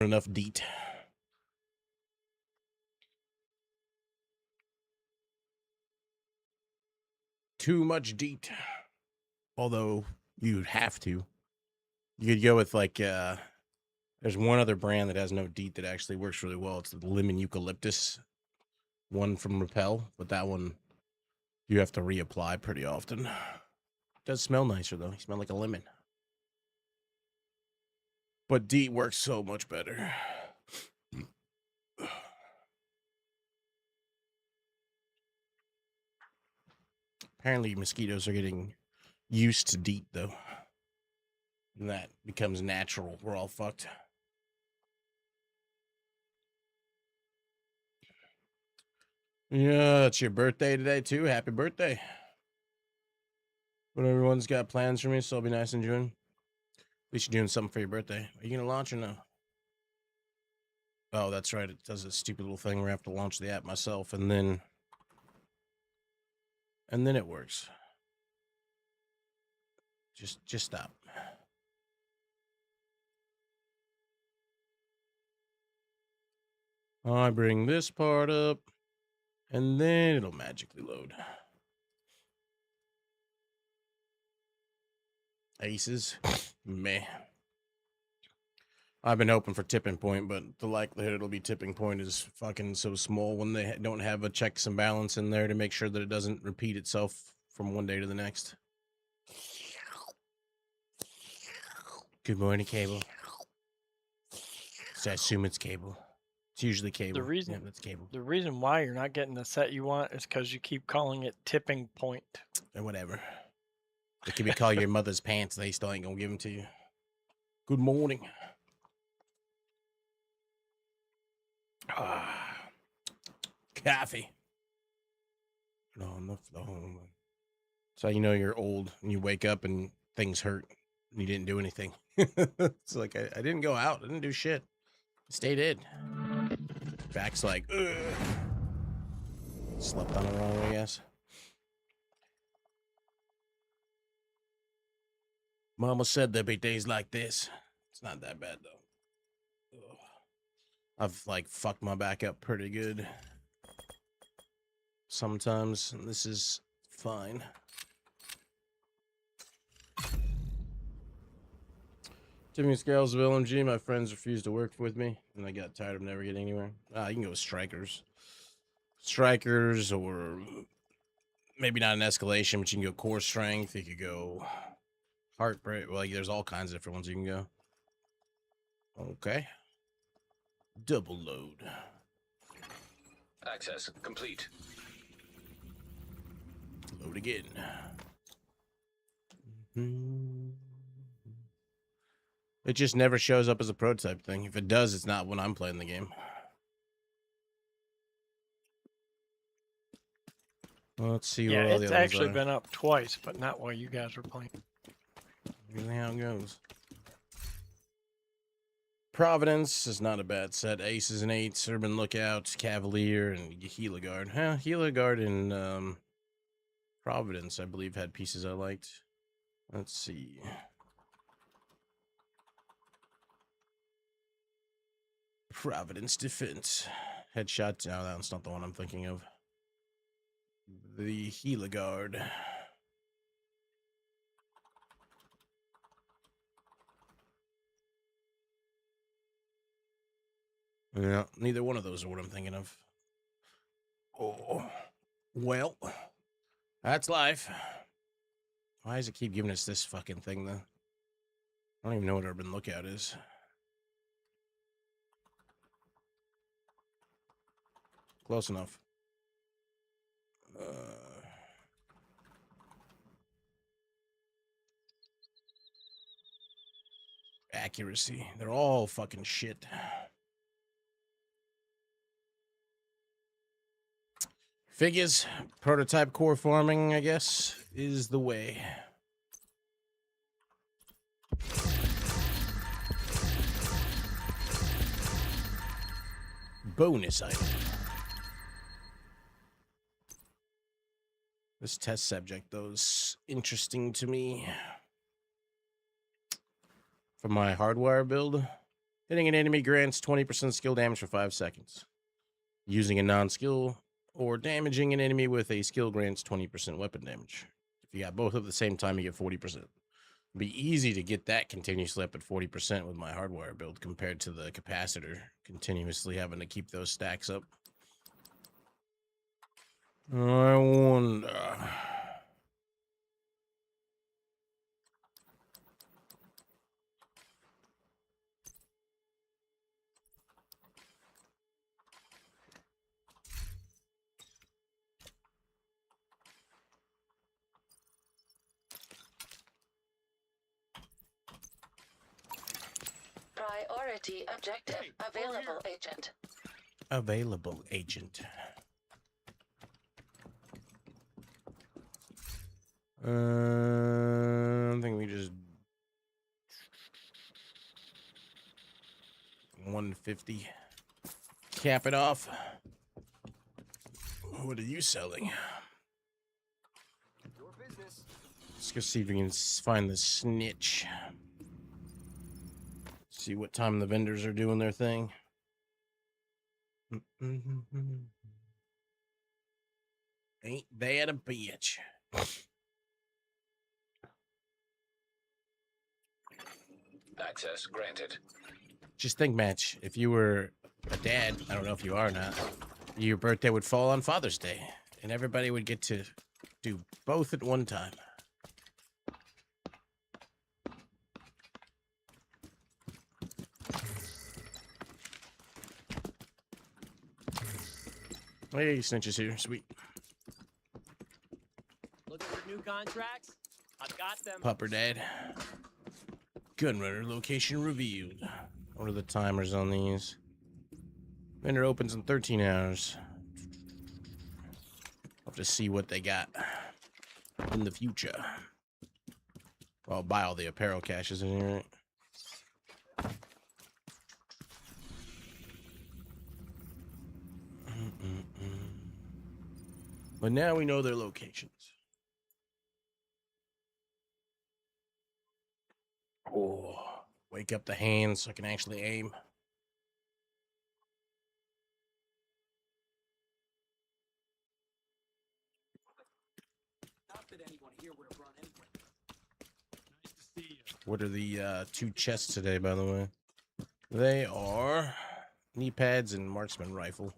enough DEET. Too much DEET. Although you'd have to. You could go with like there's one other brand that has no DEET that actually works really well. It's the lemon eucalyptus one from Repel, but that one you have to reapply pretty often. It does smell nicer though. You smell like a lemon. But DEET works so much better. Apparently mosquitoes are getting used to DEET though. And that becomes natural. We're all fucked. Yeah, it's your birthday today too. Happy birthday. But everyone's got plans for me, so I'll be nice in June. At least you're doing something for your birthday. Are you gonna launch or no? Oh, that's right. It does a stupid little thing where I have to launch the app myself, and then it works. Just stop. I bring this part up, and then it'll magically load. Aces, meh. I've been hoping for tipping point, but the likelihood it'll be tipping point is fucking so small when they don't have a checks and balance in there to make sure that it doesn't repeat itself from one day to the next. Good morning, Cable. So I assume it's Cable. It's usually Cable. That's Cable. The reason why you're not getting the set you want is because you keep calling it tipping point. Or whatever. It could be called your mother's pants. They still ain't gonna give them to you. Good morning. Coffee. No, enough. So you know you're old and you wake up and things hurt and you didn't do anything. It's like I didn't go out. I didn't do shit. I stayed in. Back's like, ugh. Slept on it wrong, I guess. Mama said there'd be days like this. It's not that bad though. Ugh. I've like fucked my back up pretty good sometimes, and this is fine. Timmy Scales of LMG, my friends refused to work with me, and I got tired of never getting anywhere. You can go with strikers. Strikers, or maybe not an escalation, but you can go core strength. You could go heartbreak. Well, there's all kinds of different ones you can go. Okay. Double load. Access complete. Load again. It just never shows up as a prototype thing. If it does, it's not when I'm playing the game. Let's see where all the other ones are. Yeah, it's actually been up twice, but not while you guys were playing. Really how it goes. Providence is not a bad set. Aces and eights, Urban Lookout, Cavalier, and Heligard. Heligard and Providence, I believe, had pieces I liked. Let's see. Providence Defense. Headshot. No, that's not the one I'm thinking of. The Heligard. Yeah, neither one of those are what I'm thinking of. Oh, well, that's life. Why does it keep giving us this fucking thing, though? I don't even know what Urban Lookout is. Close enough. Accuracy. They're all fucking shit. Figures. Prototype core farming, I guess, is the way. Bonus item. This test subject, though, is interesting to me. For my hardwire build, Hitting an enemy grants 20% skill damage for 5 seconds. Using a non-skill or damaging an enemy with a skill grants 20% weapon damage. If you got both at the same time, you get 40%. It'd be easy to get that continuously up at 40% with my hardwire build compared to the capacitor, continuously having to keep those stacks up. I wonder. Priority objective available, agent. Available agent. I think we just 150. Cap it off. What are you selling? Your business. Let's go see if we can find the snitch. See what time the vendors are doing their thing. Ain't that a bitch? Access granted. Just think, Match, if you were a dad, I don't know if you are or not, your birthday would fall on Father's Day, and everybody would get to do both at one time. Hey, snitches here, sweet. Looking for new contracts? I've got them. Pupper Dad. Gunrunner location revealed. What are the timers on these? Vendor opens in 13 hours. I'll have to see what they got in the future. I'll buy all the apparel caches in here, right? But now we know their locations. Oh, wake up the hands so I can actually aim. Not that anyone here would have run anyway. Nice to see you. What are the 2 chests today, by the way? They are knee pads and marksman rifle.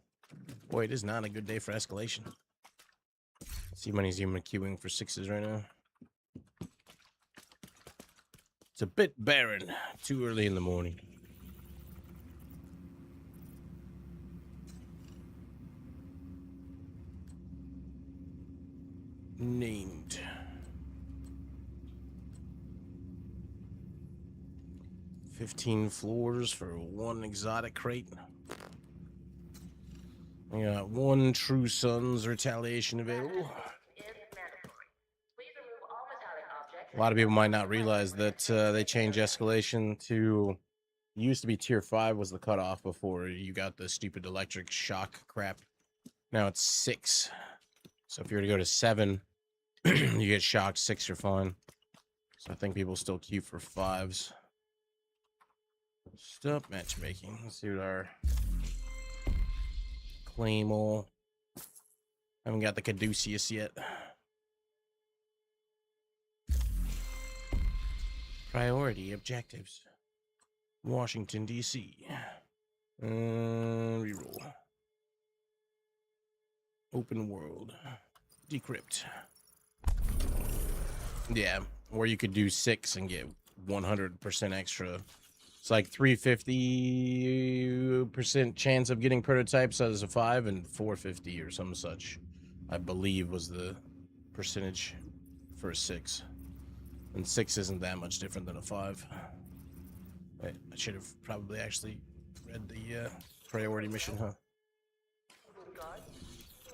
Boy, it is not a good day for escalation. See money's even queuing for 6s right now. It's a bit barren. Too early in the morning. Named. $15 floors for 1 exotic crate. We got 1 True Sons retaliation available. A lot of people might not realize that they changed escalation to, used to be tier 5 was the cutoff before you got the stupid electric shock crap. Now it's 6. So if you were to go to 7, you get shocked. 6, you're fine. So I think people still queue for 5s. Stop matchmaking. Let's see what our Claymore. Haven't got the Caduceus yet. Priority objectives. Washington, D.C. Reroll. Open world. Decrypt. Yeah, or you could do 6 and get 100% extra. It's like 350% chance of getting prototypes as a 5 and 450 or some such, I believe was the percentage for a 6. And 6 isn't that much different than a 5. Wait, I should have probably actually read the priority mission, huh?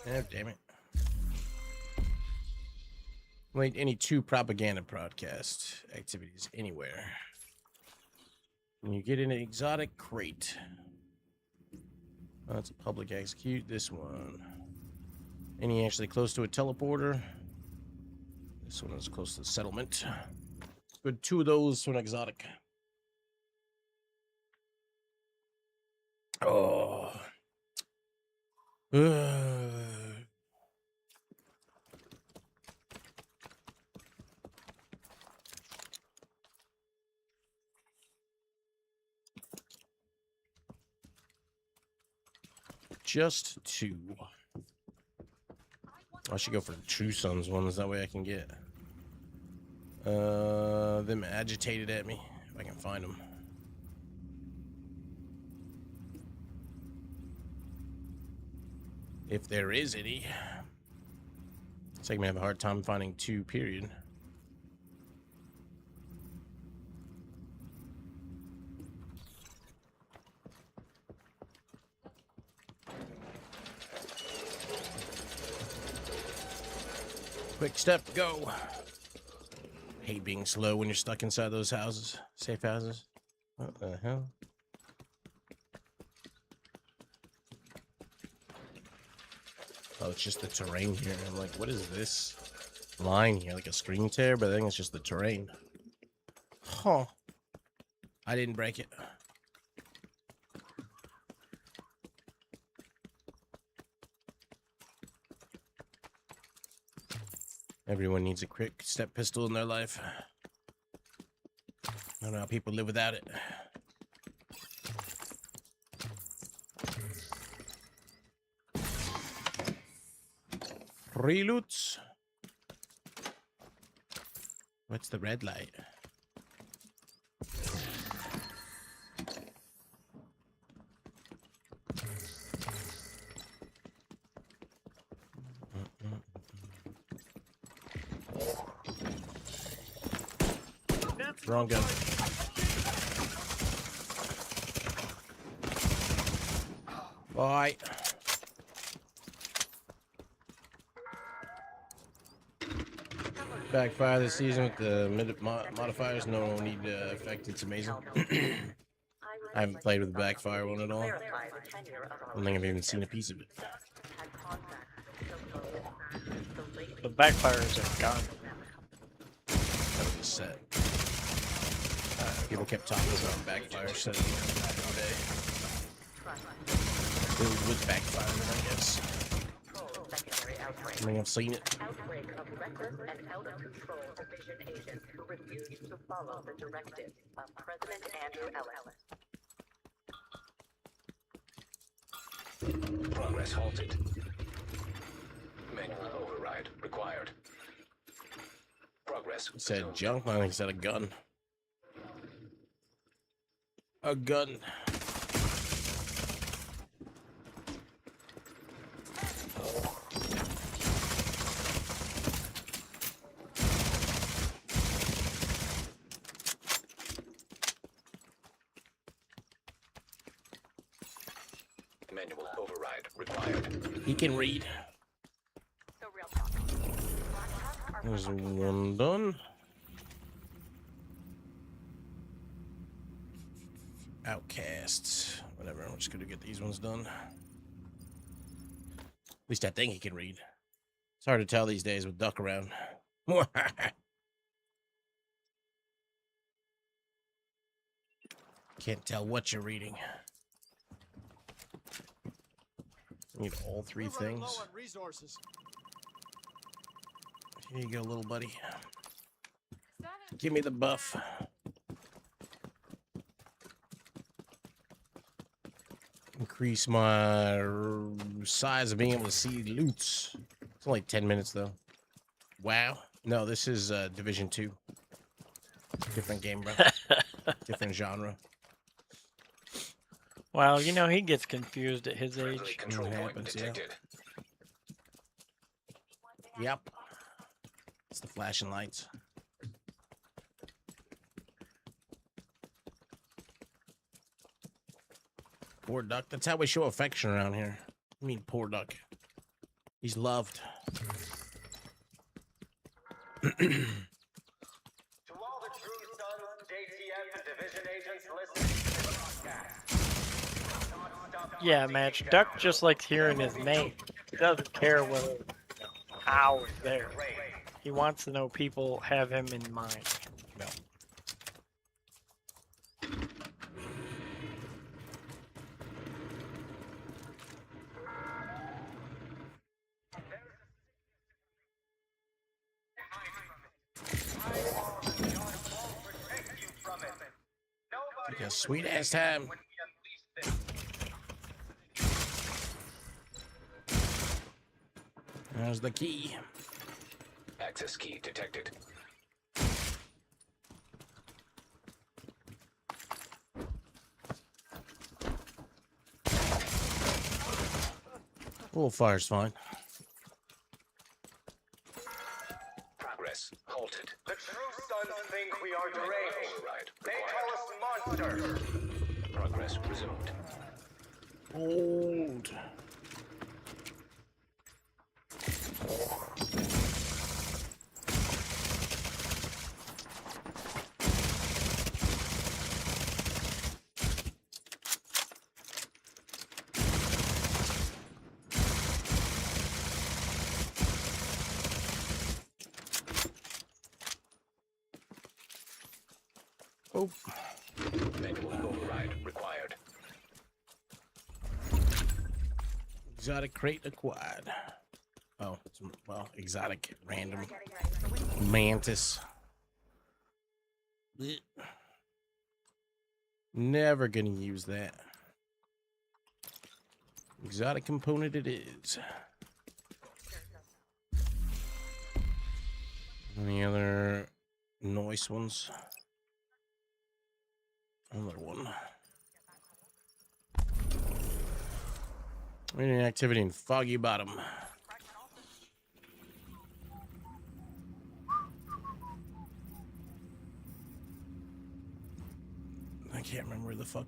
Yeah, damn it. Like any 2 propaganda broadcast activities anywhere. And you get an exotic crate. Oh, that's a public execute. This one. Any actually close to a teleporter. This one is close to the settlement. Good 2 of those for an exotic. Just two. I should go for the True Sons ones. That way I can get them agitated at me if I can find them. If there is any. So I'm gonna have a hard time finding two, period. Quick step, go. Hate being slow when you're stuck inside those houses, safe houses. What the hell? Oh, it's just the terrain here. I'm like, what is this line here? Like a screen tear, but I think it's just the terrain. Huh. I didn't break it. Everyone needs a quick step pistol in their life. I don't know how people live without it. Free loots. What's the red light? Wrong gun. Bye. Backfire this season with the modifiers. No need effect. It's amazing. I haven't played with the backfire one at all. I don't think I've even seen a piece of it. The backfires are gone. That was a set. People kept talking about backfire set back in the day. It was with backfire, I guess. I mean, I've seen it. Outbreak of reckless and out of control division agents who refused to follow the directives of President Andrew Ellis. Progress halted. Manual override required. Progress. He said junk, I think he said a gun. A gun. Manual override required. He can read. There's one done. Outcasts. Whatever, I'm just gonna get these ones done. At least I think he can read. It's hard to tell these days with Duck around. Can't tell what you're reading. Need all three things. Here you go, little buddy. Give me the buff. Increase my size of being able to see loots. It's only 10 minutes though. Wow. No, this is Division 2. Different game, bro. Different genre. Well, you know, he gets confused at his Friendly age. control What point happens, yeah. detected. Yep. It's the flashing lights. Poor Duck. That's how we show affection around here. I mean, poor Duck. He's loved. To all the True Sons, JTF, and Division agents listening to this broadcast. Yeah, Match. Duck just likes hearing his name. He doesn't care whether how it's there. He wants to know people have him in mind. No. a sweet ass time. There's the key. Access key detected. Full fire's fine. Progress halted. The true sons think we are deranged. Override They required. call us monsters. Progress resumed. Old. Oh. Manual override required. Exotic crate acquired. Oh, it's, well, exotic random mantis. Blech. Never gonna use that. Exotic component it is. Any other nice ones? Another one. Any activity in Foggy Bottom? I can't remember where the fuck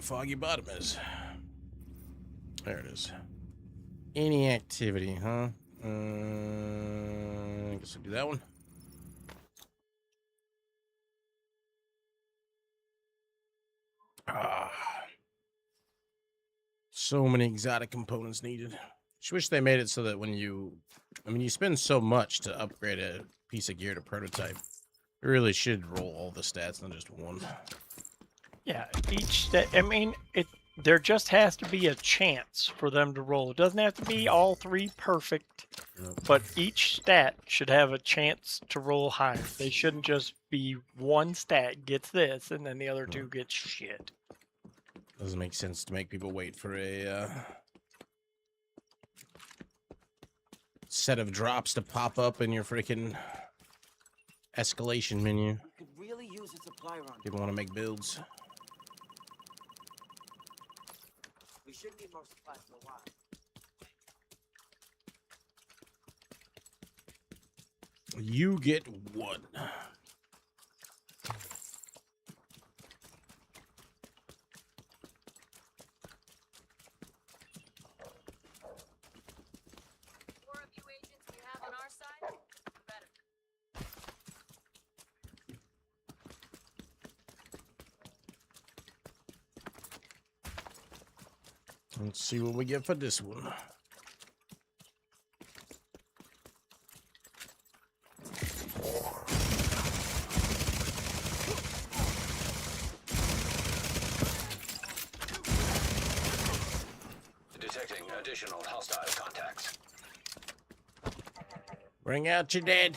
Foggy Bottom is. There it is. Any activity, huh? I guess I'll do that one. Ah. So many exotic components needed. Just wish they made it so that when you... I mean, you spend so much to upgrade a piece of gear to prototype. You really should roll all the stats, not just one. Yeah, each stat. I mean, there just has to be a chance for them to roll. It doesn't have to be all three perfect, but each stat should have a chance to roll higher. They shouldn't just be one stat gets this and then the other two get shit. Doesn't make sense to make people wait for a set of drops to pop up in your freaking escalation menu. We could really use a supply run. People want to make builds. We should need more supplies for a while. You get one. More of you agents we have on our side, the better. Let's see what we get for this one. Detecting additional hostile contacts. Bring out your dead.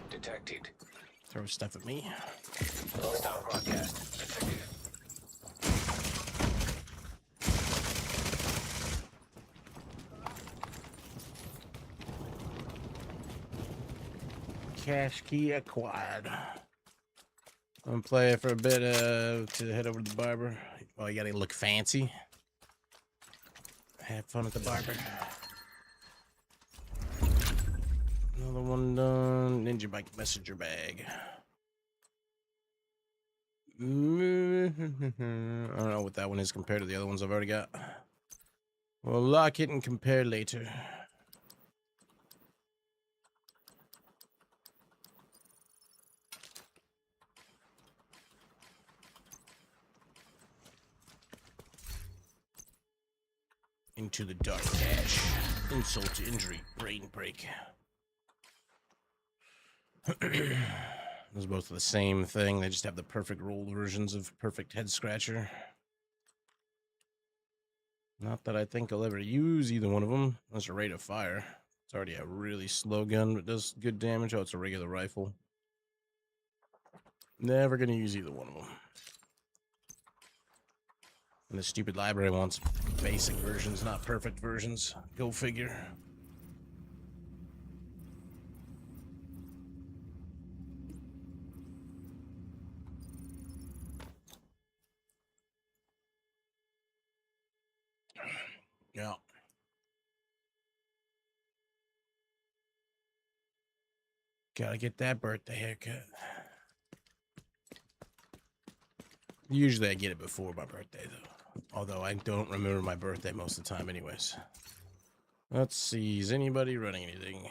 Detected. Throw stuff at me. Hostile broadcast detected. Cash key acquired. I'm gonna play it for a bit to head over to the barber. Oh, you gotta look fancy. Have fun at the barber. Another one done. Ninja bike messenger bag. I don't know what that one is compared to the other ones I've already got. We'll lock it and compare later. Into the dark cache. Insult to injury. Brain break. Those are both the same thing. They just have the perfect rolled versions of perfect head scratcher. Not that I think I'll ever use either one of them. Unless a rate of fire. It's already a really slow gun, but does good damage. Oh, it's a regular rifle. Never gonna use either one of them. And the stupid library wants basic versions, not perfect versions. Go figure. Yeah. Gotta get that birthday haircut. Usually I get it before my birthday, though. Although I don't remember my birthday most of the time anyways. Let's see. Is anybody running anything?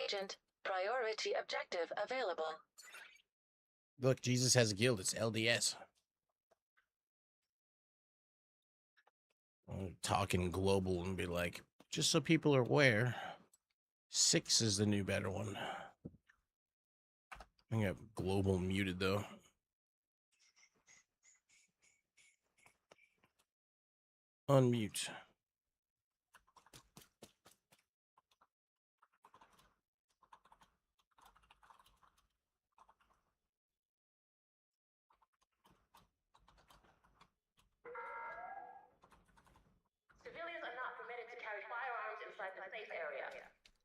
Agent, priority objective available. Look, Jesus has a guild. It's LDS. I'll talk in global and be like, just so people are aware, 6 is the new better one. I got global muted though. Unmute. Civilians are not permitted to carry firearms inside the safe area.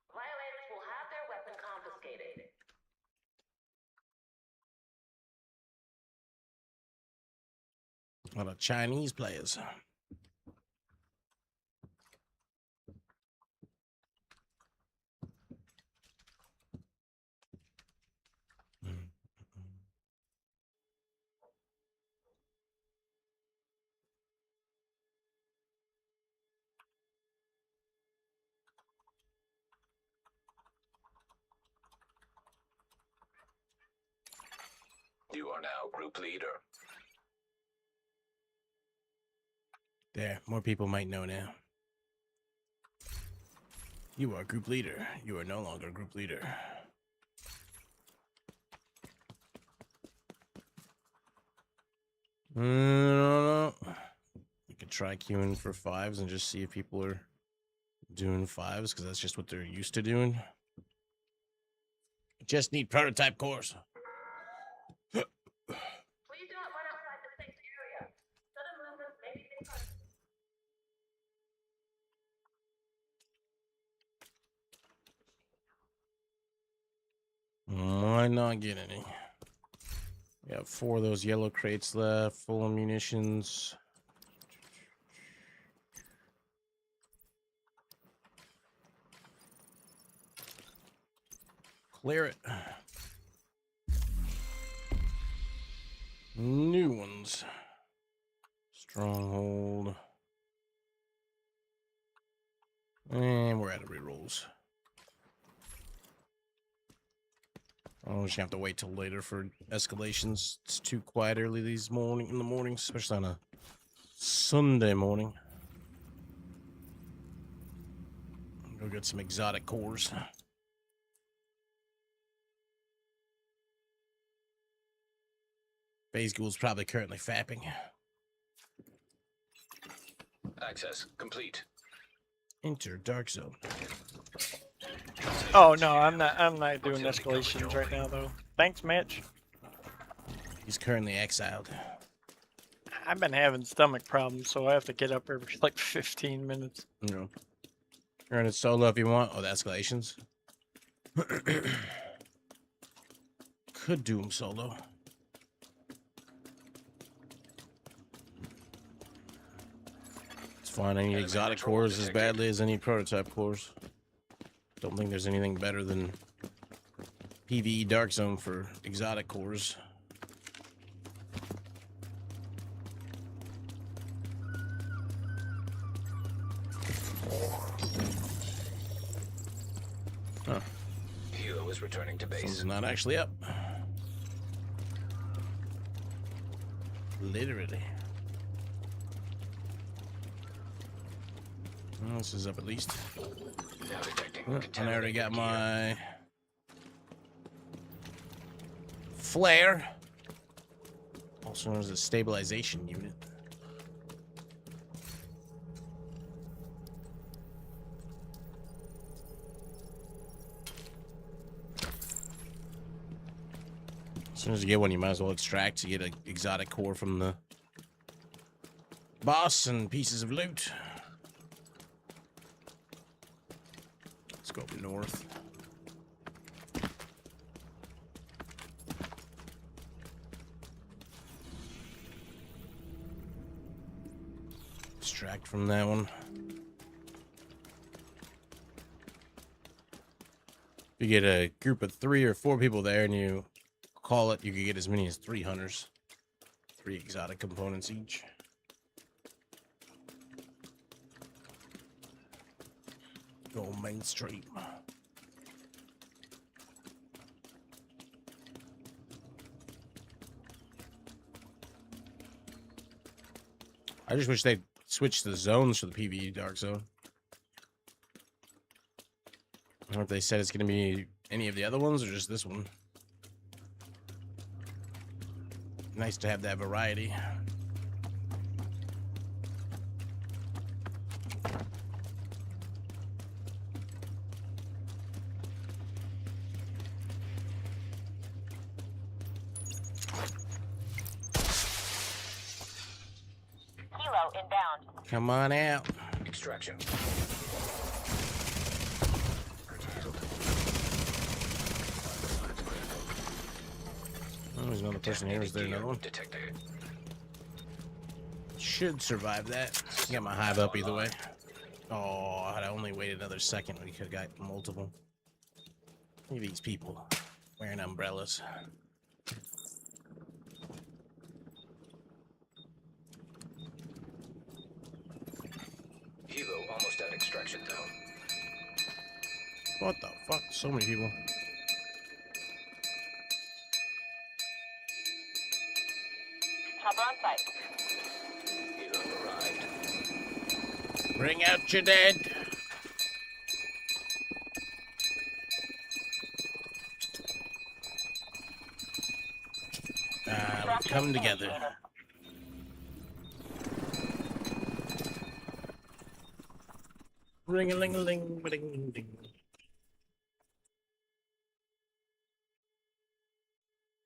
Violators will have their weapon confiscated. A lot of Chinese players. You are now group leader. There, more people might know now. You are group leader. You are no longer group leader. I don't know. You could try queuing for 5s and just see if people are doing 5s, because that's just what they're used to doing. Just need prototype cores. Please do not run outside the safe area. Sudden movements may be discussed. Why not get any? We have 4 of those yellow crates left, full of munitions. Clear it. New ones. Stronghold. And we're out of rerolls. I'm just gonna have to wait till later for escalations. It's too quiet early in the morning, especially on a Sunday morning. Go get some exotic cores. Phase Ghoul's probably currently fapping. Access complete. Enter Dark Zone. Oh no, I'm not doing escalations right now though. Thanks, Mitch. He's currently exiled. I've been having stomach problems, so I have to get up every like 15 minutes. No. Earn it solo if you want. Oh, the escalations. Could do him solo. It's fine. I need exotic cores as badly as I need prototype cores. Don't think there's anything better than PvE Dark Zone for exotic cores. Huh. Hilo is returning to base. Something's not actually up. Literally. Well, this is up at least. Now detecting And I already got contaminated my flare, also known as a stabilization unit. As soon as you get one, you might as well extract to get an exotic core from the boss and pieces of loot. Let's go up north. Extract from that one. If you get a group of 3 or 4 people there and you call it, you could get as many as 3 hunters. 3 exotic components each. Go mainstream. I just wish they'd switch the zones for the PvE Dark Zone. I don't know if they said it's going to be any of the other ones or just this one. Nice to have that variety. Kilo inbound. Come on out. Extraction. Oh, there's another person here. Is there another one? Detected. Should survive that. Got my hive up either way. Oh, had I only waited another second, we could have got multiple. Look at these people wearing umbrellas. Hilo almost at extraction zone. What the fuck? So many people. Chopper on site. Hilo arrived. Bring out your dead. We come together. Ring-a-ling-a-ling, ding-ding.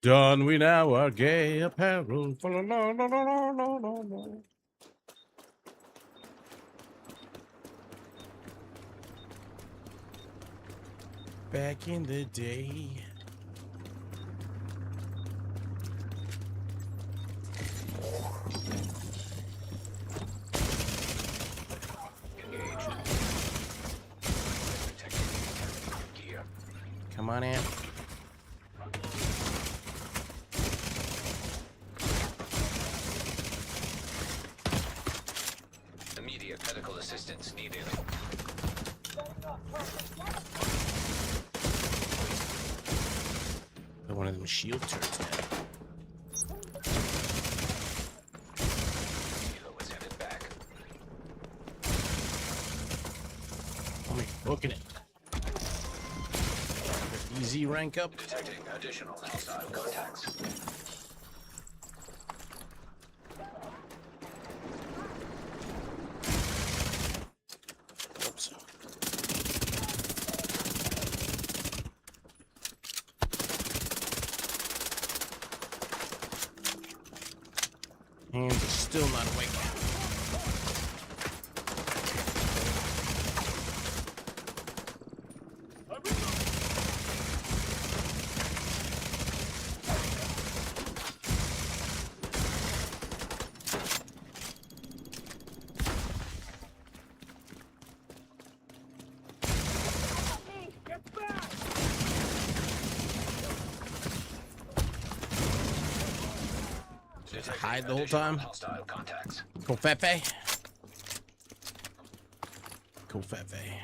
Don we now our gay apparel. Back in the day. Engaged. Gear. Come on in. Immediate medical assistance needed. One of them shield turrets now. Hilo was headed back. I'm booking it. Easy rank up. Detecting additional hostile contacts. Oops. Hands are still not awake. Detecting Hide the whole additional time. Hostile contacts. Kofefe. Kofefe.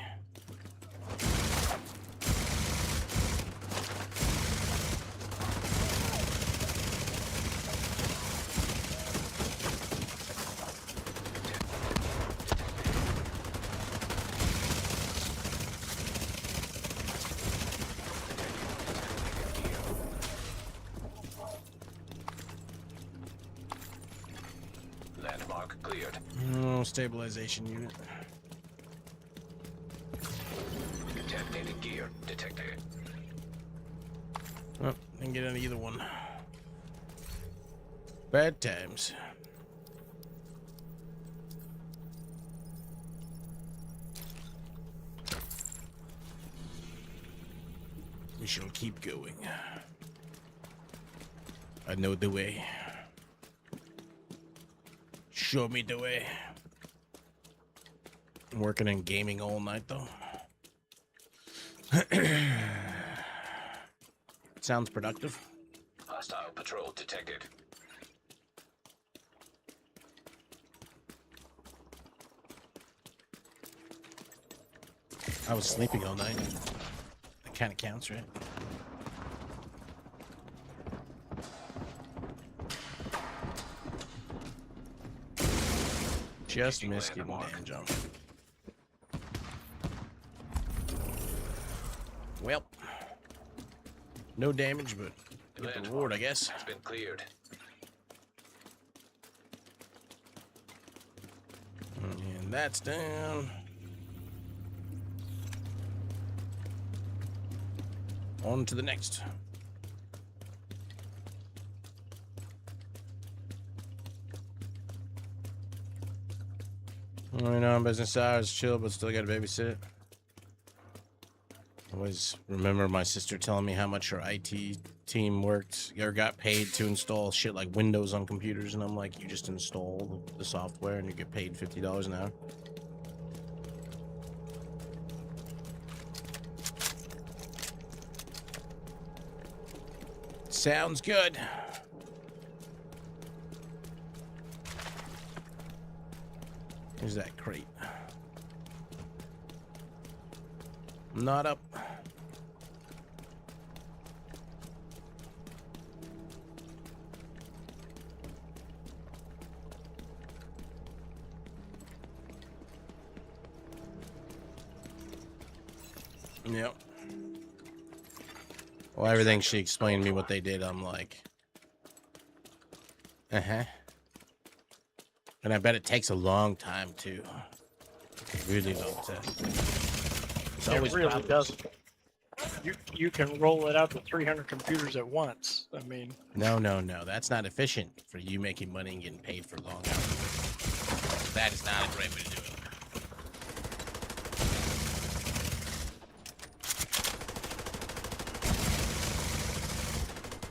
Landmark cleared. Oh, stabilization unit. Contaminated gear detected. Oh, didn't get on either one. Bad times. We shall keep going. I know the way. Show me the way. I'm working in gaming all night though. Sounds productive. Hostile patrol detected. I was sleeping all night. That kind of counts, right? Just missed getting damage on. Well, no damage, but get the reward, I guess. Has been cleared. And that's down. On to the next. You know, business hours, chill, but still gotta babysit. Always remember my sister telling me how much her IT team worked or got paid to install shit like Windows on computers, and I'm like, you just install the software and you get paid $50 an hour. Sounds good. Here's that crate. Not up. Yep. Well, everything she explained to me what they did, I'm like, uh-huh. And I bet it takes a long time too. Really long time. It's always It really problems. doesn't. You can roll it out to 300 computers at once. I mean, No. That's not efficient for you making money and getting paid for long hours. That is not a great way to do it.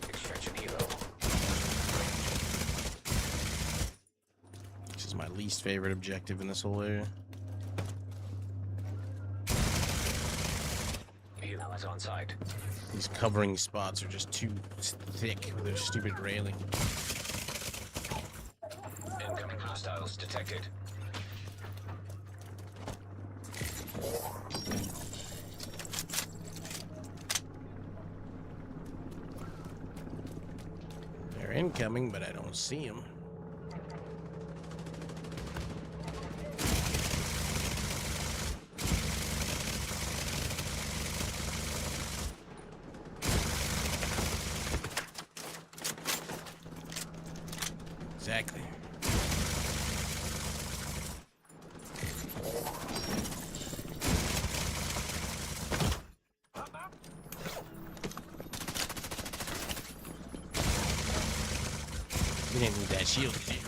Extraction helo. This is my least favorite objective in this whole area. Helo is on site. These covering spots are just too thick with their stupid railing. Incoming hostiles detected. They're incoming, but I don't see them. Exactly. You didn't need that shield, did you?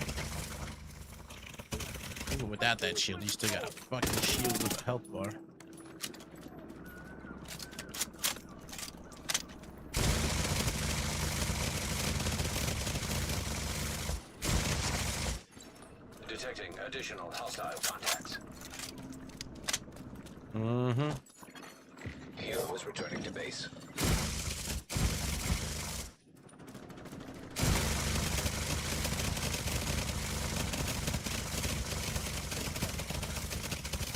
Even without that shield, you still got a fucking shield with a health bar. Detecting additional hostile contacts. Mm-hmm. Helo is returning to base.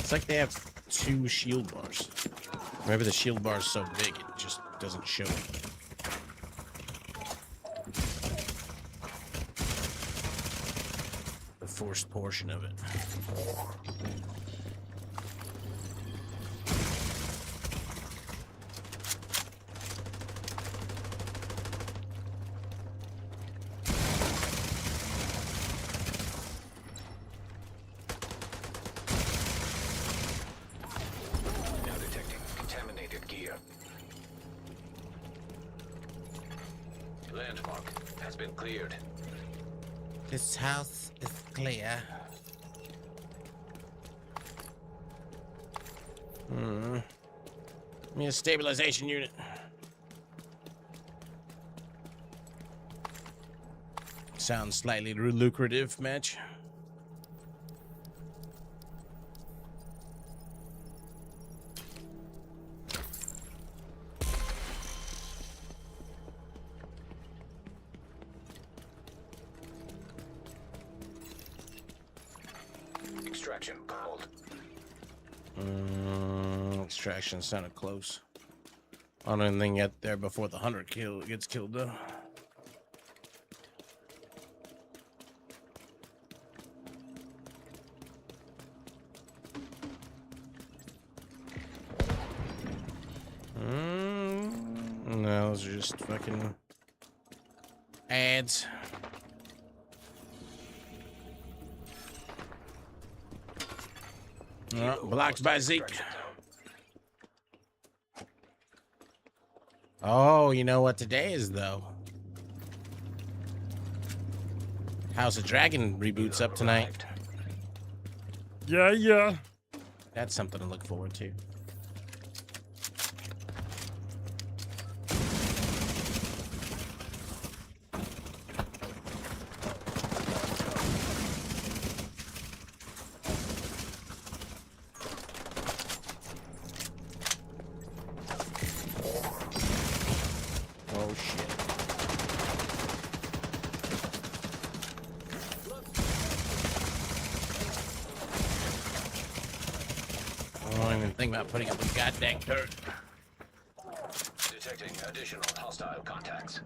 It's like they have two shield bars. Maybe the shield bar is so big it just doesn't show it. The forced portion of it. Now detecting contaminated gear. Landmark has been cleared. This house is clear. Give me a stabilization unit. Sounds slightly lucrative, match. Extraction called. Extraction sounded close. I don't even get there before the 100 gets killed though. No, those are just fucking ads. Blocked by Zeke. Oh, you know what today is though? House of Dragon reboots up tonight. Yeah. That's something to look forward to. Oh shit. I don't even think about putting up a goddamn turret. Detecting additional hostile contacts.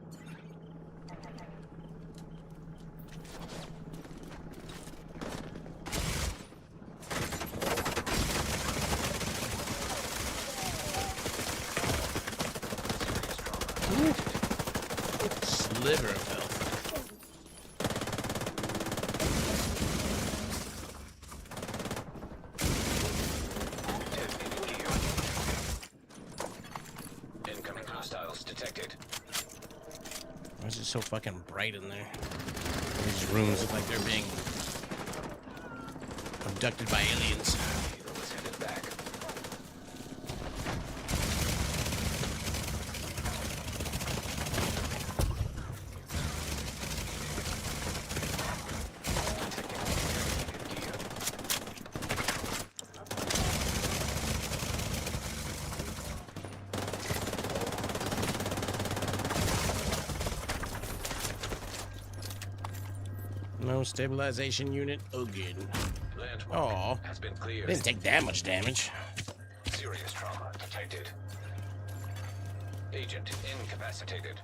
Sliver of health. Incoming hostiles detected. Why is it so fucking bright in there? These rooms look like they're being abducted by aliens. Hero is headed back. No stabilization unit again. Landmark Aw. has been cleared. Didn't take that much damage. Serious trauma detected. Agent incapacitated.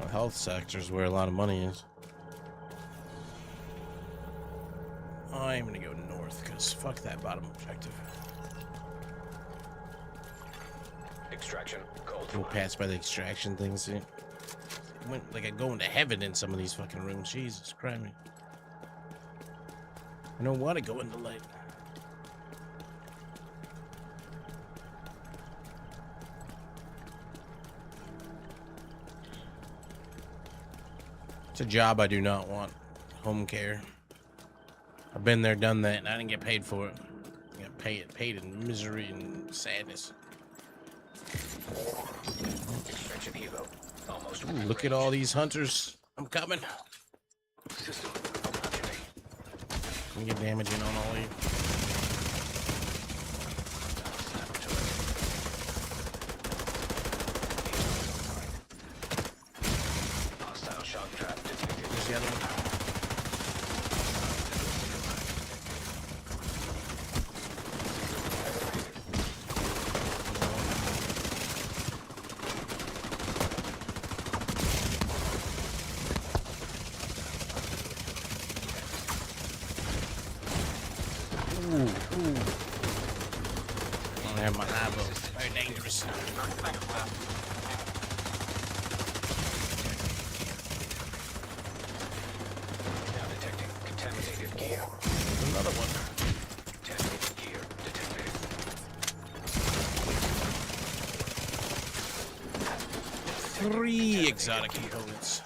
The health sector is where a lot of money is. I'm gonna go north because fuck that bottom objective. Extraction called We'll for. pass by the extraction things. See? It went like I go into heaven in some of these fucking rooms. Jesus Christ. I don't want to go into light. It's a job I do not want. Home care. I've been there, done that, and I didn't get paid for it. I got paid in misery and sadness. Extraction helo almost. Ooh, look at all these hunters. I'm coming. System functioning. I'm get damaging on all of you. Hostile shock trap detected. There's the other one. I don't have my eyeball. Very dangerous. Now detecting contaminated gear. Another one. Contaminated gear detected. 3 exotic components.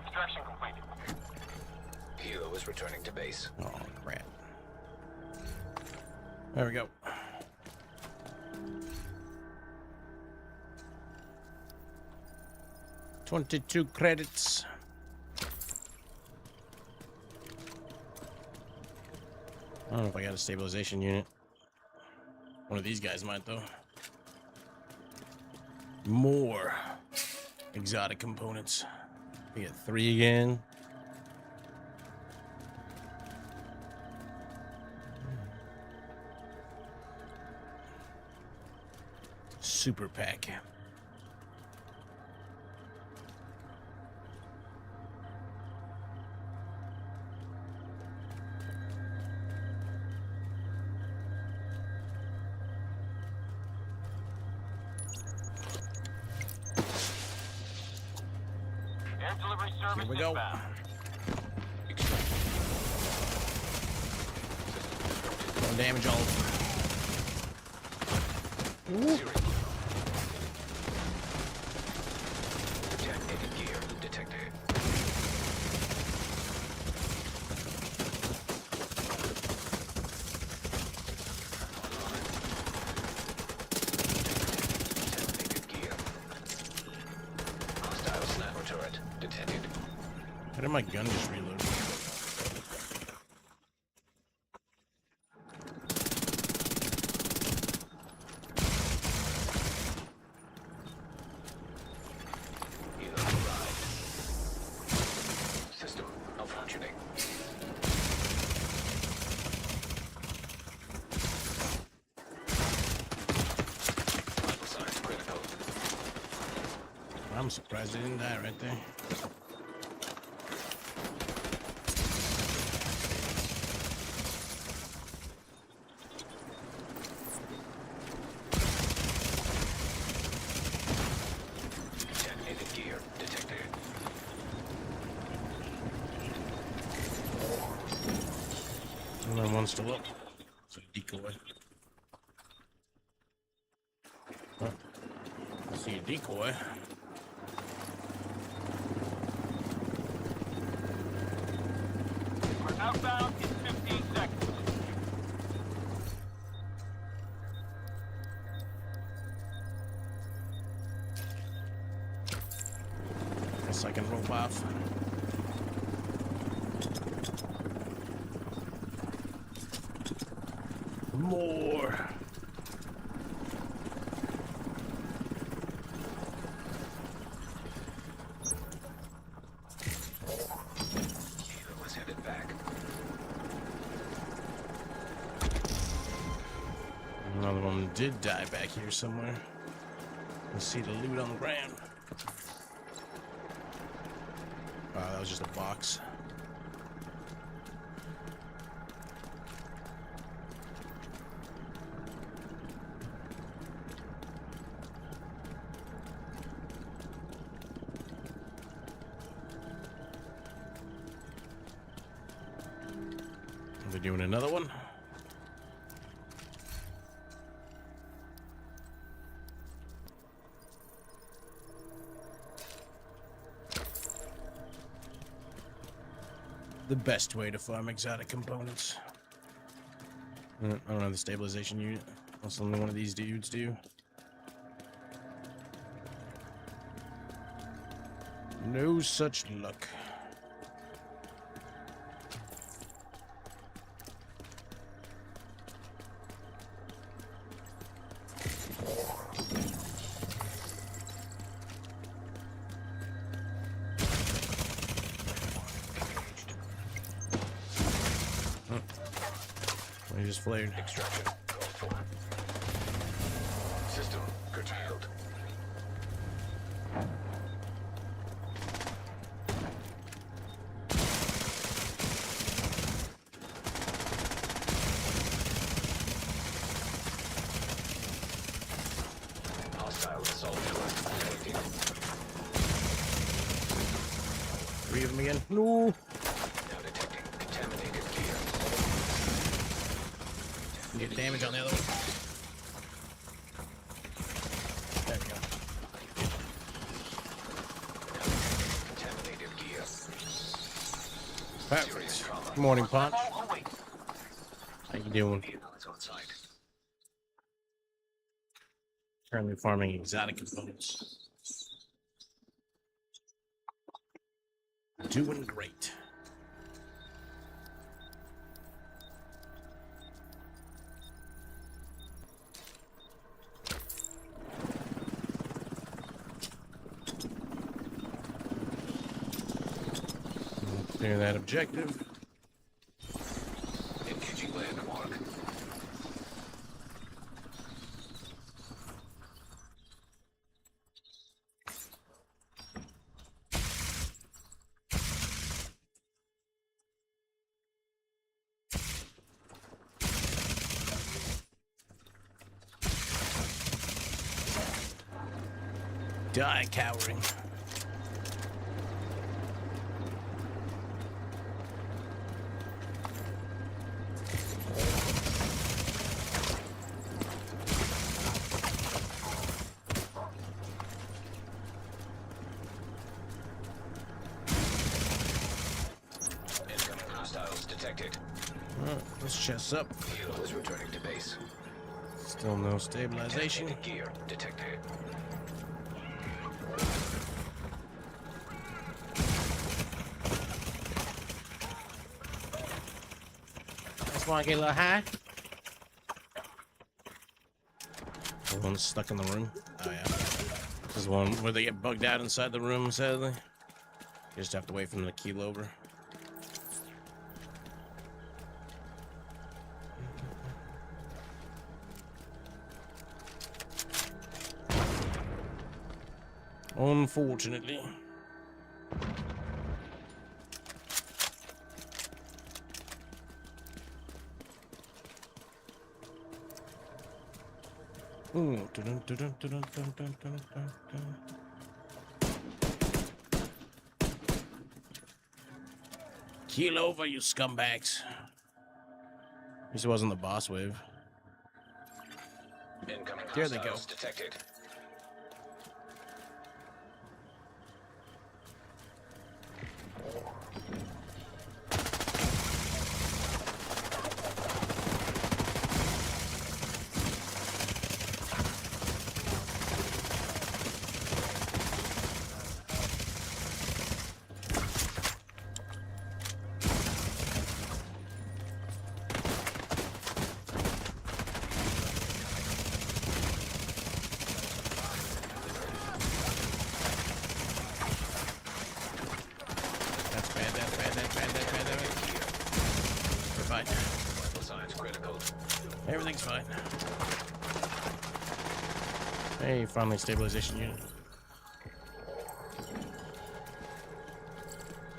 Extraction completed. Hilo is returning to base. Oh, crap. There we go. $22 credits. I don't know if I got a stabilization unit. One of these guys might, though. More exotic components. We get 3 again. Super pack. Air delivery service Here we go. inbound. Don't damage all of them. Zero. Detonated gear detected. Detonated gear. Hostile sniper turret detected. How did my gun just reload? Hilo arrived. System malfunctioning. Vital signs critical. I'm surprised I didn't die right there. Detonated gear detected. Another one still up. It's a decoy. Oh, I see a decoy. We're outbound in 15 seconds. Guess I can rope off. More. Hilo was headed back. Another one did die back here somewhere. Let's see the loot on the ground. Wow, that was just a box. Are they doing another one? The best way to farm exotic components. I don't have the stabilization unit. Unless only one of these dudes do. No such luck. He just flared. Extraction called for. System curtailed. Hostile assault chores detected. 3 of them again. No. Now detecting contaminated gear. Get damage on the other one. There we go. Contaminated gear. Perfect. Good morning, Punch. How you doing? Vehicles on site. Currently farming exotic components. Doing great. Clear that objective. Engaging landmark. Die cowering. Incoming hostiles detected. This chest's up. Helo is returning to base. Still no stabilization. Contaminated gear detected. Just want to get a little high. The one's stuck in the room. Oh yeah. This is one where they get bugged out inside the room, sadly. You just have to wait for them to keel over. Unfortunately. Ooh. Keel over, you scumbags. At least it wasn't the boss wave. Incoming There they hostiles go. detected. That's bad, that's bad, that's bad, that's bad, that's bad. We're fine. Vital signs critical. Everything's fine. Hey, finally stabilization unit.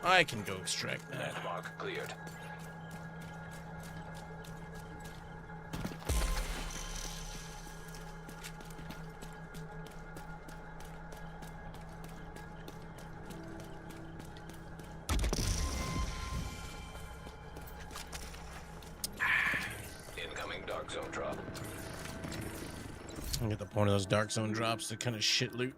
I can go extract that. Landmark cleared. Incoming dark zone drop. I get the point of those dark zone drops to kind of shit loot.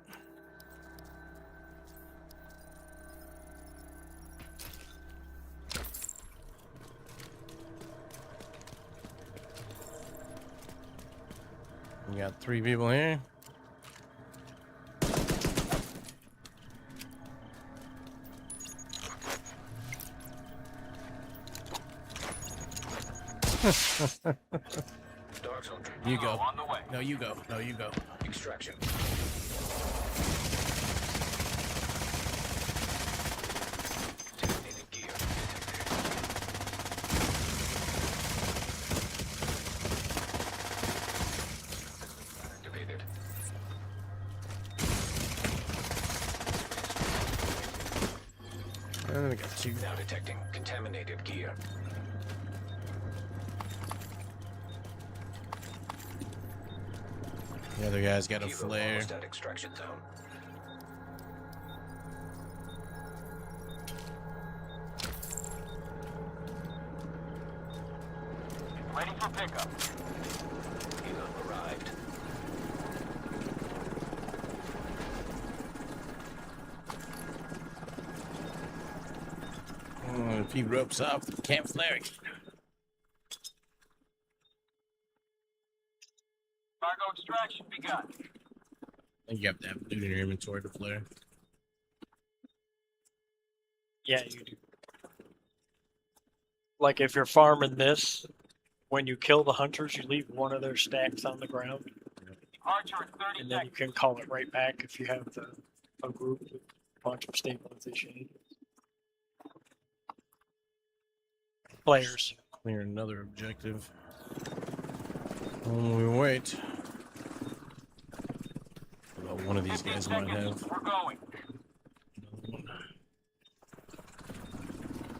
We got 3 people here. Dark zone drop. You go. On the way. No, you go. No, you go. Extraction. Contaminated gear detected. Activated. And we got 2. Now detecting contaminated gear. The other guy's got a Kilo flare. almost at extraction zone. Ready for pickup. Kilo arrived. If he ropes off, can't flare it. Cargo extraction begun. I think you have to have loot in your inventory to flare. Yeah, you do. Like if you're farming this, when you kill the hunters, you leave one of their stacks on the ground, Archer in 30 and then you seconds. can call it right back if you have a group with a bunch of stabilization agents. Players. Clear another objective. When we wait. Well, one of these 15 guys might seconds. have We're going. another one.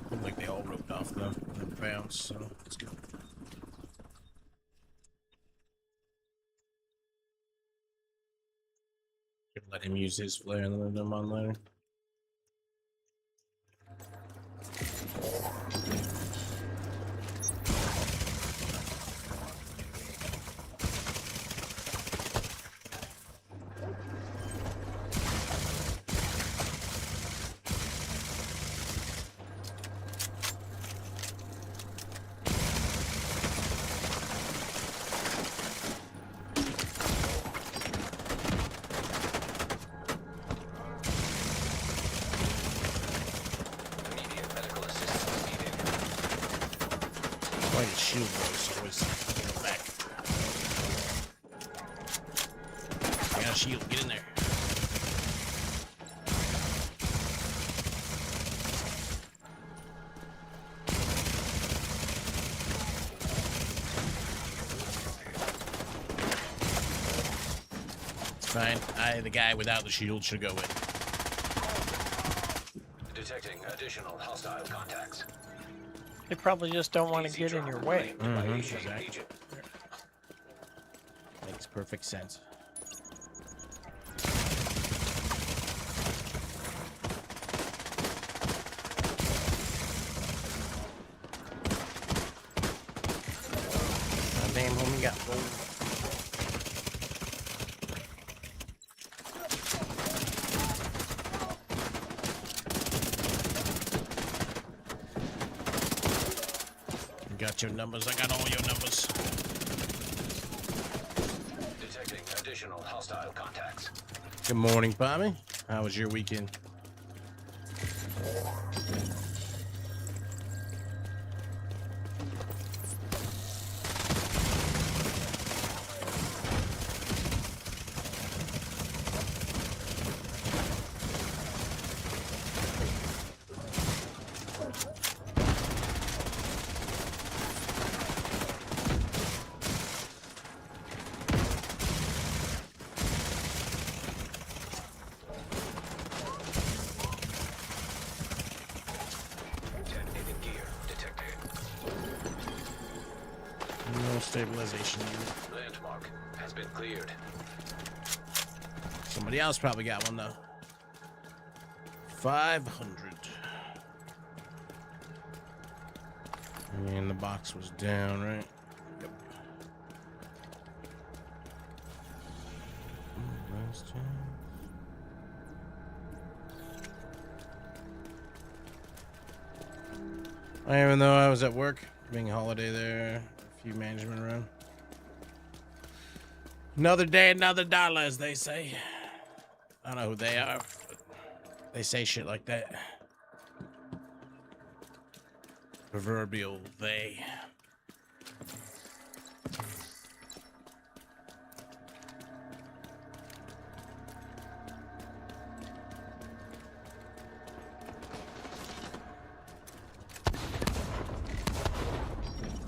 Look like they all roped off though and bounced, so let's go. Let him use his flare and then let him on later. Immediate medical assistance needed. Why did shield those always go back? I got a shield, get in there. It's fine. The guy without the shield should go in. Detecting additional hostile contacts. They probably just don't want to Easy get in drop your way. claimed by AKM exactly. agent. Makes perfect sense. God damn, homie got rolled. Got your numbers, I got all your numbers. Detecting additional hostile contacts. Good morning, Bobby. How was your weekend? Detonated gear detected. No stabilization unit. Landmark has been cleared. Somebody else probably got one though. 500. And the box was down, right? Yep. Last time. Even though I was at work, being a holiday there, a few management around. Another day, another dollar, as they say. I don't know who they are, but they say shit like that. Proverbial they.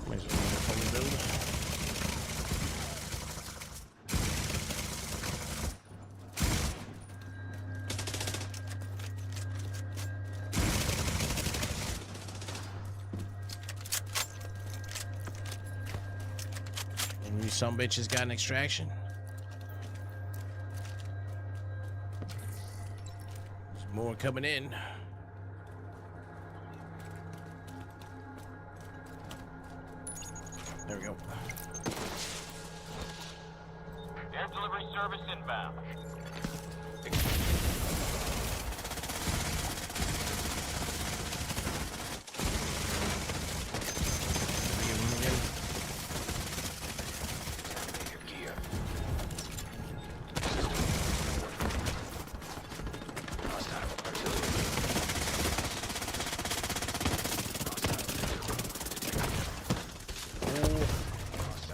Might as well fully build. And you some bitches got an extraction. More coming in. There we go. Air delivery service inbound. Gear. Hostile artillery.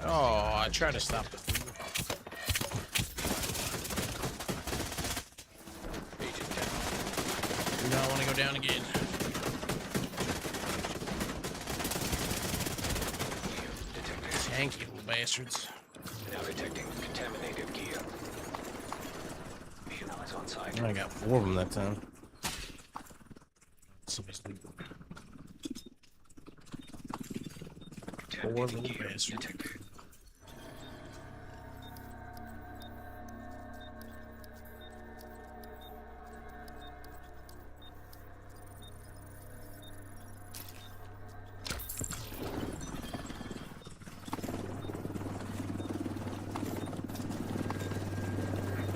Oh, I tried to stop the food. Agent down. Do not want to go down again. Gear detected. Tanky little bastards. Now detecting contaminated gear. Allies on site. I got 4 of them that time. Somebody's leaving. 4 Contaminated little gear bastards. detected.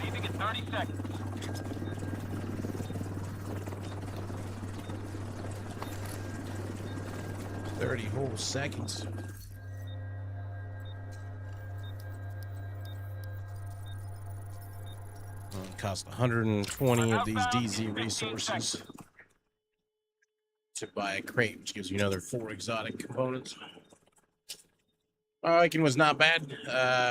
Leaving in 30 seconds. 30 whole seconds. It cost 120 of these DZ resources to buy a crate, which gives you another 4 exotic components. Hiking was not bad.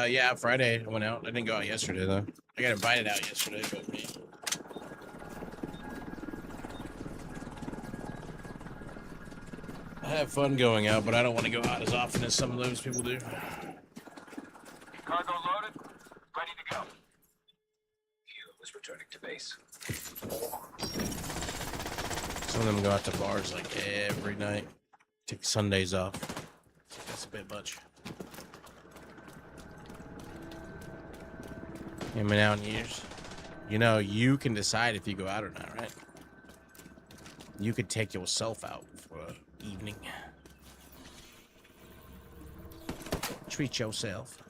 Yeah, Friday I went out. I didn't go out yesterday though. I got invited out yesterday, but me. I have fun going out, but I don't want to go out as often as some of those people do. Cargo loaded. Ready to go. Gear was returning to base. Some of them go out to bars like every night. Take Sundays off. That's a bit much. Haven't been out in years. You know, you can decide if you go out or not, right? You could take yourself out for an evening. Treat yourself.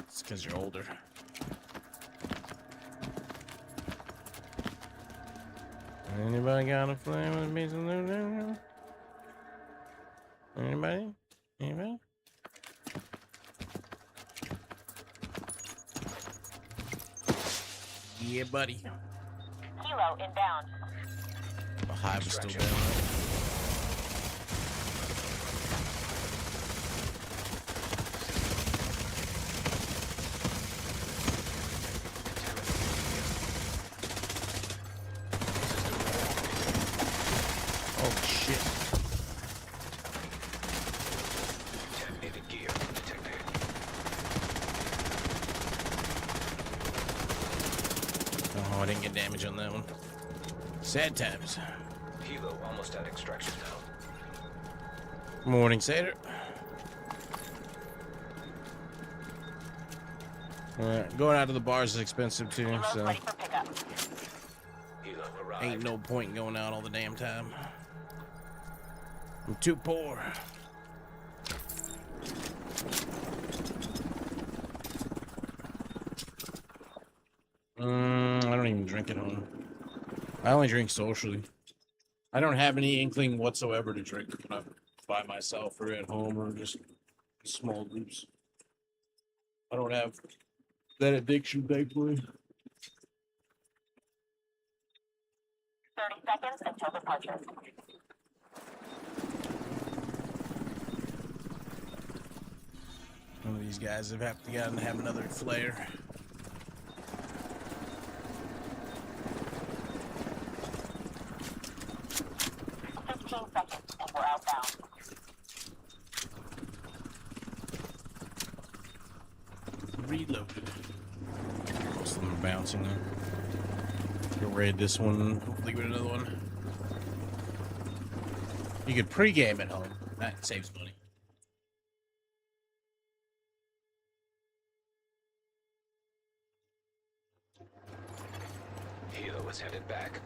It's because you're older. Anybody got a flame with a piece of loot? Anybody? Anybody? Yeah, buddy. Helo inbound. The hive is still down. Oh shit. Contaminated gear detected. Oh, I didn't get damage on that one. Sad times. Helo almost at extraction now. Morning, Satyr. Going out to the bars is expensive too, Helo's so ready for pickup. Helo arrived. ain't no point in going out all the damn time. I'm too poor. I don't even drink at home. I only drink socially. I don't have any inkling whatsoever to drink when I'm by myself or at home or just small groups. I don't have that addiction, thankfully. 30 seconds until departure. One of these guys have to get and have another flare. Seconds and we're outbound. Reloaded. Most of them are bouncing now. Go raid this one. Hopefully get another one. You could pregame at home. That saves money. is headed back.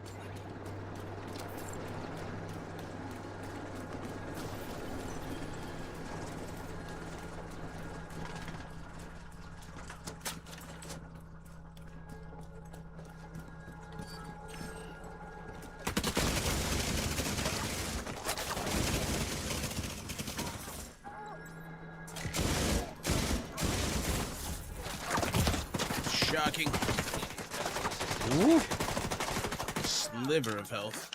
Shocking. Ooh. Sliver of health.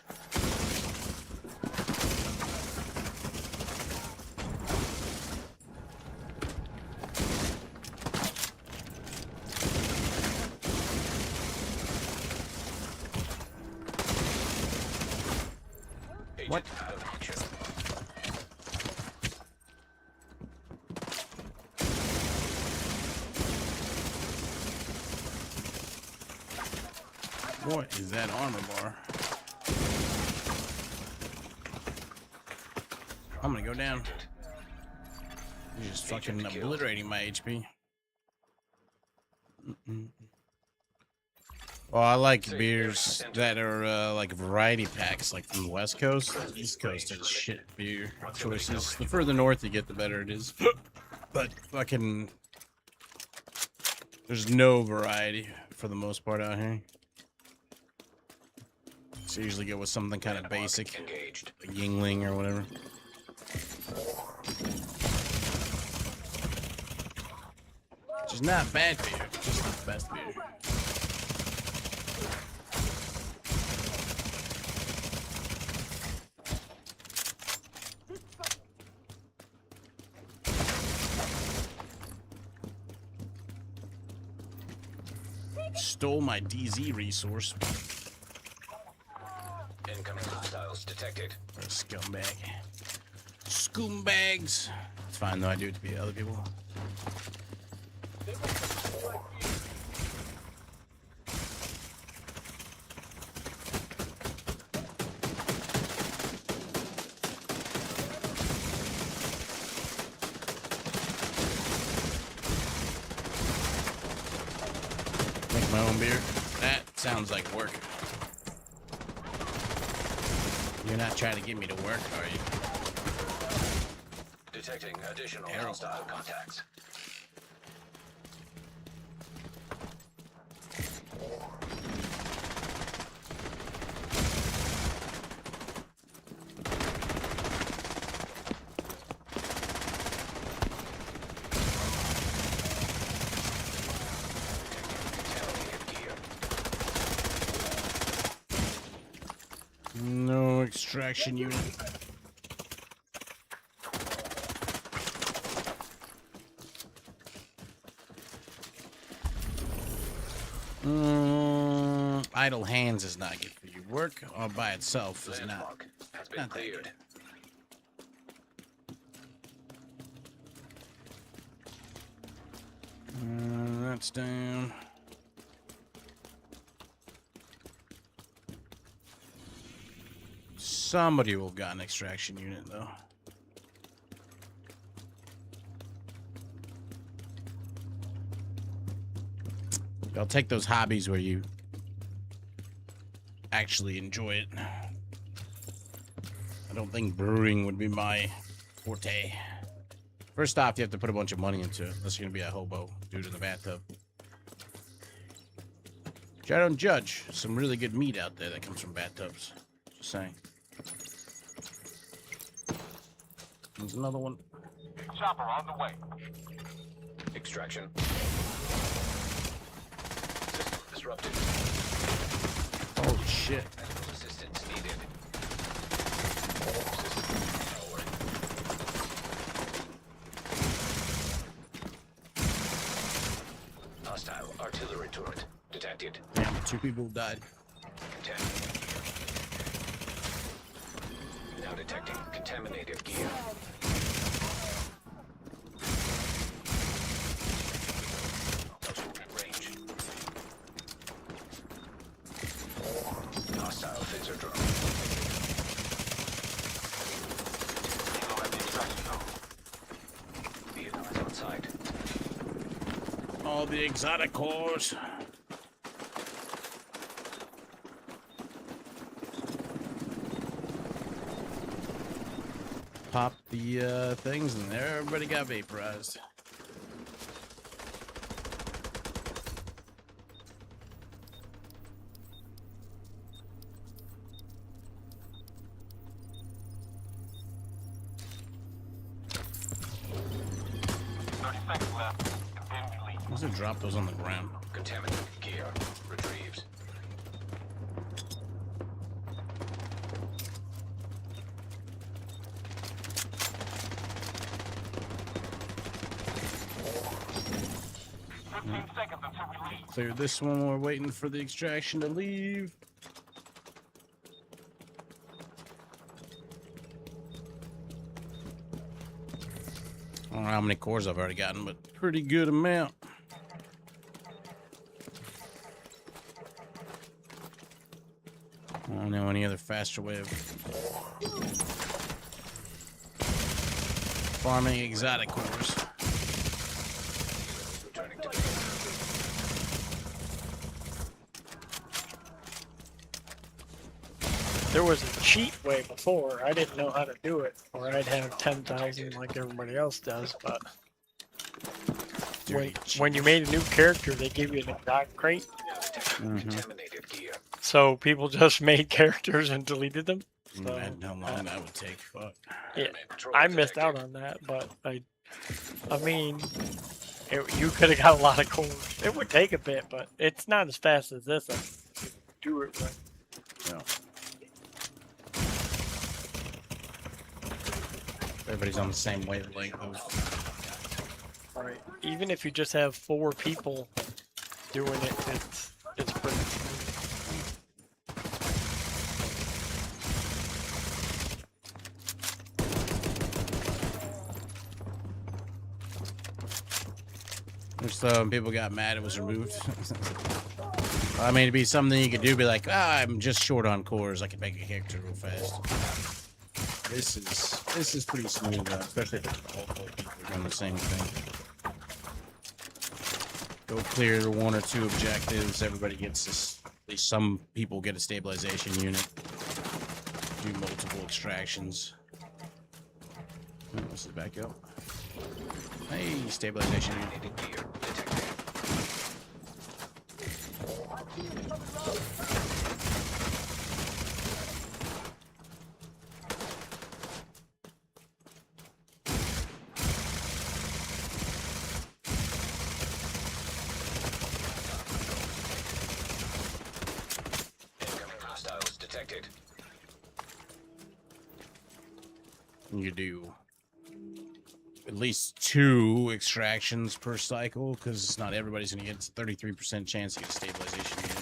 What? Out of action. What is that armor bar? I'm gonna go down. You're just fucking obliterating my HP. Well, I like beers that are like variety packs, like from the West Coast. East Coast has shit beer choices. The further north you get, the better it is. But fucking, there's no variety for the most part out here. So I usually go with something kind of basic, Engaged. a Yingling or whatever. Which is not bad beer, just the best beer. Stole my DZ resource. Incoming hostiles detected. What a scumbag. Scumbags. It's fine though, I do it to be other people. Make my own beer. That sounds like work. You're not trying to get me to work, are you? Detecting additional Terrible. hostile contacts. No extraction unit. Idle hands is not good for you. Work all by itself is not. Landmark has been Not that cleared. good. That's down. Somebody will have got an extraction unit though. I'll take those hobbies where you actually enjoy it. I don't think brewing would be my forte. First off, you have to put a bunch of money into it, unless you're gonna be a hobo dude in the bathtub. Which I don't judge. Some really good meat out there that comes from bathtubs. Just saying. There's another one. Chopper on the way. Extraction. System disrupted. Holy shit. Medical assistance needed. System forward. Hostile artillery turret detected. Damn, 2 people died. 10. Now detecting contaminated gear. Almost within range. Hostile phaser drone. Vehicle is outside. All the exotic cores. popped the things, and everybody got vaporized. What's it drop those on the ground? Contaminated gear. Retrieved. Clear this one. We're waiting for the extraction to leave. I don't know how many cores I've already gotten, but pretty good amount. I don't know any other faster way of farming exotic cores. Returning to There was a cheat way before. I didn't know how to do it, or I'd have 10,000 like everybody else does. But when you made a new character, they give you an exotic crate. contaminated gear. So people just made characters and deleted them. So, Imagine how long that would take. Fuck. yeah, Patrol I missed out detected. on that, but I mean, you could have got a lot of cores. It would take a bit, but it's not as fast as this. If you do it right. No. Everybody's on the same wavelength of Right. Even if you just have 4 people doing it, it's pretty smooth. Some people got mad it was removed. I mean, it'd be something you could do. Be like, I'm just short on cores. I can make a character real fast. This is pretty smooth, especially if multiple people are doing the same thing. Go clear 1 or 2 objectives. Everybody gets this. At least some people get a stabilization unit. Do multiple extractions. Oh, this is back up. Hey, stabilization unit. Contaminated gear detected. Incoming hostiles detected. You do at least 2 extractions per cycle, because not everybody's going to get. It's a 33% chance to get a stabilization unit.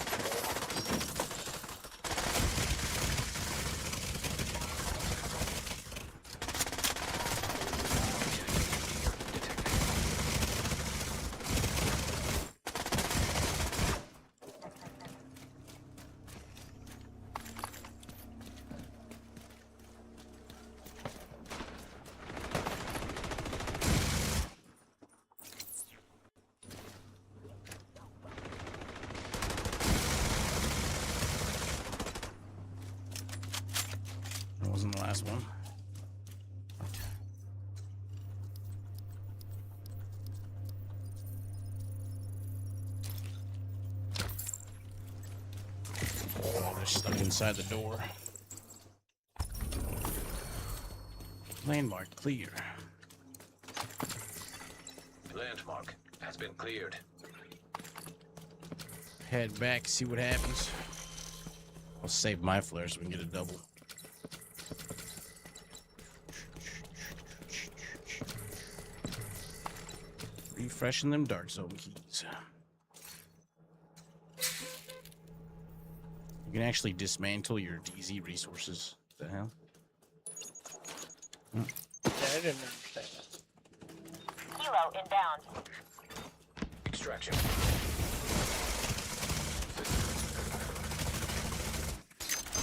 That wasn't the last one. Oh, they're stuck inside the door. Landmark clear. Landmark has been cleared. Head back, see what happens. I'll save my flare so we can get a double. Refreshing them dark zone keys. You can actually dismantle your DZ resources. What the hell? Yeah, I didn't understand that. Hero inbound. Extraction.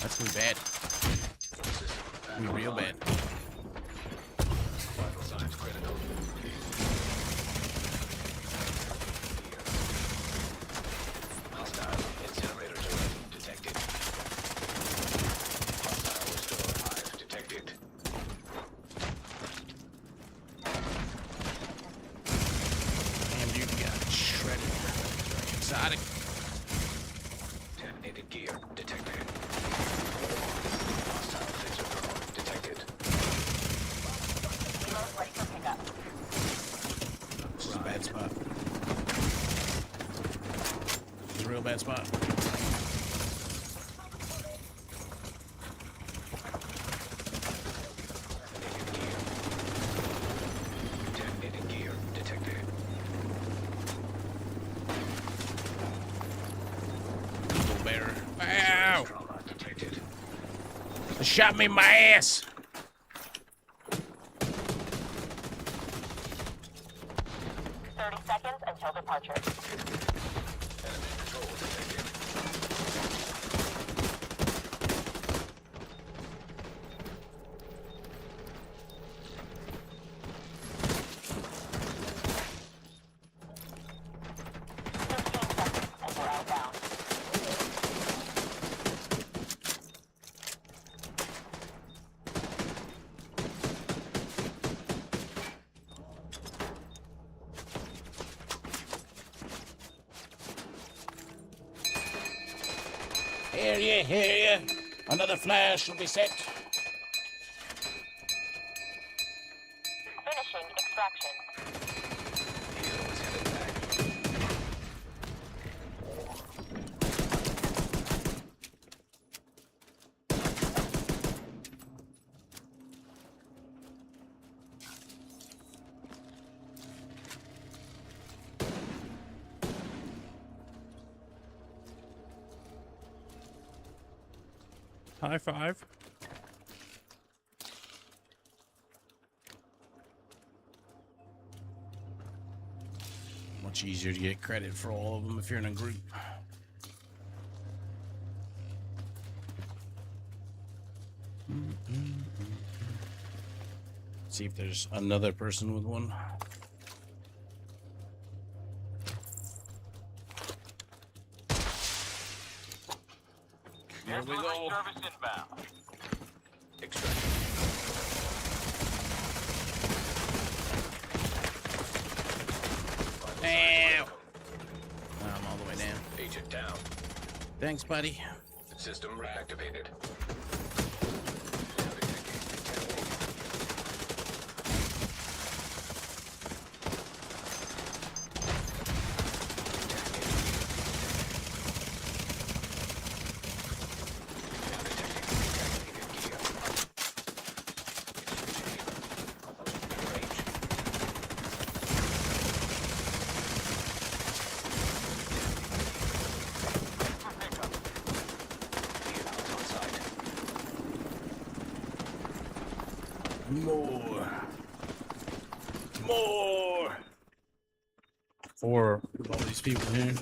That's gonna be bad. Gonna be real bad. Vital signs critical. Hostile incinerator turret detected. Hostile restore hive detected. bad spot. It's a real bad spot. Detonating gear detected. Eagle bear. Ow! Trauma detected. It shot me in my ass. 30 seconds until departure. Enemy patrol detected. And we're outbound. Here ye, here ye. Another flash will be set. Finishing extraction. Helo is headed back. High five. Much easier to get credit for all of them if you're in a group. See if there's another person with one. Here we go. Extraction. Ow. I'm all the way down. Agent down. Thanks, buddy. System reactivated. More. More. For all these people here.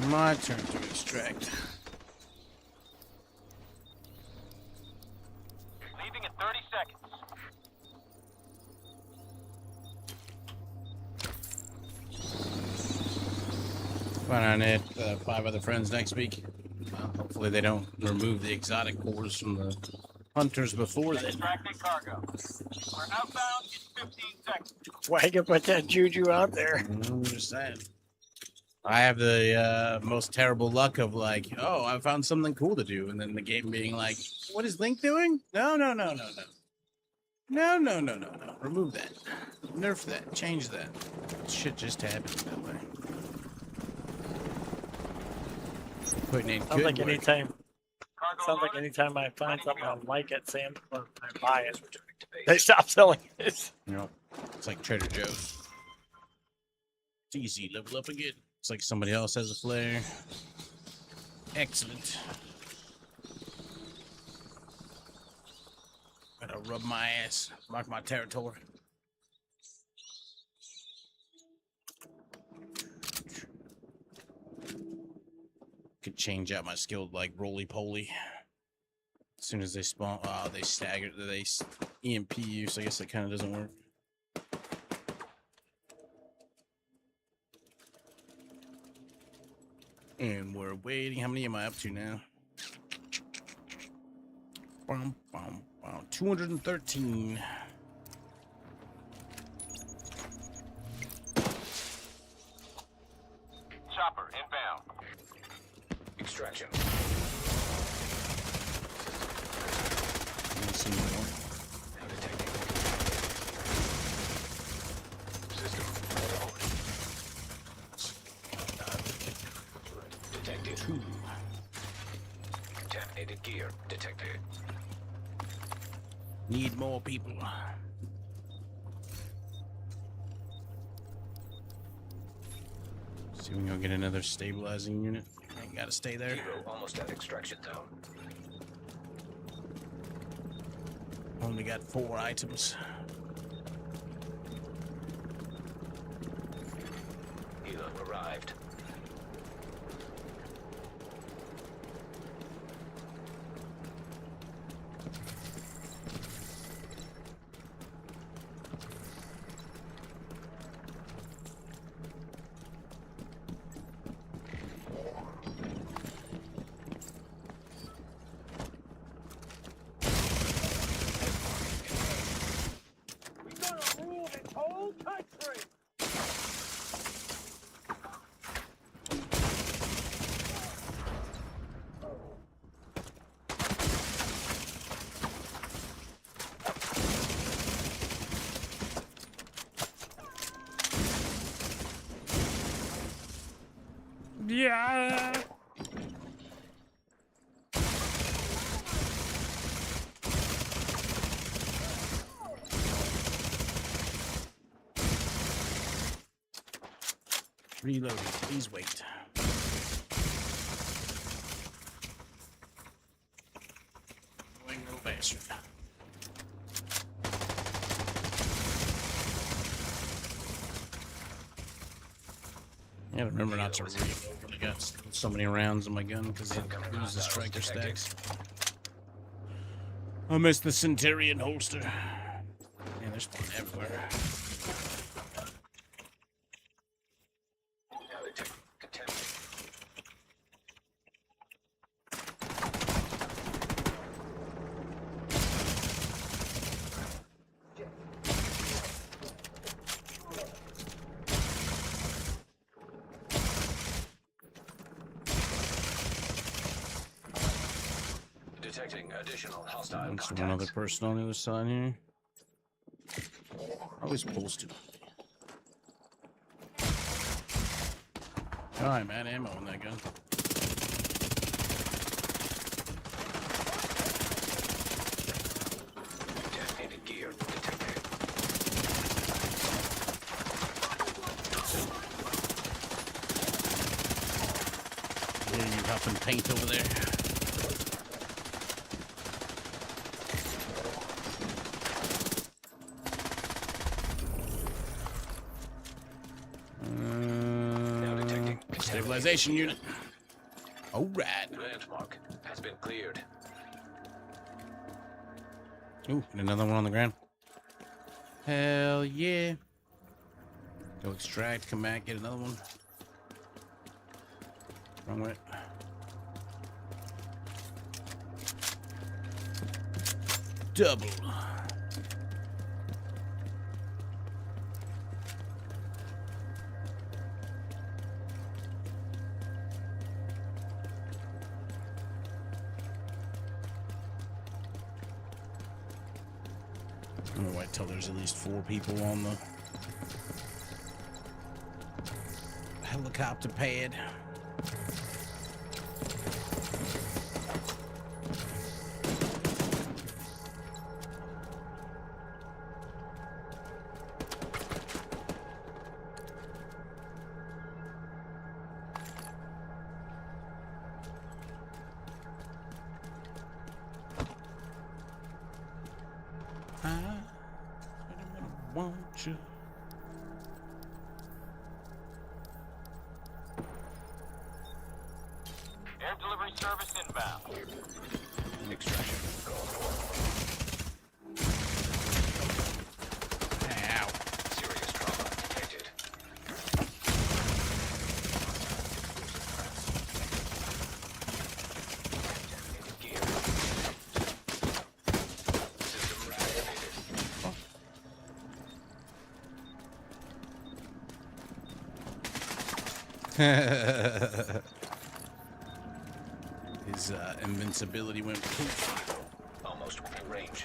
My turn to extract. Leaving in 30 seconds. Plan on it. 5 other friends next week. Hopefully they don't remove the exotic cores from the hunters before then. Extracting cargo. We're outbound in 15 seconds. Why you put that juju out there? I'm just saying. I have the most terrible luck of like, oh, I found something cool to do, and then the game being like, what is Link doing? No. No. Remove that. Nerf that. Change that. Shit just happens that way. Putting in Sounds good like work. anytime. Cargo Sounds like loaded. anytime I find something I like at Sam or I buy it, they stop selling it. You know, it's like Trader Joe's. It's easy. Level up again. It's like somebody else has a flare. Excellent. Gotta rub my ass. Mark my territory. Could change out my skill like roly poly. As soon as they spawn, they stagger. They EMP you, so I guess that kind of doesn't work. And we're waiting. How many am I up to now? 213. inbound. Extraction. Let's see more. Now detecting. System mode. Detected. Two. Contaminated gear detected. Need more people. See, we can go get another stabilizing unit. Ain't gotta stay there. Hero almost at extraction zone. Only got 4 items. Helo arrived. Yeah. Reloading. Please wait. Going no faster. Yeah, remember not to reload when I got so many rounds in my gun because it loses the striker stacks. I missed the Centurion holster. Man, there's one everywhere. Now detecting contamination. Detecting additional hostile There's contacts. one other person on the other side here. Always posted. Alright, man, ammo on that gun. Contaminated gear detected. Yeah, you huffing paint over there. Now detecting Stabilization unit. Alright. landmark has been cleared. Ooh, and another one on the ground. Hell yeah. Go extract, come back, get another one. Wrong way. Double. I'm gonna wait till there's at least 4 people on the helicopter pad. I want you. Air delivery service inbound. Extraction. Go Ow. Serious trauma detected. Contaminated gear. System reactivated. His invincibility went poof. Almost within range.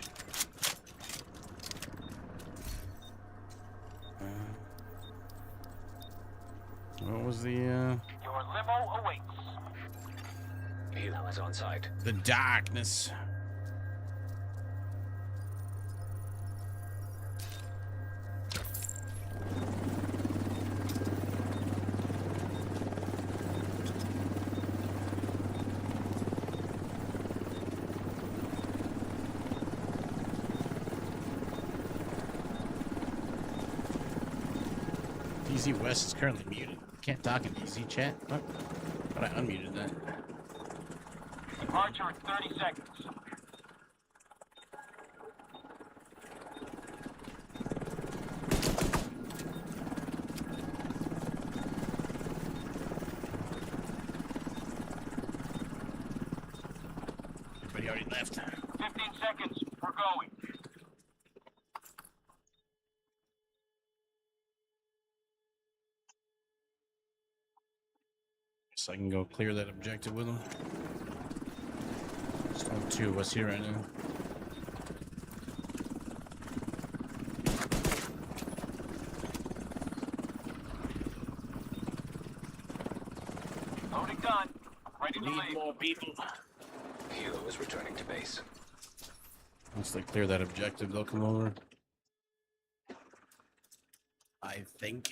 What was the Your limo awaits. Helo is on site. darkness? DZ West is currently muted. Can't talk in DZ chat. What? But I unmuted that. Departure in 30 seconds. Everybody already left. 15 seconds. We're going. So I can go clear that objective with them. Just on two of us here right now. Loading done. Ready to Need leave. more people. Helo is returning to base. Once they clear that objective, they'll come over. I think.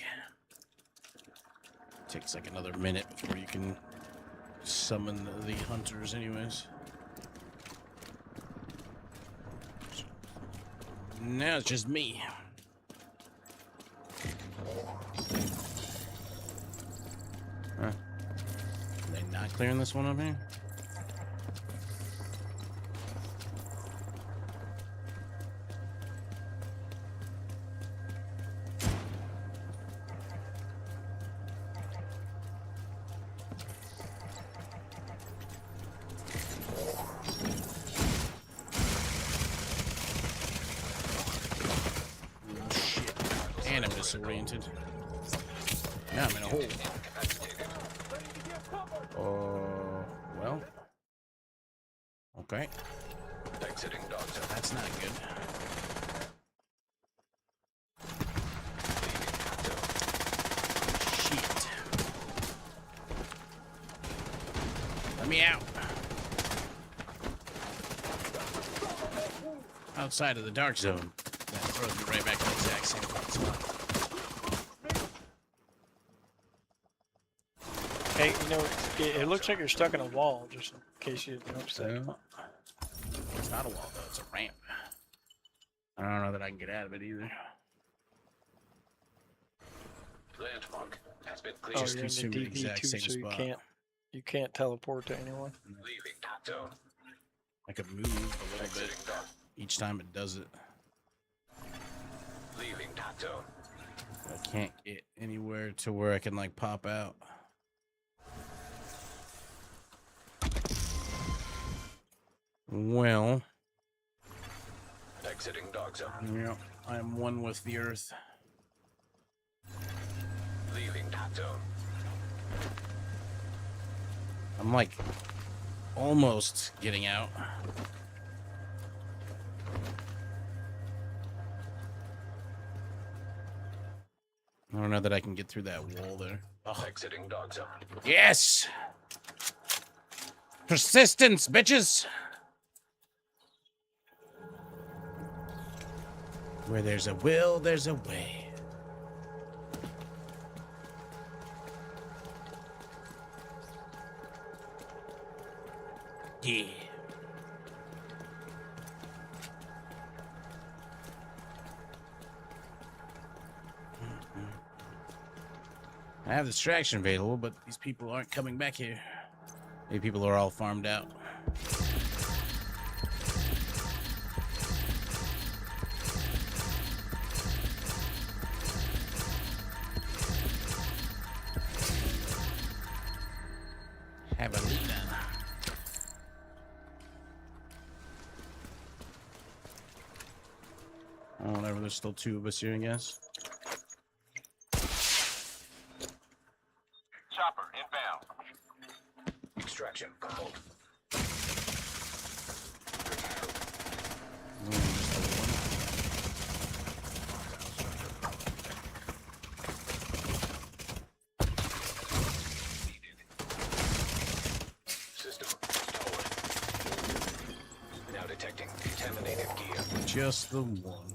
Takes like another minute before you can summon the hunters anyways. Now it's just me. Huh? Are they not clearing this one up here? And I'm disoriented. Now I'm in a hole. Well. Okay. Exiting dog zone. That's not good. Shit. Let me out. Outside of the dark zone. That throws me right back to the exact same spot. Hey, you know, it looks like you're stuck in a wall, just in case you didn't notice that. It's not a wall though, it's a ramp. I don't know that I can get out of it either. Landmark has been Oh, cleared. Just you're in consume the the DB exact too, same so spot. you can't teleport to anyone. Leaving dog zone. I could move a little bit Exiting dog. each time it does it. Leaving dog zone. I can't get anywhere to where I can like pop out. Well, Exiting dog zone. yeah, I am one with the earth. Leaving dog zone. I'm like almost getting out. I don't know that I can get through that wall there. Oh, Exiting dog zone. yes! Persistence, bitches! Where there's a will, there's a way. Yeah. I have distraction available, but these people aren't coming back here. Maybe people are all farmed out. Have a lead on. Oh, whatever, there's still two of us here, I guess. chopper inbound. Extraction called. System stolen. Now detecting contaminated gear. Just the one.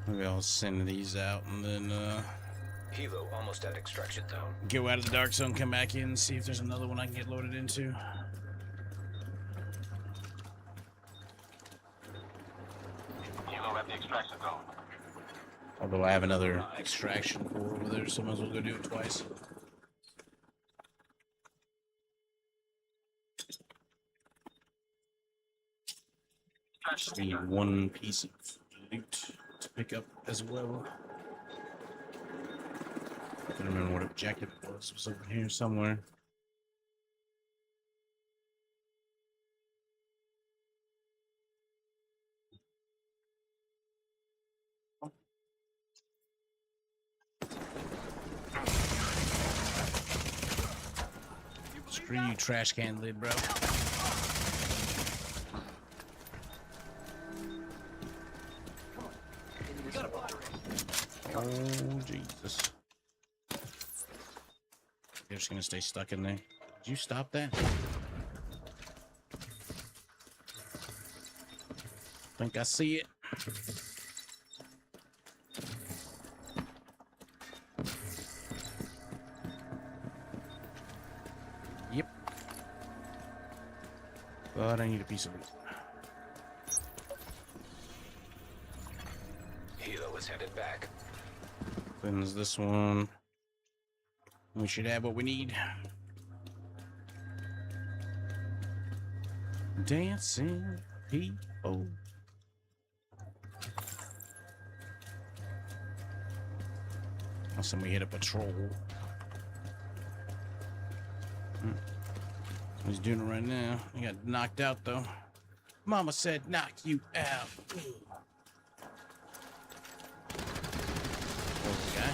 Maybe I'll send these out and then Helo almost at extraction zone. go out of the dark zone, come back in, and see if there's another one I can get loaded into. Helo at the extraction zone. Although I have another extraction core over there, so I might as well go do it twice. Just need one piece of loot to pick up as well. I don't remember what objective it was. It was over here somewhere. Screw you, trash can lid, bro. Oh, Jesus. They're just gonna stay stuck in there. Did you stop that? Think I see it. Yep. But I need a piece of it. Helo is headed back. Cleanse this one. We should have what we need. Dancing people. Listen, we hit a patrol. He's doing it right now. He got knocked out though. Mama said knock you out. There's the guy.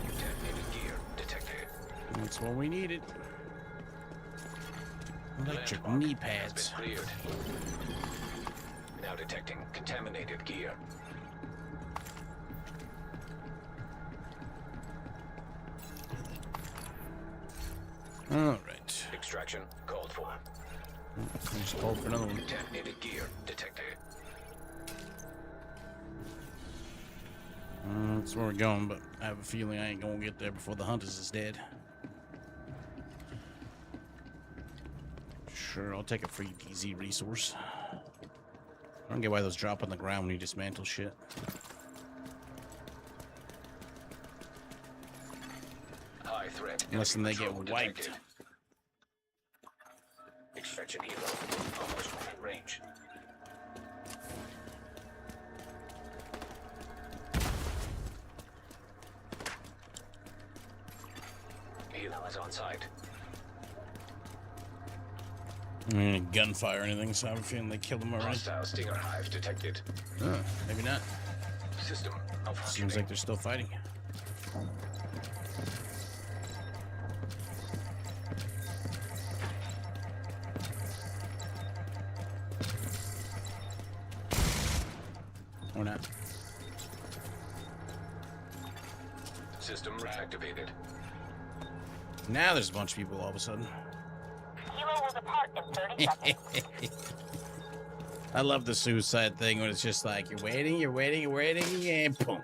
Contaminated gear detected. That's what we needed. Electric Landmark knee has pads. been cleared. Now detecting contaminated gear. All right. Extraction called for. I just called for another one. Contaminated gear detected. That's where we're going, but I have a feeling I ain't gonna get there before the hunters is dead. Sure, I'll take a free DZ resource. I don't get why those drop on the ground when you dismantle shit. High threat. Unless enemy they get patrol wiped. detected. Extraction helo almost within range. Helo is on site. I mean, any gunfire or anything, so I have a feeling they killed him already. Hostile Stinger hive detected. Maybe not. System Seems malfunctioning. like they're still fighting. Or not. System reactivated. Now there's a bunch of people all of a sudden. Helo will depart in 30 seconds. I love the suicide thing when it's just like you're waiting, and boom.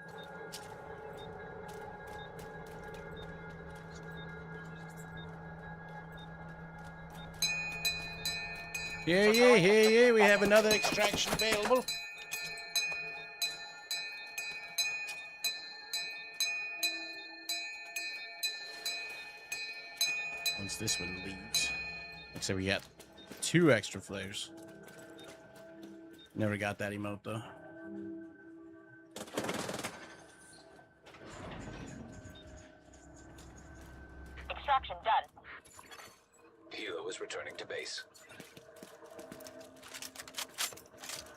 Yeah, we have another extraction available. Once this one leaves. Looks like we got 2 extra flares. Never got that emote though. Extraction done. Echo is returning to base.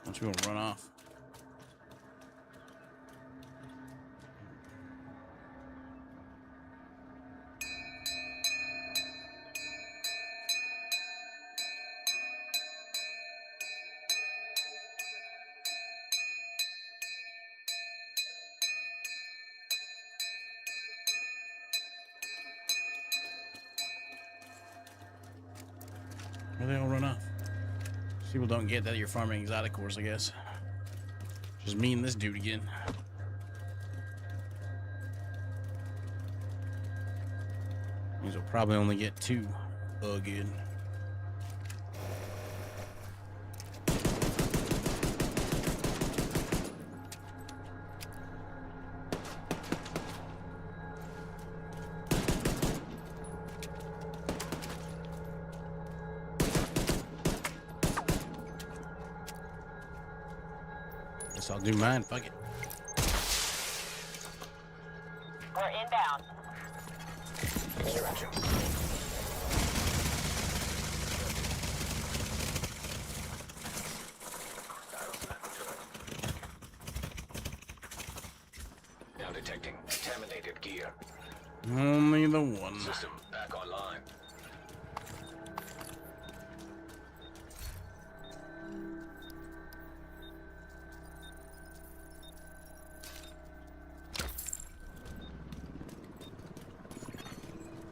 Don't you want to run off? Where they all run off? People don't get that you're farming exotic cores, I guess. Just me and this dude again. Means we'll probably only get 2 again. Guess I'll do mine. Fuck it. We're inbound. Extraction. Now detecting contaminated gear. Only the one. System back online.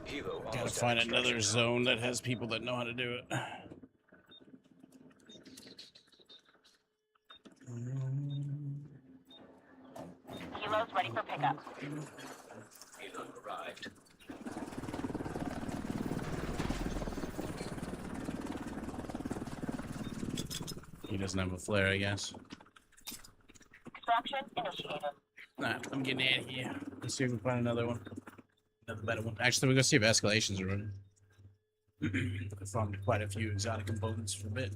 Helo Gotta almost at find another extraction. zone that has people that know how to do it. Helo's ready for pickup. Helo arrived. He doesn't have a flare, I guess. Extraction initiated. Nah, I'm getting out of here. Let's see if we can find another one. Another better one. Actually, we're gonna see if escalations are running. I found quite a few exotic components for a bit.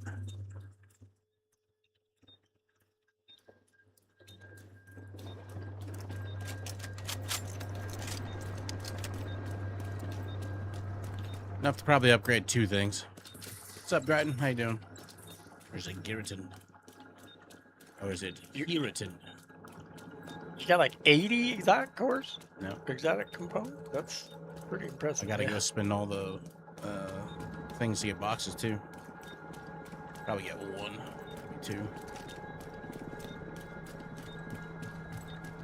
Enough to probably upgrade 2 things. What's up, Gryton? How you doing? Or is it Giriton? Or is it Giriton? You got like 80 exotic cores? No. Exotic components? That's pretty I impressive. gotta yeah. go spend all the things to get boxes too. Probably get 1, maybe 2.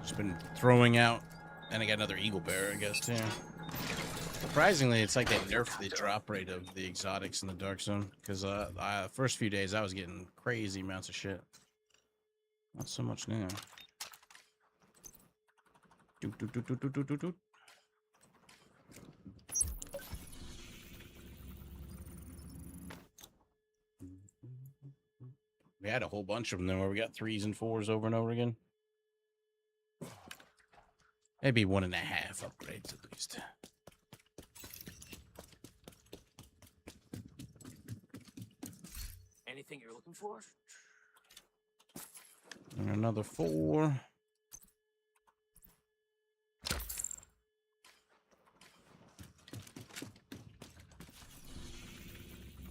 Just been throwing out, and I got another eagle bearer, I guess too. Surprisingly, it's like they nerfed the drop rate of the exotics in the dark zone because first few days I was getting crazy amounts of shit. Not so much now. Doot, doot, doot, doot, doot, doot, doot, doot. We had a whole bunch of them there where we got 3s and 4s over and over again. Maybe 1.5 upgrades at least. Anything you're looking for? And another 4.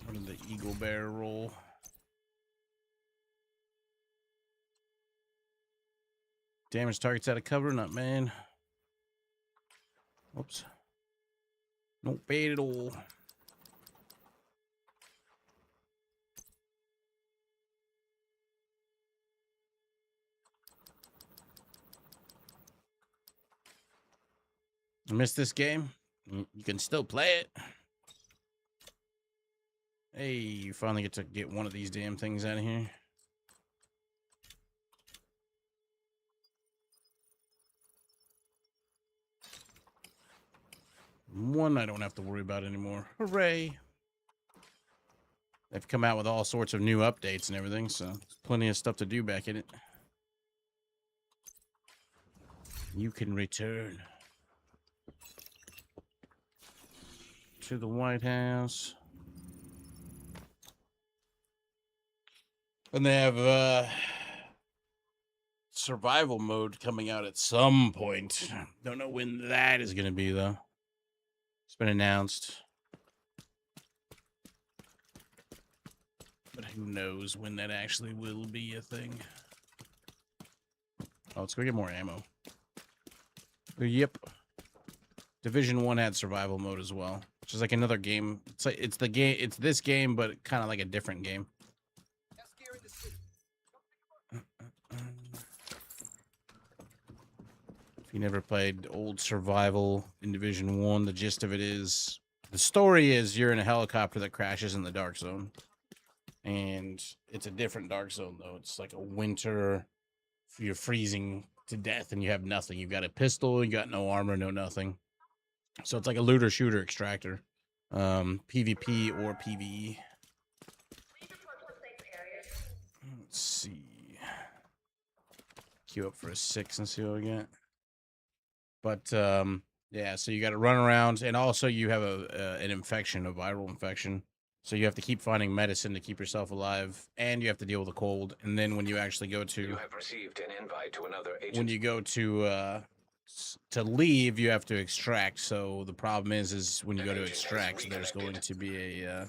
What did the eagle bear roll? Damage targets out of cover, not man. Oops. Not bad at all. I missed this game. You can still play it. Hey, you finally get to get one of these damn things out of here. One I don't have to worry about anymore. Hooray. They've come out with all sorts of new updates and everything, so there's plenty of stuff to do back in it. You can return to the White House. And they have survival mode coming out at some point. Don't know when that is going to be, though. It's been announced. But who knows when that actually will be a thing. Oh, let's go get more ammo. Yep. Division 1 had survival mode as well, which is like another game. It's like it's this game, but kind of like a different game. If you never played old survival in Division 1, the gist of it is the story is you're in a helicopter that crashes in the dark zone. And it's a different dark zone though. It's like a winter, you're freezing to death and you have nothing. You've got a pistol, you got no armor, no nothing. So it's like a looter shooter extractor. PvP or PvE. Let's see. Queue up for a 6 and see what we get. But yeah, so you got to run around, and also you have an infection, a viral infection. So you have to keep finding medicine to keep yourself alive, and you have to deal with the cold. And then when you actually go to, You have received an invite to another agent. when you go to leave, you have to extract. So the problem is when you go to extract, there's going to be a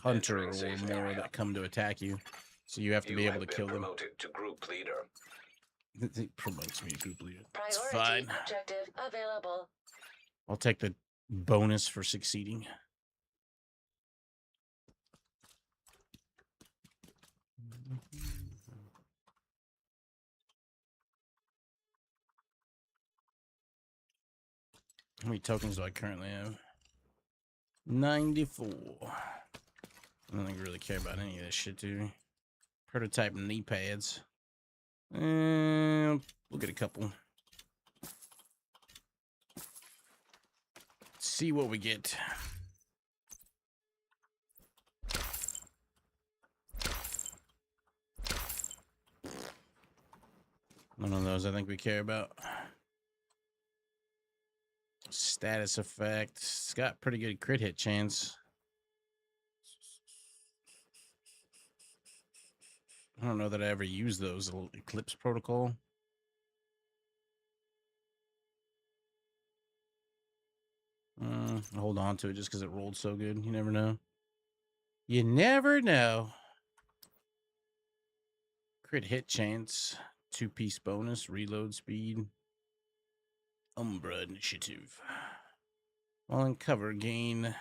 hunter or more that come to attack you. So you have to be able to kill them. Promoted to group leader. It promotes me to group leader. It's Priority fine. objective available. I'll take the bonus for succeeding. How many tokens do I currently have? 94. I don't think I really care about any of this shit, do we? Prototype knee pads. We'll get a couple. See what we get. None of those I think we care about. Status effect. It's got pretty good crit hit chance. I don't know that I ever used those. Eclipse protocol. I'll hold on to it just because it rolled so good. You never know. You never know. Crit hit chance. 2-piece bonus. Reload speed. Umbra initiative. While in cover, gain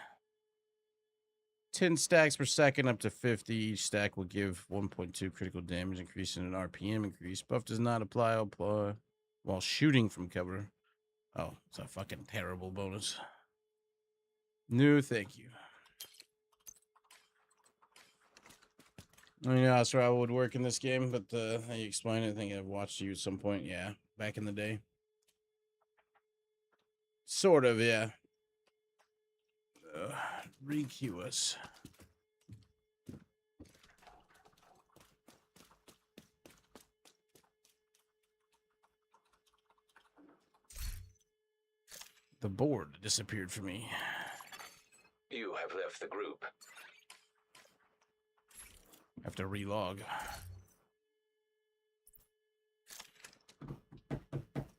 10 stacks per second up to 50. Each stack will give 1.2 critical damage increase and an RPM increase. Buff does not apply while shooting from cover. Oh, it's a fucking terrible bonus. No, thank you. I mean, that's how I would work in this game, but how you explain it, I think I've watched you at some point. Yeah, back in the day. Sort of, yeah. Re-queue us. The board disappeared from me. You have left the group. I have to relog.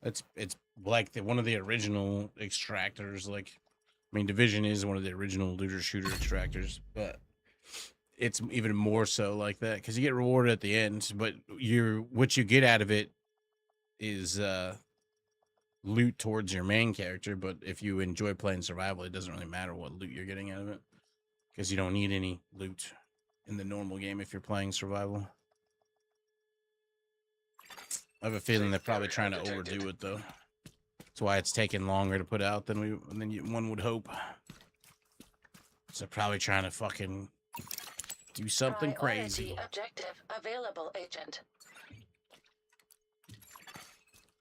It's like one of the original extractors. Like, I mean, Division is one of the original looter shooter extractors, but it's even more so like that because you get rewarded at the end, but what you get out of it is loot towards your main character. But if you enjoy playing survival, it doesn't really matter what loot you're getting out of it because you don't need any loot in the normal game if you're playing survival. I have a feeling they're probably trying to overdo it though. That's why it's taking longer to put out than one would hope. So probably trying to fucking do something crazy. Priority objective available, agent.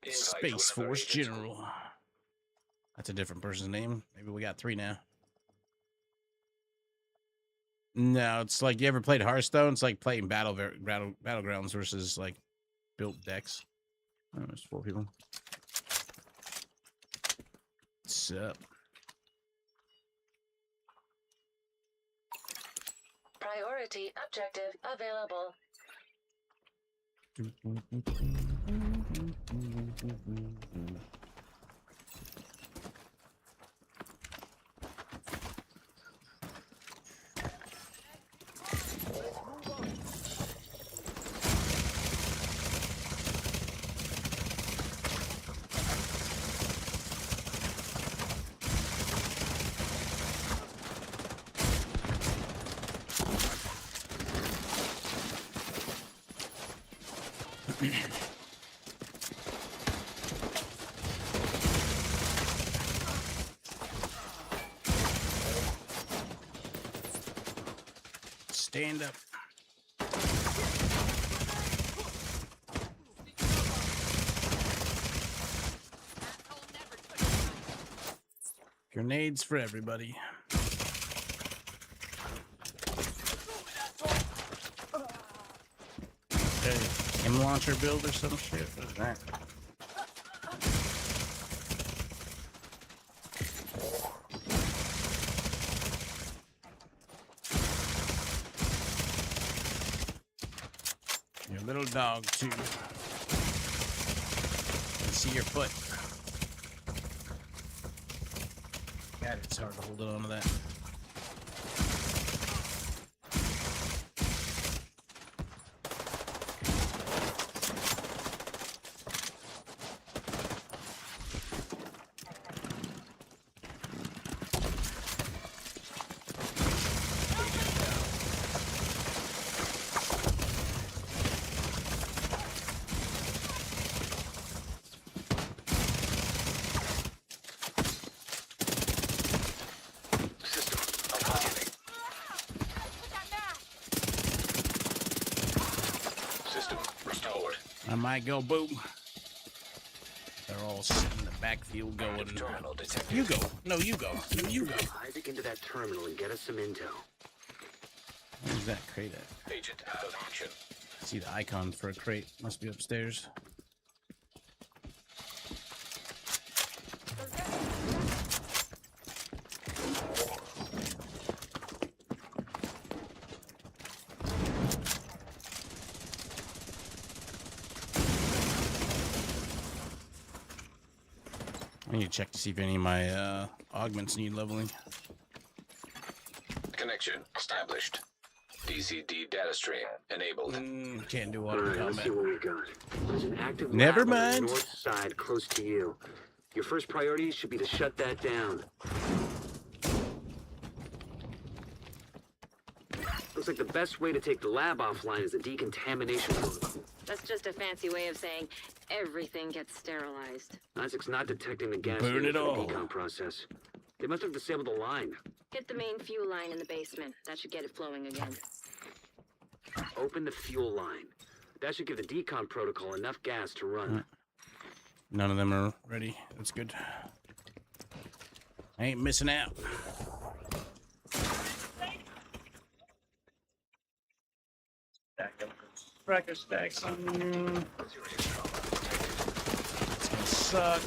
Space Force General. That's a different person's name. Maybe we got 3 now. No, it's like, you ever played Hearthstone? It's like playing Battlegrounds versus like built decks. Oh, there's 4 people. What's up? Priority objective available. Stand up. Asshole never took it. Grenades for everybody. Okay, M launcher build or some shit. What is that? Your little dog too. Can see your foot. God, it's hard to hold it onto that. System malfunctioning. Put that back. System restored. I might go boom. They're all sitting in the backfield going. Active terminal detected. You go. No, you go. No, you go. Isaac into that terminal and get us some intel. Where's that crate at? Agent out of action. See the icon for a crate. Must be upstairs. I need to check to see if any of my augments need leveling. Connection established. DCD data stream enabled. Can't do auto Alright, let's see combat. what we got. There's an active Never lab on the mind. north side close to you. Your first priority should be to shut that down. Looks like the best way to take the lab offline is the decontamination protocol. That's just a fancy way of saying everything gets sterilized. Isaac's not detecting the gas Burn needed it for the all. decon process. They must have disabled the line. Hit the main fuel line in the basement. That should get it flowing again. Open the fuel line. That should give the decon protocol enough gas to run. None of them are ready. That's good. I ain't missing out. Cracker stacks. It's gonna suck.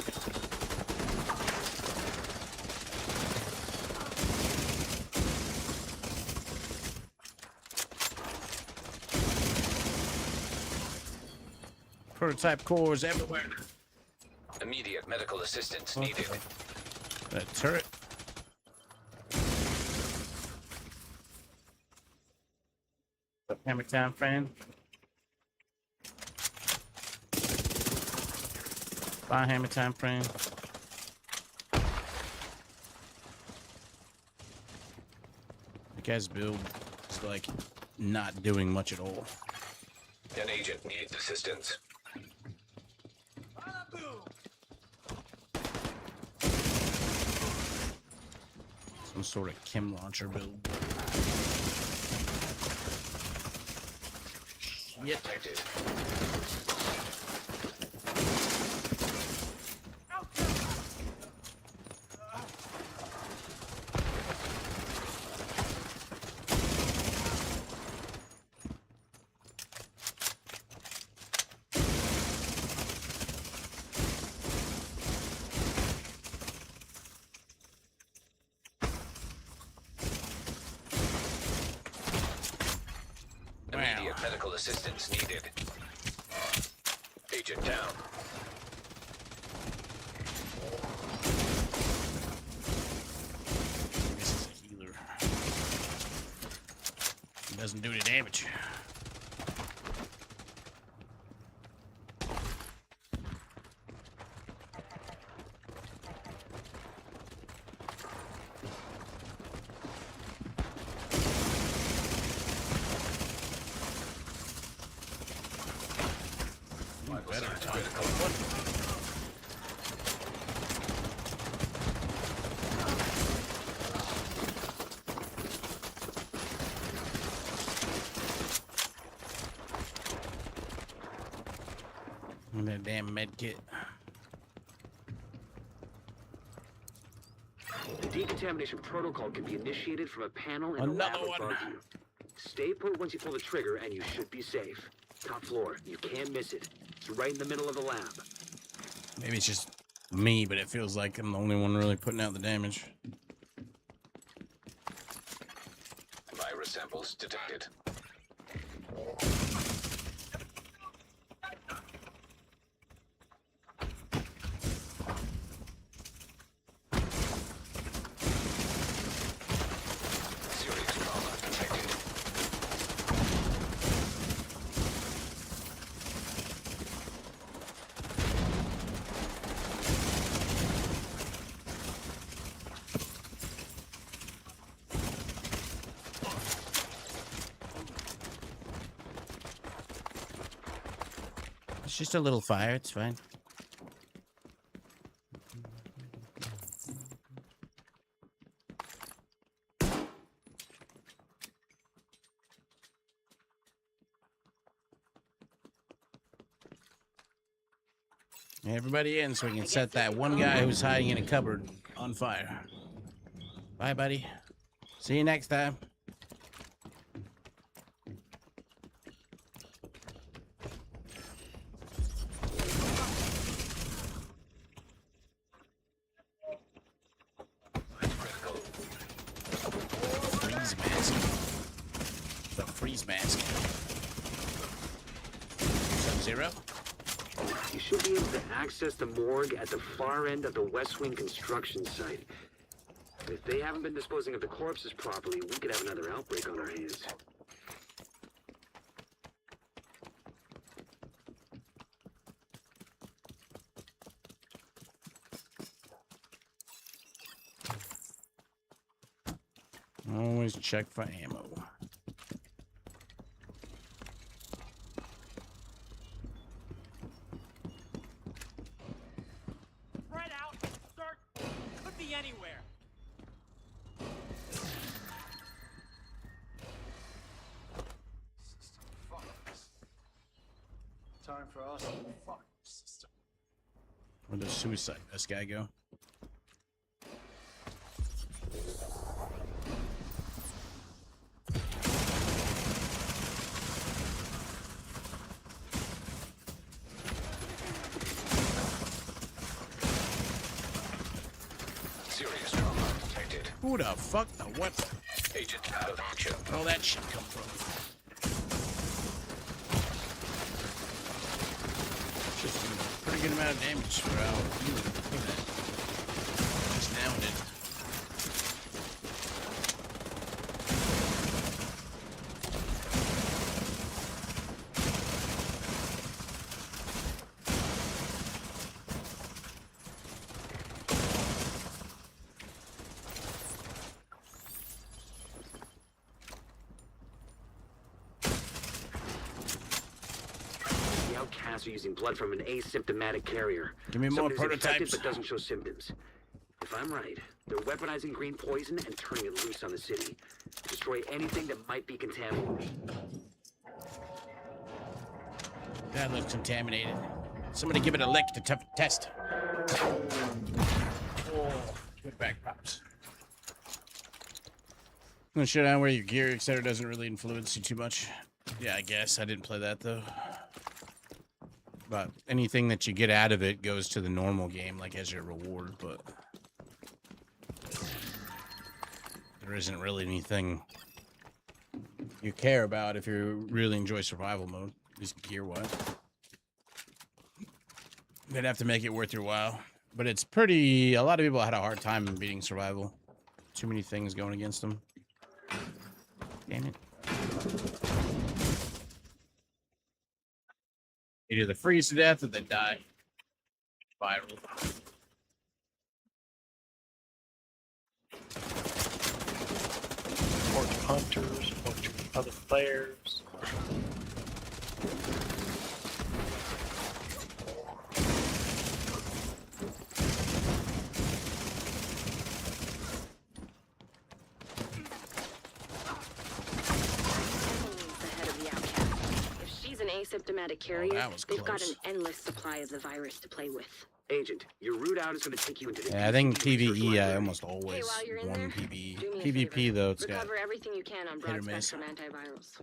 Prototype cores everywhere. Immediate medical assistance needed. That turret. Hammer time, friend. Bye, hammer time, friend. The guy's build is like not doing much at all. An agent needs assistance. Some sort of chem launcher build. Yep. Detected. Immediate medical assistance needed. Agent down. This is a healer. He doesn't do any damage. Better Critical. a damn med kit. The decontamination protocol can be initiated from a panel in the lab Another one. above you. Stay put once you pull the trigger and you should be safe. Top floor, you can't miss it. It's right in the middle of the lab. Maybe it's just me, but it feels like I'm the only one really putting out the damage. Virus samples detected. Serious trauma detected. It's just a little fire. It's fine. Everybody in so we can set that one guy who's hiding in a cupboard on fire. Bye, buddy. See you next time. Freeze mask. The freeze mask. Sub-Zero. You should be able to access the morgue at the far end of the West Wing construction site. If they haven't been disposing of the corpses properly, we could have another outbreak on our hands. Always check for ammo. Spread out. Start. Could be anywhere. Time for us to fuck the system. Where'd the suicide vest guy go? Serious trauma detected. Who the fuck? The what? Agent out of action. Where all that shit come from? Just doing a pretty good amount of damage for our healing. Look at that. Just nailed it. The outcasts are using blood from an asymptomatic carrier. Give me more Someone who's infected prototypes. but doesn't show symptoms. If I'm right, they're weaponizing green poison and turning it loose on the city. Destroy anything that might be contaminated. That looks contaminated. Somebody give it a lick to test. Oh, good back pops. No shit on where your gear, etc. doesn't really influence you too much. Yeah, I guess. I didn't play that though. But anything that you get out of it goes to the normal game, like as your reward, but there isn't really anything you care about if you really enjoy survival mode, just gear-wise. They'd have to make it worth your while. But it's pretty... A lot of people had a hard time beating survival. Too many things going against them. Damn it. Either they freeze to death or they die. Viral. More hunters, a bunch of other players. asymptomatic carriers, that was they've got close. an endless supply of the virus to play with. Agent, your route out is going to take you into the Yeah, I think PCE research PvE I library. almost always while you're in won there, PvE. do me a PvP favor. though, it's got Recover everything you can on hit or broad miss. spectrum antivirals.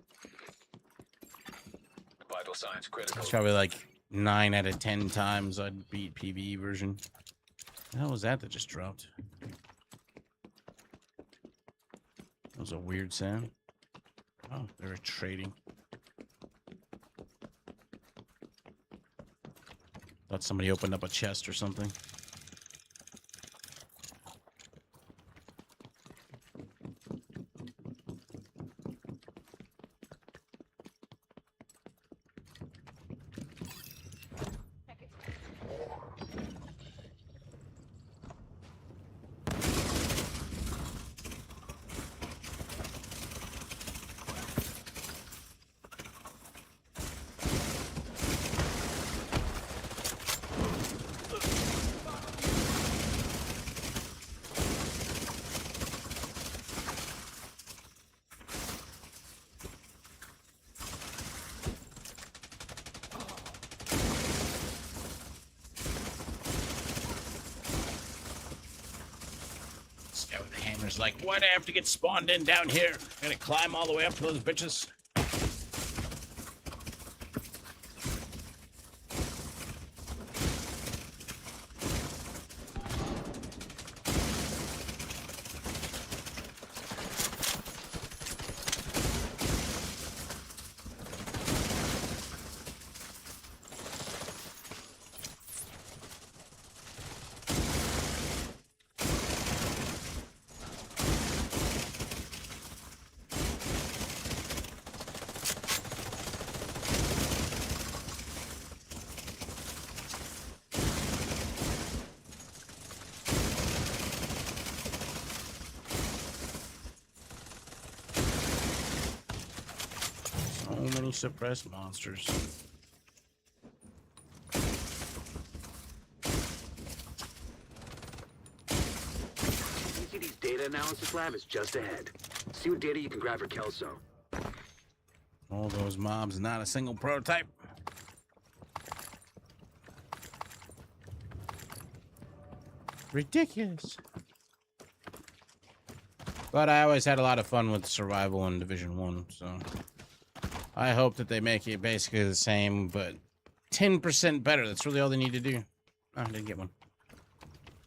Vital signs critical. It's probably like 9 out of 10 times I'd beat PvE version. What the hell was that just dropped? That was a weird sound. Oh, they were trading. Thought somebody opened up a chest or something. Hammer's like, why'd I have to get spawned in down here? Gotta climb all the way up to those bitches. So many suppressed monsters. PCD's data analysis lab is just ahead. See what data you can grab for Kelso. All those mobs, not a single prototype. Ridiculous. But I always had a lot of fun with survival in Division 1, so I hope that they make it basically the same, but 10% better. That's really all they need to do. Oh, I didn't get one.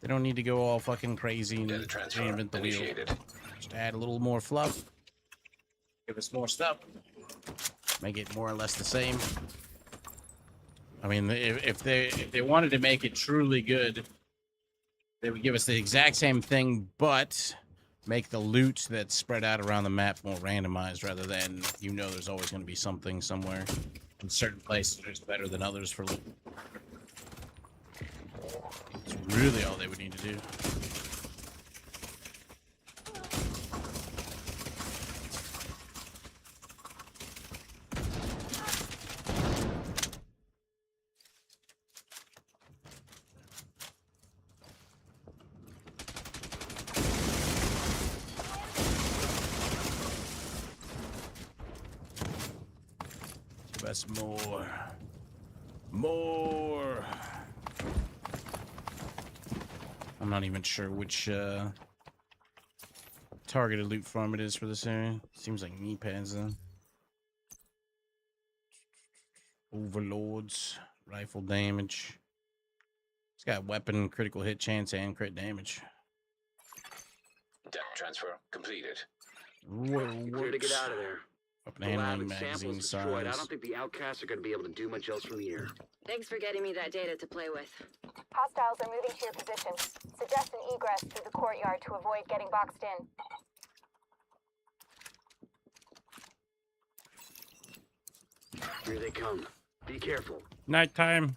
They don't need to go all fucking crazy and Data transfer reinvent the wheel. initiated. Just add a little more fluff. Give us more stuff. Make it more or less the same. I mean, if they wanted to make it truly good, they would give us the exact same thing, but make the loot that's spread out around the map more randomized, rather than, you know, there's always going to be something somewhere. In certain places, there's better than others for loot. It's really all they would need to do. Give us more. More. I'm not even sure which targeted loot farm it is for this area. Seems like knee pads though. Overlords, rifle damage. It's got weapon, critical hit chance, and crit damage. Data transfer completed. Clear to get out of there. Weapon The lab handling, and magazine samples destroyed. I size. don't think the outcasts are going to be able to do much else from here. Thanks for getting me that data to play with. Hostiles are moving to your position. Suggest an egress through the courtyard to avoid getting boxed in. Here they come. Be careful. Nighttime.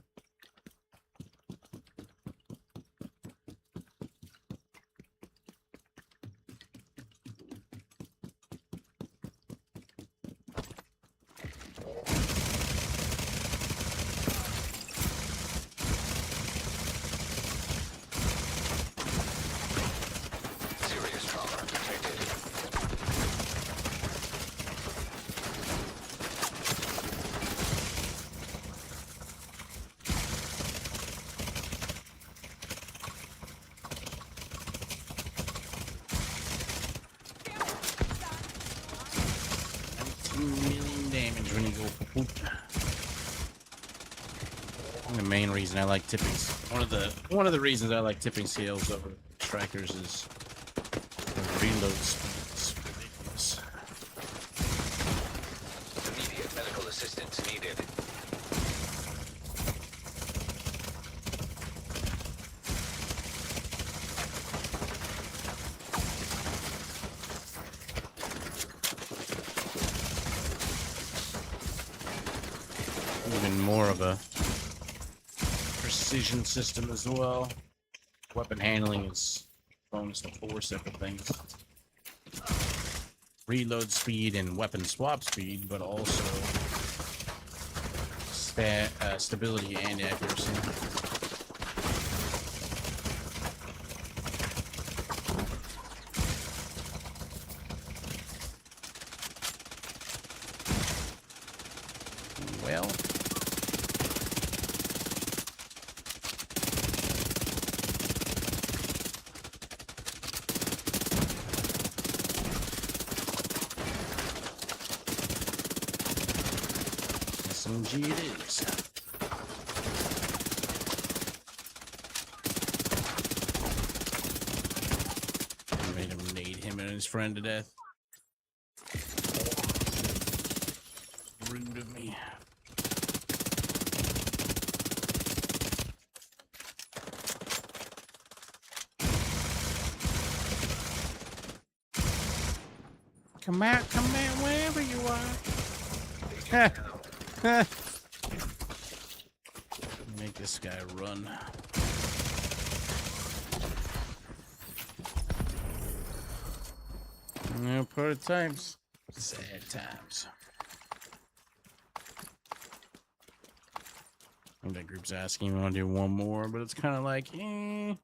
Serious trauma detected. million damage when you go poop. And the main reason I like tipping, one of the reasons I like tipping scales over strikers is the reload speed is ridiculous. Immediate medical assistance needed. Even more of a precision system as well. Weapon handling is bonus to 4 separate things. Reload speed and weapon swap speed, but also stability and accuracy. Well, LMG it is. Made him nade him and his friend to death. Rude of me. Come out, wherever you are. Make this guy run. No prototypes. Sad times. I think that group's asking me want to do one more, but it's kind of like, eh.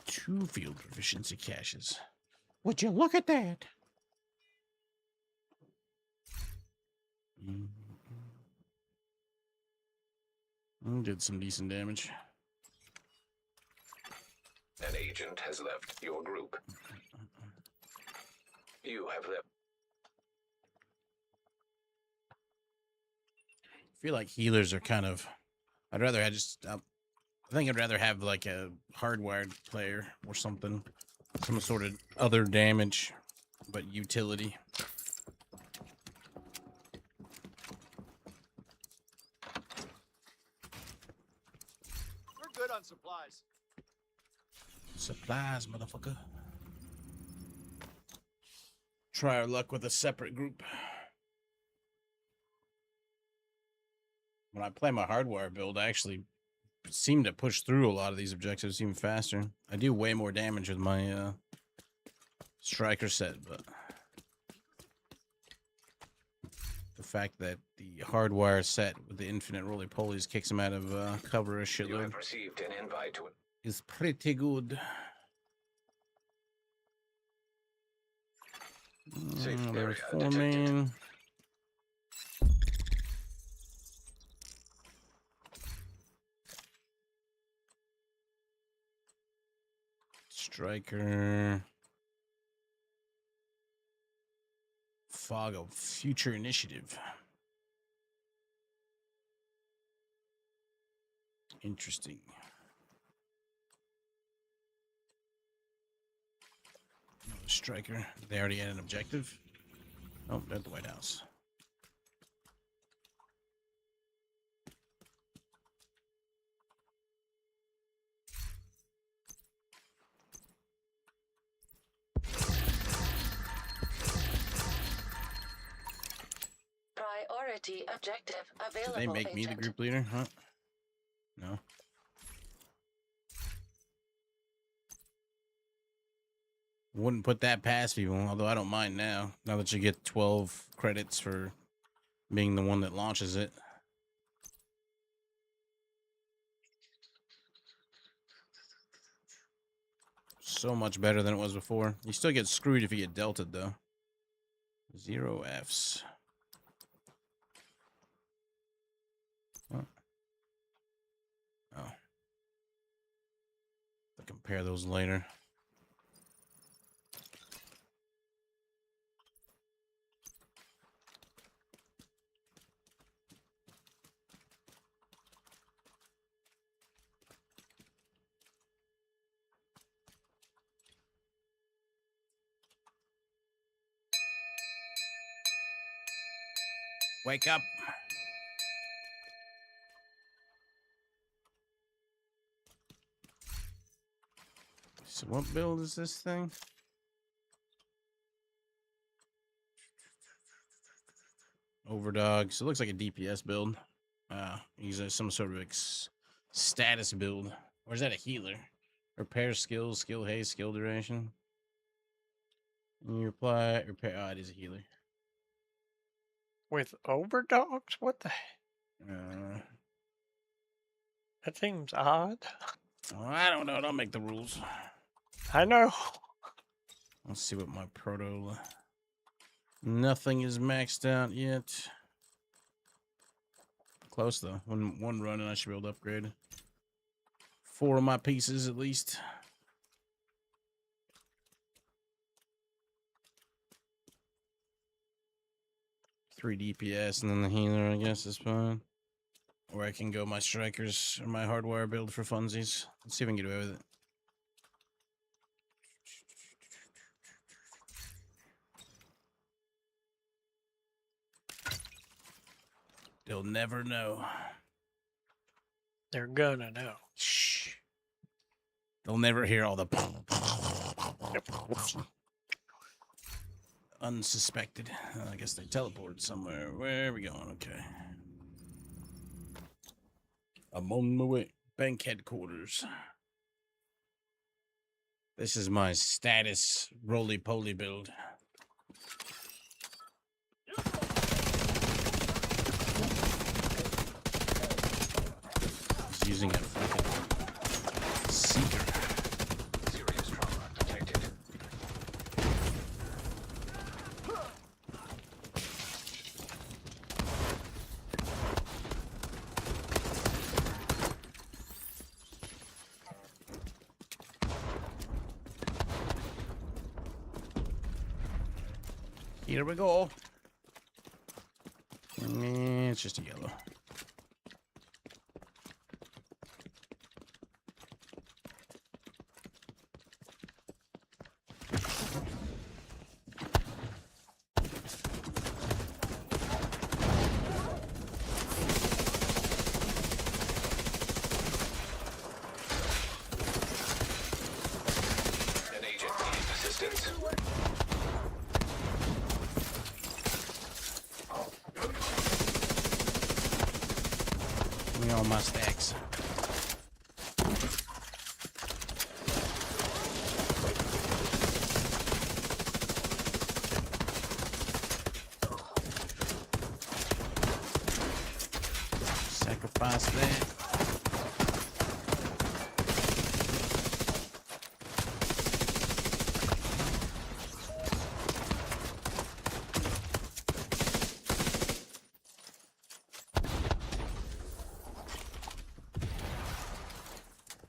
Two field proficiency caches. Would you look at that? Did some decent damage. An agent has left your group. You have left. I feel like healers are kind of. I'd rather I think I'd rather have like a hardwired player or something, some sort of other damage, but utility. We're good on supplies. Supplies, motherfucker. Try our luck with a separate group. When I play my hardwire build, I actually seem to push through a lot of these objectives even faster. I do way more damage with my striker set, but the fact that the hardwire set with the infinite roly-polies kicks him out of cover a You shitload have received an invite to it. is pretty good. Safe There's area 4 detected. main. Striker. Fog of future initiative. Interesting. Another striker. They already had an objective. Oh, they're at the White House. Priority objective available. Did they make me the agent. group leader? Huh? No. Wouldn't put that past people, although I don't mind now. Now that you get 12 credits for being the one that launches it. So much better than it was before. You still get screwed if you get delted, though. 0 Fs. Oh. I'll compare those later. Wake up. So what build is this thing? Overdog. So it looks like a DPS build. He's some sort of status build. Or is that a healer? Repair skills, skill haste, skill duration. And you apply repair. Oh, it is a healer. With overdogs? What the? Uh, That seems odd. well, I don't know. Don't make the rules. I know. Let's see what my proto. Nothing is maxed out yet. Close though. One run and I should be able to upgrade 4 of my pieces at least. Three DPS and then the healer, I guess, is fine. Or I can go my strikers or my hardwire build for funsies. Let's see if I can get away with it. They'll never know. They're gonna know. Shh. They'll never hear all the unsuspected. I guess they teleported somewhere. Where are we going? Okay. I'm on my way. Bank headquarters. This is my status roly-poly build. He's using a fucking seeker. Serious trauma detected. Here we go. It's just a yellow. An agent needs assistance. Give me all my stacks. Sacrifice that.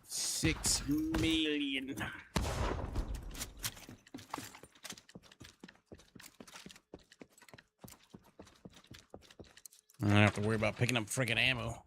$6 million. I don't have to worry about picking up freaking ammo.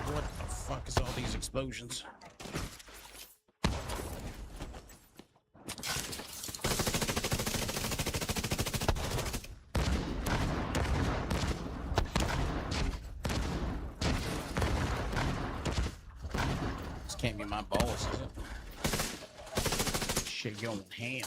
What the fuck is all these explosions? This can't be my balls, is it? Shit going ham.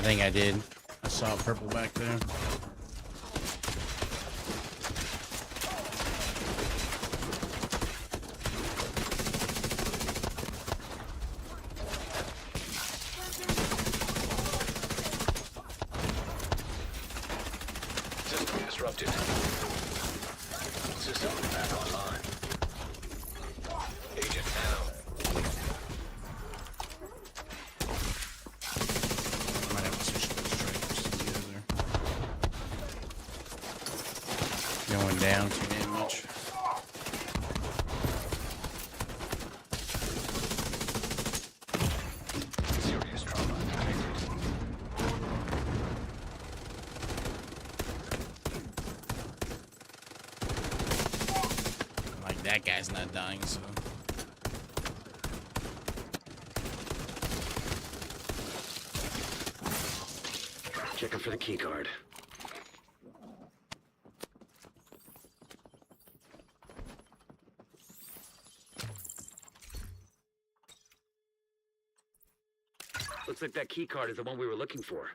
think I did. I saw purple back there. System disrupted. System back online. Agent down. Might have to switch to those strikers together. Going down too damn much. Serious trauma detected. Like that guy's not dying, so. Checking for the key card. Looks like that key card is the one we were looking for.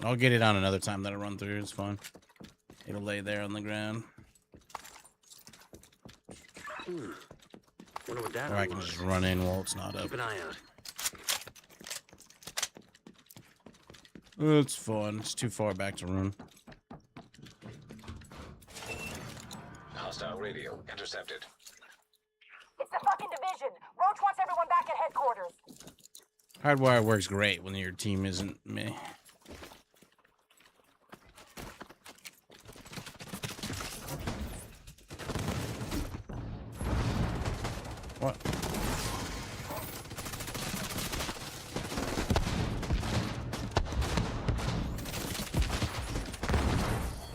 I'll get it on another time that I run through. It's fine. It'll lay there on the ground. Wonder what that Or I can unlocks. just run in while it's not up. Keep an eye out. It's fun. It's too far back to run. Hostile radio intercepted. It's the fucking division. Roach wants everyone back at headquarters. Hardwire works great when your team isn't me. What?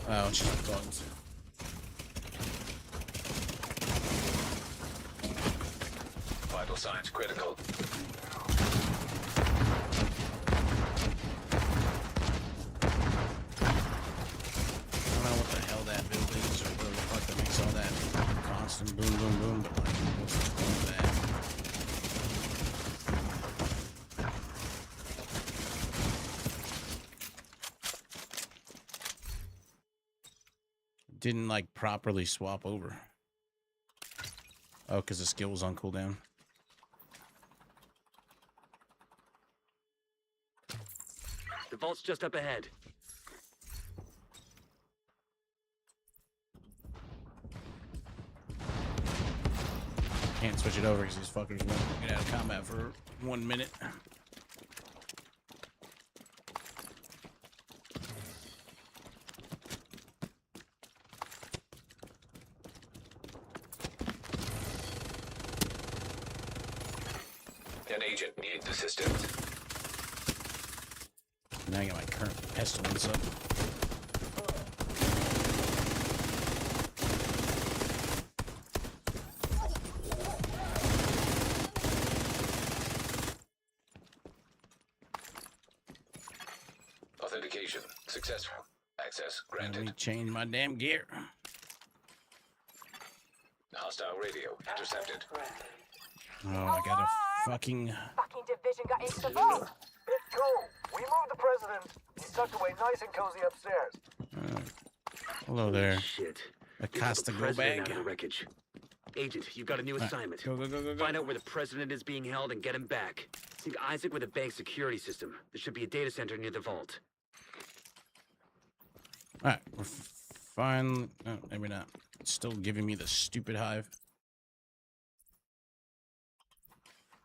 Oh, it's just bugs. Vital signs critical. I don't know what the hell that building is or whatever the fuck that makes all that constant boom, boom, boom, but like, what's the point of that? Didn't like properly swap over. Oh, because the skill was on cooldown. The vault's just up ahead. Can't switch it over because these fuckers won't get out of combat for 1 minute. An agent needs assistance. Now I got my current pestilence up. Authentication successful. Access Let me granted. change my damn gear. Hostile radio intercepted. Oh, I got a fucking... Fucking division got into the vault. It's cool. We moved the president. He's tucked away nice and cozy upstairs. Hello there. Shit. Acosta Get the go president bag. out of the wreckage. Agent, you've got a new Alright, assignment. Go, go, go, go, go. Find out where the president is being held and get him back. Sync Isaac with the bank security system. There should be a data center near the vault. Alright, we're fine. Oh, maybe not. It's still giving me the stupid hive.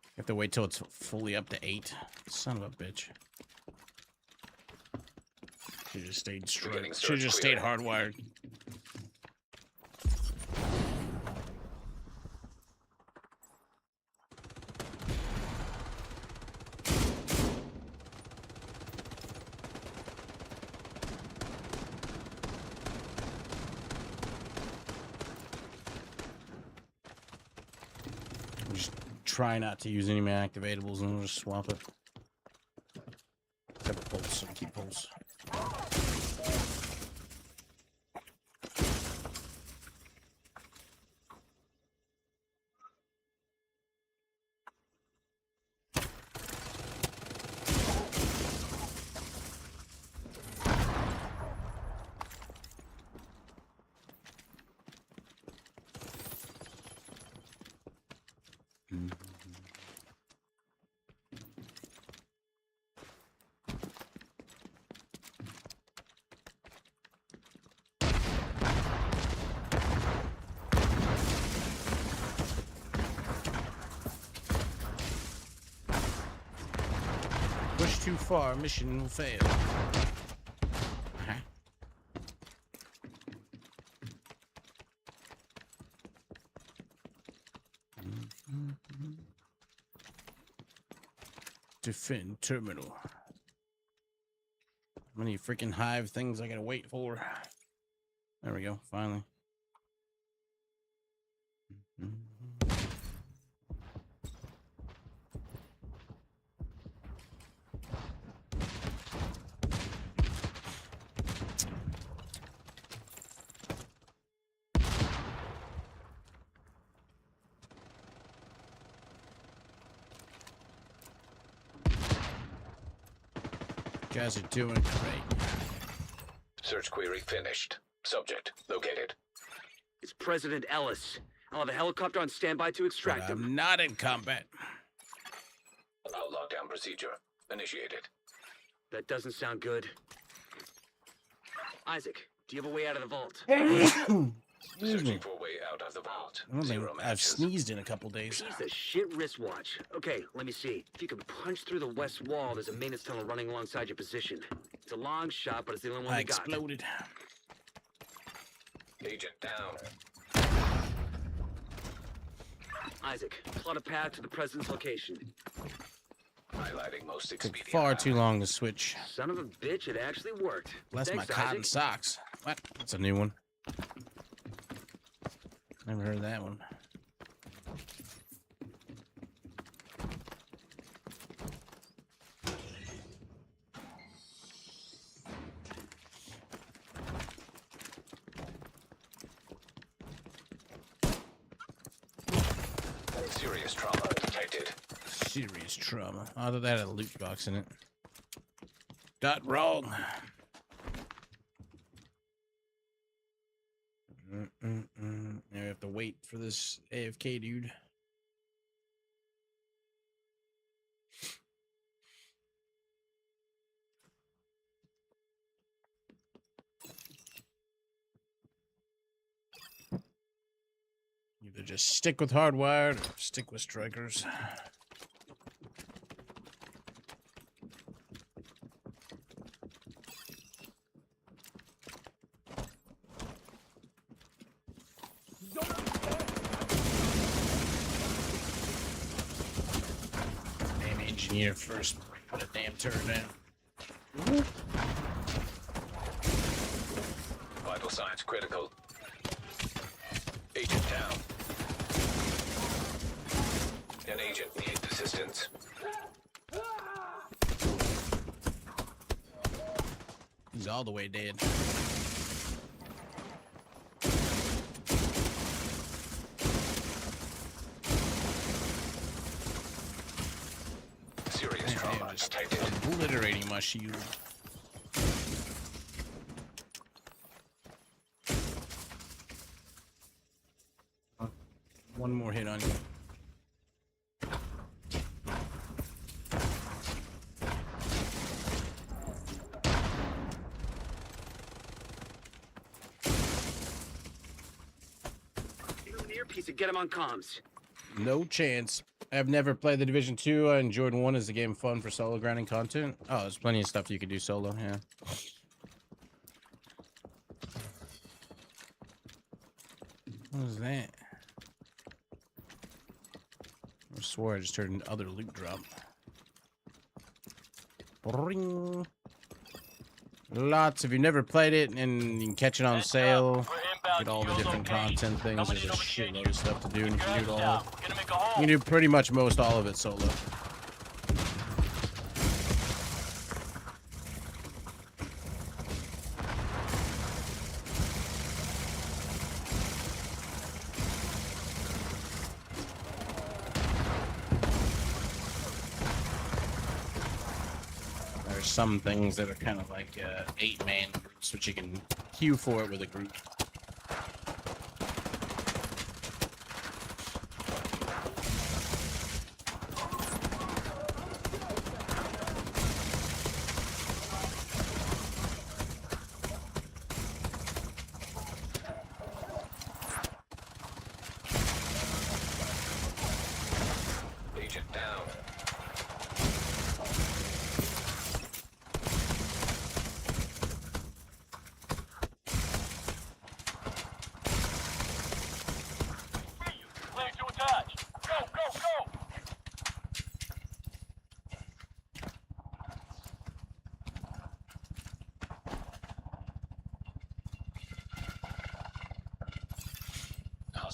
You have to wait till it's fully up to 8. Son of a bitch. Should just stayed Beginning straight. Should search just clear. stayed hardwired. Just try not to use any of my activatables and we'll just swap it. Except for pulse, so keep pulse. too far, mission will fail. Defend terminal. How many freaking hive things I gotta wait for? There we go, finally. You guys are doing great. Search query finished. Subject located. It's President Ellis. I'll have a helicopter on standby to But extract him. I'm not in combat. Allow lockdown procedure initiated. That doesn't sound good. Isaac, do you have a way out of the vault? Excuse me. Searching for a way out of the vault. I don't think Zero I've matches. sneezed in a couple days. Piece of shit wristwatch. Okay, let me see. If you can punch through the west wall, there's a maintenance tunnel running alongside your position. It's a long shot, but it's the only one I they got. exploded. Agent down. Isaac, plot a path to the president's location. Highlighting most Took expedient. far route. too long to switch. Son of a bitch, it actually worked. Bless my Thanks, cotton Isaac. socks. What? That's a new one. Never heard of that one. Serious trauma detected. Serious trauma. Oh, I thought that had a loot box in it. Got wrong. Now we have to wait for this AFK dude. Either just stick with hardwired or stick with strikers. Damn engineer first. Put a damn turret down. Vital signs critical. Agent down. An agent needs assistance. He's all the way dead. Serious Man, trauma they are just detected. obliterating my shield. One more hit on you. Earpiece and get him on comms. No chance. I've never played the Division 2. I enjoyed 1 as a game fun for solo grinding content. Oh, there's plenty of stuff you could do solo, yeah. What was that? I swore I just heard another loot drop. Ring. Lots. If you've never played it and you can catch it on sale, get all the different content things. There's a shitload of stuff to do, and you can do it all. You can do pretty much most all of it solo. There's some things that are kind of like 8-man groups, which you can queue for it with a group. Agent down.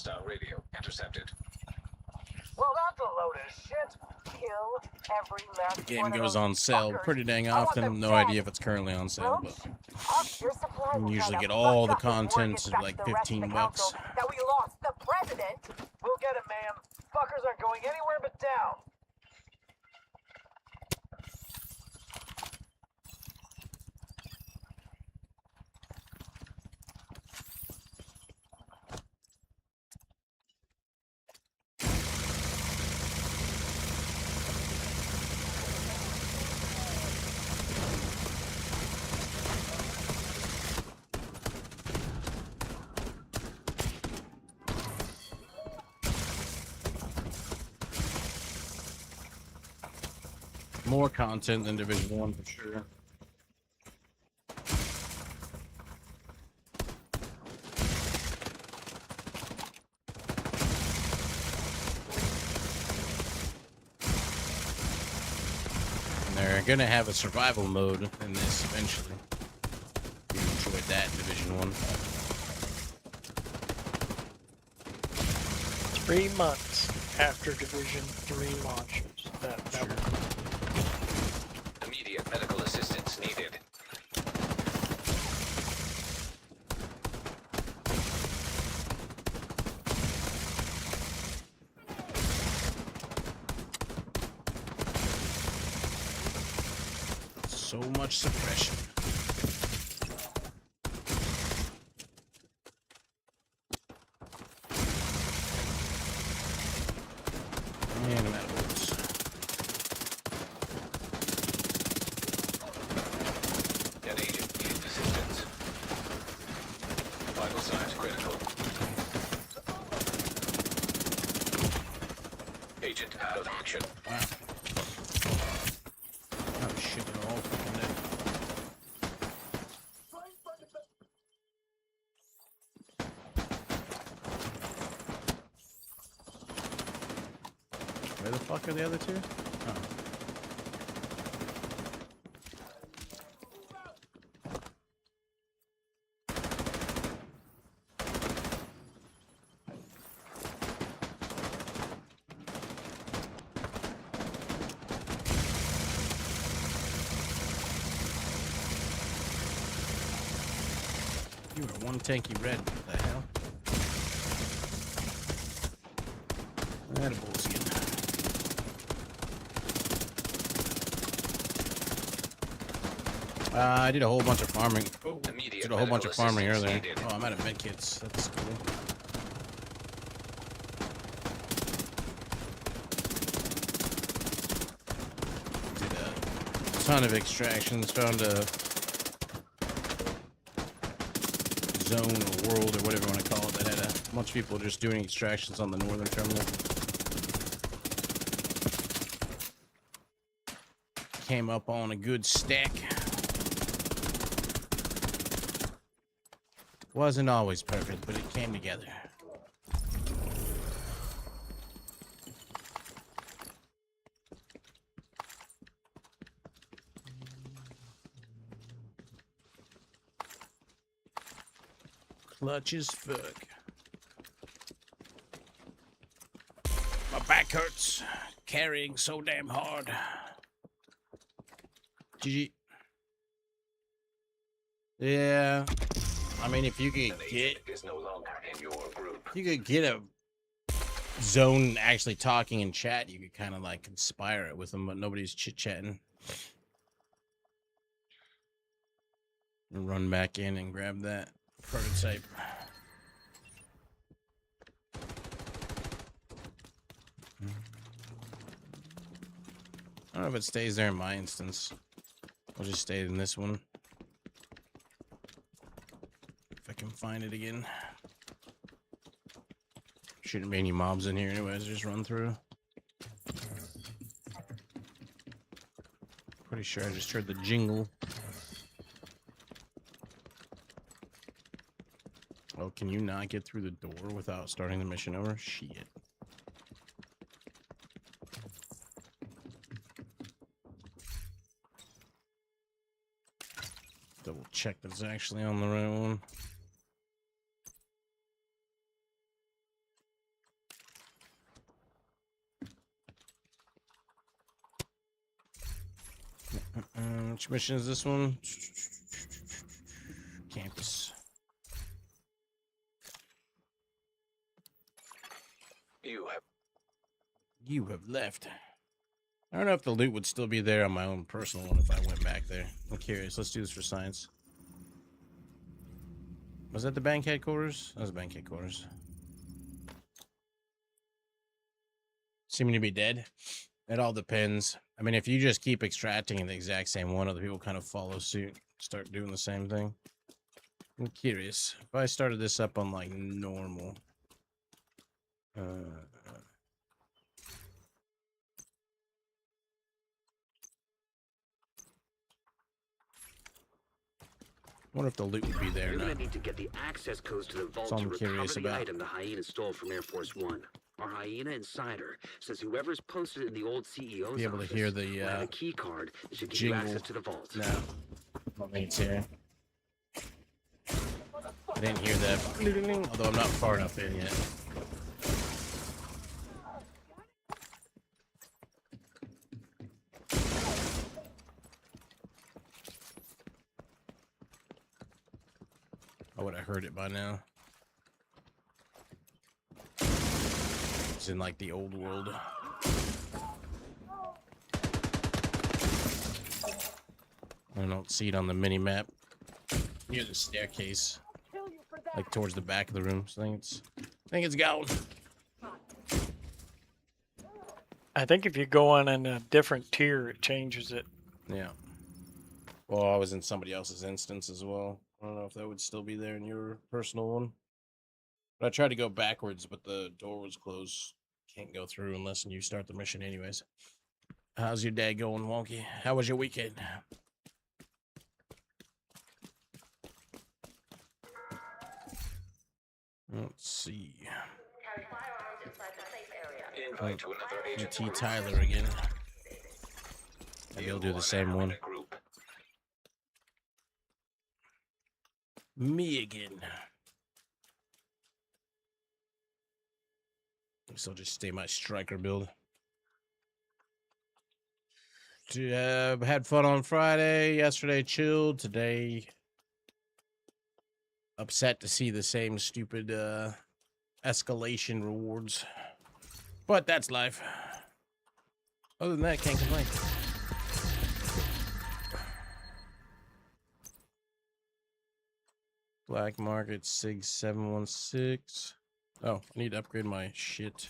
Hostile radio intercepted. Well, that's a load of shit. Kill every last The game one of goes those on sale fuckers. pretty dang I want often. them No dead. idea if it's currently on sale, but Roach, hush your supplies you and usually try to get all the fuck up before it contents gets of back like to the rest of the 15 council bucks. that we lost the president. We'll get him, ma'am. Fuckers aren't going anywhere but down. More content than Division 1 for sure. And they're gonna have a survival mode in this eventually. You enjoyed that in Division 1. 3 months after Division 3 launches. That Immediate medical assistance needed. So much suppression. And medals. An agent needs assistance. Vital signs critical. Agent out of action. Wow. Oh shit, they're all fucking dead. Where the fuck are the other two? Oh. You are one tanky red. What the hell? That a bullshit. I did a whole bunch of farming. Immediate Did a whole bunch of medical farming assistance earlier. needed. Oh, I'm out of medkits. That's cool. Did a ton of extractions. Found a zone or world or whatever you want to call it that had a bunch of people just doing extractions on the northern terminal. Came up on a good stack. Wasn't always perfect, but it came together. Clutch as fuck. My back hurts. Carrying so damn hard. GG. Yeah. I mean, if you could An get, agent is no longer in your group. you could get a zone actually talking in chat, you could kind of like conspire it with them, but nobody's chit-chatting. Run back in and grab that prototype. I don't know if it stays there in my instance. I'll just stay in this one. If I can find it again. Shouldn't be any mobs in here anyways, just run through. Pretty sure I just heard the jingle. Oh, can you not get through the door without starting the mission over? Shit. Double check that it's actually on the right one. Which mission is this one? Campus. You have left. I don't know if the loot would still be there on my own personal one if I went back there. I'm curious. Let's do this for science. Was that the bank headquarters? That was bank headquarters. Seeming to be dead. It all depends. I mean, if you just keep extracting in the exact same one, other people kind of follow suit, start doing the same thing. I'm curious. If I started this up on like normal. Wonder if the loot would be there You're now. gonna need to get the access codes to the vault That's all to I'm recover curious the about. item the hyena stole from Air Force One. Our hyena insider says whoever's posted in the old CEO's Be able to office hear the will have a key card that should give you jingle. access to the vault. No. I don't think it's here. I didn't hear that. Although I'm not far enough in yet. I would have heard it by now. It's in like the old world. I don't see it on the mini map near the staircase, like towards the back of the room. So I think it's gone. I think if you go on in a different tier, it changes it. Yeah. Well, I was in somebody else's instance as well. I don't know if that would still be there in your personal one. But I tried to go backwards, but the door was closed. Can't go through unless you start the mission anyways. How's your day going, Wonky? How was your weekend? Let's see. Carry firearms inside the safe area. Invite to another agent. T. Tyler again. Maybe he'll do the same one. Me again. So I'll just stay my striker build. Had fun on Friday. Yesterday chilled. Today upset to see the same stupid escalation rewards. But that's life. Other than that, can't complain. Black Market SIG 716. Oh, I need to upgrade my shit.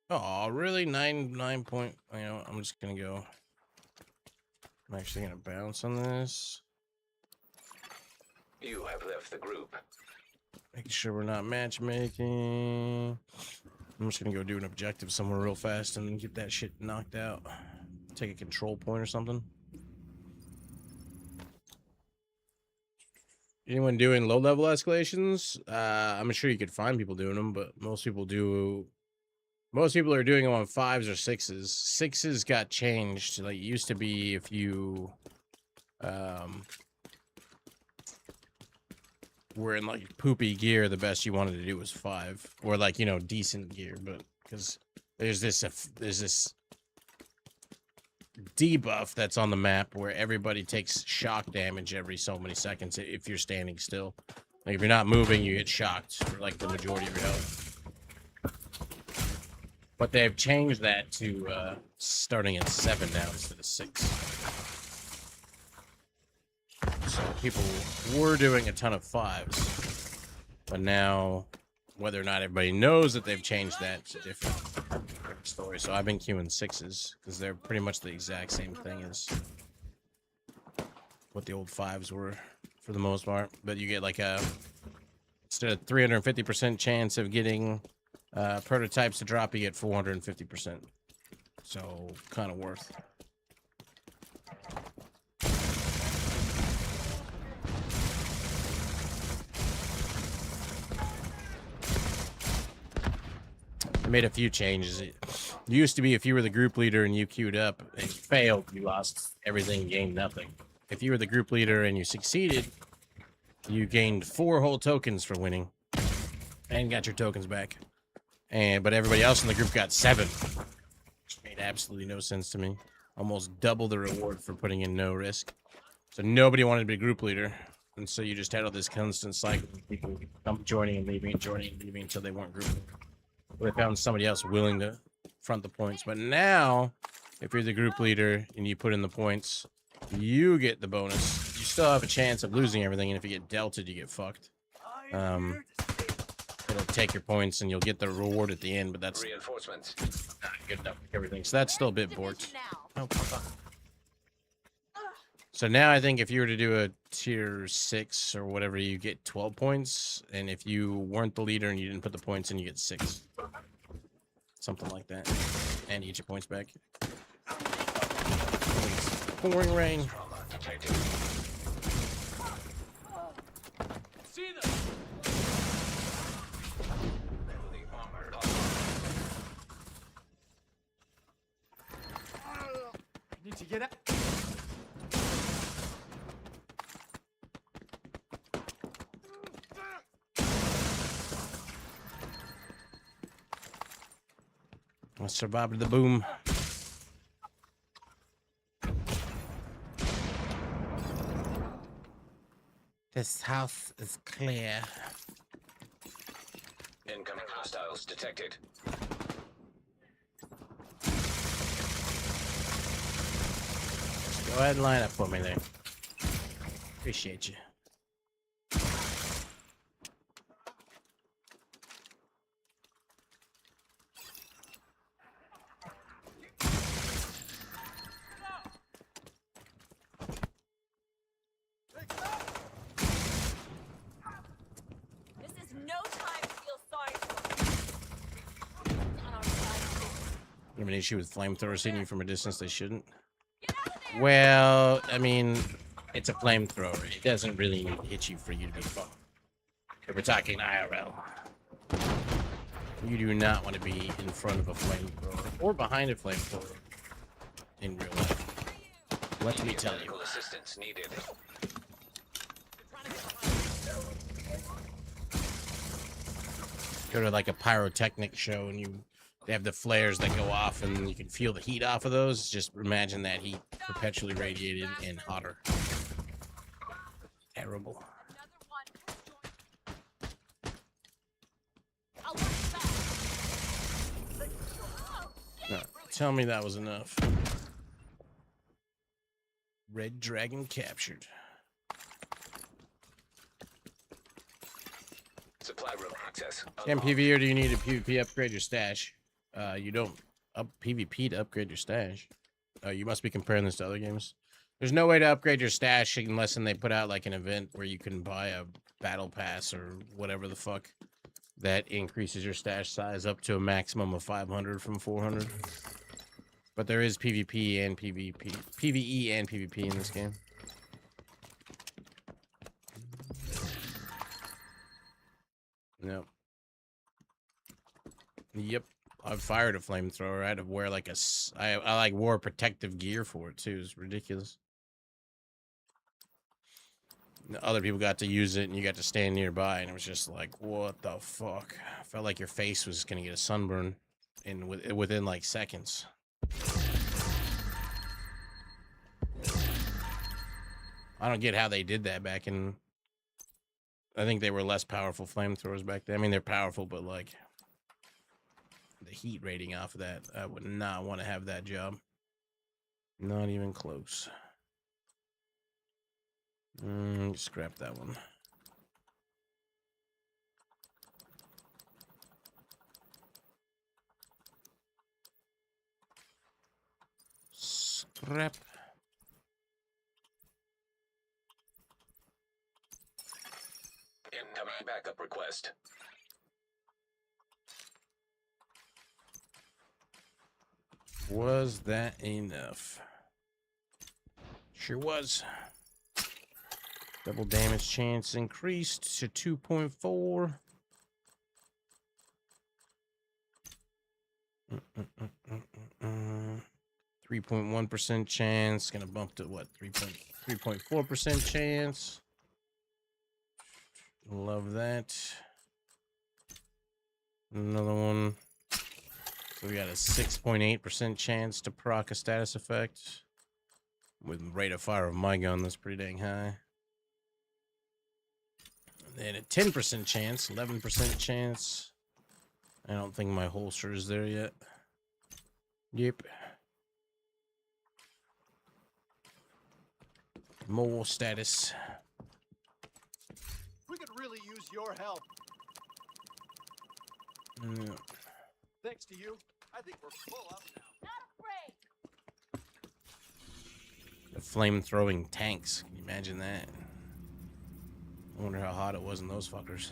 Oh, really? 9 point. You know, I'm just gonna go. I'm actually gonna bounce on this. You have left the group. Making sure we're not matchmaking. I'm just gonna go do an objective somewhere real fast and get that shit knocked out. Take a control point or something. Anyone doing low-level escalations? I'm sure you could find people doing them, but most people do. Most people are doing them on 5s or 6s. 6s got changed. Like, it used to be if you were in like poopy gear, the best you wanted to do was 5, or like, you know, decent gear. But because there's this debuff that's on the map where everybody takes shock damage every so many seconds if you're standing still. Like, if you're not moving, you get shocked for like the majority of your health. But they've changed that to starting at 7 now instead of 6. So people were doing a ton of 5s, but now whether or not everybody knows that they've changed that, it's a different story. So I've been queuing 6s because they're pretty much the exact same thing as what the old 5s were for the most part. But you get like a, instead of 350% chance of getting prototypes to drop, you get 450%. So kind of worth. Made a few changes. It used to be if you were the group leader and you queued up and you failed, you lost everything, gained nothing. If you were the group leader and you succeeded, you gained 4 whole tokens for winning and got your tokens back. But everybody else in the group got 7, which made absolutely no sense to me. Almost double the reward for putting in no risk. So nobody wanted to be group leader. And so you just had all this constant cycle of people joining and leaving until they weren't group leader. Or they found somebody else willing to front the points. But now, if you're the group leader and you put in the points, you get the bonus. You still have a chance of losing everything, and if you get delted, you get fucked. It'll take your points, and you'll get the reward at the end, but that's Reinforcements. not good enough for everything. So that's still a bit borked. Oh, fuck. So now I think if you were to do a tier 6 or whatever, you get 12 points. And if you weren't the leader and you didn't put the points in, you get 6. Something like that. And you get your points back. Pouring rain. See them. Need to get out. I survived the boom. This house is clear. Incoming hostiles detected. Go ahead and line up for me there. Appreciate you. This is no time to feel sorry for on our side. You have an issue with flamethrowers hitting you from a distance they shouldn't? Well, I mean, it's a flamethrower. It doesn't really hit you for you to be fun. If we're talking IRL. You do not want to be in front of a flamethrower or behind a flamethrower in real life. Let me tell you. Medical assistance needed. Go to like a pyrotechnic show and they have the flares that go off and you can feel the heat off of those. Just imagine that heat perpetually radiated and hotter. Terrible. No, tell me that was enough. Red Dragon captured. Supply room access. MPV, or do you need a PvP upgrade your stash? You don't PvP to upgrade your stash. You must be comparing this to other games. There's no way to upgrade your stash unless they put out like an event where you can buy a battle pass or whatever the fuck that increases your stash size up to a maximum of 500 from 400. But there is PvP and PvE and PvP in this game. Nope. Yep. I fired a flamethrower. I had to wear like I like wore protective gear for it too. It's ridiculous. Other people got to use it and you got to stand nearby and it was just like, what the fuck? I felt like your face was gonna get a sunburn within like seconds. I don't get how they did that back in. I think they were less powerful flamethrowers back then. I mean, they're powerful, but like the heat rating off of that, I would not want to have that job. Not even close. Scrap that one. Scrap. Incoming backup request. Was that enough? Sure was. Double damage chance increased to 2.4. 3.1% chance. Gonna bump to what? 3.4% chance. Love that. Another one. So we got a 6.8% chance to proc a status effect. With rate of fire of my gun, that's pretty dang high. And then a 10% chance, 11% chance. I don't think my holster is there yet. Yep. More status. We could really use your help. Thanks to you, I think we're full up now. The flame-throwing tanks. Can you imagine that? I wonder how hot it was in those fuckers.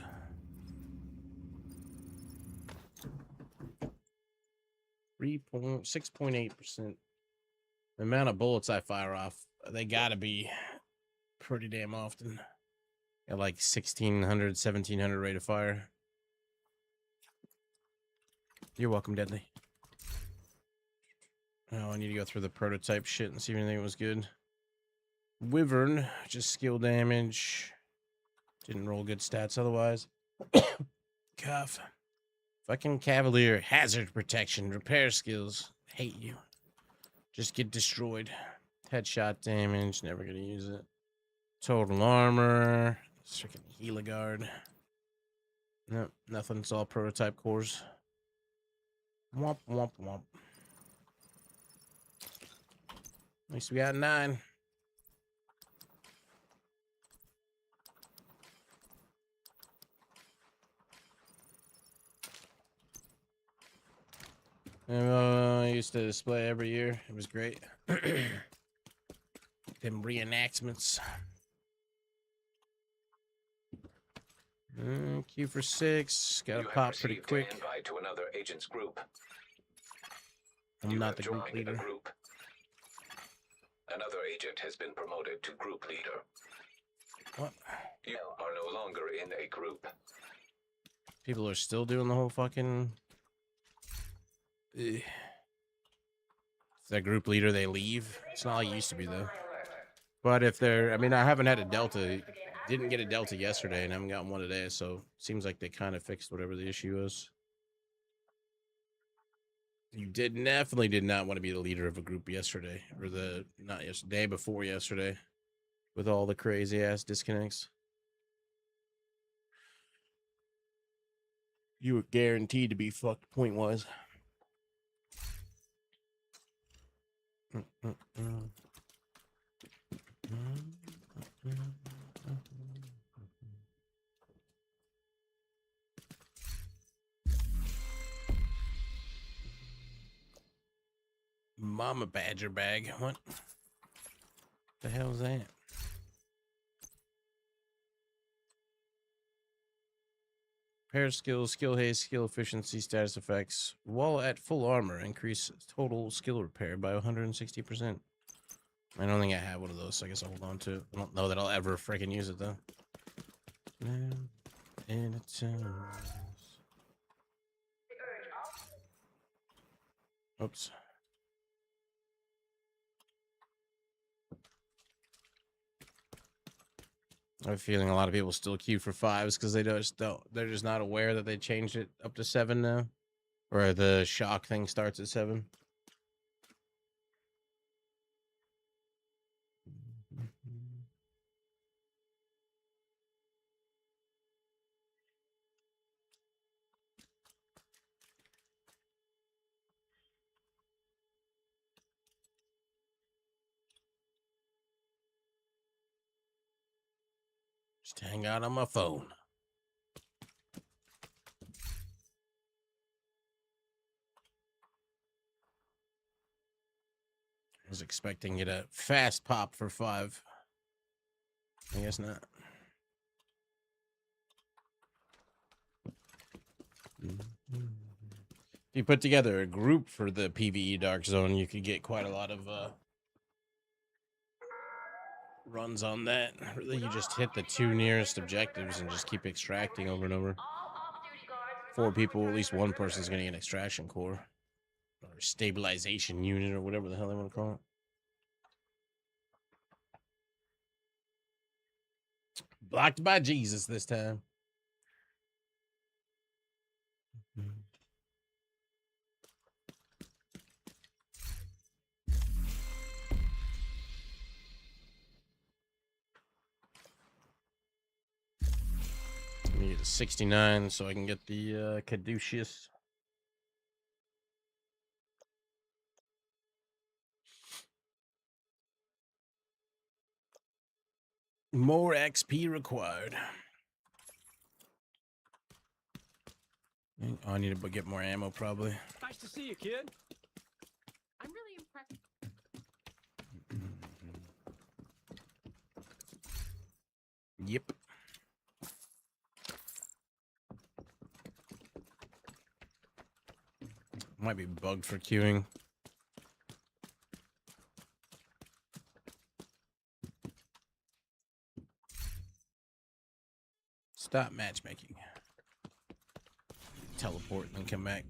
Three point 6.8%. The amount of bullets I fire off, they gotta be pretty damn often. At like 1600, 1700 rate of fire. You're welcome, Deadly. Oh, I need to go through the prototype shit and see if anything was good. Wyvern, just skill damage. Didn't roll good stats otherwise. Cough. Fucking Cavalier, hazard protection, repair skills. Hate you. Just get destroyed. Headshot damage, never gonna use it. Total armor. Freaking Heligard. Nope, nothing. It's all prototype cores. Womp, womp, womp. At least we got 9. I used to display every year. It was great. Them reenactments. Q for 6. Gotta pop pretty quick. Invite to another agent's group. I'm not the group joined leader. a group. Another agent has been promoted to group leader. What? You are no longer in a group. People are still doing the whole fucking... If that group leader, they leave. It's not like it used to be, though. But if they're... I mean, I haven't had a Delta. Didn't get a Delta yesterday, and I haven't gotten one today, so seems like they kind of fixed whatever the issue was. You definitely did not want to be the leader of a group yesterday, or the... Not yesterday, day before yesterday, with all the crazy-ass disconnects. You were guaranteed to be fucked point-wise. Mama badger bag. What the hell is that? Repair skills, skill haste, skill efficiency, status effects. While at full armor, increase total skill repair by 160%. I don't think I have one of those, so I guess I'll hold on to it. I don't know that I'll ever freaking use it, though. Oops. I have a feeling a lot of people still queue for 5s because they just don't. They're just not aware that they changed it up to 7 now, or the shock thing starts at 7. Just hang out on my phone. I was expecting it a fast pop for 5. I guess not. If you put together a group for the PvE Dark Zone, you could get quite a lot of runs on that. Really, you just hit the 2 nearest objectives and just keep extracting over and over. 4 people, at least one person's gonna get an extraction core. Or stabilization unit, or whatever the hell they want to call it. Blocked by Jesus this time. get 69 so I can get the caduceus. More XP required. Oh, I need to get more ammo probably. Nice to see you, kid. I'm really impressed. Yep. Might be bugged for queuing. Stop matchmaking. Teleport and then come back.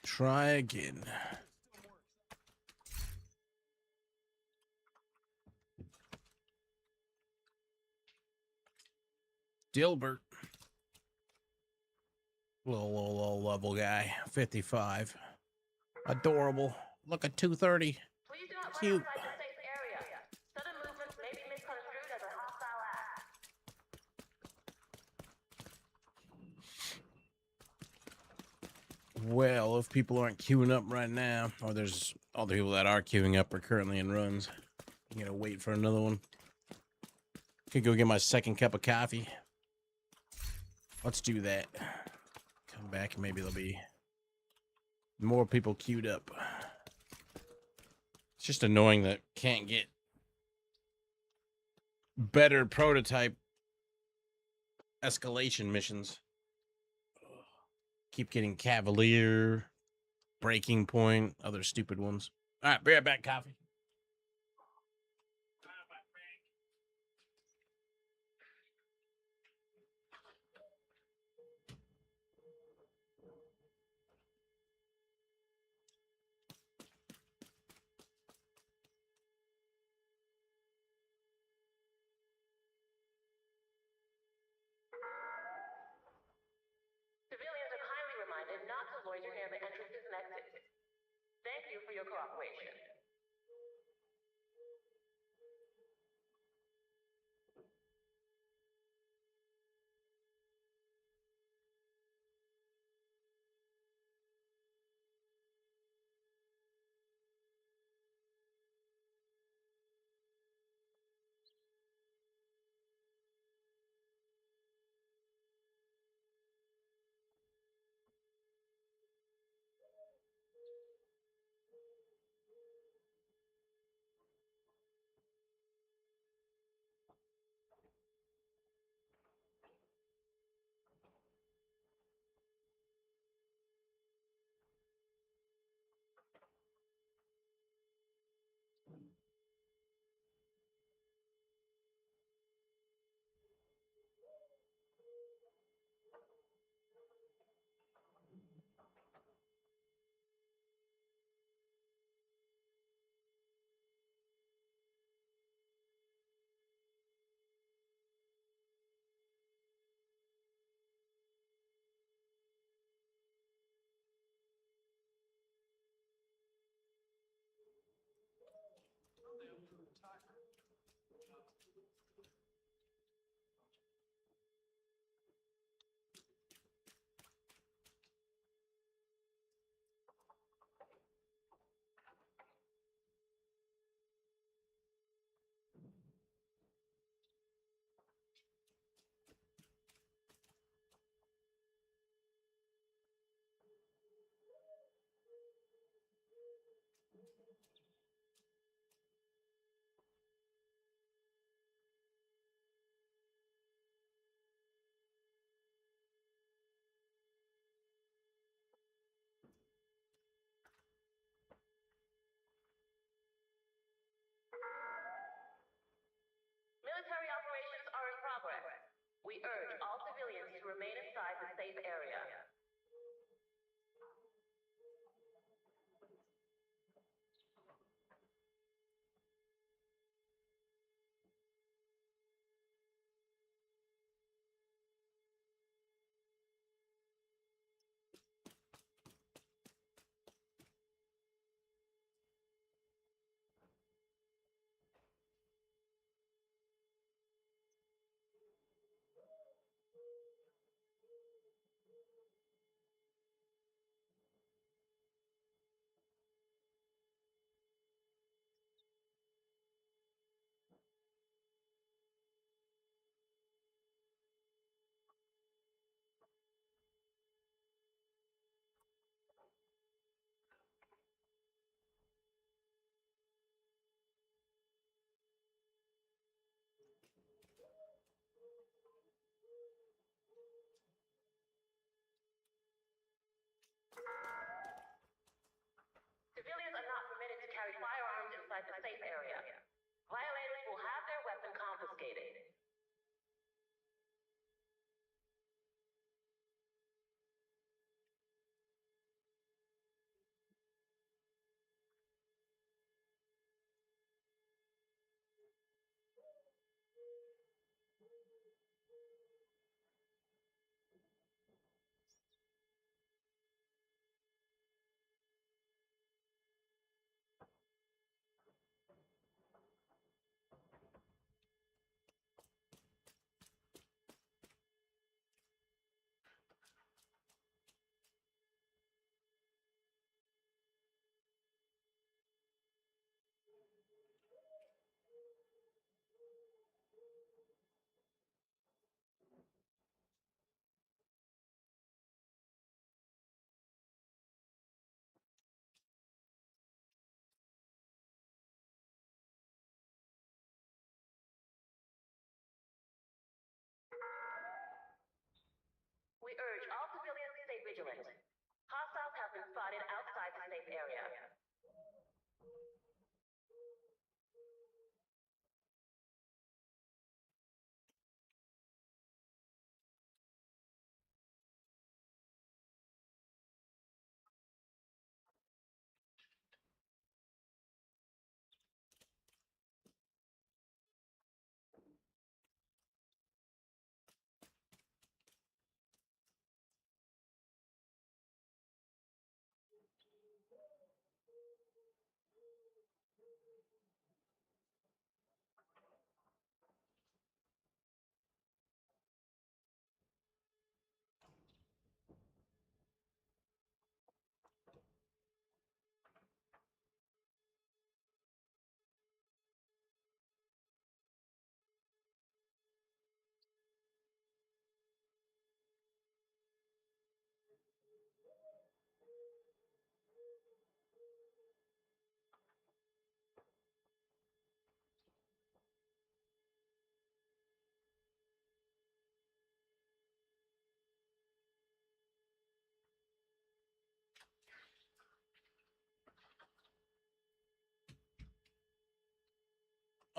Try again. Dilbert. Little level guy. 55. Adorable. Look at 230. Please do not run Cute. outside the safe area. Sudden movements may be misconstrued as a hostile act. Well, if people aren't queuing up right now, or there's all the people that are queuing up are currently in runs, I'm gonna wait for another one. Could go get my second cup of coffee. Let's do that. Come back and maybe there'll be more people queued up. It's just annoying that can't get better prototype escalation missions. Keep getting Cavalier, Breaking Point, other stupid ones. All right, be right back, coffee. Civilians are kindly reminded not to loiter near the entrances and exits. Thank you for your cooperation. We urge all civilians to remain inside the safe area. Civilians are not permitted to carry firearms inside the safe area. Violators will have their weapon confiscated. We urge all civilians to stay vigilant. Hostiles have been spotted outside the safe area.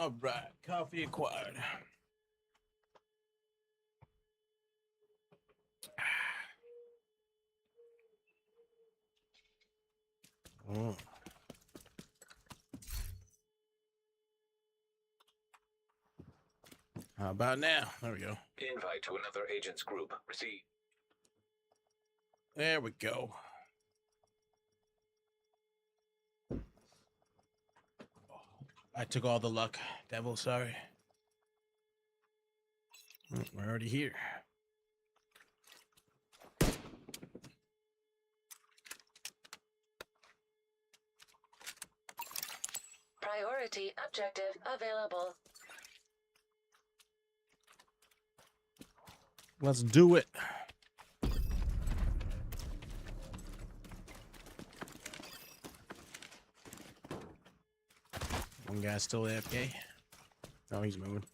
All right, coffee acquired. Mm. How about now? There we go. Invite to another agent's group. Receive. There we go. I took all the luck. Devil, sorry. We're already here. Priority objective available. Let's do it. One guy's still AFK. Oh, he's moving.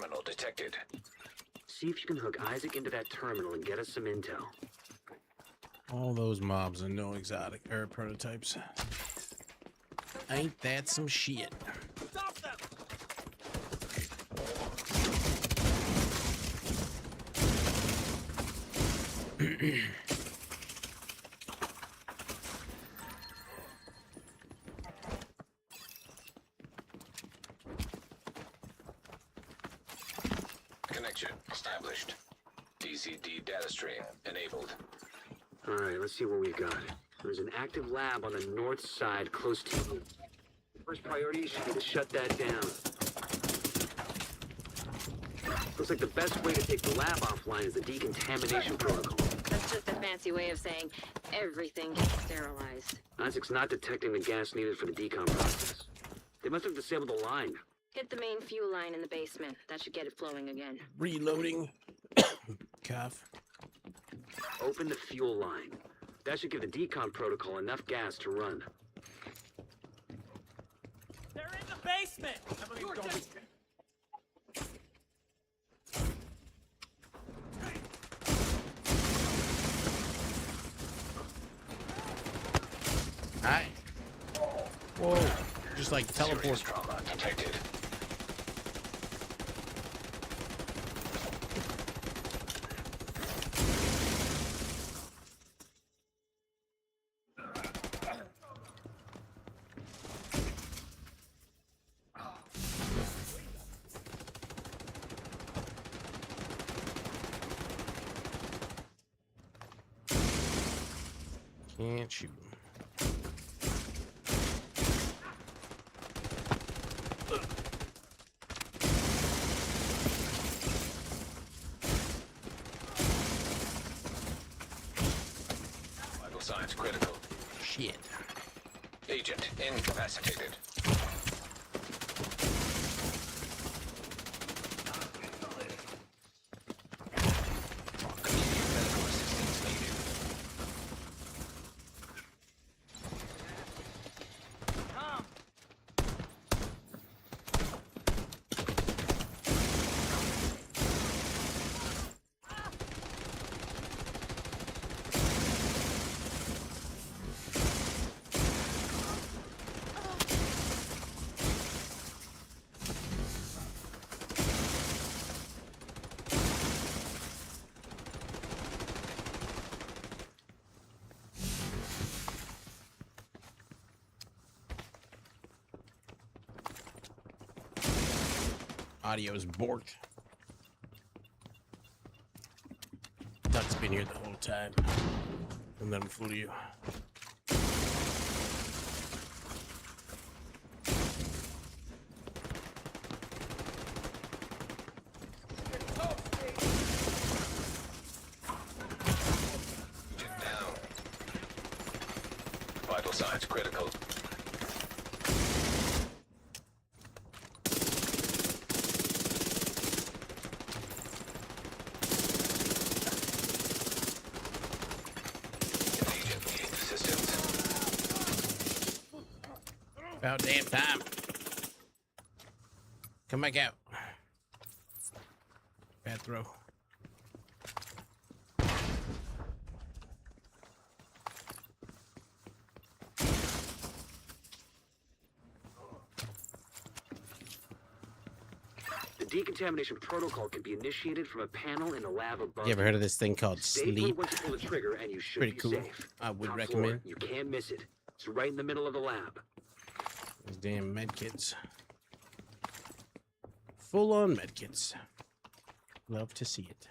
Terminal detected. See if you can hook Isaac into that terminal and get us some intel. All those mobs and no exotic air prototypes. Ain't that some shit? Stop them! Connection established. DCD data stream enabled. Alright, let's see what we got. There's an active lab on the north side close to you. First priority should be to shut that down. Looks like the best way to take the lab offline is the decontamination protocol. That's just a fancy way of saying everything gets sterilized. Isaac's not detecting the gas needed for the decom process. They must have disabled the line. Hit the main fuel line in the basement. That should get it flowing again. Reloading. Cough. Open the fuel line. That should give the decom protocol enough gas to run. They're in the basement! You're just... Hi. Whoa. Just like Serious teleport. trauma detected. Can't shoot. Vital signs critical. Shit. Agent incapacitated. Immediate medical assistance needed. Tom! Audio's borked. Duck's been here the whole time. Don't let him fool you. Agent down. Vital signs critical. Agent needing assistance. About damn time. Come back out. Bad throw. The decontamination protocol can be initiated from a panel in the lab above. You ever heard of this thing called Stay put sleep? once you pull the trigger, and you should Pretty be cool. safe. I would Top recommend. floor, you can't miss it. It's right in the middle of the lab. These damn medkits. Full on medkits. Love to see it.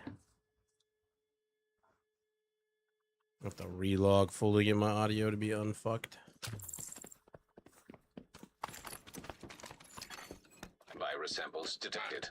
I have to relog fully get my audio to be unfucked. Virus samples detected.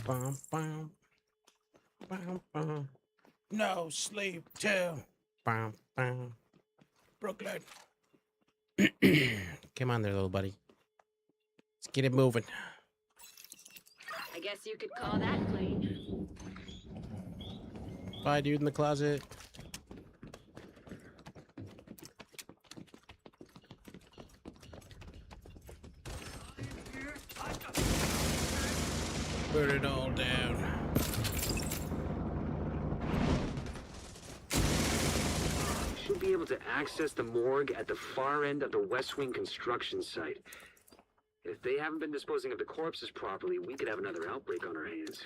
Bum, bum. Bum, bum. No sleep till. Bum, bum. broke load. Come on there, little buddy. Let's get it moving. I guess you could call that clean. Bye, dude in the closet. Burn it all down. Should be able to access the morgue at the far end of the West Wing construction site. If they haven't been disposing of the corpses properly, we could have another outbreak on our hands.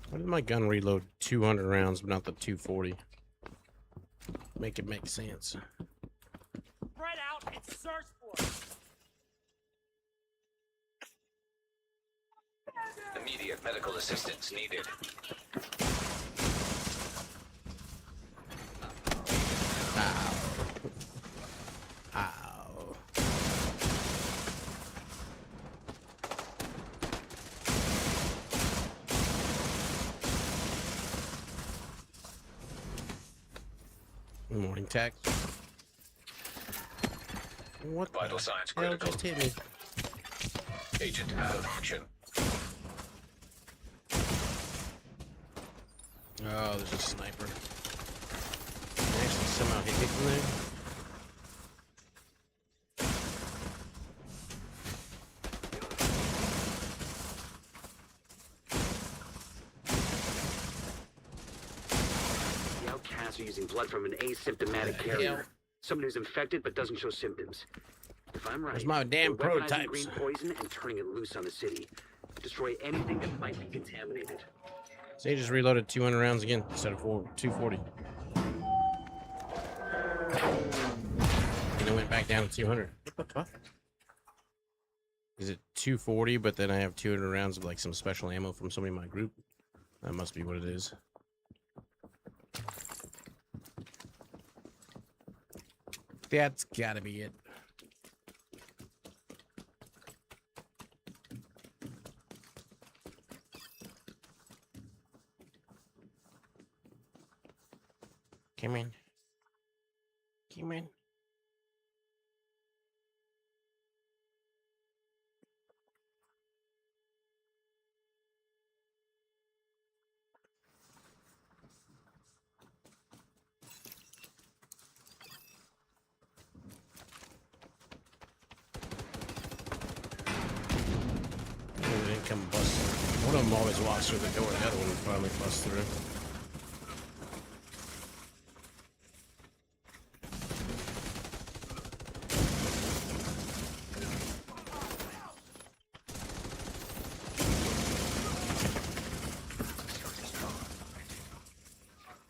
Why did my gun reload 200 rounds, but not the 240? Make it make sense. Spread out and search for it. Immediate medical assistance needed. Ow. Ow. Morning tax. What Vital the signs hell critical. just hit me? Agent out of action. Oh, there's a sniper. Can I actually somehow hit me from there? The outcasts are using blood from an asymptomatic carrier. Someone who's infected but doesn't show symptoms. If I'm right, Where's my damn they're weaponizing prototypes? green poison and turning it loose on the city. Destroy anything that might be contaminated. So he just reloaded 200 rounds again instead of 240. And it went back down to 200. What the fuck? Is it 240, but then I have 200 rounds of like some special ammo from somebody in my group? That must be what it is. That's gotta be it. Come in. Come in. Oh, they didn't come bust through. One of them always walks through the door, the other one finally busts through.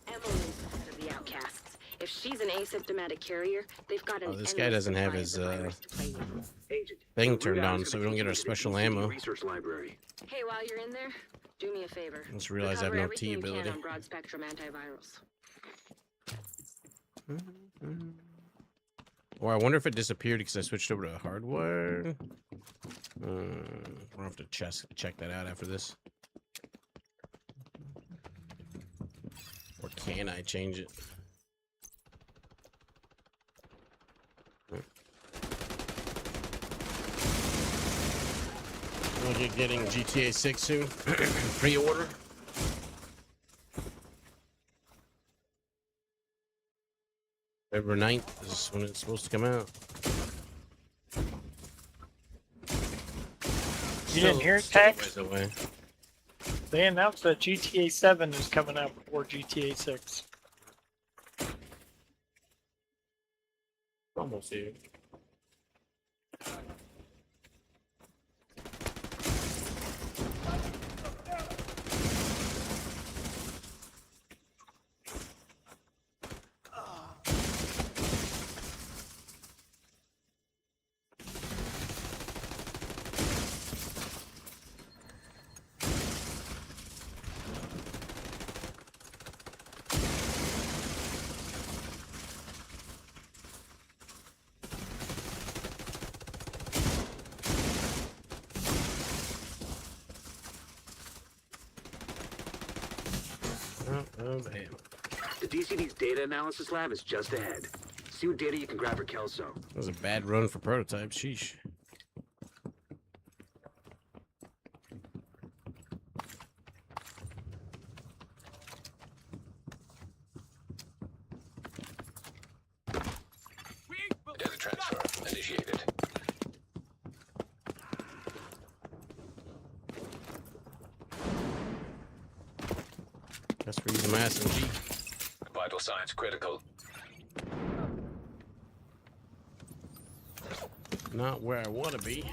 Emily's the head of the outcasts. If she's an asymptomatic carrier, they've got an Oh, this guy endless doesn't have supply his of the virus to play with. Agent, thing the turned Blue on, Guys so are we don't get our continuing to special ECD ammo. Research library. Hey, while you're in there, do me a favor. Just realized I have Recover no T everything you ability. can on broad spectrum antivirals. Or I wonder if it disappeared because I switched over to hardware. I'll have to check that out after this. Or can I change it? We'll be getting GTA 6 soon. Pre-order. February 9th is when it's supposed to come out. You didn't hear it, Still a Tax? ways away. They announced that GTA 7 is coming out before GTA 6. Almost here. of a ham. The DCD's data analysis lab is just ahead. See what data you can grab for Kelso. That was a bad run for prototypes. Sheesh. Data transfer initiated. That's for using my SMG. Vital signs critical. Not where I want to be.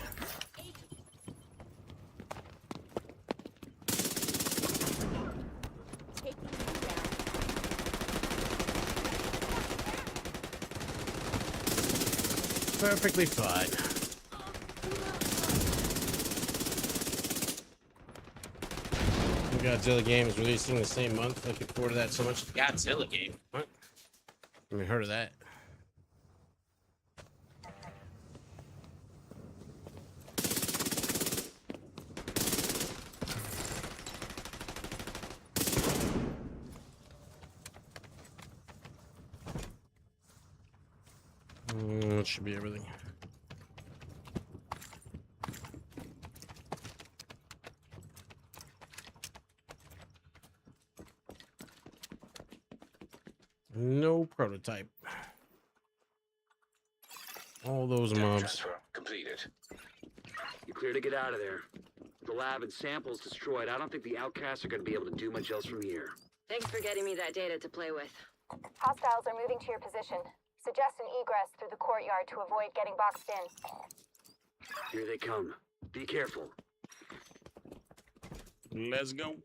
Perfectly fine. Godzilla game is releasing the same month. Looking forward to that so much. Godzilla game? What? I mean, heard of that. That should be everything. No prototype. All those Data mobs. transfer completed. You're clear to get out of there. The lab and samples destroyed. I don't think the outcasts are going to be able to do much else from here. Thanks for getting me that data to play with. Hostiles are moving to your position. Suggest an egress through the courtyard to avoid getting boxed in. Here they come. Be careful. Let's go.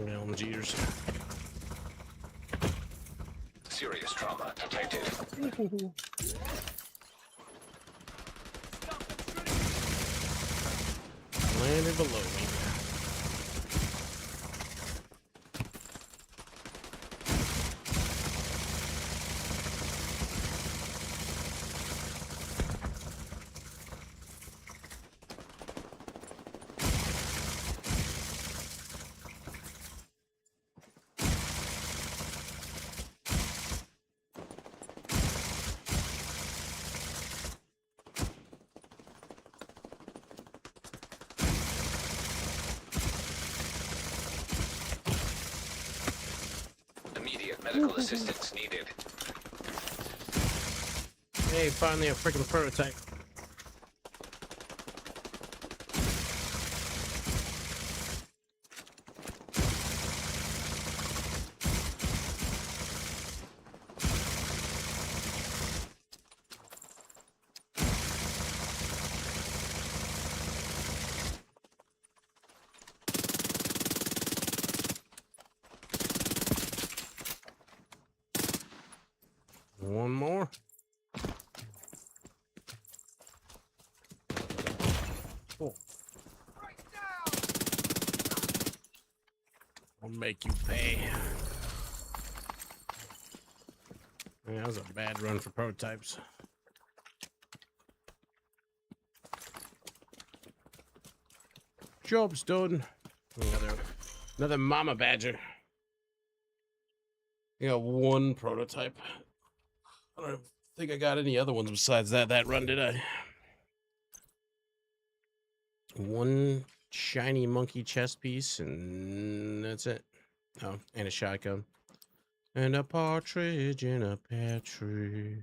LMGers. Serious trauma detected. Landed below me. Immediate medical assistance needed. Hey, finally a freaking prototype. One more. Cool. I'll make you pay. Man, that was a bad run for prototypes. Job's done. Another mama badger. You got one prototype. I don't think I got any other ones besides that run, did I? One shiny monkey chest piece, and that's it. Oh, and a shotgun. And a partridge in a pear tree.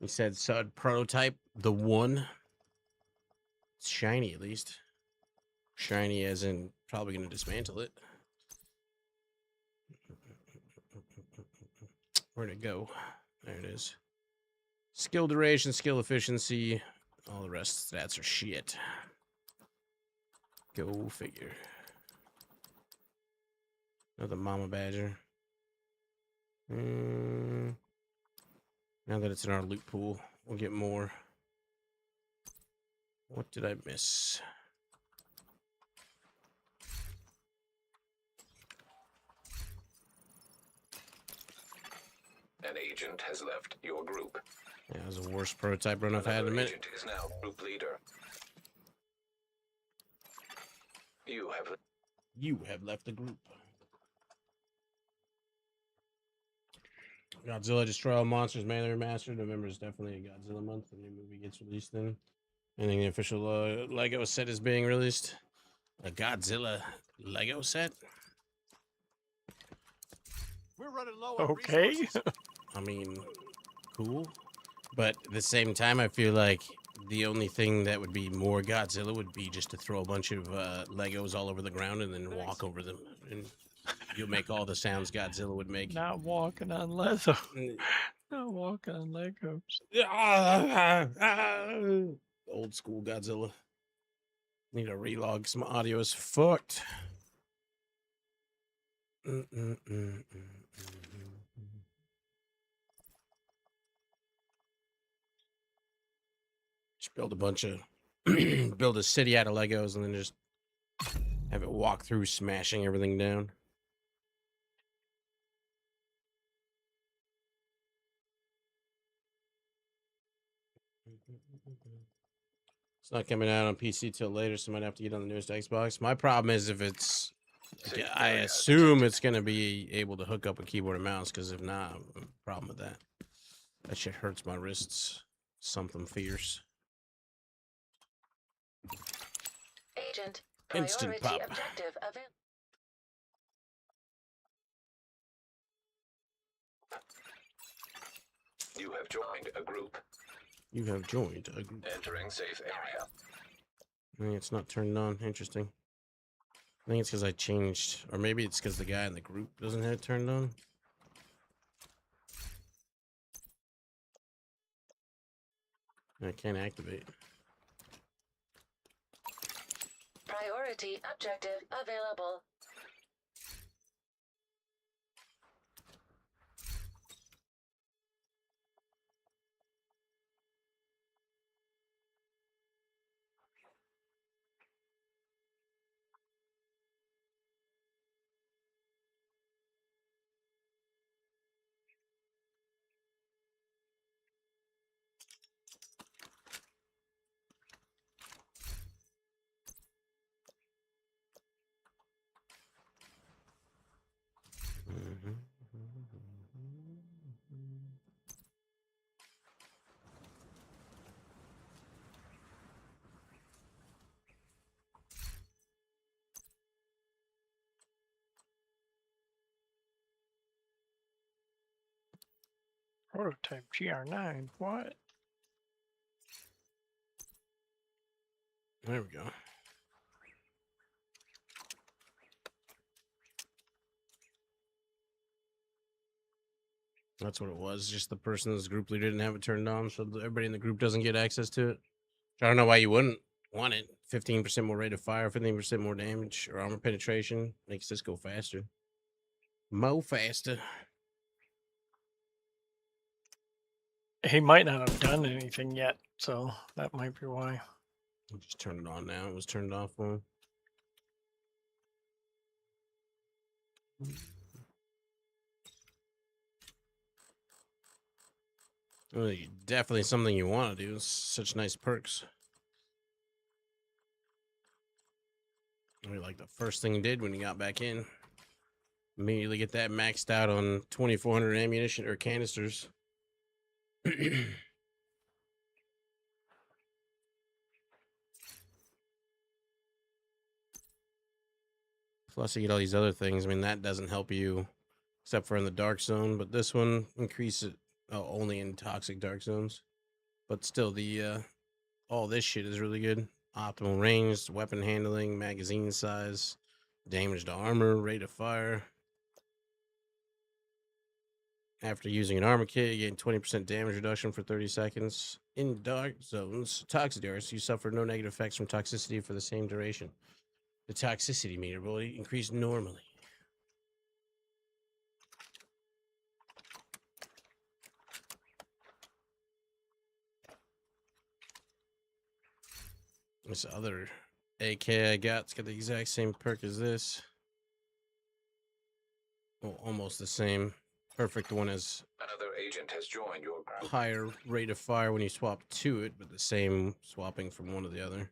He said Sud prototype, the one. It's shiny at least. Shiny as in probably gonna dismantle it. Where'd it go? There it is. Skill duration, skill efficiency. All the rest stats are shit. Go figure. Another mama badger. Now that it's in our loot pool, we'll get more. What did I miss? An agent has left your group. Yeah, it was the worst prototype run I've had in a Another minute. agent is now group leader. You have left the group. Godzilla Destroy All Monsters Manly Remastered. November is definitely a Godzilla month. The new movie gets released then. And then the official Lego set is being released. A Godzilla Lego set? We're running low on Okay. resources. I mean, cool. But at the same time, I feel like the only thing that would be more Godzilla would be just to throw a bunch of Legos all over the ground and then walk over them. And you'll make all the sounds Godzilla would make. Not walking on Lego. Not walking on Legos. Old school Godzilla. Need to relog. Some audio is fucked. Just build a bunch of build a city out of Legos and then just have it walk through, smashing everything down. It's not coming out on PC till later, so I might have to get on the newest Xbox. My problem is if it's, I assume it's going to be able to hook up a keyboard and mouse, because if not, I have a problem with that. That shit hurts my wrists. Something fierce. Agent, Instant priority pop. objective available. You have joined a group. You have joined a group. Entering safe area. I think it's not turned on. Interesting. I think it's because I changed, or maybe it's because the guy in the group doesn't have it turned on. I can't activate. Priority objective available. Prototype GR9. What? There we go. That's what it was. Just the person's group leader didn't have it turned on, so everybody in the group doesn't get access to it. I don't know why you wouldn't want it. 15% more rate of fire, 15% more damage, or armor penetration. Makes this go faster. Mo faster. He might not have done anything yet, so that might be why. I'll just turn it on now. It was turned off for him. Well, definitely something you want to do. It's such nice perks. I mean, like the first thing he did when he got back in. Immediately get that maxed out on 2,400 ammunition or canisters. Plus, you get all these other things. I mean, that doesn't help you except for in the dark zone, but this one increases it only in toxic dark zones. But still, the all this shit is really good. Optimal range, weapon handling, magazine size, damage to armor, rate of fire. After using an armor kit, you gain 20% damage reduction for 30 seconds. In dark zones, toxic darts, you suffer no negative effects from toxicity for the same duration. The toxicity meter will increase normally. This other AK I got, it's got the exact same perk as this. Well, almost the same. Perfect one as Another agent has joined your group. higher rate of fire when you swap to it, but the same swapping from one to the other.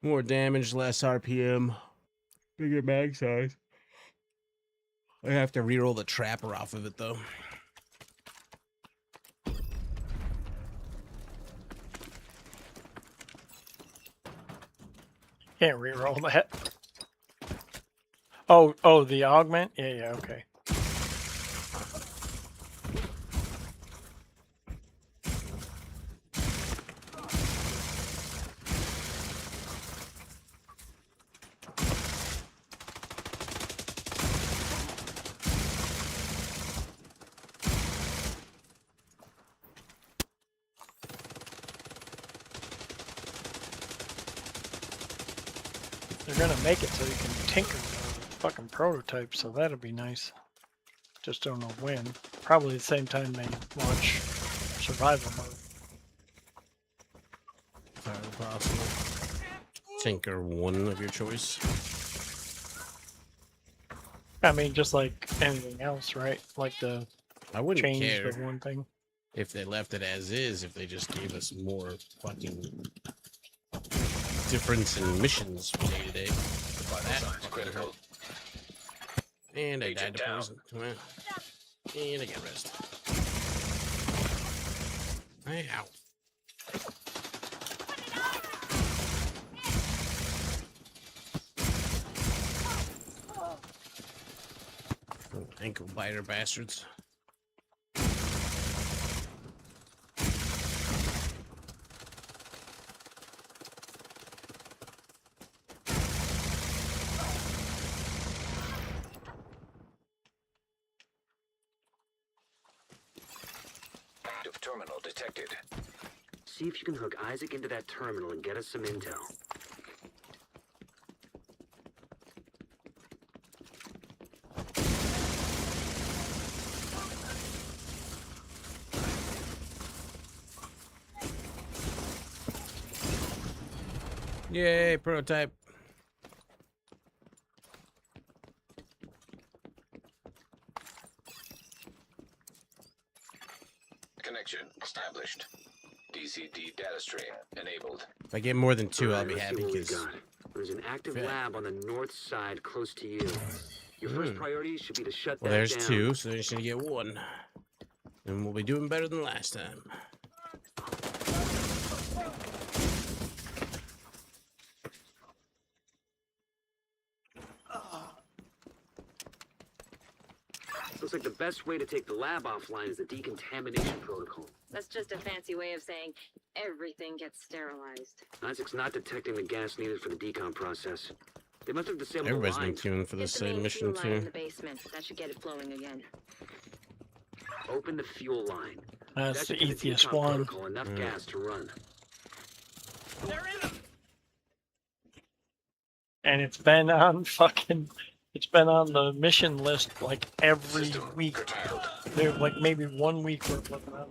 More damage, less RPM, bigger mag size. I have to reroll the trapper off of it though. Can't reroll that. Oh, the augment? Yeah, okay. They're gonna make it so you can tinker with the fucking prototype, so that'll be nice. Just don't know when. Probably the same time they launch survival mode. Entirely possible. Tinker one of your choice. I mean, just like anything else, right? Like the I wouldn't change care the one thing. if they left it as is, if they just gave us more fucking difference in missions from day to day. Signs critical. And I Agent died to down. poison. Well, and I get rest. Hey, ow. Oh, ankle biter bastards. Active terminal detected. See if you can hook Isaac into that terminal and get us some intel. Yay, prototype. Connection established. DCD data stream enabled. If I get more than two, I'll Alright, be let's see happy what we because got. There's an active Okay. lab on the north side close to you. Your first priority should be to shut well, that there's down. two, so they're just gonna get one, and we'll be doing better than last time. Looks like the best way to take the lab offline is the decontamination protocol. That's just a fancy way of saying everything gets sterilized. Isaac's not detecting the gas needed for the decom process. They must have disabled Everybody's the been lines. queuing for the Get the same main mission fuel line in too. the basement. That should get it flowing again. Open the fuel line. That's That the should give the easiest decom one. protocol enough gas to run. And it's been on the mission list like every System week. curtailed. There's like maybe 1 week worth of them.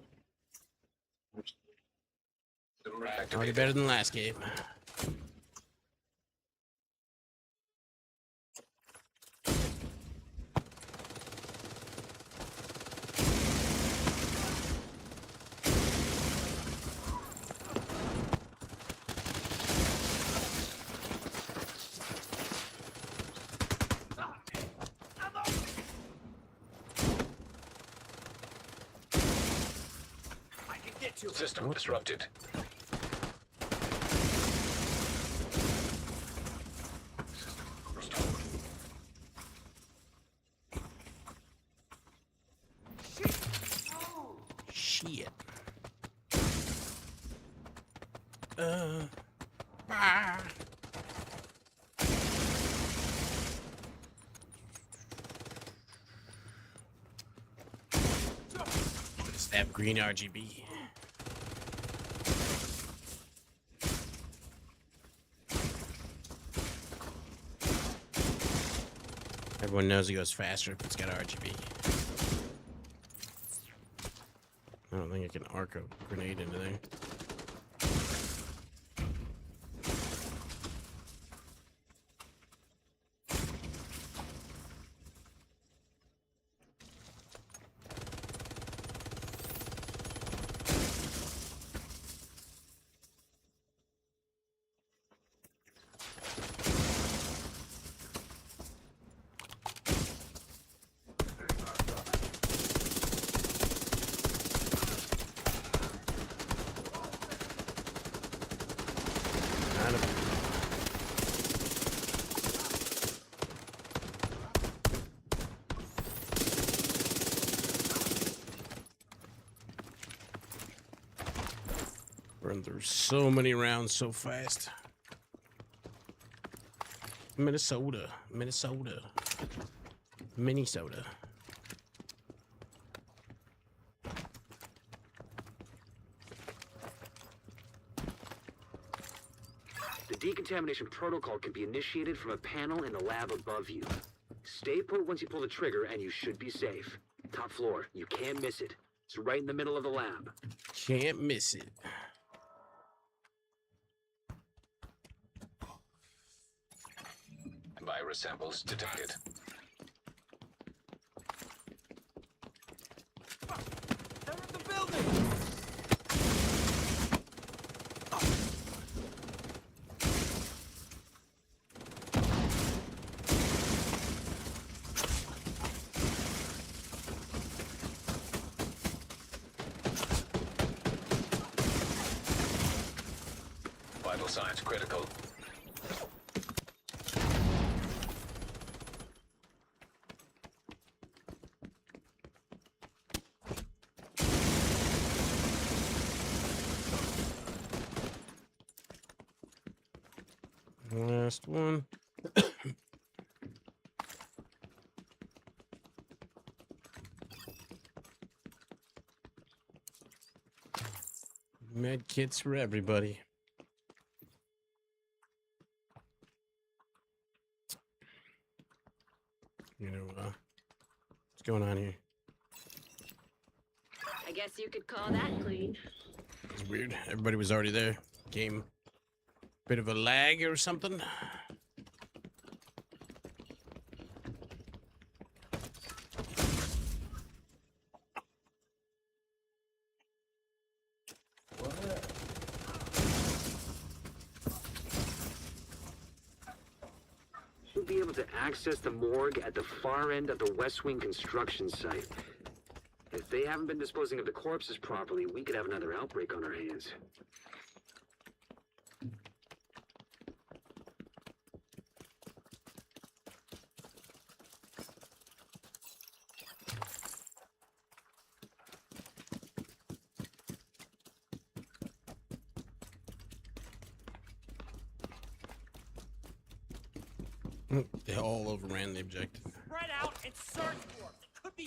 Already Activated. better than last game. System disrupted. Shit. Stab green RGB. Everyone knows it goes faster if it's got RGB. I don't think I can arc a grenade into there. Kind of. Run through so many rounds so fast. Minnesota. Minnesota. Minnesota. The decontamination protocol can be initiated from a panel in the lab above you. Stay put once you pull the trigger and you should be safe. Top floor, you can't miss it. It's right in the middle of the lab. Can't miss it. Virus samples detected. They're in the building! Vital signs critical. Last one. Med kits for everybody. You know, what's going on here? I guess you could call that clean. It's weird. Everybody was already there. Game. Bit of a lag or something. You'll be able to access the morgue at the far end of the West Wing construction site. If they haven't been disposing of the corpses properly, we could have another outbreak on our hands. They all overran the objective. Spread out and search for them. It could be.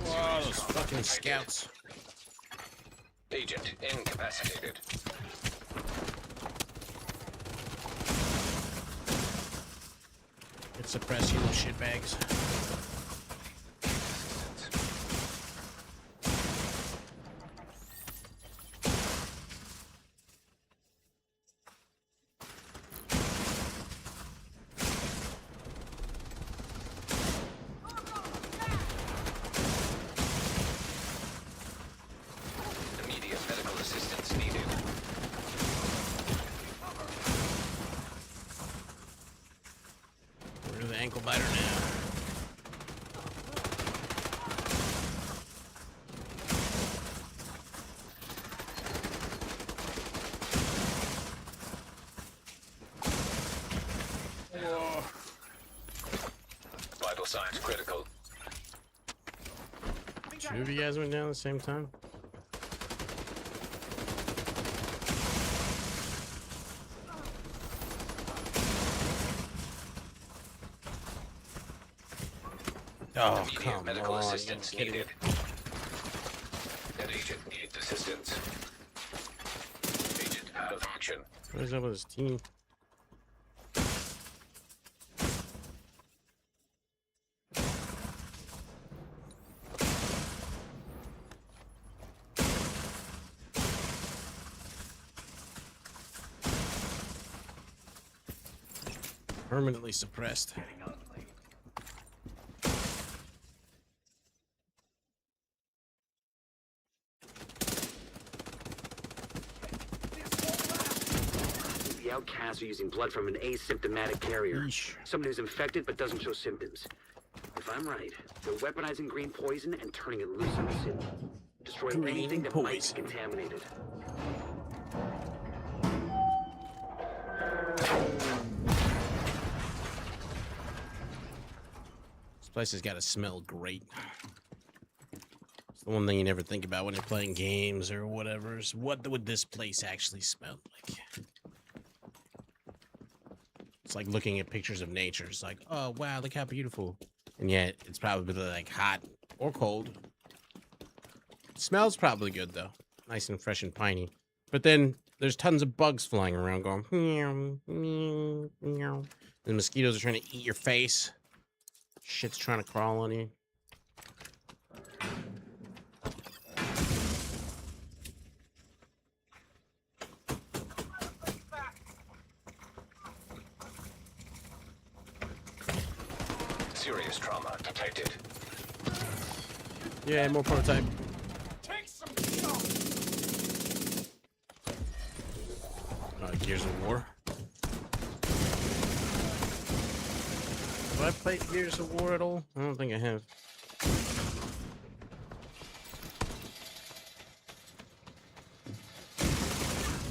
Wow, those fucking scouts. Agent incapacitated. Get suppressed, you little shitbags. Immediate medical assistance needed. We're to the ankle biter now. Whoa. Vital signs critical. Two of you guys went down at the same time? Oh, Immediate come medical on. assistance You kidding me? needed. That agent needs assistance. Agent out of action. What is up with his team? Permanently suppressed. The outcasts are using blood from an asymptomatic carrier. Yeesh. Someone who's infected but doesn't show symptoms. If I'm right, they're weaponizing green poison and turning it loose on the city. Destroy Green anything that might poison. be contaminated. This place has got to smell great. It's the one thing you never think about when you're playing games or whatever. Is what would this place actually smell like? It's like looking at pictures of nature. It's like, oh wow, look how beautiful. And yet it's probably like hot or cold. It smells probably good though. Nice and fresh and piney. But then there's tons of bugs flying around going meow, meow, meow. The mosquitoes are trying to eat your face. Shit's trying to crawl on you. Serious trauma detected. Yeah, more prototype. Gears of War. Have I played Gears of War at all? I don't think I have.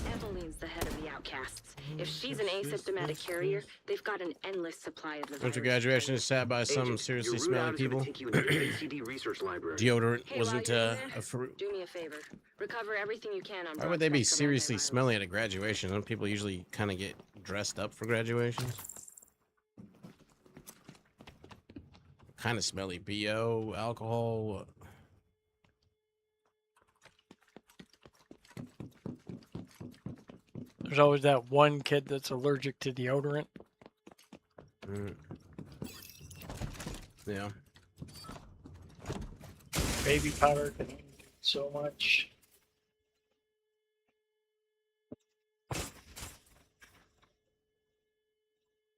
Eveline's the head of the outcasts. If she's an asymptomatic carrier, they've got an endless supply of the After virus. graduation is sat by some Agent, seriously your route smelly out is gonna people. take you into the ACD research library. Deodorant Hey, wasn't while you're there, a fruit. Do me a favor. Recover everything you can on Why would they be broad-spectrum seriously antivirals. smelly at a graduation? Don't people usually kind of get dressed up for graduations? Kind of smelly. BO, alcohol. There's always that one kid that's allergic to deodorant. Mm. Yeah. Baby powder can only do so much.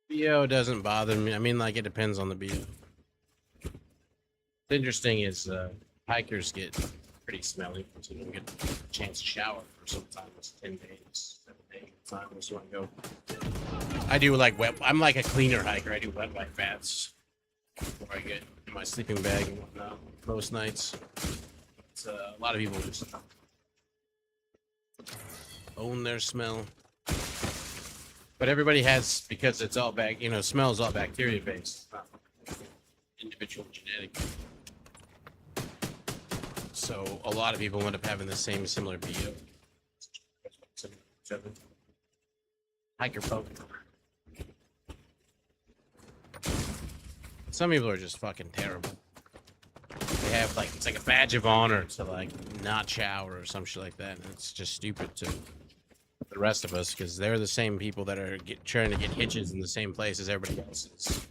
BO doesn't bother me. I mean, like, it depends on the BO. What's interesting is hikers get pretty smelly, so you don't get a chance to shower for sometimes 10 days, 7 days, sometimes you want to go. I do like wet. I'm like a cleaner hiker. I do wet wipe baths before I get in my sleeping bag and whatnot most nights. But, a lot of people just own their smell. But everybody has, because it's all smell is all bacteria based, not individual genetic. So a lot of people end up having the same similar BO. Hiker folk. Some people are just fucking terrible. They have it's like a badge of honor to not shower or some shit like that. And it's just stupid to the rest of us because they're the same people that are trying to get hitches in the same place as everybody else is.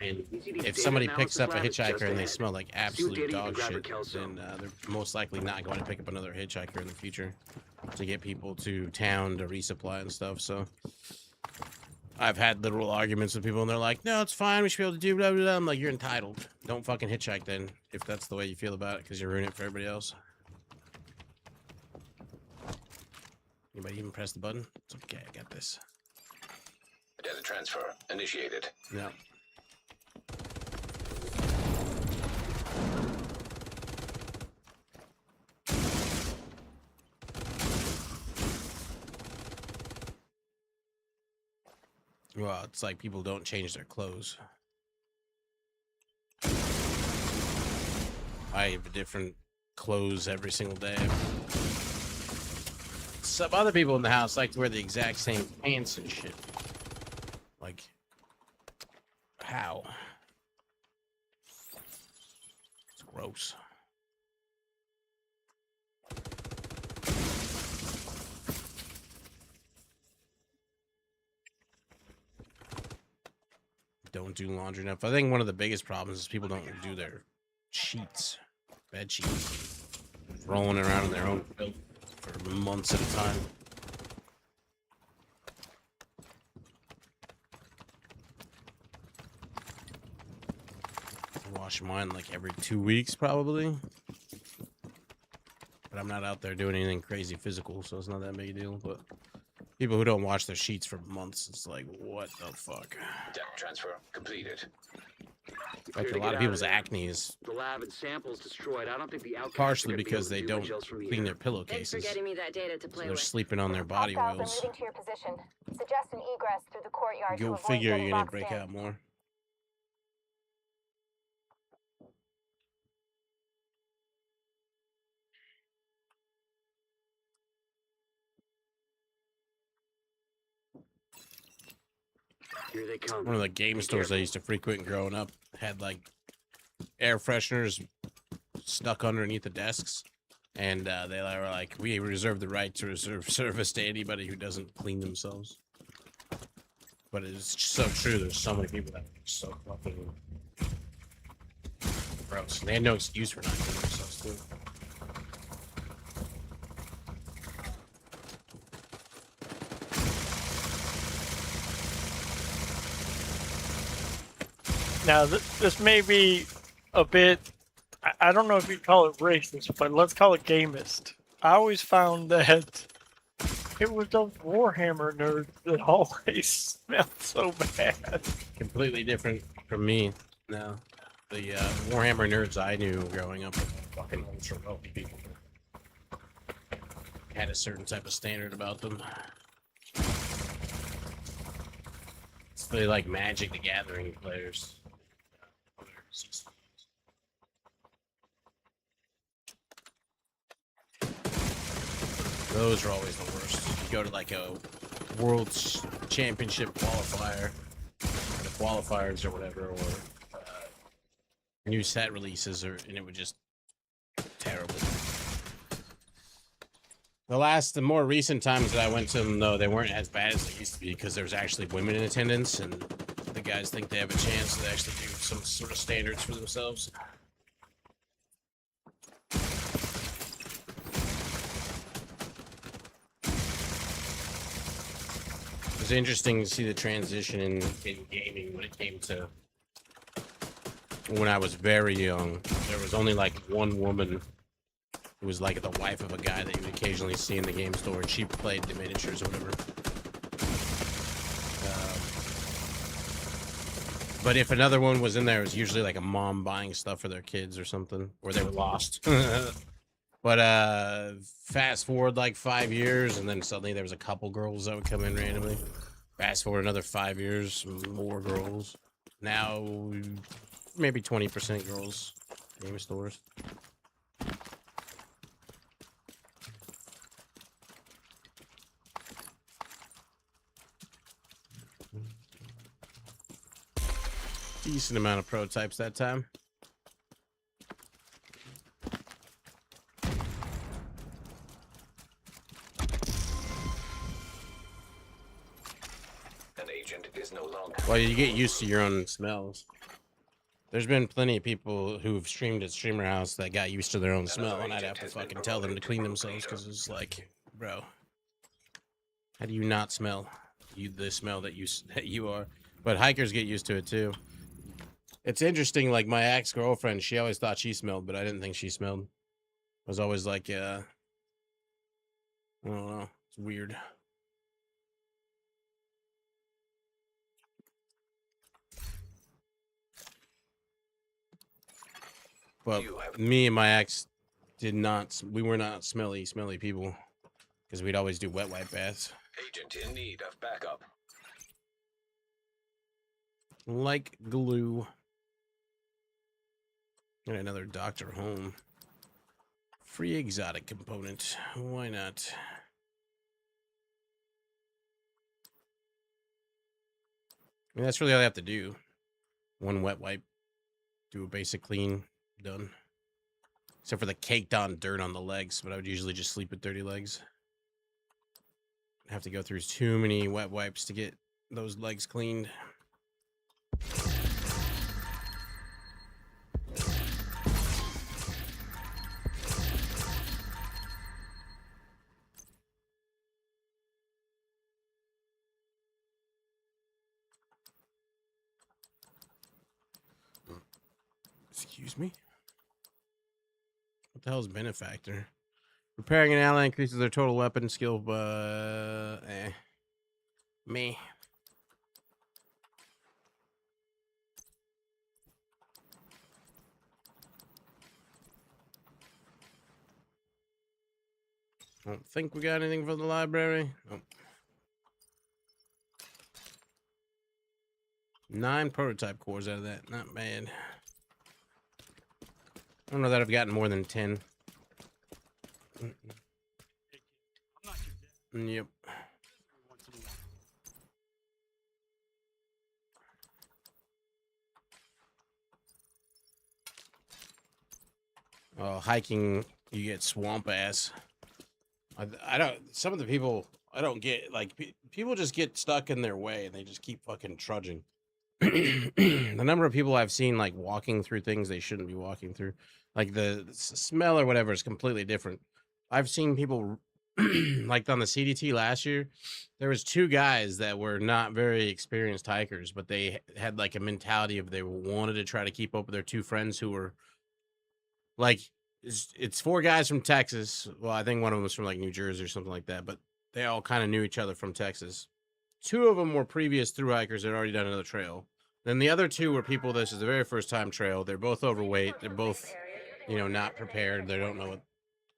And if somebody picks up a hitchhiker and they smell like absolute dog shit, then they're most likely not going to pick up another hitchhiker in the future to get people to town to resupply and stuff. So I've had literal arguments with people and they're like, no, it's fine. We should be able to do blah, blah, blah. I'm like, you're entitled. Don't fucking hitchhike then if that's the way you feel about it because you're ruining it for everybody else. Anybody even press the button? It's okay. I got this. Data transfer initiated. No. Well, it's like people don't change their clothes. I have different clothes every single day. Some other people in the house like to wear the exact same pants and shit. Like, how? It's gross. do laundry enough. I think one of the biggest problems is people don't do their sheets, bed sheets, rolling around in their own filth for months at a time. I wash mine like every 2 weeks, probably. But I'm not out there doing anything crazy physical, so it's not that big a deal. But people who don't wash their sheets for months, it's like, what the fuck? Tech transfer completed. Like a lot of people's acne is The lab and samples destroyed. I don't think the outcasts partially are gonna be because able to they do don't much else from E clean here. their Thanks for pillowcases. getting me that data to So play they're with. sleeping on their body Hostiles are oils. moving to your position. Suggest an egress through the courtyard to Go avoid figure, getting you're gonna boxed break in. out more. Here they come. One of the game Be stores I careful. used to frequent growing up had like air fresheners stuck underneath the desks, and they were like, "We reserve the right to reserve service to anybody who doesn't clean themselves." But it's so true. There's so many people that are so fucking gross. They had no excuse for not cleaning themselves too. Now, this may be a bit, I don't know if you call it racist, but let's call it gamist. I always found that it was those Warhammer nerds that always smelled so bad. Completely different from me now. The Warhammer nerds I knew growing up were fucking ultra wealthy people. Had a certain type of standard about them. It's really like Magic the Gathering players. Those are always the worst. You go to like a World Championship qualifier, the qualifiers or whatever, or new set releases, and it would just terrible. The more recent times that I went to them, though, they weren't as bad as they used to be because there was actually women in attendance, and the guys think they have a chance to actually do some sort of standards for themselves. It was interesting to see the transition in gaming when it came to when I was very young. There was only like one woman who was like the wife of a guy that you would occasionally see in the game store, and she played the miniatures or whatever. But if another one was in there, it was usually like a mom buying stuff for their kids or something, or they were lost. But fast forward like 5 years, and then suddenly there was a couple girls that would come in randomly. Fast forward another 5 years, more girls. Now maybe 20% girls game stores. Decent amount of prototypes that time. An agent is no longer. Well, you get used to your own smells. There's been plenty of people who've streamed at Streamer House that got used to their own smell, and I'd have to fucking tell them to clean themselves because it's like, bro, how do you not smell the smell that you are? But hikers get used to it too. It's interesting. Like my ex-girlfriend, she always thought she smelled, but I didn't think she smelled. I was always like, I don't know. It's weird. But me and my ex we were not smelly people because we'd always do wet wipe baths. Agent in need of backup. Like glue. And another Dr. Home. Free exotic component. Why not? I mean, that's really all I have to do. One wet wipe. Do a basic clean. Done. Except for the caked on dirt on the legs, but I would usually just sleep with dirty legs. I'd have to go through too many wet wipes to get those legs cleaned. Excuse me. What the hell is benefactor? Repairing an ally increases their total weapon skill, but me. I don't think we got anything for the library. Oh. 9 prototype cores out of that. Not bad. I don't know that I've gotten more than 10. I'm not your dad. Yep. Every once in a while. Hiking, you get swamp ass. I don't. Some of the people I don't get. Like people just get stuck in their way and they just keep fucking trudging. The number of people I've seen like walking through things they shouldn't be walking through, like the smell or whatever is completely different. I've seen people like on the CDT last year, there was 2 guys that were not very experienced hikers, but they had like a mentality of they wanted to try to keep up with their 2 friends who were like it's 4 guys from Texas. Well, I think one of them was from like New Jersey or something like that, but they all kind of knew each other from Texas. 2 of them were previous through hikers that had already done another trail. Then the other 2 were people, this is the very first time trail. They're both overweight. They're both, not prepared. They don't know what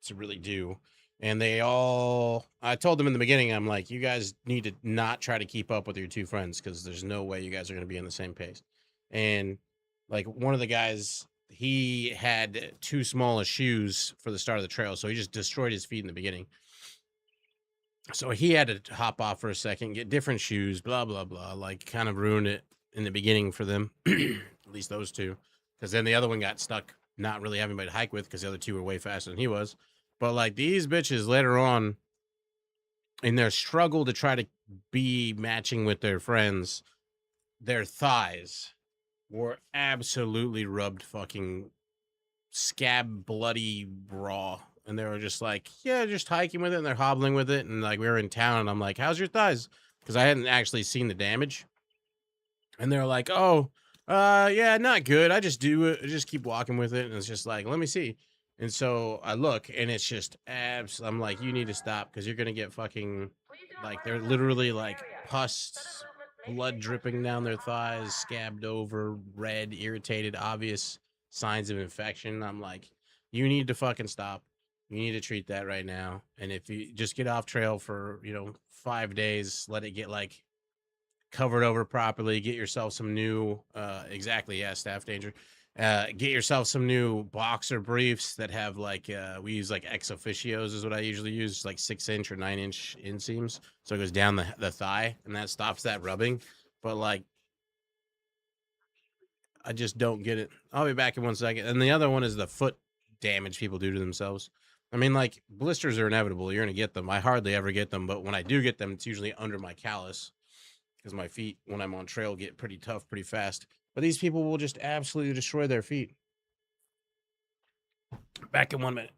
to really do. And I told them in the beginning, I'm like, you guys need to not try to keep up with your 2 friends because there's no way you guys are going to be on the same pace. And like one of the guys, he had too small of shoes for the start of the trail. So he just destroyed his feet in the beginning. So he had to hop off for a second, get different shoes, blah, blah, blah. Like kind of ruined it in the beginning for them, at least those 2. Because then the other one got stuck not really having anybody to hike with because the other 2 were way faster than he was. But like these bitches later on in their struggle to try to be matching with their friends, their thighs were absolutely rubbed fucking scab bloody raw. And they were just like, yeah, just hiking with it. And they're hobbling with it. And like we were in town and I'm like, how's your thighs? Because I hadn't actually seen the damage. And they're like, oh, yeah, not good. I just do it. I just keep walking with it. And it's just like, let me see. And so I look and it's just I'm like, you need to stop because you're going to get fucking like they're literally like pus, blood dripping down their thighs, scabbed over, red, irritated, obvious signs of infection. I'm like, you need to fucking stop. You need to treat that right now. And if you just get off trail for, 5 days, let it get like covered over properly, get yourself some new, exactly. Yeah. Staff danger. Get yourself some new boxer briefs that have like, we use like ex officios is what I usually use, like 6-inch or 9-inch inseams. So it goes down the thigh and that stops that rubbing. But like, I just don't get it. I'll be back in 1 second. And the other one is the foot damage people do to themselves. I mean, like blisters are inevitable. You're going to get them. I hardly ever get them, but when I do get them, it's usually under my callus because my feet, when I'm on trail, get pretty tough pretty fast. But these people will just absolutely destroy their feet. Back in 1 minute.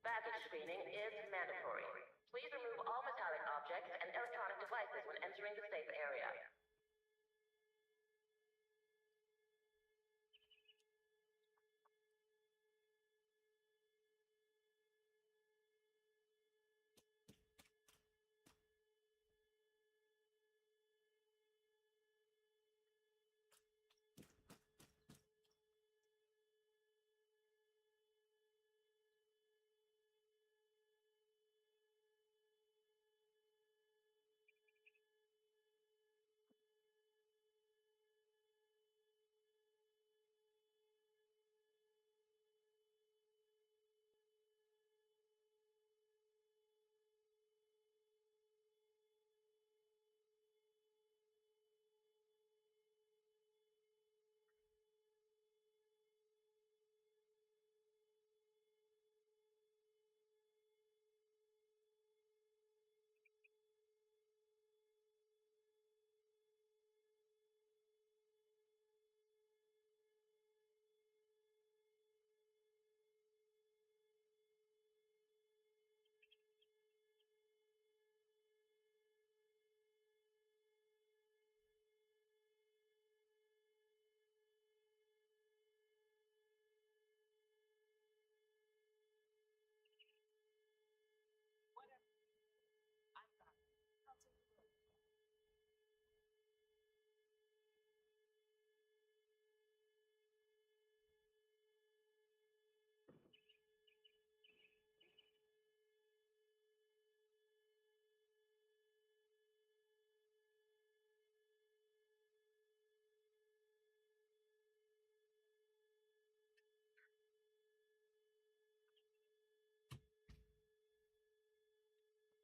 Baggage screening is mandatory. Please remove all metallic objects and electronic devices when entering the safe area.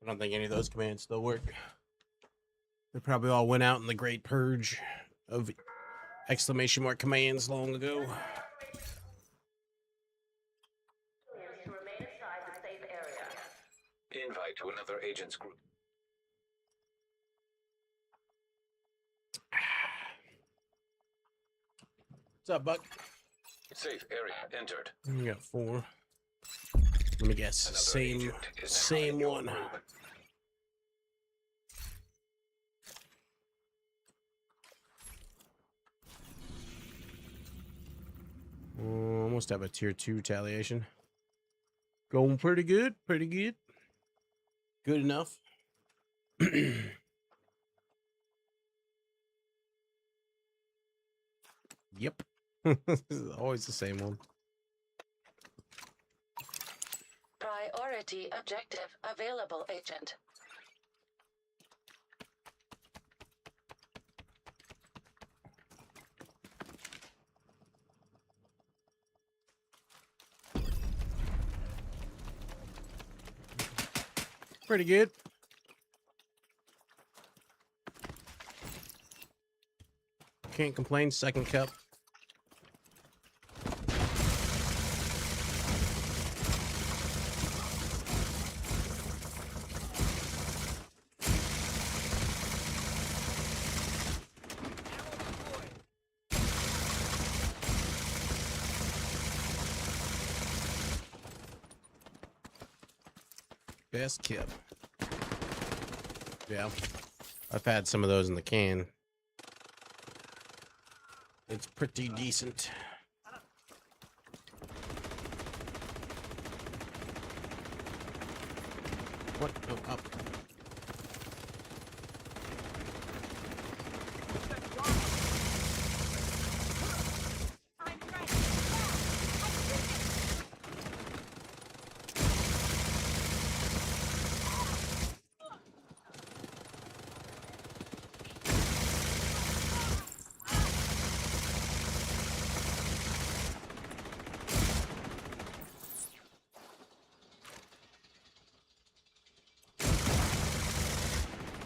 don't think any of those commands still work. They probably all went out in the great purge of exclamation mark commands long ago. Civilians to remain inside the safe area. Invite to another agent's group. What's up, Buck? Safe area entered. We got 4. Let me guess. Another Same agent is now same in your one. group. Almost have a tier 2 retaliation. Going pretty good, pretty good. Good enough. Yep. This is always the same one. Priority objective available, Agent. Pretty good. Can't complain. Second cup. Best kip. Yeah. I've had some of those in the can. It's pretty decent. What? Oh, up.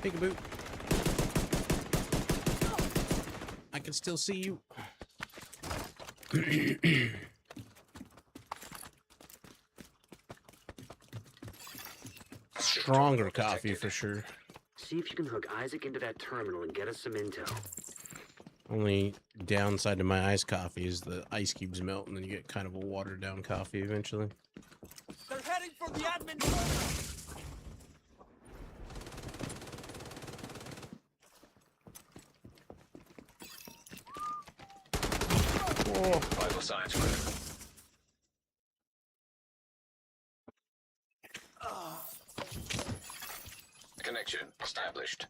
Peekaboo. I can still see you. Stronger coffee for sure. See if you can hook Isaac into that terminal and get us some intel. Only downside to my iced coffee is the ice cubes melt and then you get kind of a watered down coffee eventually. They're heading for the admin terminal. Vital signs critical. Connection established.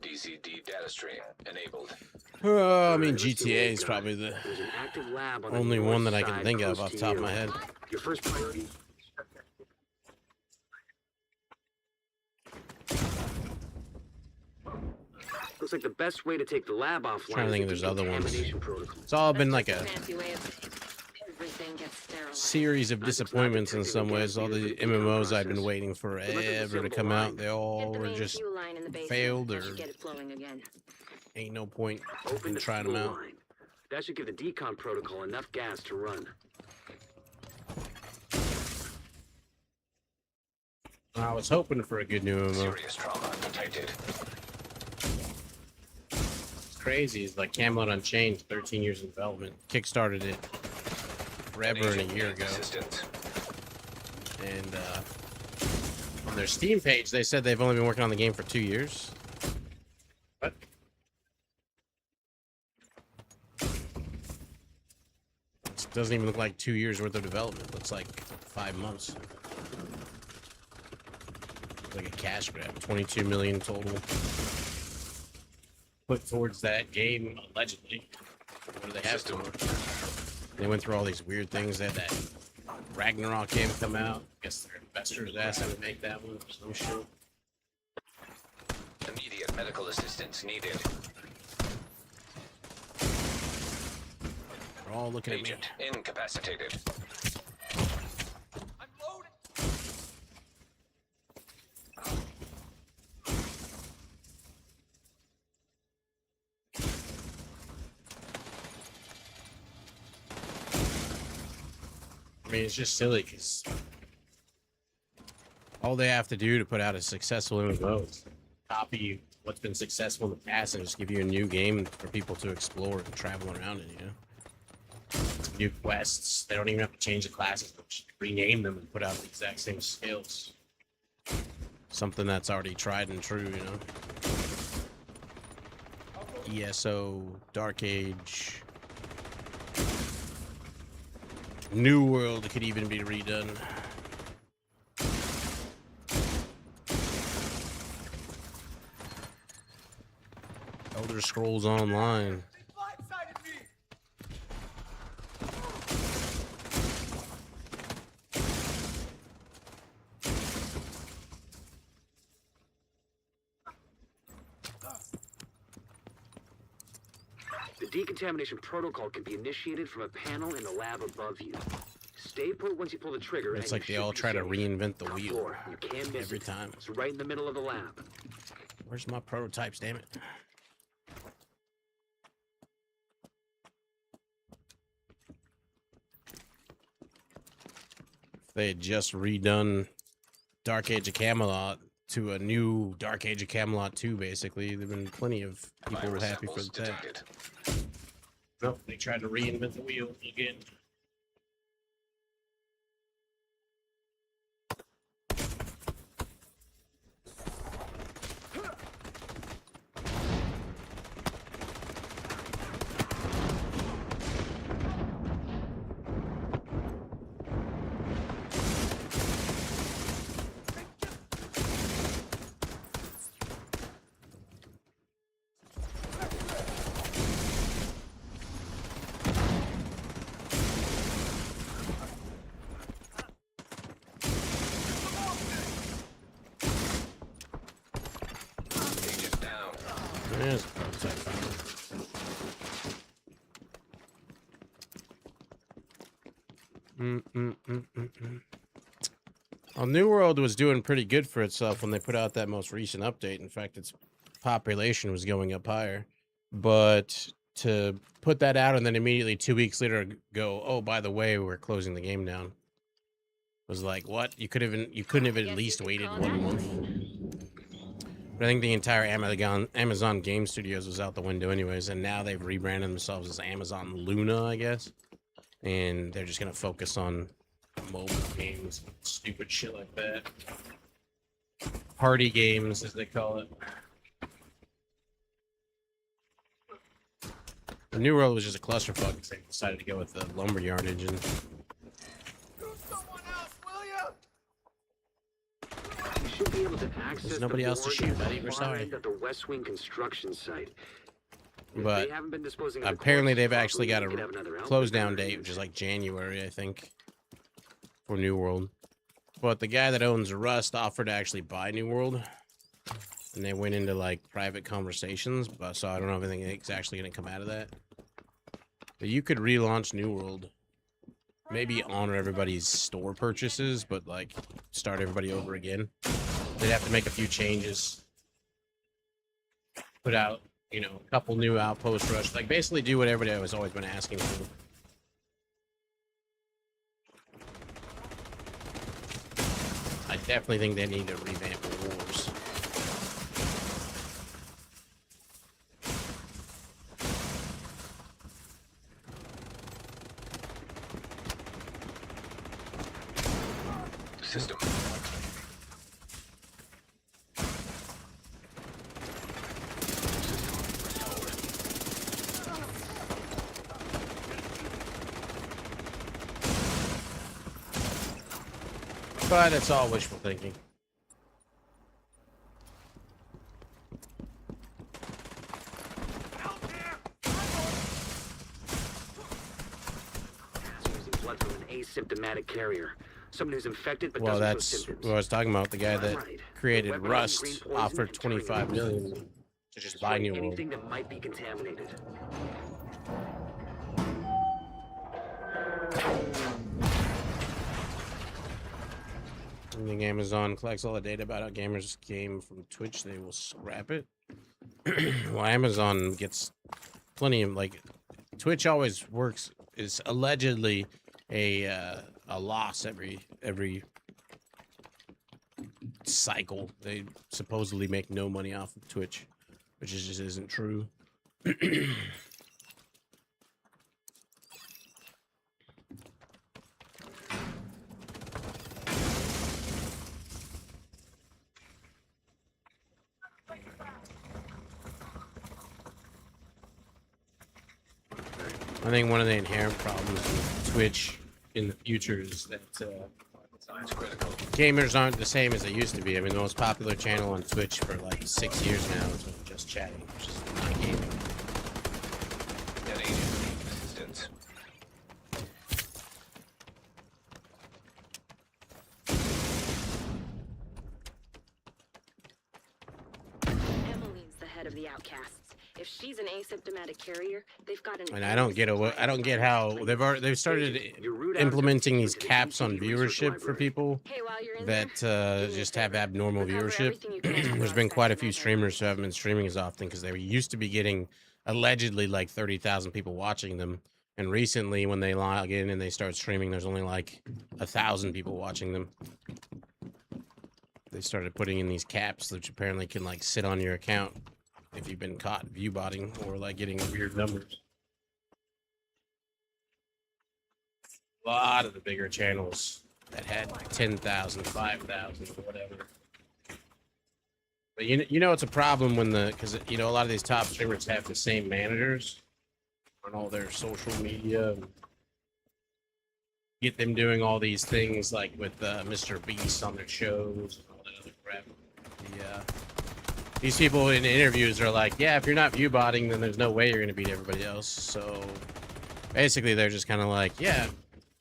DCD data stream enabled. I mean, Let's see what GTA we is got. probably the There's an active lab on the only north one that I can side, think of close off to the top of you. my head. Your first priority. Looks like the best way to take the lab offline Trying to think if is there's other ones. decontamination protocol. It's all been like That's a just fancy way of everything gets sterilized. series of Isaac's not disappointments in detecting some the ways. gas All leader the for the decon MMOs I've been process. waiting Unless it's forever to disabled come line. out, they all Get the were main just fuel line in the basement. failed That or should get it flowing again. ain't no point Open in the trying them fuel out. line. That should give the decon protocol enough gas to run. I was hoping for a good new MMO. Serious trauma detected. It's crazy. It's like Camelot Unchained, 13 years in development. Kickstarted it forever and a year ago. Assistant. And on their Steam page, they said they've only been working on the game for 2 years. What? It doesn't even look like 2 years worth of development. It looks like 5 months. Like a cash grab. 22 million total put towards that game, allegedly. What do they have to it? They went through all these weird things. They had that Ragnarok game come out. I guess their investors asked them to make that one or some shit. Immediate medical assistance needed. They're all looking at me. Agent incapacitated. I'm loaded. mean, it's just silly because all they have to do to put out a successful MMO is copy what's been successful in the past and just give you a new game for people to explore and travel around in, you know? New quests. They don't even have to change the classes. Just rename them and put out the exact same skills. Something that's already tried and true, you know? ESO, Dark Age, New World could even be redone. Elder Scrolls Online. The decontamination protocol can be initiated from a panel in the lab above you. Stay put once you pull the trigger. It's and like you they all should be try to safe. reinvent the Top wheel floor. You can't miss every it. time. It's right in the middle of the lab. Where's my prototypes, damn it? If they had just redone Dark Age of Camelot to a new Dark Age of Camelot 2, basically, there've been plenty of people Virus happy for samples that. detected. Nope, they tried to reinvent the wheel again. Agent down. There's a prototype found. Well, New World was doing pretty good for itself when they put out that most recent update. In fact, its population was going up higher. But to put that out and then immediately 2 weeks later go, oh, by the way, we're closing the game down, was like, what? You couldn't have at least waited 1 month. But I think the entire Amazon Game Studios was out the window anyways, and now they've rebranded themselves as Amazon Luna, I guess. And they're just gonna focus on mobile games, stupid shit like that. Party games, as they call it. The New World was just a clusterfuck because they decided to go with the Lumberyard engine. You should be able to access There's nobody the else to board shoot, at the buddy. We're far sorry. end of the West Wing construction site. If But they haven't been disposing of the apparently corpses they've actually got properly, a we could have another close outbreak on down our date, hands. which is like January, I think, for New World. But the guy that owns Rust offered to actually buy New World, and they went into like private conversations. But so I don't know if anything is actually going to come out of that. But you could relaunch New World, maybe honor everybody's store purchases, but like start everybody over again. They'd have to make a few changes, put out, you know, a couple new outpost rush, like basically do what everybody has always been asking for. I definitely think they need to revamp the wars. System. But it's all wishful thinking. Using blood from an asymptomatic carrier. Someone who's infected but Well, doesn't show that's symptoms. what I was talking about. The guy that Right. created Weaponizing green Rust poison offered and turning it 25 into million to just buy New World. anything that might be contaminated. I think Amazon collects all the data about how gamers game from Twitch. They will scrap it. Well, Amazon gets plenty of like Twitch always works is allegedly a a loss every cycle. They supposedly make no money off of Twitch, which just isn't true. I think one of the inherent problems with Twitch in the future is that gamers aren't the same as they used to be. I mean, the most popular channel on Twitch for like 6 years now is just chatting, which is not gaming. Assistance. Emmeline's the head of the outcasts. If she's an asymptomatic carrier, they've got an. And I don't get how they've started implementing these caps on viewership for people that just have abnormal viewership. There's been quite a few streamers who haven't been streaming as often because they used to be getting allegedly like 30,000 people watching them, and recently when they log in and they start streaming, there's only like 1,000 people watching them. They started putting in these caps which apparently can like sit on your account if you've been caught view botting or like getting weird numbers. A lot of the bigger channels that had 10,000, 5,000, or whatever. But you know it's a problem when because a lot of these top streamers have the same managers on all their social media. Get them doing all these things like with Mr. Beast on their shows and all that other crap. These people in interviews are like, yeah, if you're not view botting, then there's no way you're going to beat everybody else. So basically, they're just kind of like, yeah,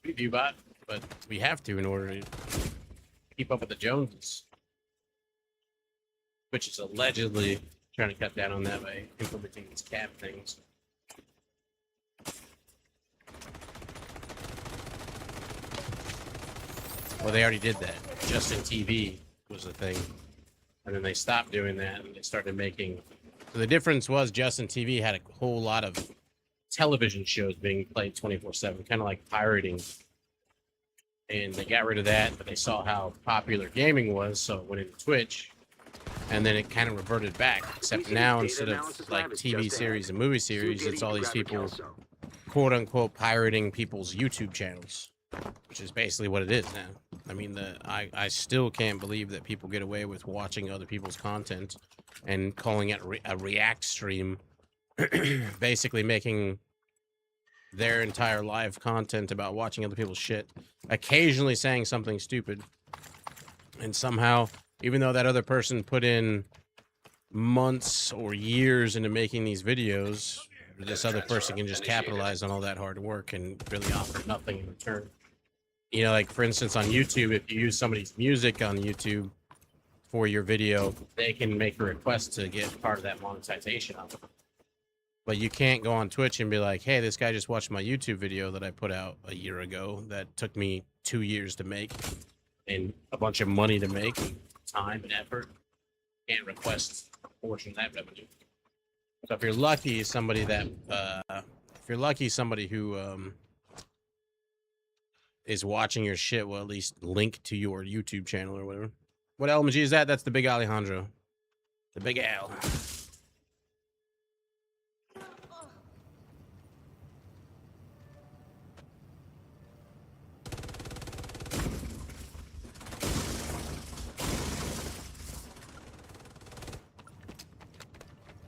we view bot, but we have to in order to keep up with the Joneses. Which is allegedly trying to cut down on that by implementing these cap things. Well, they already did that. Justin TV was the thing. And then they stopped doing that and they started making. So the difference was Justin TV had a whole lot of television shows being played 24/7, kind of like pirating. And they got rid of that, but they saw how popular gaming was, so it went into Twitch. And then it kind of reverted back, except now instead of like TV series and movie series, it's all these people, quote unquote, pirating people's YouTube channels, which is basically what it is now. I mean, I still can't believe that people get away with watching other people's content and calling it a react stream, basically making their entire live content about watching other people's shit, occasionally saying something stupid, and somehow, even though that other person put in months or years into making these videos, this other person can just capitalize on all that hard work and really offer nothing in return. You know, like for instance, on YouTube, if you use somebody's music on YouTube for your video, they can make a request to get part of that monetization of it. But you can't go on Twitch and be like, hey, this guy just watched my YouTube video that I put out a year ago that took me 2 years to make and a bunch of money to make, time and effort. Can't request a portion of that revenue. So if you're lucky, somebody who is watching your shit will at least link to your YouTube channel or whatever. What LMG is that? That's the big Alejandro. The big Al.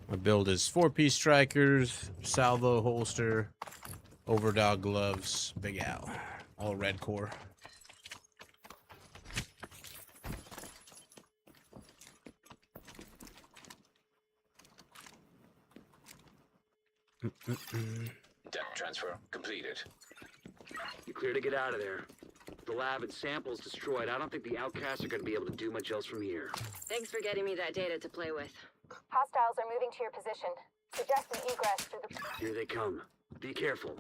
My build is 4-piece strikers, salvo holster, overdog gloves, big Al. All red core. Tech transfer completed. You clear to get out of there. The lab and samples destroyed. I don't think the outcasts are going to be able to do much else from here. Thanks for getting me that data to play with. Hostiles are moving to your position. Suggest an egress through the... Here they come. Be careful.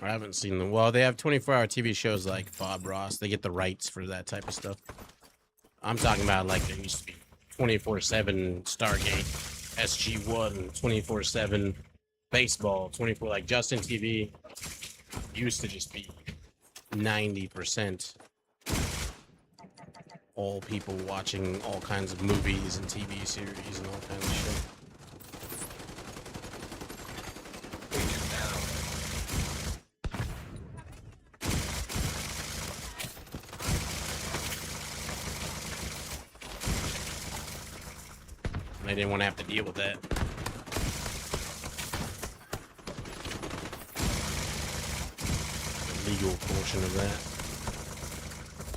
I haven't seen them. Well, they have 24-hour TV shows like Bob Ross. They get the rights for that type of stuff. I'm talking about like there used to be 24/7 Stargate. SG1 24/7, baseball 24, like Justin TV used to just be 90% all people watching all kinds of movies and TV series and all kinds of shit. They didn't want to have to deal with that. The legal portion of that.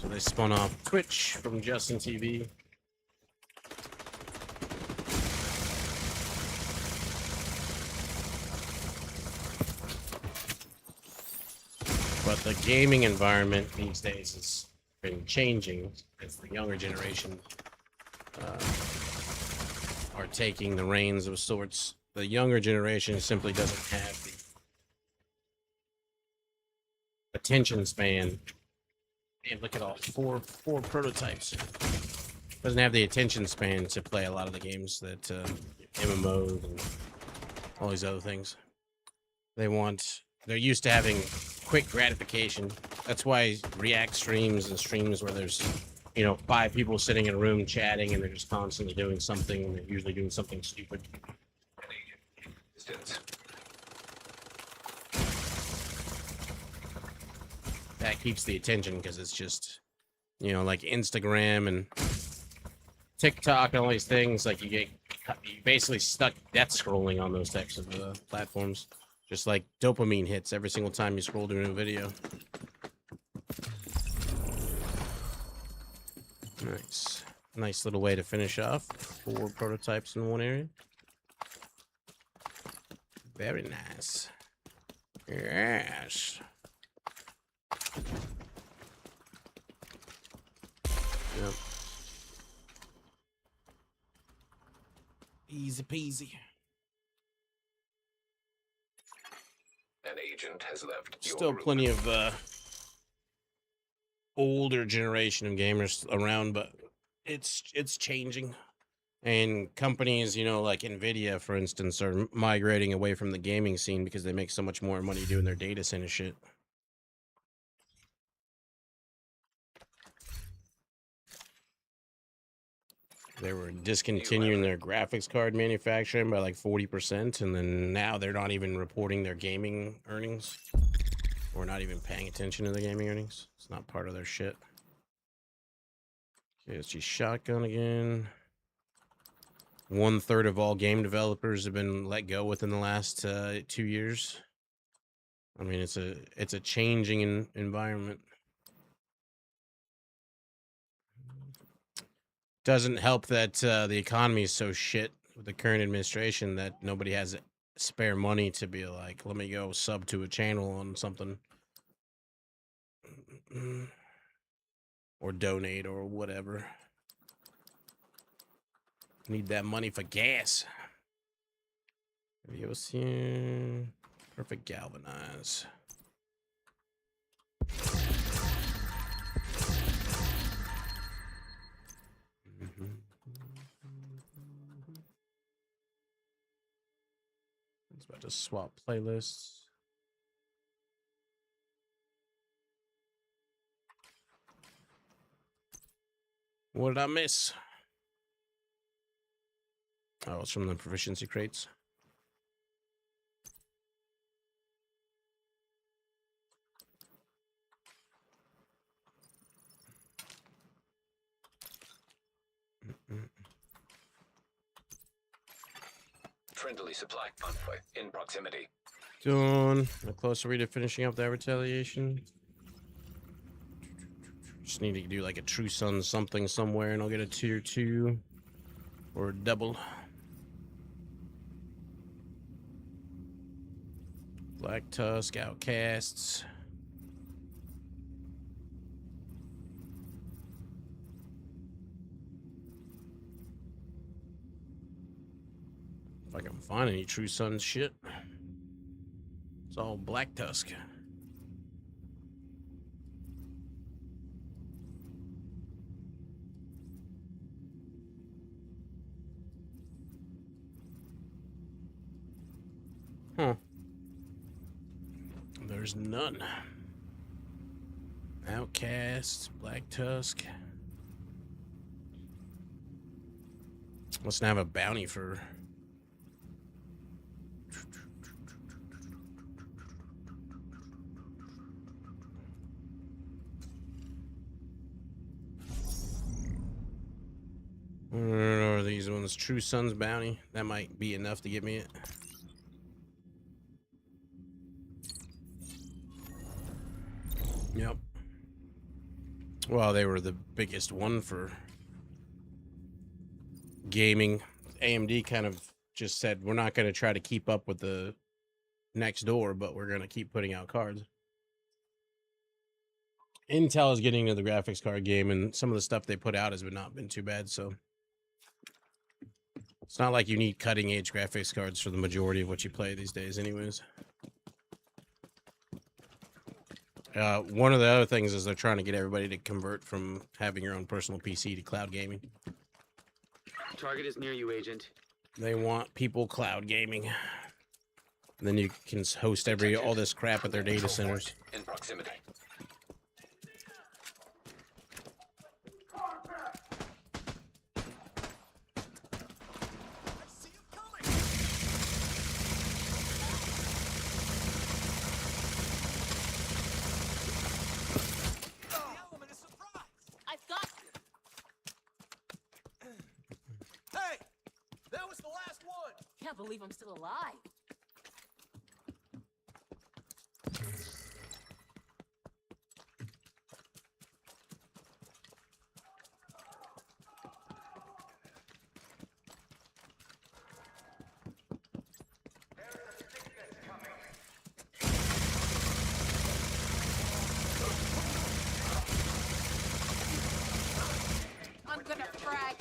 So they spun off Twitch from Justin TV. But the gaming environment these days has been changing as the younger generation are taking the reins of sorts. The younger generation simply doesn't have the attention span. Man, look at all four prototypes. Doesn't have the attention span to play a lot of the games that MMOs and all these other things. They're used to having quick gratification. That's why React streams and streams where there's 5 people sitting in a room chatting and they're just constantly doing something, and they're usually doing something stupid. That keeps the attention because it's just, like Instagram and TikTok and all these things. Like you basically stuck death scrolling on those types of platforms. Just like dopamine hits every single time you scroll through a new video. Nice. Nice little way to finish off. 4 prototypes in one area. Very nice. Yes. Yep. Easy peasy. An agent has left. Still plenty of older generation of gamers around, but it's changing. And companies, like Nvidia, for instance, are migrating away from the gaming scene because they make so much more money doing their data center shit. They were discontinuing their graphics card manufacturing by like 40%, and then now they're not even reporting their gaming earnings. Or not even paying attention to the gaming earnings. It's not part of their shit. Okay, let's use shotgun again. 1/3 of all game developers have been let go within the last 2 years. I mean, it's a changing environment. Doesn't help that the economy is so shit with the current administration that nobody has spare money to be like, let me go sub to a channel on something. Or donate or whatever. Need that money for gas. Videos here. Perfect galvanize. It's about to swap playlists. What did I miss? Oh, it's from the proficiency crates. Friendly supply convoy in proximity. Done. A closer read to finishing up that retaliation. Just need to do like a True Sun something somewhere, and I'll get a tier 2 or a double. Black Tusk, Outcasts. If I can find any True Sun shit. It's all Black Tusk. Huh. There's none. Outcast, Black Tusk. Must have a bounty for. Or these ones, True Sun's bounty. That might be enough to get me it. Yep. Well, they were the biggest one for gaming. AMD kind of just said, we're not going to try to keep up with the next door, but we're going to keep putting out cards. Intel is getting into the graphics card game, and some of the stuff they put out has not been too bad, so it's not like you need cutting edge graphics cards for the majority of what you play these days anyways. One of the other things is they're trying to get everybody to convert from having your own personal PC to cloud gaming. Target is near you, Agent. They want people cloud gaming. And then you can host all this crap at their data centers. In proximity. Can't believe I'm still alive. I'm gonna frag.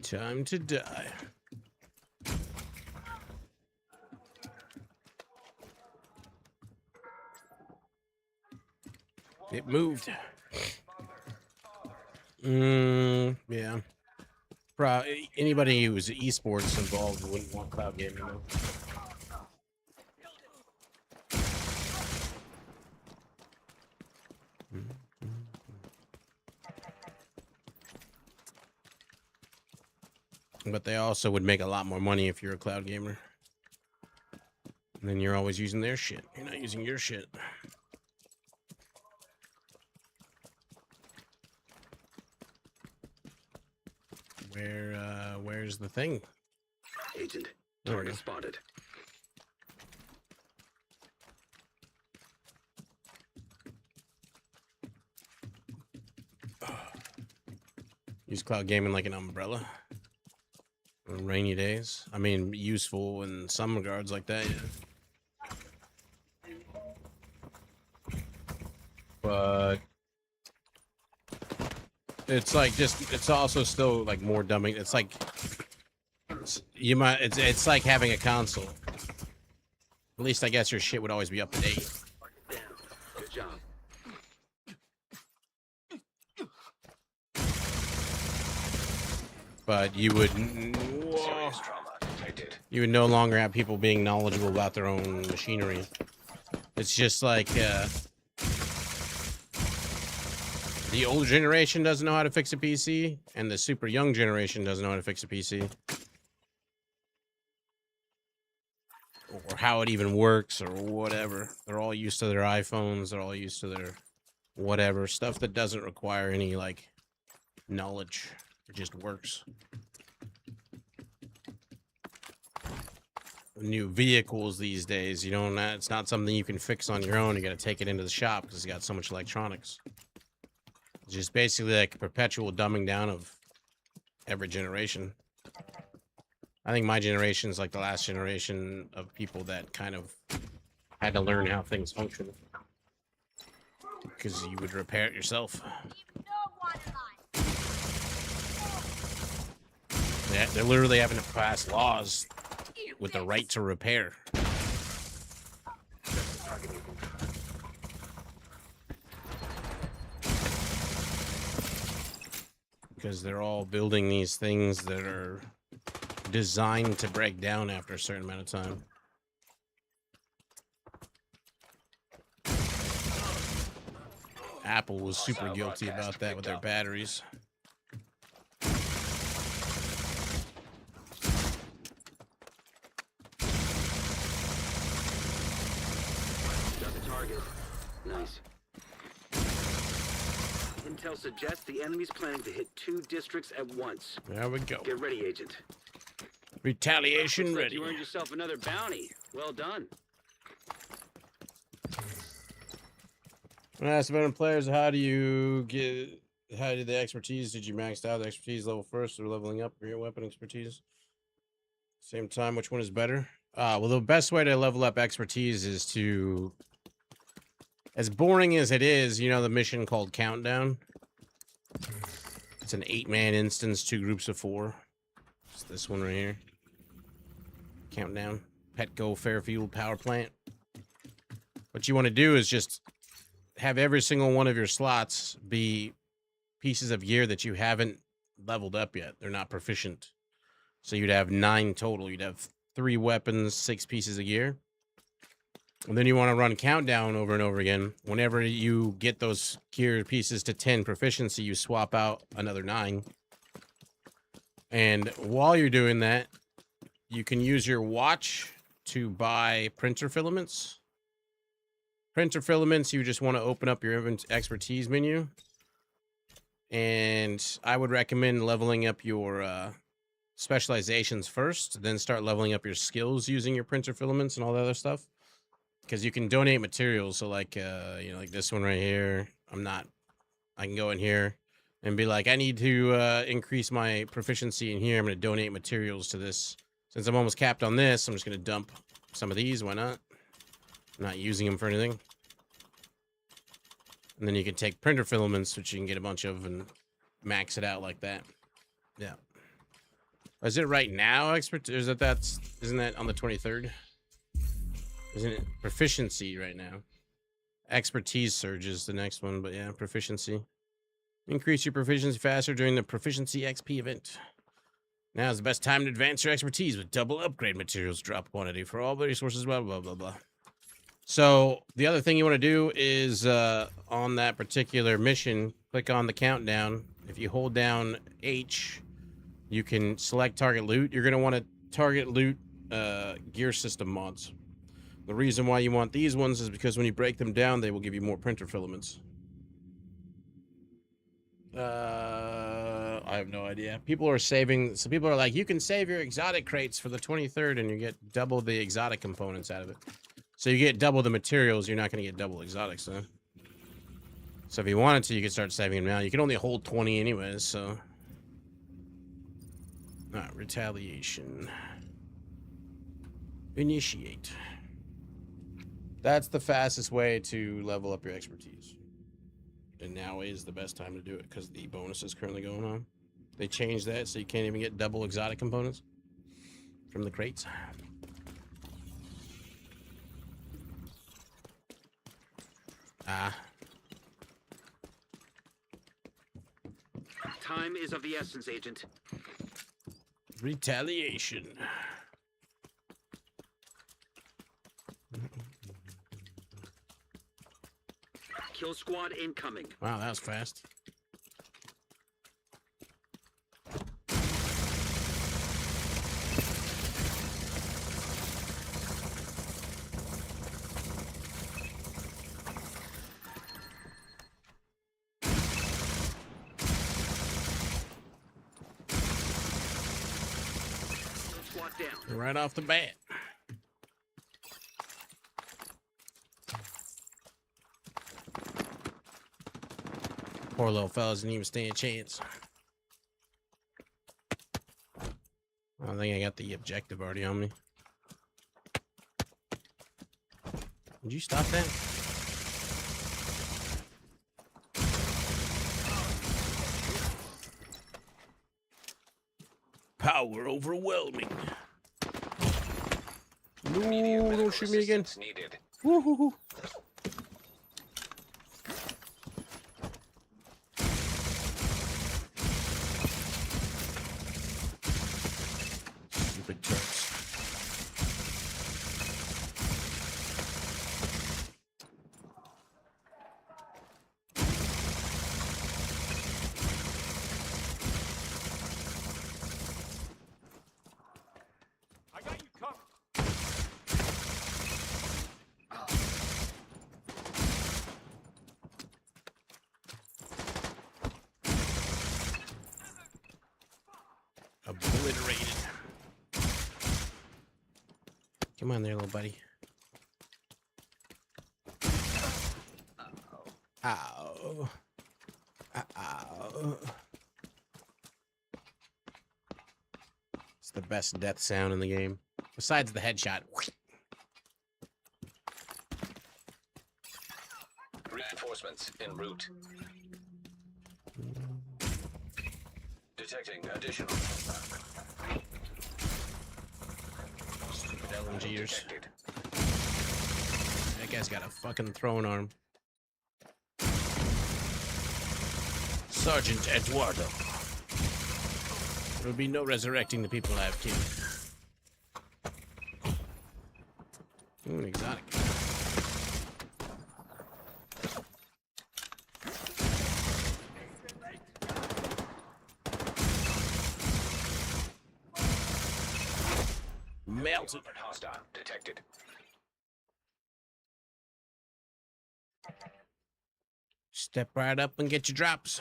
Time to die. It moved. Yeah. Probably anybody who was esports involved wouldn't want cloud gaming though. But they also would make a lot more money if you're a cloud gamer. And then you're always using their shit. You're not using your shit. Where's the thing? Agent, target spotted. Use cloud gaming like an umbrella on rainy days. I mean, useful in some regards like that, yeah. But it's like it's also still like more dumbing. It's like it's like having a console. At least I guess your shit would always be up to date. Good job. But you would no longer have people being knowledgeable about their own machinery. It's just like the older generation doesn't know how to fix a PC, and the super young generation doesn't know how to fix a PC. Or how it even works, or whatever. They're all used to their iPhones, they're all used to their whatever. Stuff that doesn't require any, like, knowledge. It just works. New vehicles these days, it's not something you can fix on your own. You gotta take it into the shop because it's got so much electronics. It's just basically like a perpetual dumbing down of every generation. I think my generation is like the last generation of people that kind of had to learn how things function. Because you would repair it yourself. They're literally having to pass laws with the right to repair. because they're all building these things that are designed to break down after a certain amount of time. Apple was super guilty about that with their batteries. Got the target. Nice. Intel suggests the enemy's planning to hit 2 districts at once. There we go. Get ready, Agent. Retaliation Looks like ready. you earned yourself another bounty. Well done. When I asked veteran players, how do the expertise? Did you max out the expertise level first or leveling up your weapon expertise? Same time, which one is better? Well, the best way to level up expertise is to, as boring as it is, you know the mission called Countdown? It's an 8-man instance, 2 groups of 4. It's this one right here. Countdown. Petco Fairfield Power Plant. What you want to do is just have every single one of your slots be pieces of gear that you haven't leveled up yet. They're not proficient. So you'd have 9 total. You'd have 3 weapons, 6 pieces of gear. And then you want to run Countdown over and over again. Whenever you get those gear pieces to 10 proficiency, you swap out another 9. And while you're doing that, you can use your watch to buy printer filaments. Printer filaments, you just want to open up your expertise menu. And I would recommend leveling up your specializations first, then start leveling up your skills using your printer filaments and all the other stuff. Because you can donate materials. So like, like this one right here, I can go in here and be like, I need to increase my proficiency in here. I'm going to donate materials to this. Since I'm almost capped on this, I'm just going to dump some of these. Why not? I'm not using them for anything. And then you can take printer filaments, which you can get a bunch of, and max it out like that. Yeah. Is it right now, expert? Or isn't that on the 23rd? Isn't it proficiency right now? Expertise surges the next one, but yeah, proficiency. Increase your proficiency faster during the proficiency XP event. Now is the best time to advance your expertise with double upgrade materials drop quantity for all the resources, blah, blah, blah, blah. So the other thing you want to do is on that particular mission, click on the countdown. If you hold down H, you can select target loot. You're going to want to target loot gear system mods. The reason why you want these ones is because when you break them down, they will give you more printer filaments. I have no idea. People are saving. So people are like, you can save your exotic crates for the 23rd and you get double the exotic components out of it. So you get double the materials. You're not going to get double exotics, though. So if you wanted to, you could start saving them now. You can only hold 20 anyways, so. Alright, retaliation. Initiate. That's the fastest way to level up your expertise. And now is the best time to do it because the bonus is currently going on. They changed that so you can't even get double exotic components from the crates. Time is of the essence, Agent. Retaliation. Kill squad incoming. Wow, that was fast. Squad down. Right off the bat. Poor little fellas didn't even stand a chance. I think I got the objective already on me. Did you stop that? Power overwhelming. No, don't shoot me again. Needed. Woo-hoo-hoo. Come on there, little buddy. Ow. Ow. It's the best death sound in the game. Besides the headshot. Reinforcements en route. Detecting additional. Stupid LMGers. That guy's got a fucking throwing arm. Sergeant Eduardo. There will be no resurrecting the people I have killed. Ooh, an exotic. Melted. Hostile detected. Step right up and get your drops.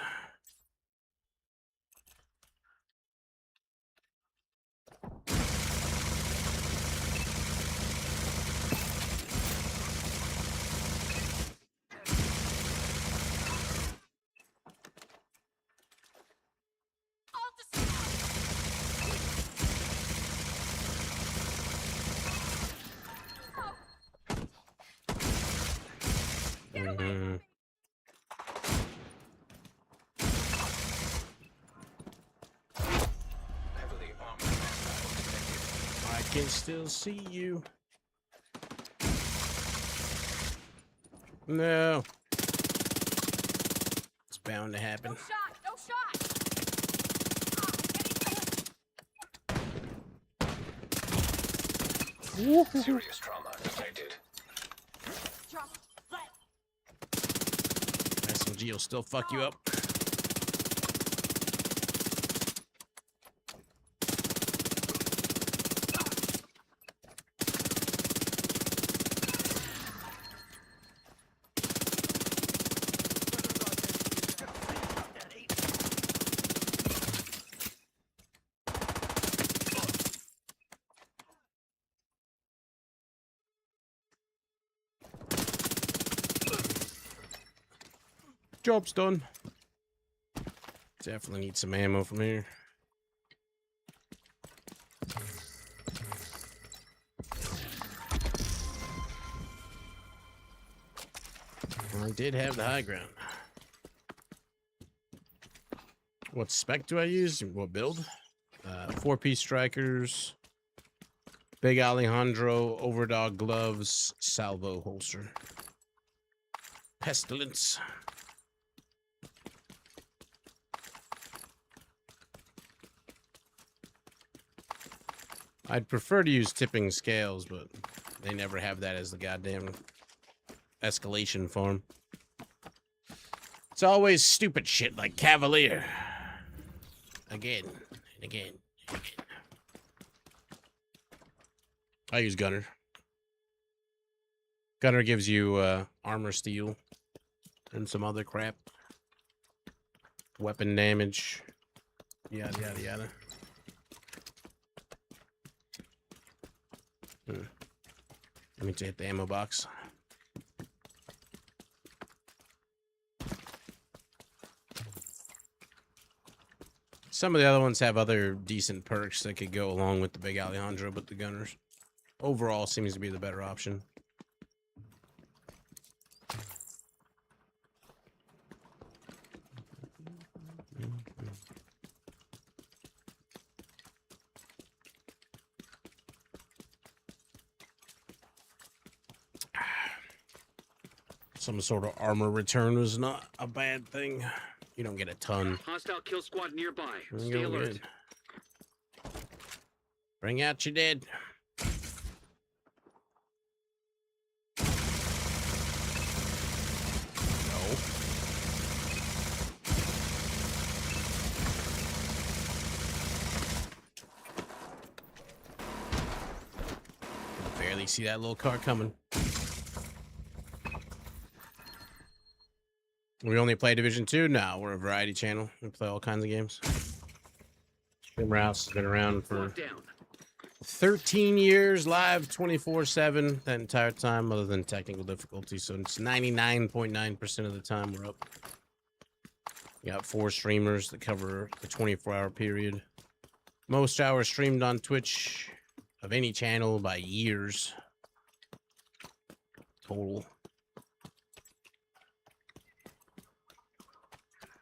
Heavily armored hostile detected. I can still see you. No. It's bound to happen. No shot! No shot! Serious trauma detected. Just let. SMG will still fuck you up. Job's done. Definitely need some ammo from here. I did have the high ground. What spec do I use? What build? 4-piece strikers, Big Alejandro, Overdog gloves, salvo holster. Pestilence. I'd prefer to use tipping scales, but they never have that as the goddamn escalation form. It's always stupid shit like Cavalier. Again and again and again. I use Gunner. Gunner gives you armor steel and some other crap. Weapon damage. Yada, yada, yada. Let me hit the ammo box. Some of the other ones have other decent perks that could go along with the Big Alejandro, but the Gunners overall seems to be the better option. Some sort of armor return was not a bad thing. You don't get a ton. Hostile kill squad nearby. There you Stay go, alert. good. Bring out your dead. No. Barely see that little car coming. We only play Division 2? No, we're a variety channel. We play all kinds of games. Gamer House has been around for Locked down. 13 years live 24/7 that entire time, other than technical difficulty. So it's 99.9% of the time we're up. You got 4 streamers that cover the 24-hour period. Most hours streamed on Twitch of any channel by years total.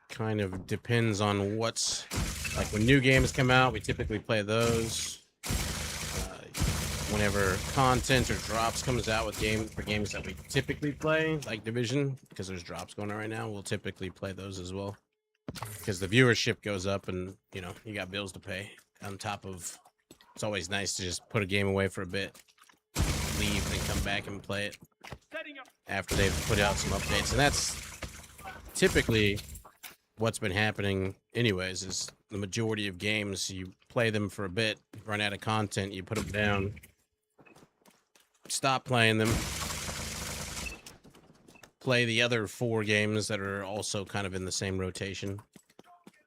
Kind of depends on what's like when new games come out. We typically play those. Whenever content or drops comes out with games that we typically play, like Division, because there's drops going on right now, we'll typically play those as well. Because the viewership goes up, and you know you got bills to pay. On top of, it's always nice to just put a game away for a bit, leave, and come back and play it after they've put out some updates. And that's typically what's been happening anyways, is the majority of games, you play them for a bit, run out of content, you put them down, stop playing them, play the other 4 games that are also kind of in the same rotation,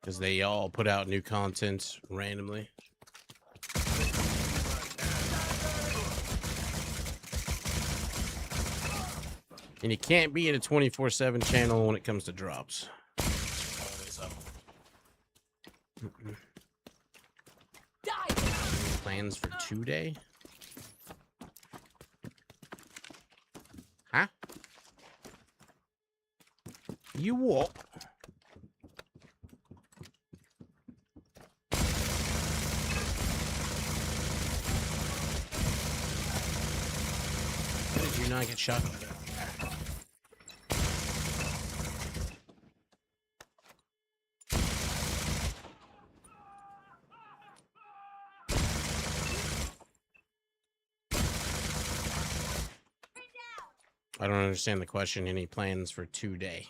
because they all put out new content randomly. And you can't be at a 24/7 channel when it comes to drops. Always up. Plans for 2-day? Huh? You what? How did you not get shot? I don't understand the question. Any plans for 2-day?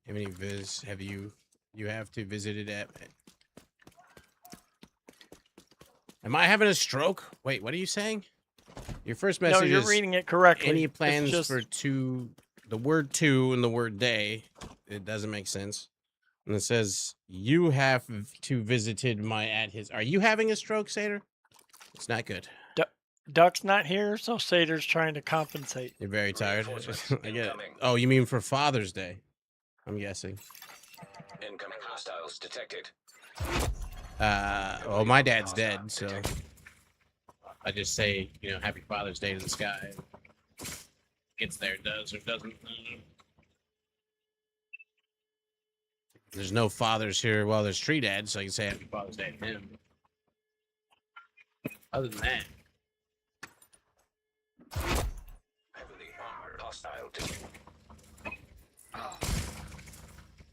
How many have you have to visit it at? Am I having a stroke? Wait, what are you saying? Your first message No, you're is reading it correctly. any plans just... for 2, the word 2 and the word day, it doesn't make sense. And it says, you have to visited my at his. Are you having a stroke, Satyr? It's not good. Duck's not here, so Satyr's trying to compensate. You're very tired. I get it. Oh, you mean for Father's Day? I'm guessing. Incoming hostiles detected. Well, my dad's dead, so I just say, you know, Happy Father's Day to the sky. Gets there, does or doesn't. There's no fathers here. Well, there's Tree Dad, so I can say Happy Father's Day to him. Other than that, Heavily armored hostile team.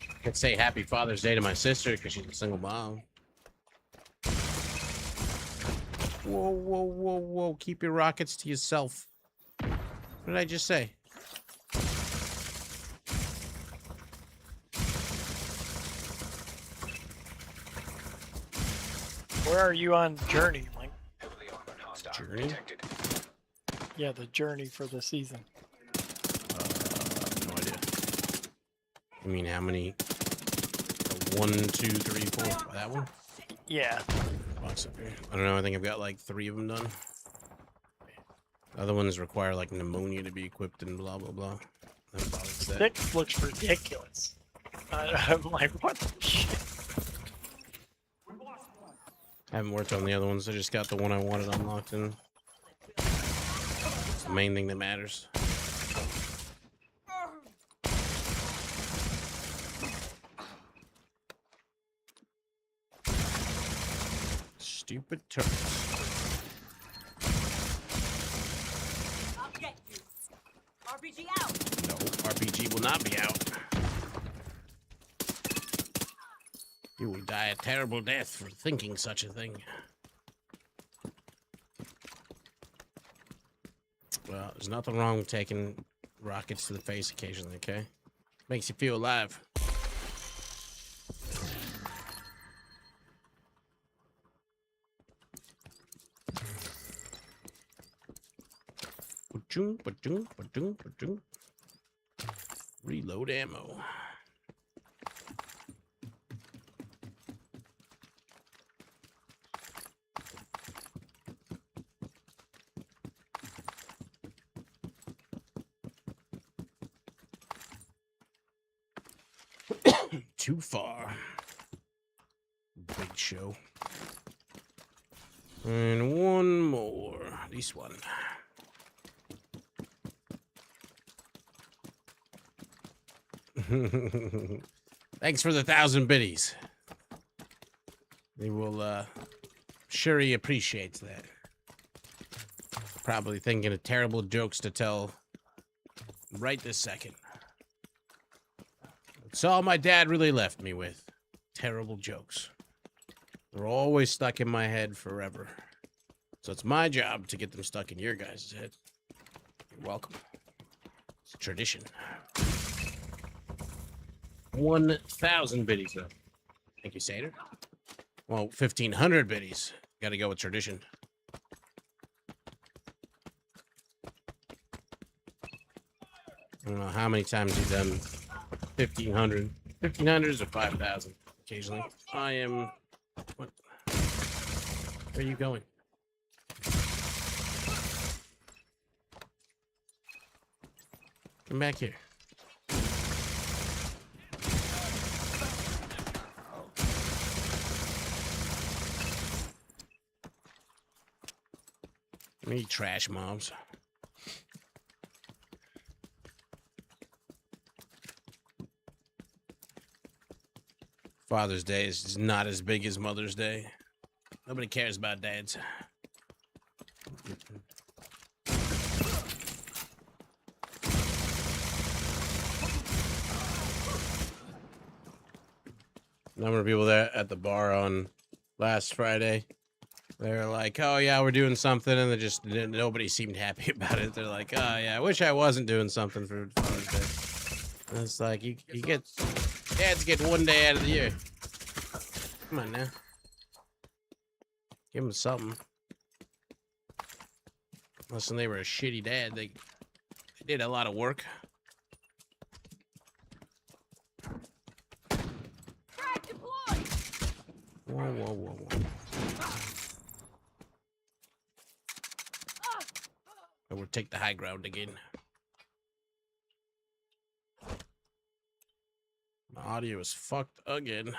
I could say Happy Father's Day to my sister because she's a single mom. Whoa, whoa, whoa, whoa. Keep your rockets to yourself. What did I just say? Where are you on journey, Link? Heavily armored hostile Journey? detected. Yeah, the journey for the season. No idea. I mean, how many? 1, 2, 3, 4. That one? Yeah. Box up here. I don't know. I think I've got like 3 of them done. Other ones require like pneumonia to be equipped and blah blah blah. 6 looks ridiculous. I'm like, what the shit? I haven't worked on the other ones. I just got the one I wanted unlocked in. It's the main thing that matters. Stupid turtles. I'll get you. RPG out. No, RPG will not be out. You will die a terrible death for thinking such a thing. Well, there's nothing wrong with taking rockets to the face occasionally, okay? Makes you feel alive. Ba-choom, ba-choom, ba-choom, ba-choom. Reload ammo. Too far. Big show. And one more. This one. Thanks for the 1,000 biddies. They will, sure he appreciates that. Probably thinking of terrible jokes to tell right this second. It's all my dad really left me with. Terrible jokes. They're always stuck in my head forever. So it's my job to get them stuck in your guys' head. You're welcome. It's a tradition. 1,000 biddies, though. Thank you, Sater. Well, 1,500 biddies. Gotta go with tradition. I don't know how many times you've done 1,500. 1,500s or 5,000 occasionally. I am... What? Where are you going? Come back here. Me trash mobs. Father's Day is not as big as Mother's Day. Nobody cares about dads. Number of people there at the bar on last Friday. They're like, oh yeah, we're doing something, and they just nobody seemed happy about it. They're like, oh yeah, I wish I wasn't doing something for Father's Day. And it's like you get dads get one day out of the year. Come on now, give them something. Unless they were a shitty dad, they did a lot of work. Whoa, whoa, whoa, whoa. I will take the high ground again. My audio is fucked again.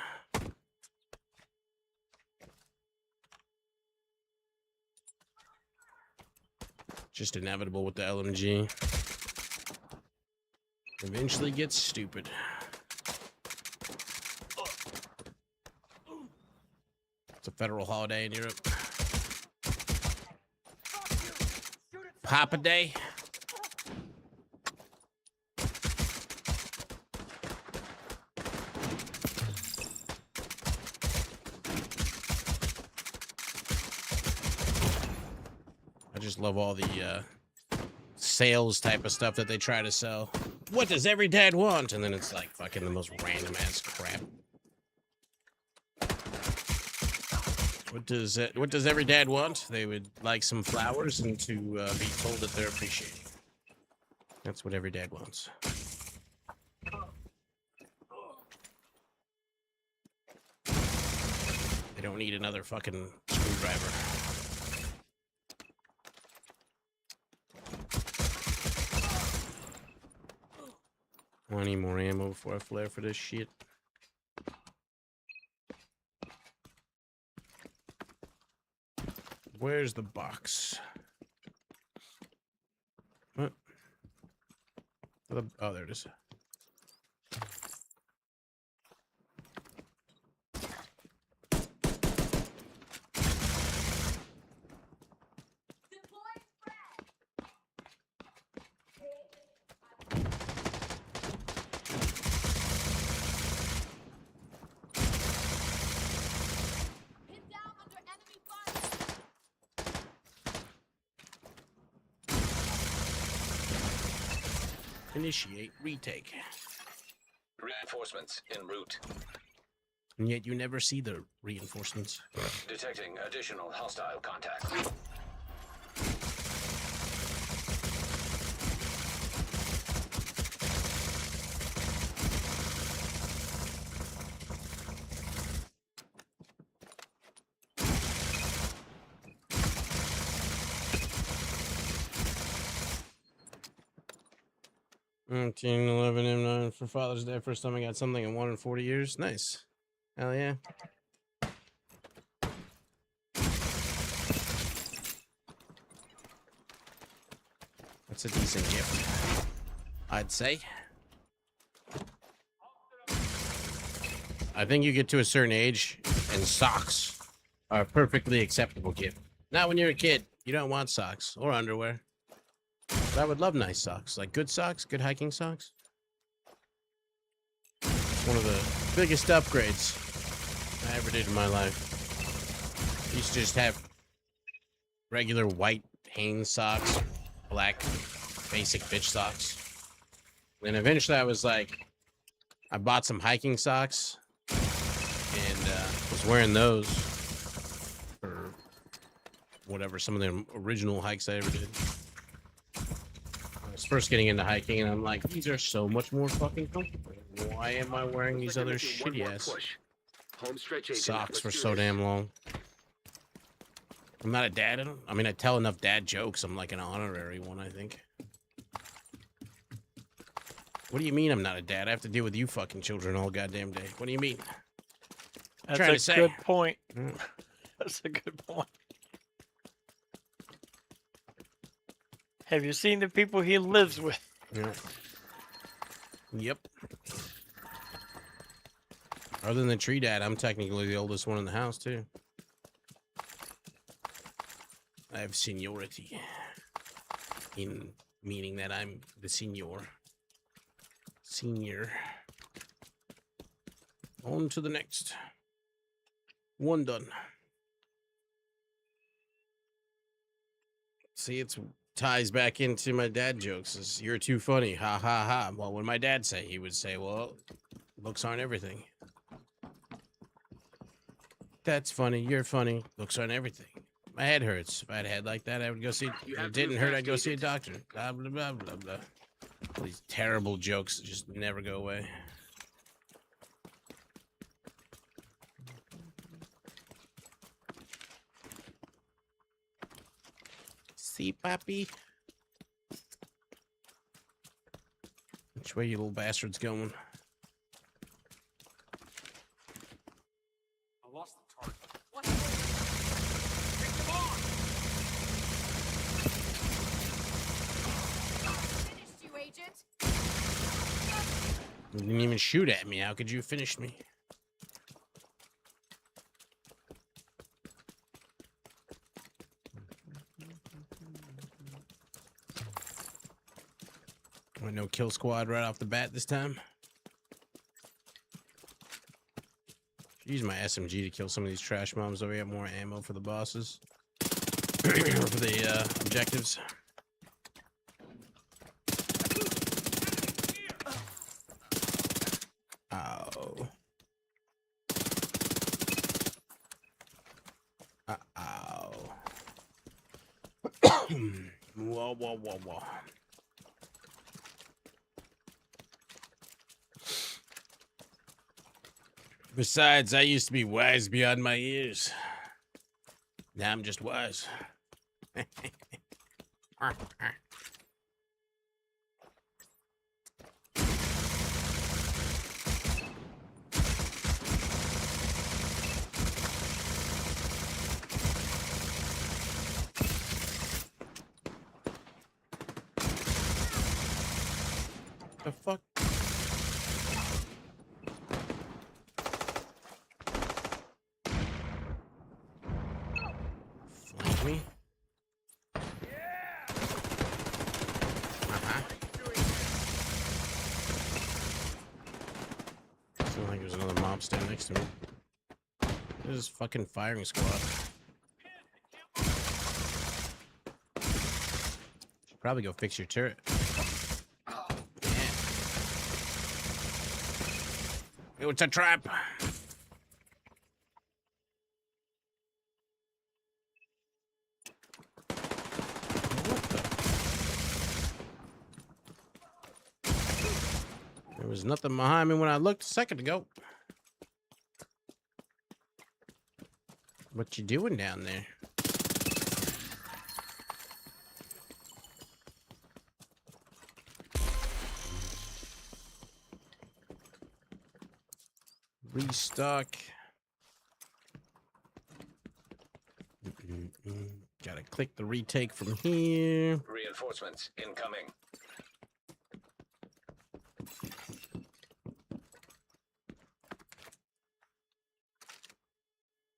Just inevitable with the LMG. Eventually gets stupid. It's a federal holiday in Europe. Papa Day. I just love all the sales type of stuff that they try to sell. What does every dad want? And then it's like fucking the most random ass crap. What does every dad want? They would like some flowers and to be told that they're appreciated. That's what every dad wants. They don't need another fucking screwdriver. I need more ammo before I flare for this shit. Where's the box? What? Oh, there it is. Initiate retake. Reinforcements en route. And yet you never see the reinforcements. Detecting additional hostile contact. 13, 11, M9 for Father's Day. First time I got something I wanted in 40 years. Nice. Hell yeah. That's a decent gift, I'd say. I think you get to a certain age and socks are a perfectly acceptable gift. Not when you're a kid. You don't want socks or underwear. But I would love nice socks. Like good socks, good hiking socks. It's one of the biggest upgrades I ever did in my life. I used to just have regular white Hanes socks, black basic bitch socks. And eventually I was like, I bought some hiking socks and was wearing those for whatever, some of the original hikes I ever did. I was first getting into hiking and I'm like, these are so much more fucking comfortable. Why am I wearing these other shitty ass socks for so damn long? I'm not a dad. I mean, I tell enough dad jokes. I'm like an honorary one, I think. What do you mean I'm not a dad? I have to deal with you fucking children all goddamn day. What do you mean? That's a good point. That's a good point. Have you seen the people he lives with? Yeah. Yep. Other than the tree dad, I'm technically the oldest one in the house, too. I have seniority. In meaning that I'm the senior. Senior. On to the next. One done. See, it's ties back into my dad jokes. It's, you're too funny. Ha ha ha. Well, what would my dad say? He would say, well, looks aren't everything. That's funny. You're funny. Looks aren't everything. My head hurts. If I had a head like that, I would go see. If it didn't hurt, I'd go see a doctor. Blah, blah, blah, blah, blah. All these terrible jokes that just never go away. See, Pappy? Which way you little bastard's going? I lost the target. What? Take them on! Finished you, Agent. You didn't even shoot at me. How could you finish me? No kill squad right off the bat this time. Use my SMG to kill some of these trash mobs so we have more ammo for the bosses. For the objectives. Ow. Ow. Whoa, whoa, whoa, whoa. Besides, I used to be wise beyond my years. Now I'm just wise. The fuck? Flank me? Sounds like there's another mob standing next to me. There's fucking firing squad. Should probably go fix your turret. Yeah. It's a trap. There was nothing behind me when I looked a second ago. What you doing down there? Restock. Gotta click the retake from here. Reinforcements incoming.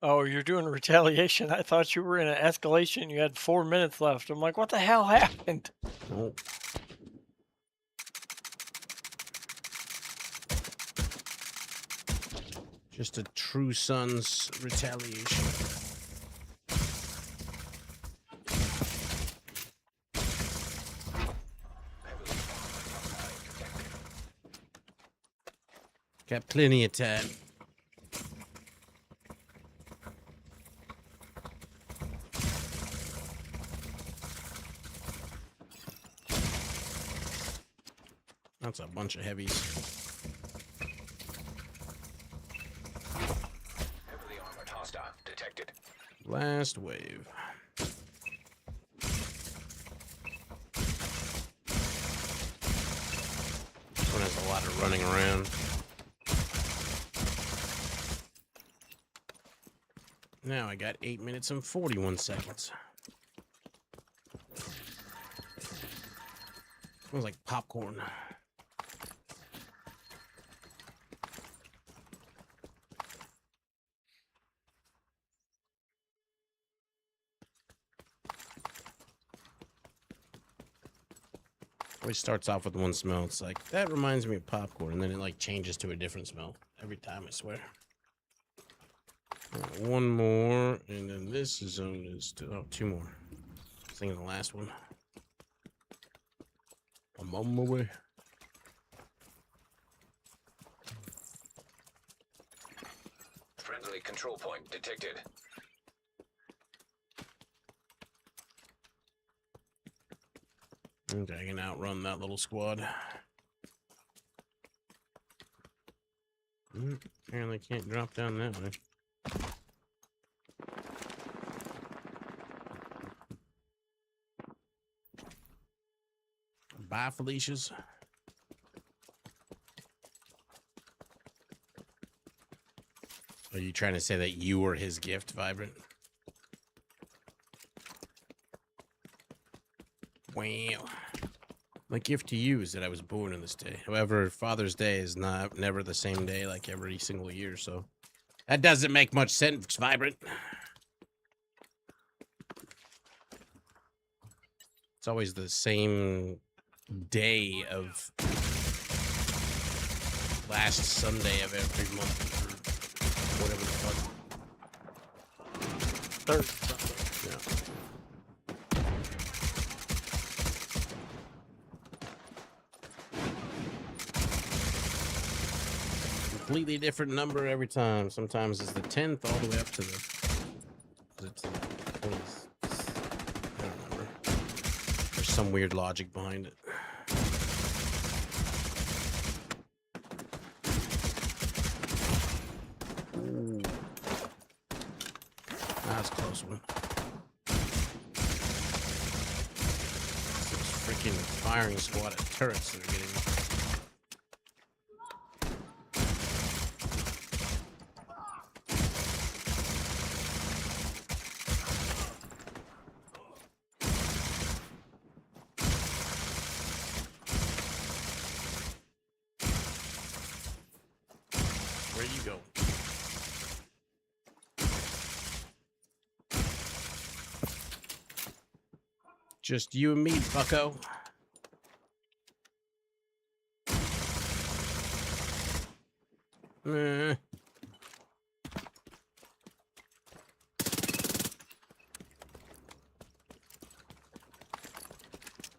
Oh, you're doing retaliation. I thought you were in an escalation. You had 4 minutes left. I'm like, what the hell happened? Oh. Just a true son's retaliation. Got plenty of time. That's a bunch of heavies. Heavily armored hostile detected. Last wave. This one has a lot of running around. Now I got 8 minutes and 41 seconds. Smells like popcorn. Always starts off with one smell. It's like, that reminds me of popcorn, and then it like changes to a different smell every time, I swear. One more, and then this zone is two more. I was thinking the last one. I'm on my way. Friendly control point detected. Okay, I can outrun that little squad. Apparently can't drop down that way. Bye, Felicia's. Are you trying to say that you were his gift, Vibrant? Wow. My gift to you is that I was born on this day. However, Father's Day is never the same day like every single year, so that doesn't make much sense, Vibrant. It's always the same day of last Sunday of every month, or whatever the fuck. Third Sunday. Yeah. Completely different number every time. Sometimes it's the 10th all the way up to the 20th. I don't remember. There's some weird logic behind it. Ooh. That's a close one. This freaking firing squad of turrets that are getting. Where you go? Just you and me, bucko.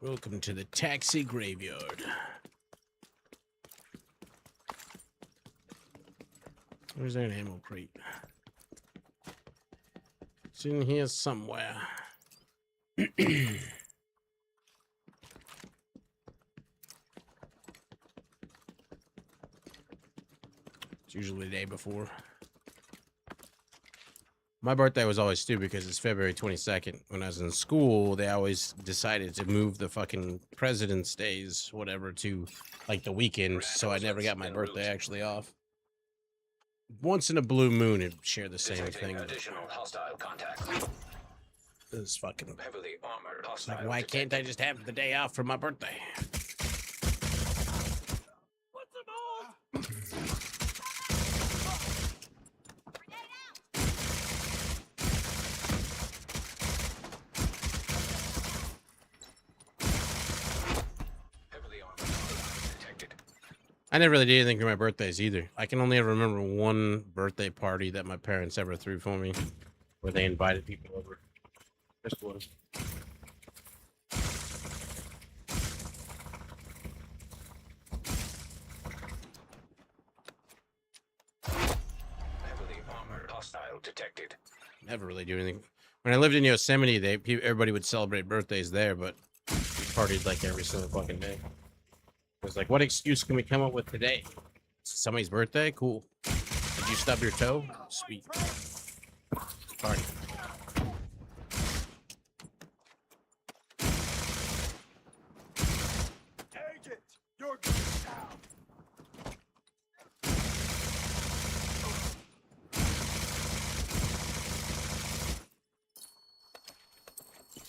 Welcome to the taxi graveyard. Where's that ammo crate? It's in here somewhere. It's usually the day before. My birthday was always stupid because it's February 22nd. When I was in school, they always decided to move the fucking President's Days, whatever, to like the weekend, so I never got my birthday actually off. once in a blue moon, it'd share the same Detecting thing. additional hostile contact. This is fucking. Heavily armored It's hostile. like, why can't I just have the day off for my birthday? What's the move? Heavily armored hostile detected. I never really did anything for my birthdays either. I can only ever remember one birthday party that my parents ever threw for me, where they invited people over. This was. Heavily armored hostile detected. Never really do anything. When I lived in Yosemite, everybody would celebrate birthdays there, but we partied like every single fucking day. It was like, what excuse can we come up with today? It's somebody's birthday? Cool. Did you stub your toe? Sweet. Party. Agent, you're going down.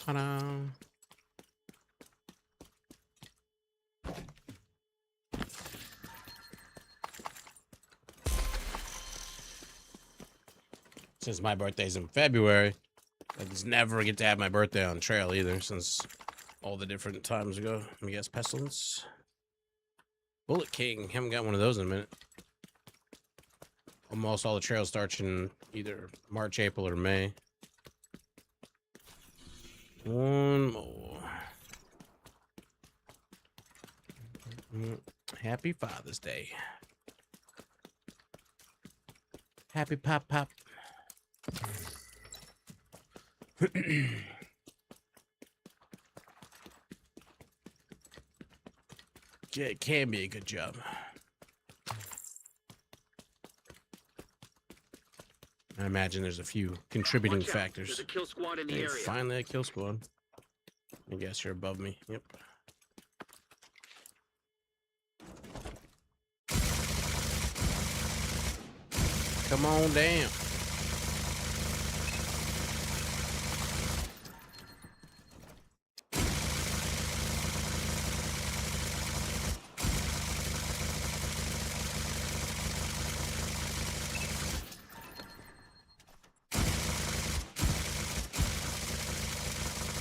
Ta-da. Since my birthday's in February, I just never get to have my birthday on trail either, since all the different times ago. Let me guess, Pestilence. Bullet King. Haven't got one of those in a minute. Almost all the trails start in either March, April, or May. One more. Happy Father's Day. Happy Pop Pop. It can be a good job. I imagine there's a few contributing Watch out. factors. There's a kill squad in the Hey, area. finally a kill squad. I guess you're above me. Yep. Come on down.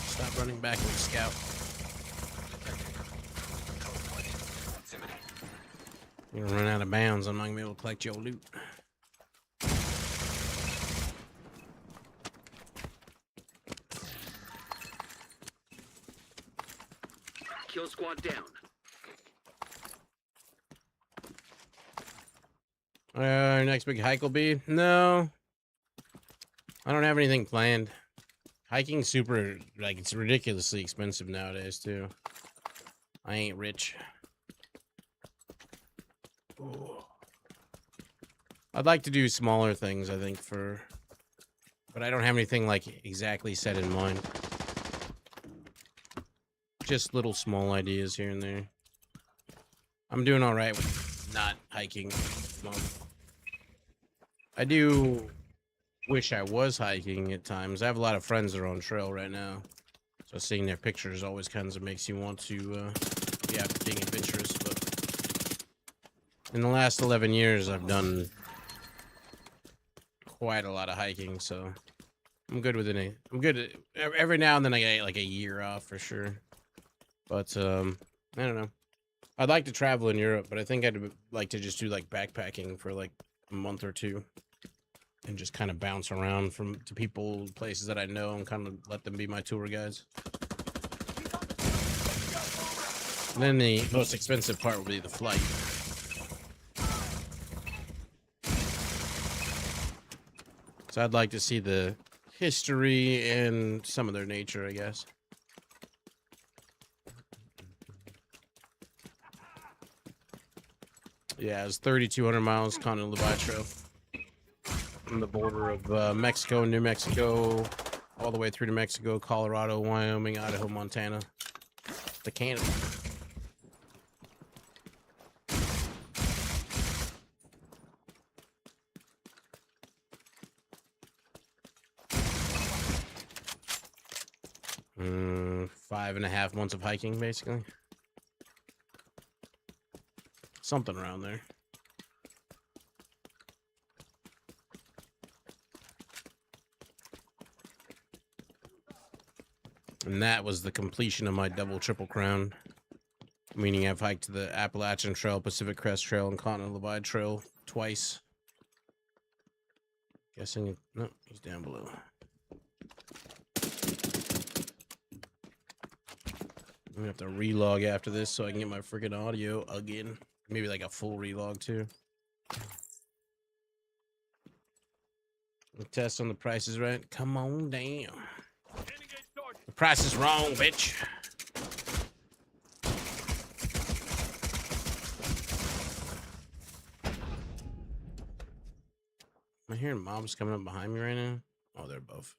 Stop running backwards, Scout. You're gonna run out of bounds. I'm not gonna be able to collect your loot. Kill squad down. Our next big hike will be? No. I don't have anything planned. Hiking's super, like, it's ridiculously expensive nowadays, too. I ain't rich. Ooh. I'd like to do smaller things, I think, but I don't have anything, like, exactly set in mind. Just little small ideas here and there. I'm doing all right with not hiking. I do wish I was hiking at times. I have a lot of friends that are on trail right now, so seeing their pictures always kind of makes you want to be out being adventurous. But in the last 11 years, I've done quite a lot of hiking, so I'm good with it. I'm good. Every now and then I get like a year off for sure. But I don't know. I'd like to travel in Europe, but I think I'd like to just do like backpacking for like a month or two and just kind of bounce around to people, places that I know, and kind of let them be my tour guides. And then the most expensive part will be the flight. So I'd like to see the history and some of their nature, I guess. Yeah, it's 3,200 miles Continental Divide Trail from the border of Mexico and New Mexico, all the way through to Mexico, Colorado, Wyoming, Idaho, Montana, to Canada. 5.5 months of hiking, basically. Something around there. And that was the completion of my double triple crown. Meaning I've hiked the Appalachian Trail, Pacific Crest Trail, and Continental Divide Trail twice. Guessing it. No, he's down below. I'm gonna have to relog after this so I can get my freaking audio again. Maybe like a full relog too. The test on the price is right. Come on down. The price is wrong, bitch. Am I hearing mobs coming up behind me right now? Oh, they're both.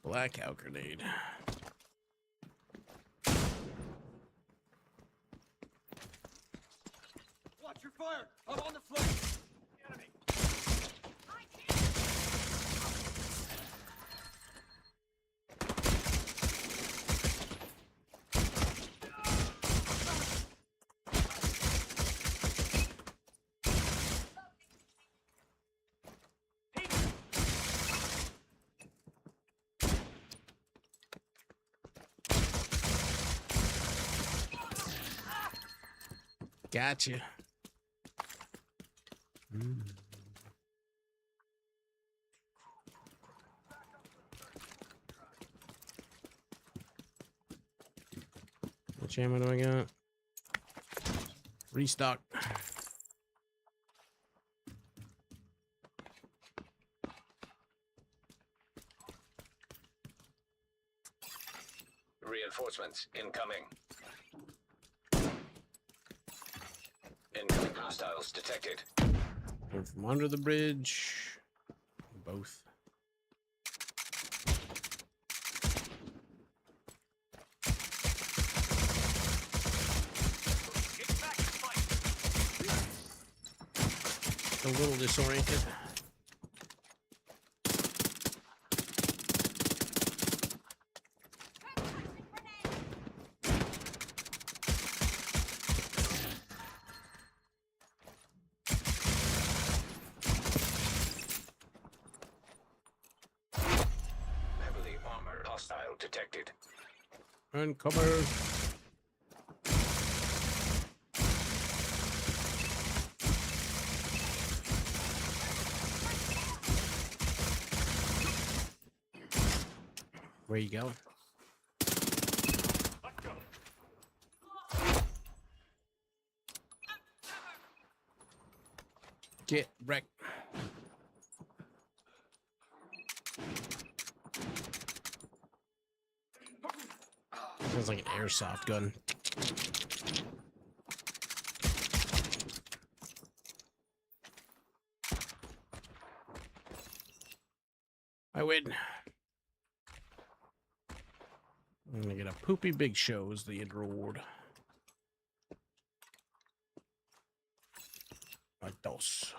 Blackout grenade. Watch your fire! I'm on the flank! Enemy! Gotcha. Which ammo do I got? Restock. Reinforcements incoming. Incoming hostiles detected. One from under the bridge. Both. A little disoriented. Heavily armored hostile detected. Uncover. Where you going? Get wrecked. Sounds like an airsoft gun. I win. I'm gonna get a poopy big show as the end reward. Like those.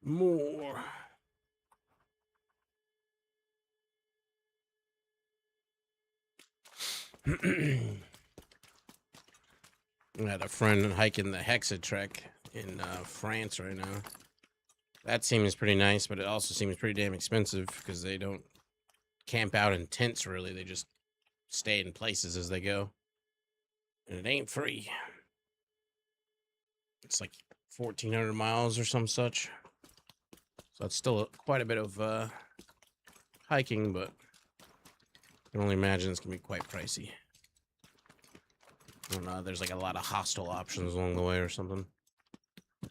More. I had a friend hiking the Hexa Trek in France right now. That seems pretty nice, but it also seems pretty damn expensive because they don't camp out in tents, really. They just stay in places as they go. And it ain't free. It's like 1,400 miles or some such. So it's still quite a bit of hiking, but I can only imagine it's going to be quite pricey. I don't know, there's like a lot of hostile options along the way or something. You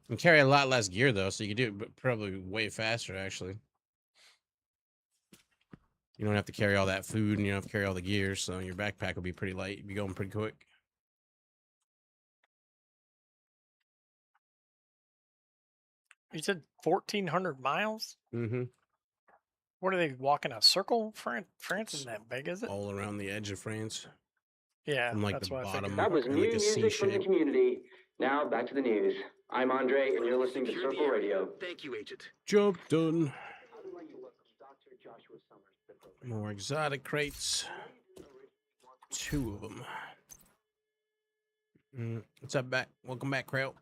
can carry a lot less gear, though, so you can do it probably way faster, actually. You don't have to carry all that food, and you don't have to carry all the gear, so your backpack will be pretty light. You'll be going pretty quick. You said 1,400 miles? Mm-hmm. What are they walking a circle? France isn't that big, is it? All around the edge of France. Yeah, From like that's the what I figured. bottom That was and new like a C music from the shape. community. Now back to the news. I'm Andre, and you're listening to Secure the Circle area. Radio. Thank you, Agent. Job done. I would like to welcome Dr. Joshua Summers to the program. More exotic crates. 2 of them. What's up, back? Welcome back, Kraut.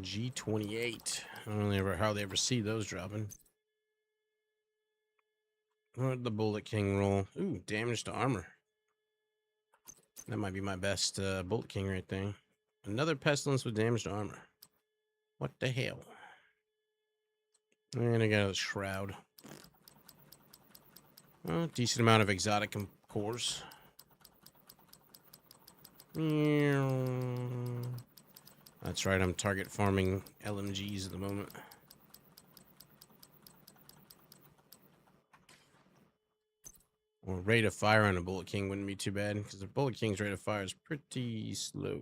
G28. I don't hardly ever see those dropping. What the Bullet King roll? Ooh, damage to armor. That might be my best Bullet King right there. Another pestilence with damage to armor. What the hell? And I got a shroud. Well, decent amount of exotic cores. That's right, I'm target farming LMGs at the moment. Or rate of fire on a Bullet King wouldn't be too bad, because the Bullet King's rate of fire is pretty slow.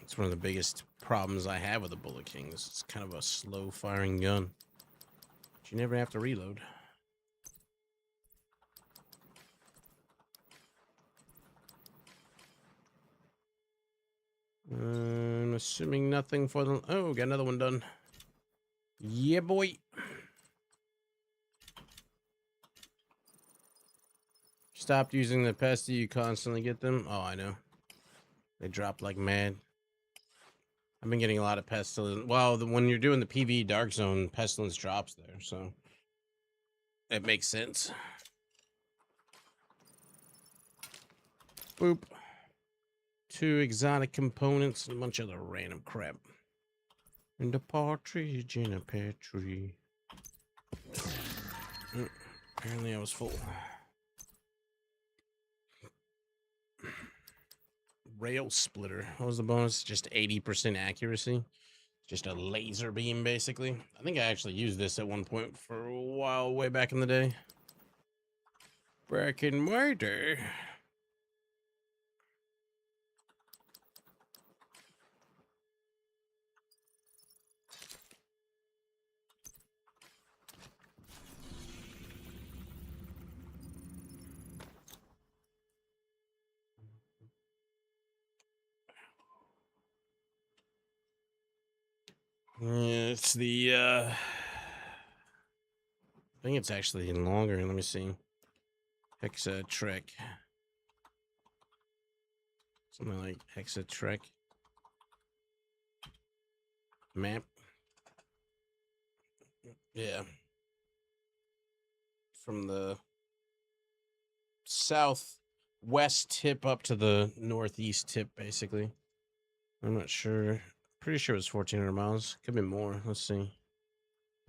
It's one of the biggest problems I have with the Bullet King. It's kind of a slow firing gun. But you never have to reload. I'm assuming nothing for the... Oh, got another one done. Yeah, boy. Stopped using the pesty, you constantly get them. Oh, I know. They drop like mad. I've been getting a lot of pestilence. Well, when you're doing the PvE Dark Zone, pestilence drops there, so it makes sense. Boop. 2 exotic components and a bunch of other random crap. And a partridge in a pear tree. Apparently I was full. Rail splitter. What was the bonus? Just 80% accuracy. Just a laser beam, basically. I think I actually used this at one point for a while, way back in the day. Back in my day. Yeah, it's the I think it's actually longer. Let me see. Hexa Trek. Something like Hexa Trek. Map. Yeah. From the southwest tip up to the northeast tip, basically. I'm not sure. Pretty sure it was 1,400 miles. Could be more. Let's see.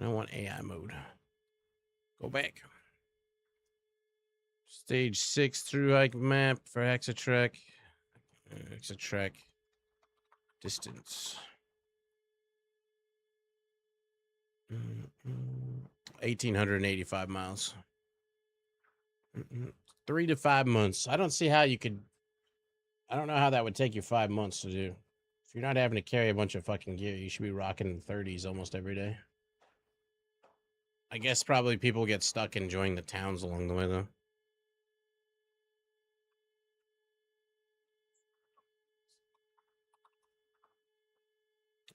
I want AI mode. Go back. Stage 6 through hike map for Hexatrek. Hexatrek. Distance. 1,885 miles. 3 to 5 months. I don't see how you could... I don't know how that would take you 5 months to do. If you're not having to carry a bunch of fucking gear, you should be rocking the 30s almost every day. I guess probably people get stuck enjoying the towns along the way, though.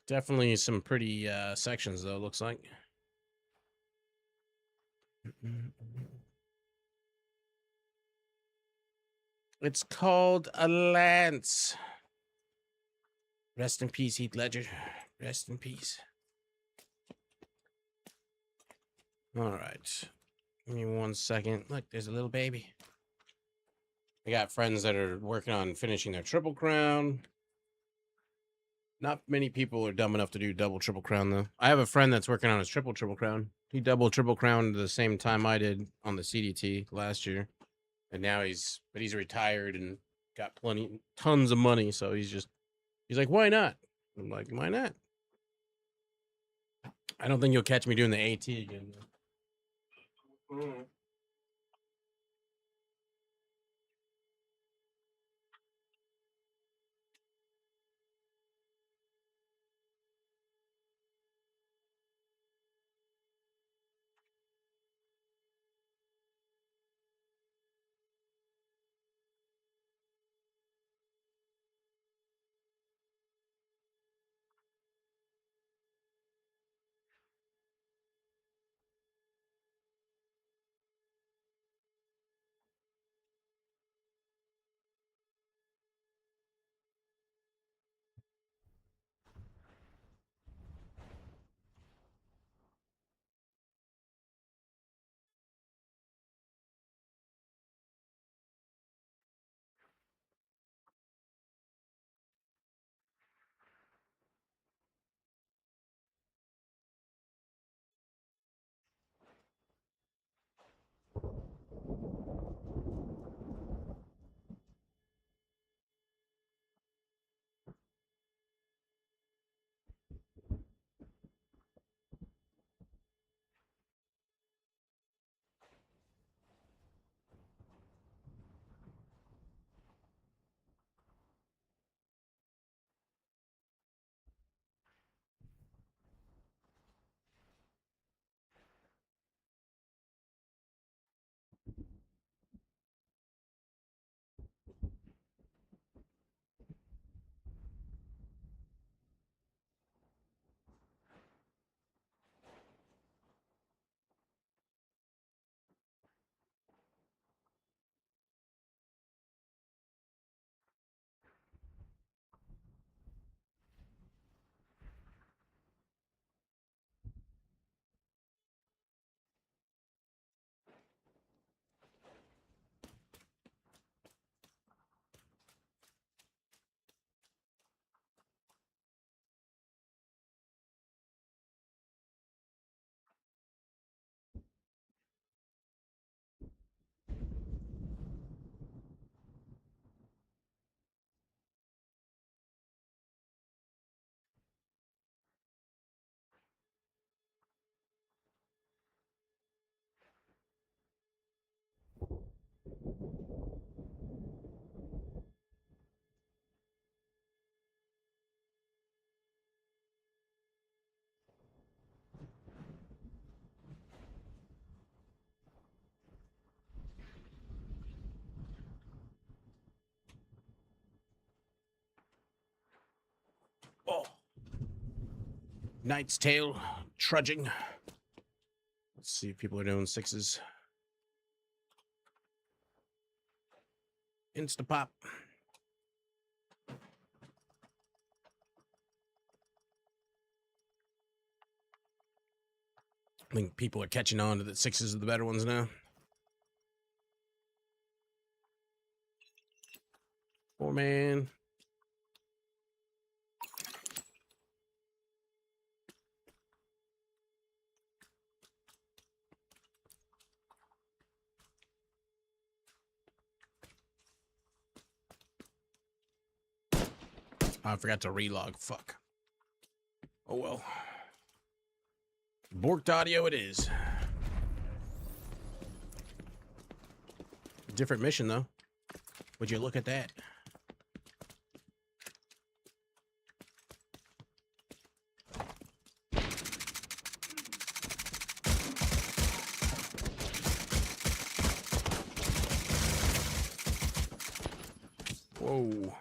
Definitely some pretty sections, though, looks like. It's called a lance. Rest in peace, Heath Ledger. Rest in peace. All right. Give me 1 second. Look, there's a little baby. I got friends that are working on finishing their Triple Crown. Not many people are dumb enough to do double Triple Crown, though. I have a friend that's working on his Triple Crown. He double Triple Crowned the same time I did on the CDT last year. And now he's retired and got tons of money, so he's just He's like, why not? I'm like, why not? I don't think you'll catch me doing the AT again. Though. Oh. Knight's Tale, trudging. Let's see if people are doing sixes. Insta-pop. I think people are catching on to that sixes are the better ones now. 4-man. I forgot to relog. Fuck. Oh well. Borked audio it is. Different mission though. Would you look at that? Whoa.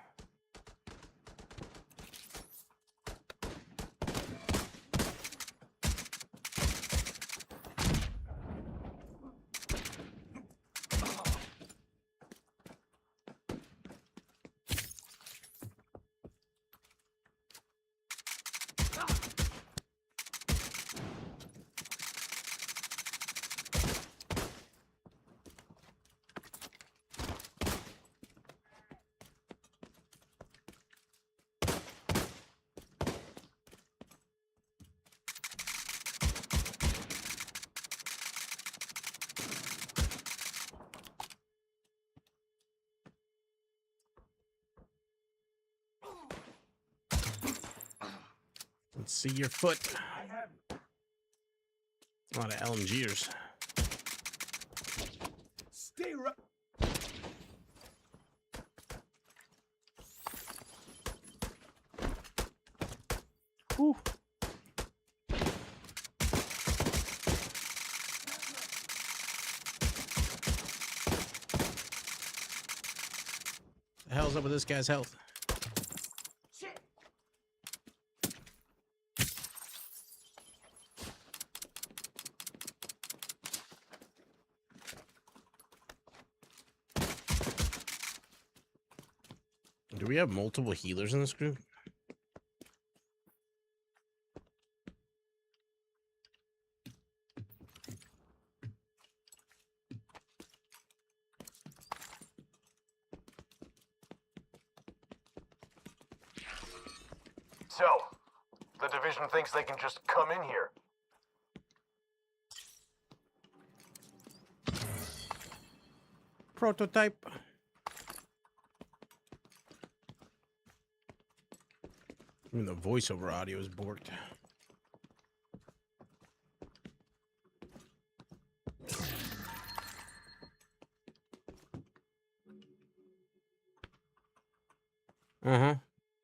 Let's see your foot. A lot of LMGers. Stay right. Whew. The hell's up with this guy's health? Shit. Do we have multiple healers in this group? So, the division thinks they can just come in here. Prototype. Even the voiceover audio is borked.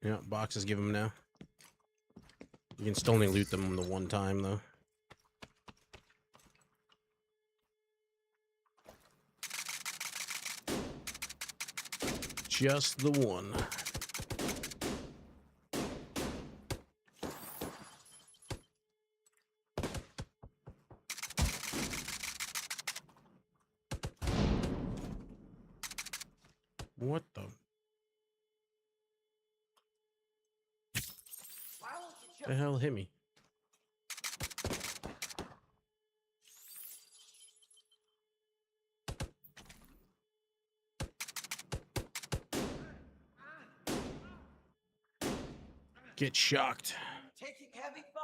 Yeah, boxes give them now. You can still only loot them the one time, though. Just the one. What the? The hell hit me? Get shocked. Taking heavy fire.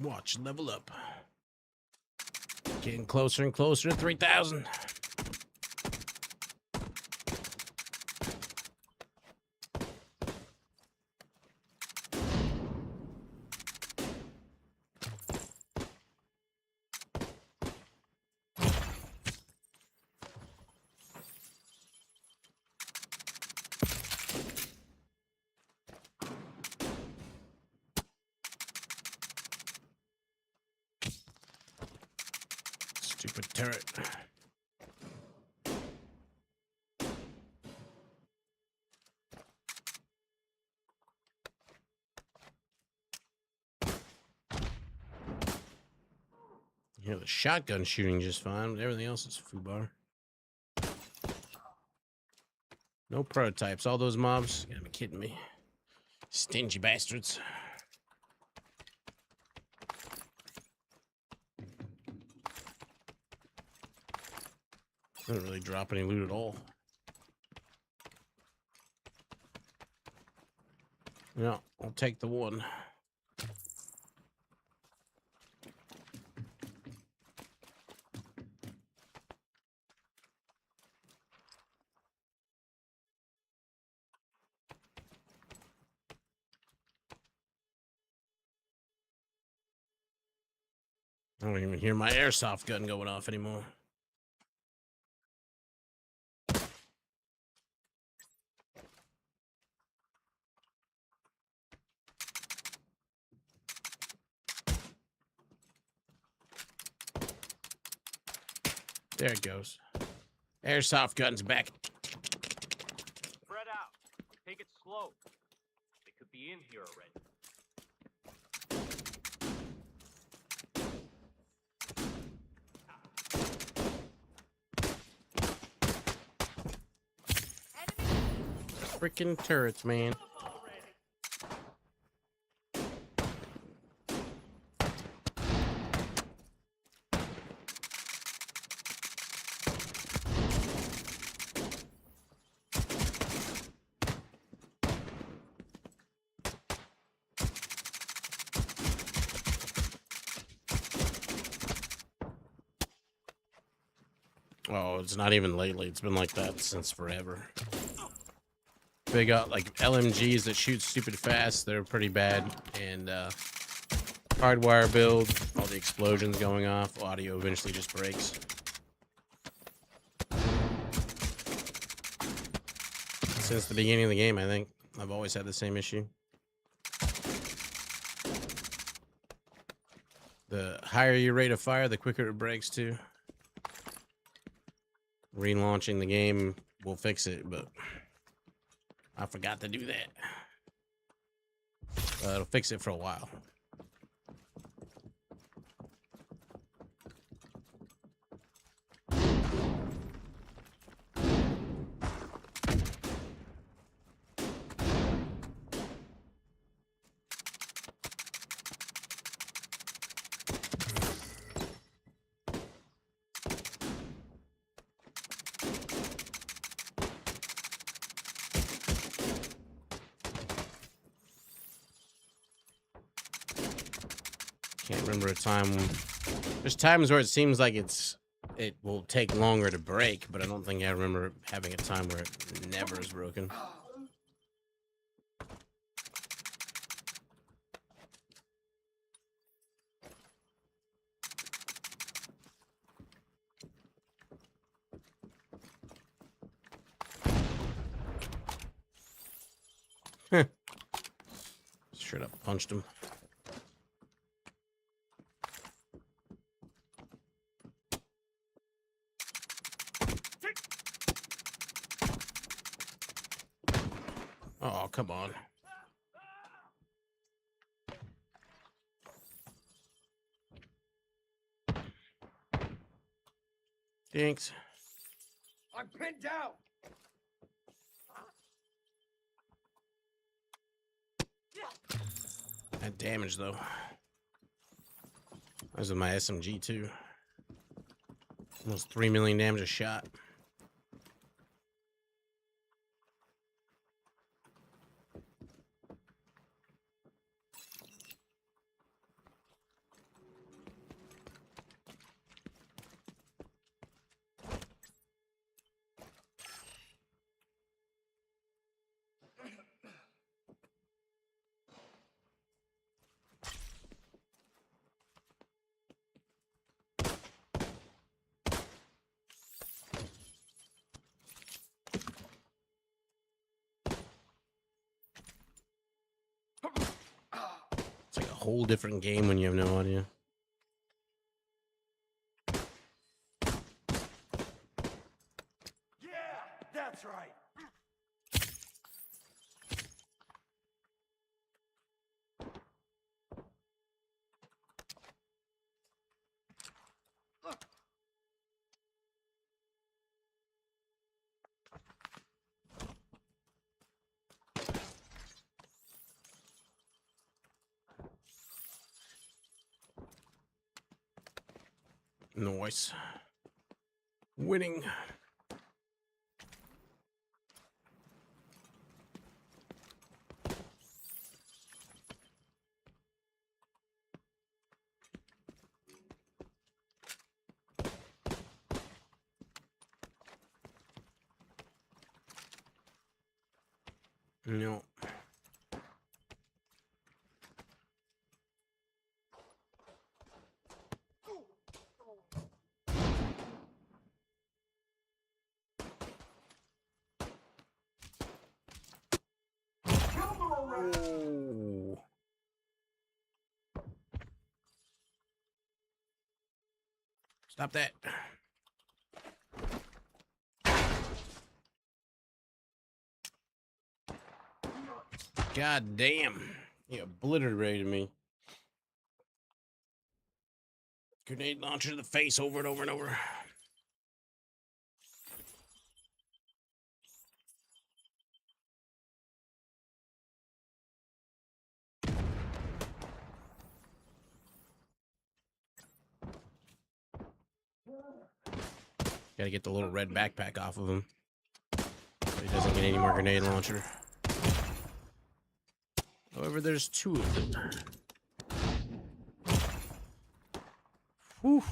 Watch level up. Getting closer and closer to 3,000. Stupid turret. Yeah, the shotgun shooting just fine, but everything else is foobar. No prototypes. All those mobs. You gotta be kidding me. Stingy bastards. Didn't really drop any loot at all. Yeah, I'll take the one. I don't even hear my airsoft gun going off anymore. There it goes. Airsoft gun's back. Spread out. Take it slow. They could be in here already. Freaking turrets, man. Oh, it's not even lately. It's been like that since forever. They got like LMGs that shoot stupid fast. They're pretty bad. And hardwire build, all the explosions going off. Audio eventually just breaks. Since the beginning of the game, I think. I've always had the same issue. The higher your rate of fire, the quicker it breaks too. Relaunching the game will fix it, but I forgot to do that. It'll fix it for a while. Can't remember a time. There's times where it seems like it will take longer to break, but I don't think I remember having a time where it never is broken. Straight up punched him. Oh, come on. Thanks. I'm pinned down. That damage though. That was with my SMG too. Almost 3 million damage a shot. It's like a whole different game when you have no audio. Yeah, that's right. Nice. Winning. No. Oh. Stop that. God damn. He obliterated me. Grenade launcher to the face over and over and over. Gotta get the little red backpack off of him, so he doesn't get any more grenade launcher. However, there's 2 of them. Whew.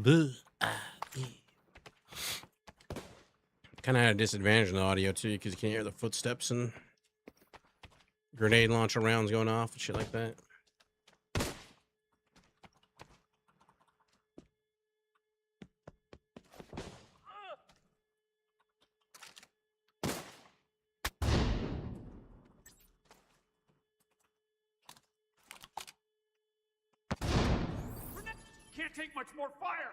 Kind of had a disadvantage in the audio too, because you can't hear the footsteps and grenade launcher rounds going off and shit like that. Can't take much more fire!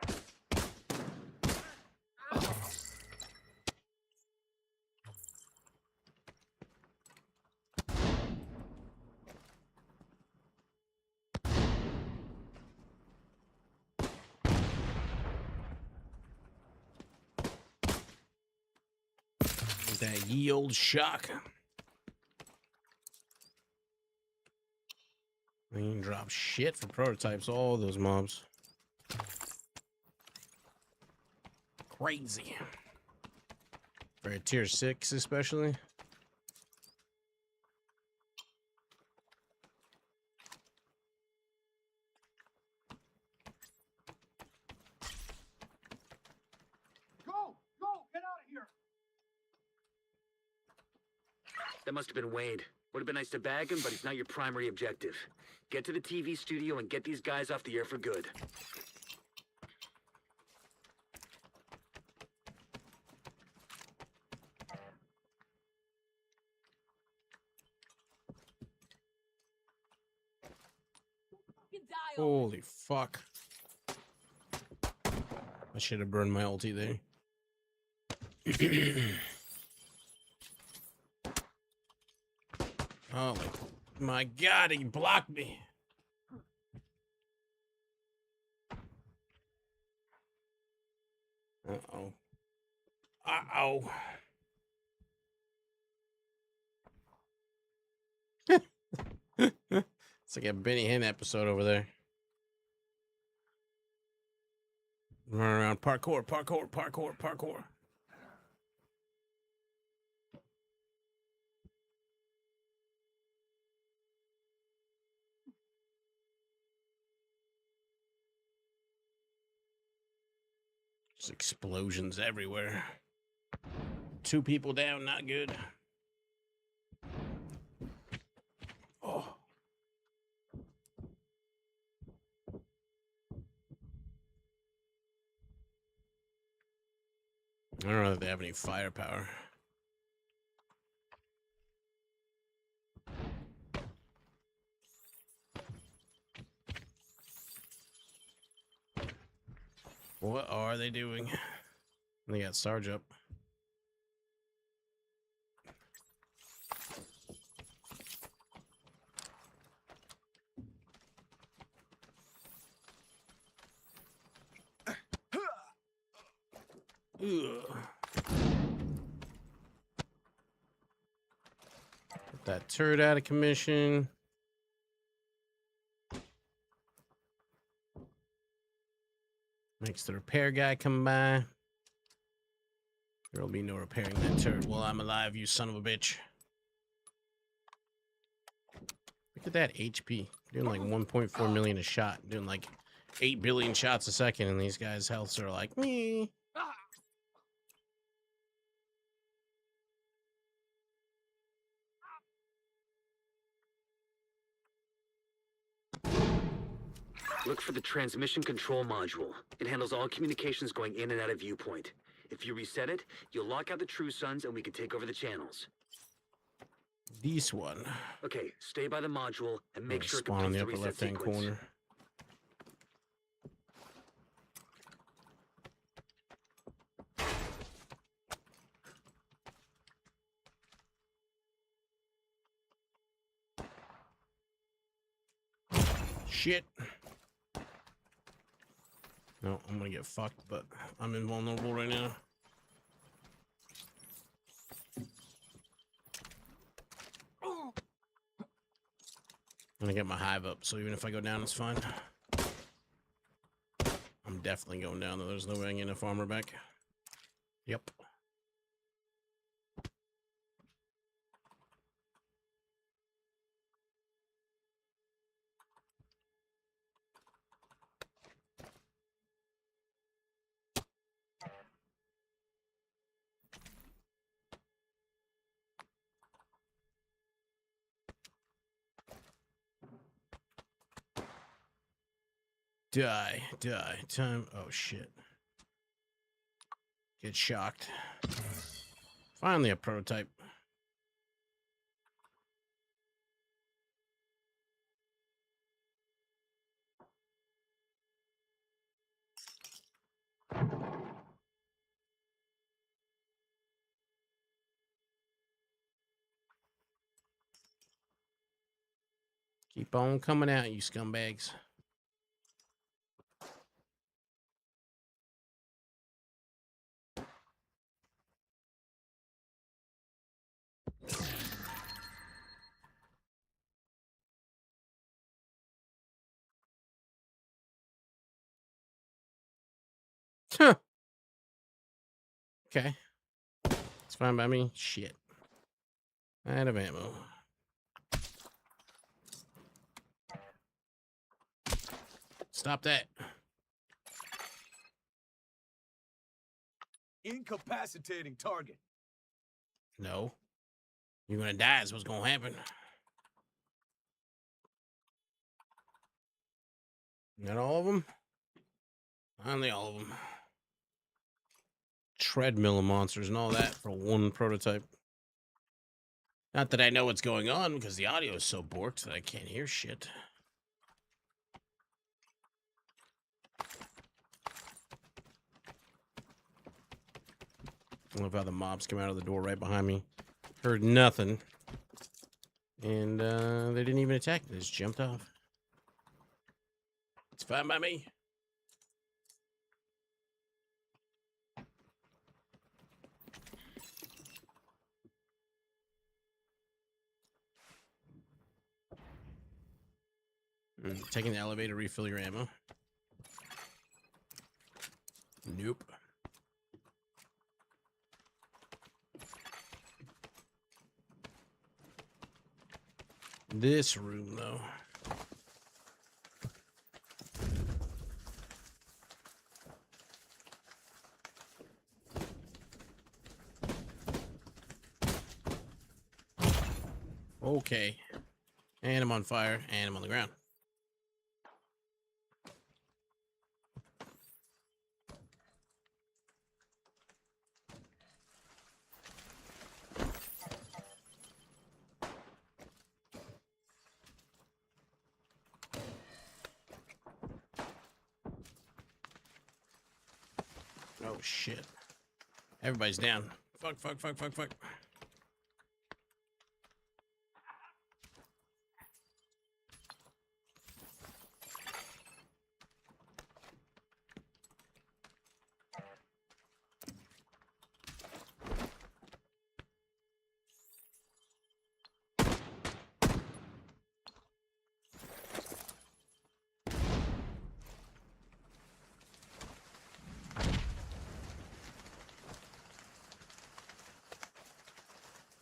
That ye old shock. They ain't drop shit for prototypes, all those mobs. Crazy. For a tier 6 especially. Go! Go! Get out of here! That must have been Wade. Would have been nice to bag him, but he's not your primary objective. Get to the TV studio and get these guys off the air for good. Holy fuck. I should have burned my ulti there. Oh my god, he blocked me. Uh-oh. Uh-oh. It's like a Benny Hinn episode over there. Run around, parkour, parkour, parkour, parkour. Just explosions everywhere. 2 people down, not good. Oh. I don't know if they have any firepower. What are they doing? They got Sarge up. Ugh. Put that turret out of commission. Makes the repair guy come by. There'll be no repairing that turret while I'm alive, you son of a bitch. Look at that HP. Doing like 1.4 million a shot. Doing like 8 billion shots a second, and these guys' healths are like, me. Look for the transmission control module. It handles all communications going in and out of viewpoint. If you reset it, you'll lock out the True Sons and we can take over the channels. This one. Okay, stay by the module and make sure it Spawn on completes the the upper reset left-hand sequence. corner. Shit. No, I'm gonna get fucked, but I'm invulnerable right now. I'm gonna get my hive up, so even if I go down, it's fine. I'm definitely going down, though. There's no way I'm getting a farmer back. Yep. Die. Time. Oh, shit. Get shocked. Finally a prototype. Keep on coming out, you scumbags. Huh. Okay. It's fine by me. Shit. Out of ammo. Stop that. Incapacitating target. No. You're gonna die is what's gonna happen. Not all of them? Finally all of them. Treadmill of monsters and all that for one prototype. Not that I know what's going on because the audio is so borked that I can't hear shit. I love how the mobs come out of the door right behind me. Heard nothing. And they didn't even attack. They just jumped off. It's fine by me. Taking the elevator, refill your ammo. Nope. This room, though. Okay. And I'm on fire, and I'm on the ground. Oh, shit. Everybody's down. Fuck.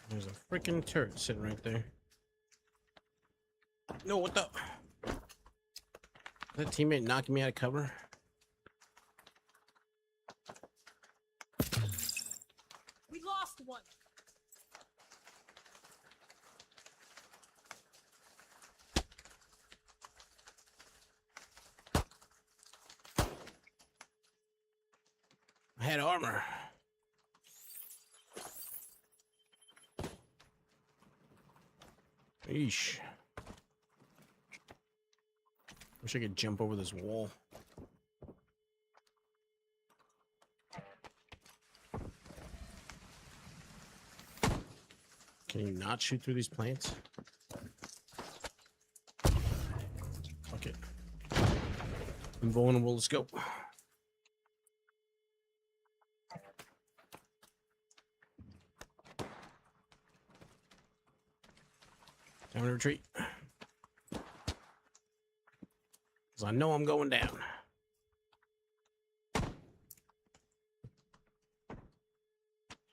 There's a freaking turret sitting right there. No, what the? That teammate knocking me out of cover? We lost one. I had armor. Eesh. Wish I could jump over this wall. Can you not shoot through these plants? Fuck it. Invulnerable, let's go. Time to retreat. Because I know I'm going down.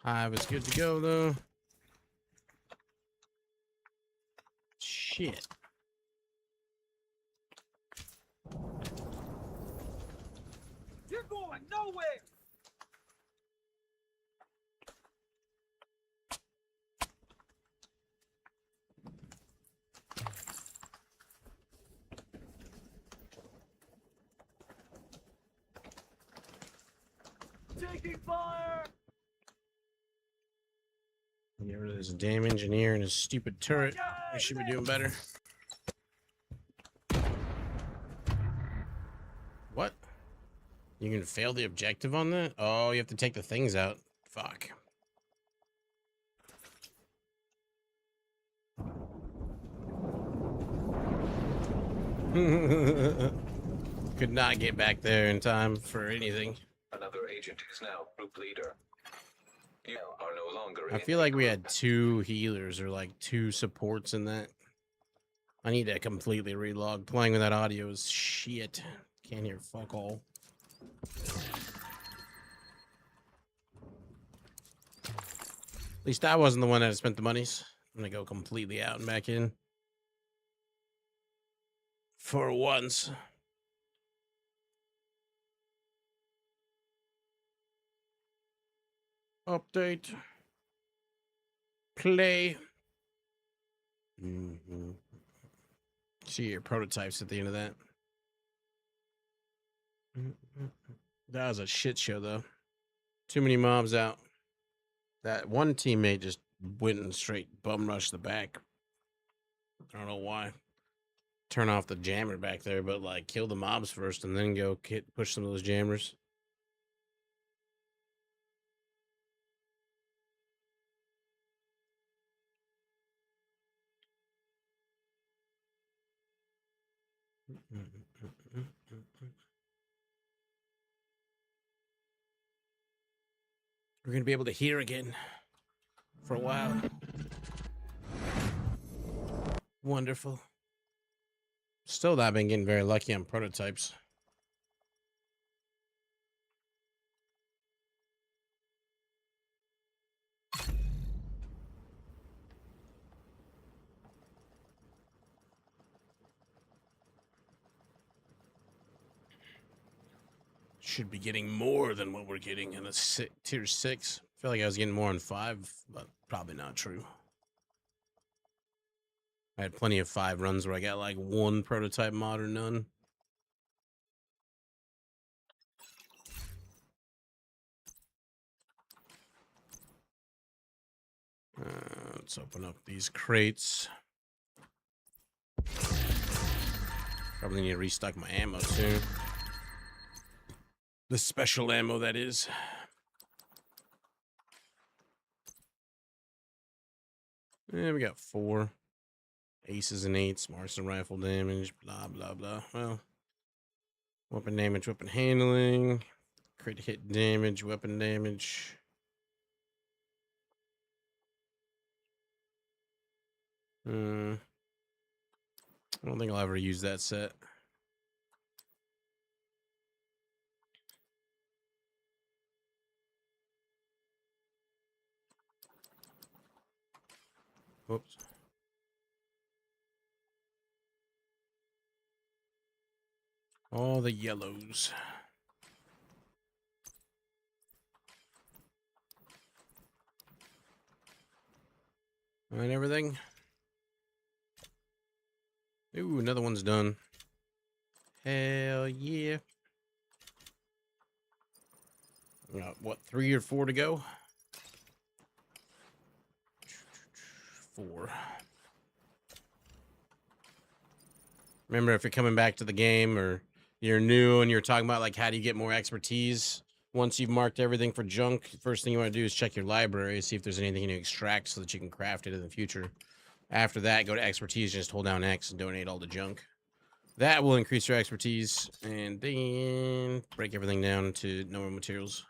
Hive is good to go, though. Shit. You're going nowhere. taking fire! Get rid of this damn engineer and his stupid turret. We should be doing better. What? You can fail the objective on that? Oh, you have to take the things out. Fuck. Could not get back there in time for anything. Another agent is now group leader. You are no longer I in feel a like we group. had 2 healers or like 2 supports in that. I need to completely relog. Playing with that audio is shit. Can't hear fuck all. At least I wasn't the one that spent the monies. I'm gonna go completely out and back in. For once. Update. Play. See your prototypes at the end of that. That was a shit show, though. Too many mobs out. That one teammate just went and straight bum rushed the back. I don't know why. Turn off the jammer back there, but like kill the mobs first and then go push some of those jammers. We're gonna be able to hear again for a while. Wonderful. Still not been getting very lucky on prototypes. Should be getting more than what we're getting in a tier 6. I feel like I was getting more on 5, but probably not true. I had plenty of 5 runs where I got like 1 prototype mod or none. Let's open up these crates. Probably need to restock my ammo soon. The special ammo, that is. Yeah, we got 4 aces and 8s, marksman rifle damage, blah blah blah. Well, weapon damage, weapon handling, crit hit damage, weapon damage. I don't think I'll ever use that set. Whoops. All the yellows. And everything. Ooh, another one's done. Hell yeah. Got, what, 3 or 4 to go? 4. Remember, if you're coming back to the game or you're new and you're talking about like how do you get more expertise, once you've marked everything for junk, first thing you want to do is check your library, see if there's anything you can extract so that you can craft it in the future. After that, go to expertise, just hold down X and donate all the junk. That will increase your expertise, and then break everything down to normal materials.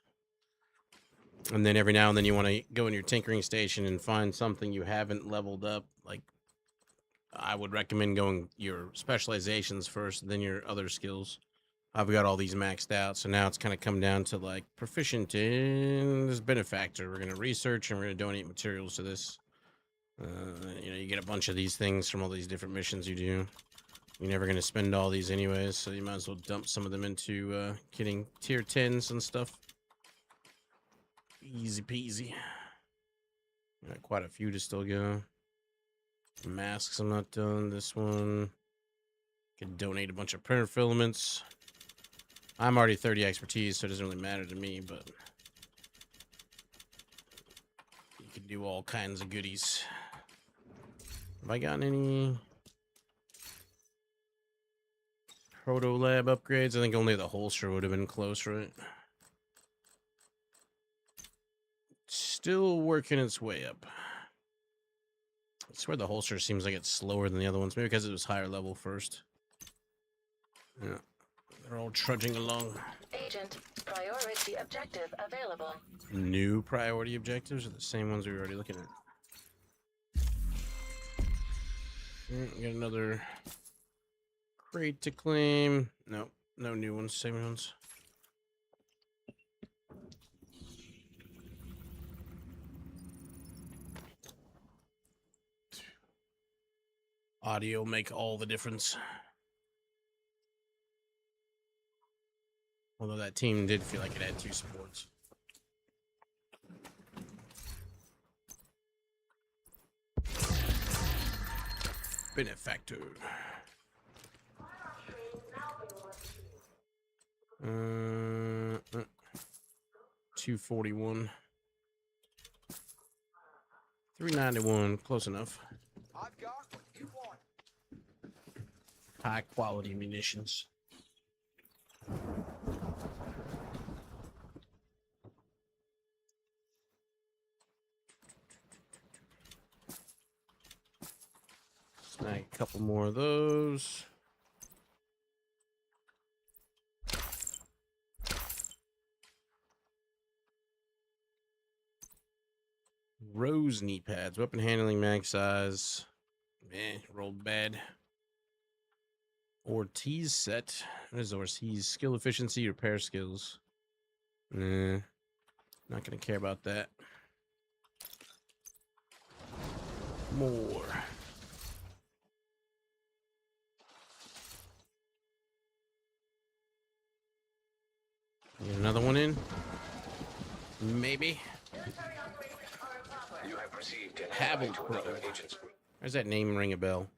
And then every now and then you want to go in your tinkering station and find something you haven't leveled up. Like, I would recommend going your specializations first, then your other skills. I've got all these maxed out, so now it's kind of come down to like proficient in this benefactor. We're going to research and we're going to donate materials to this. You know, you get a bunch of these things from all these different missions you do. You're never going to spend all these anyways, so you might as well dump some of them into getting tier 10s and stuff. Easy peasy. Got quite a few to still go. Masks I'm not done. This one. Could donate a bunch of printer filaments. I'm already 30 expertise, so it doesn't really matter to me, but do all kinds of goodies. Have I gotten any proto lab upgrades? I think only the holster would have been close, right? Still working its way up. I swear the holster seems like it's slower than the other ones. Maybe because it was higher level first. Yeah. They're all trudging along. Agent, priority objective available. New priority objectives are the same ones we were already looking at. We got another crate to claim. No, no new ones, same ones. Audio make all the difference. Although that team did feel like it had 2 supports. Benefactor. 241. 391, close enough. I've got what you want. High quality munitions. Snag a couple more of those. Rose knee pads, weapon handling, mag size. Rolled bad. Ortiz set. What is Ortiz? Skill efficiency, repair skills. Nah, not gonna care about that. More. Get another one in. Maybe. You have received an Havel invite to Pro. another agent's group. Where's that name ring a bell?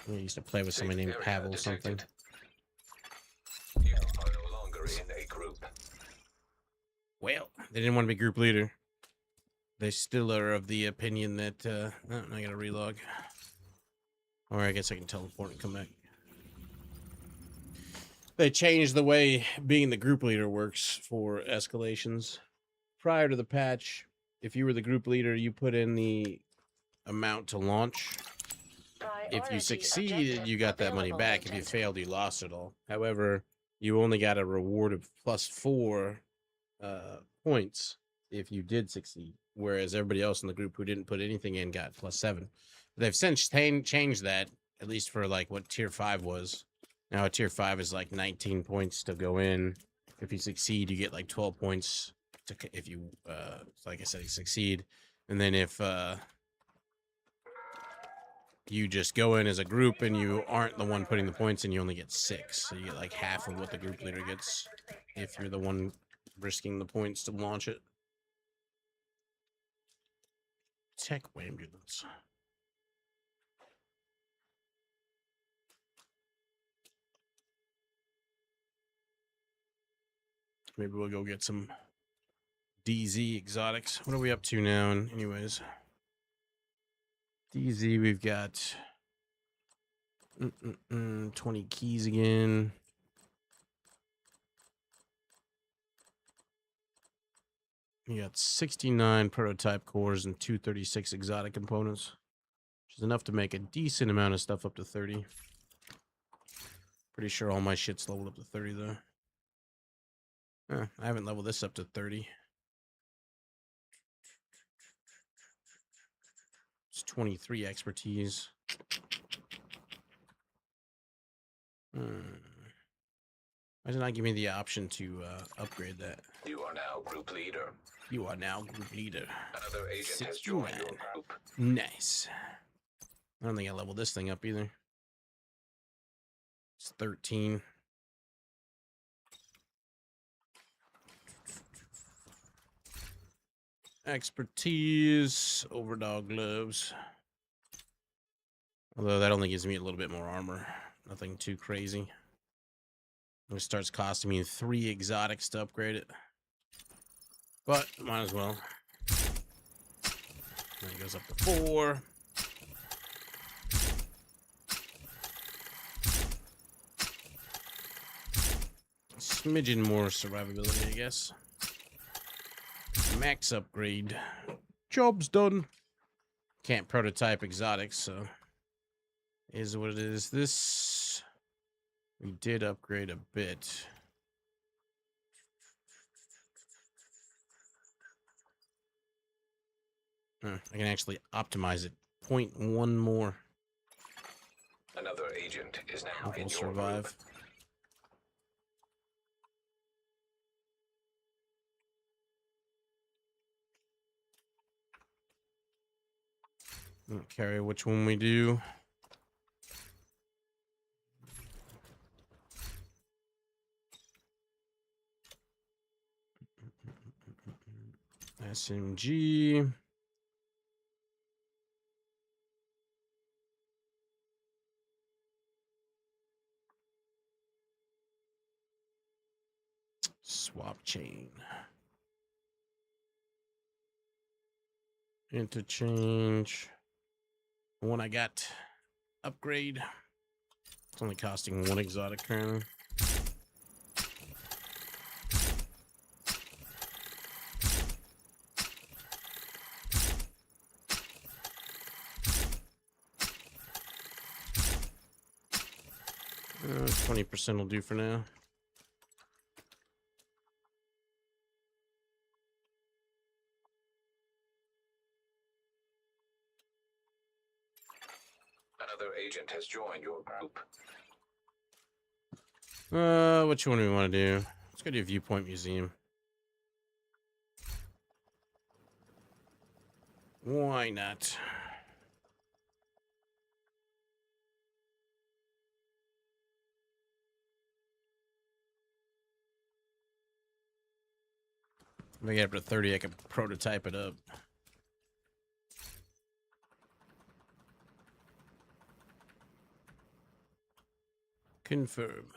I used to play with somebody named Safe area Pavel something. detected. You are no longer in a group. Well, they didn't want to be group leader. They still are of the opinion that, oh, I gotta relog. Or I guess I can teleport and come back. They changed the way being the group leader works for escalations. Prior to the patch, if you were the group leader, you put in the amount to launch. If you succeeded, you got that money back. If you failed, you lost it all. However, you only got a reward of +4 points if you did succeed, whereas everybody else in the group who didn't put anything in got +7. They've since changed that, at least for like what tier 5 was. Now a tier 5 is like 19 points to go in. If you succeed, you get like 12 points to, if you like I said, you succeed. And then if you just go in as a group and you aren't the one putting the points in, you only get 6. So you get like half of what the group leader gets if you're the one risking the points to launch it. Tech ambulance. Maybe we'll go get some DZ exotics. What are we up to now? Anyways, DZ, we've got 20 keys again. You got 69 prototype cores and 236 exotic components, which is enough to make a decent amount of stuff up to 30. Pretty sure all my shit's leveled up to 30 though. I haven't leveled this up to 30. It's 23 expertise. Why did not give me the option to upgrade that? You are now group leader. You are now group leader. Another agent has joined your group. Nice. I don't think I leveled this thing up either. It's 13. Expertise, overdog gloves. Although that only gives me a little bit more armor. Nothing too crazy. It starts costing me 3 exotics to upgrade it. but might as well. Then it goes up to 4. Smidgen more survivability, I guess. Max upgrade. Job's done. Can't prototype exotics, so is what it is. This we did upgrade a bit. I can actually optimize it 0.1 more. Another agent is now We'll in your survive. group. Don't carry which one we do. SMG. Swap chain. Interchange. The one I got. Upgrade. It's only costing 1 exotic currently. Uh, 20% will do for now. Another agent has joined your group. Which one do we want to do? Let's go to Viewpoint Museum. Why not? If I get up to 30, I can prototype it up. Confirm.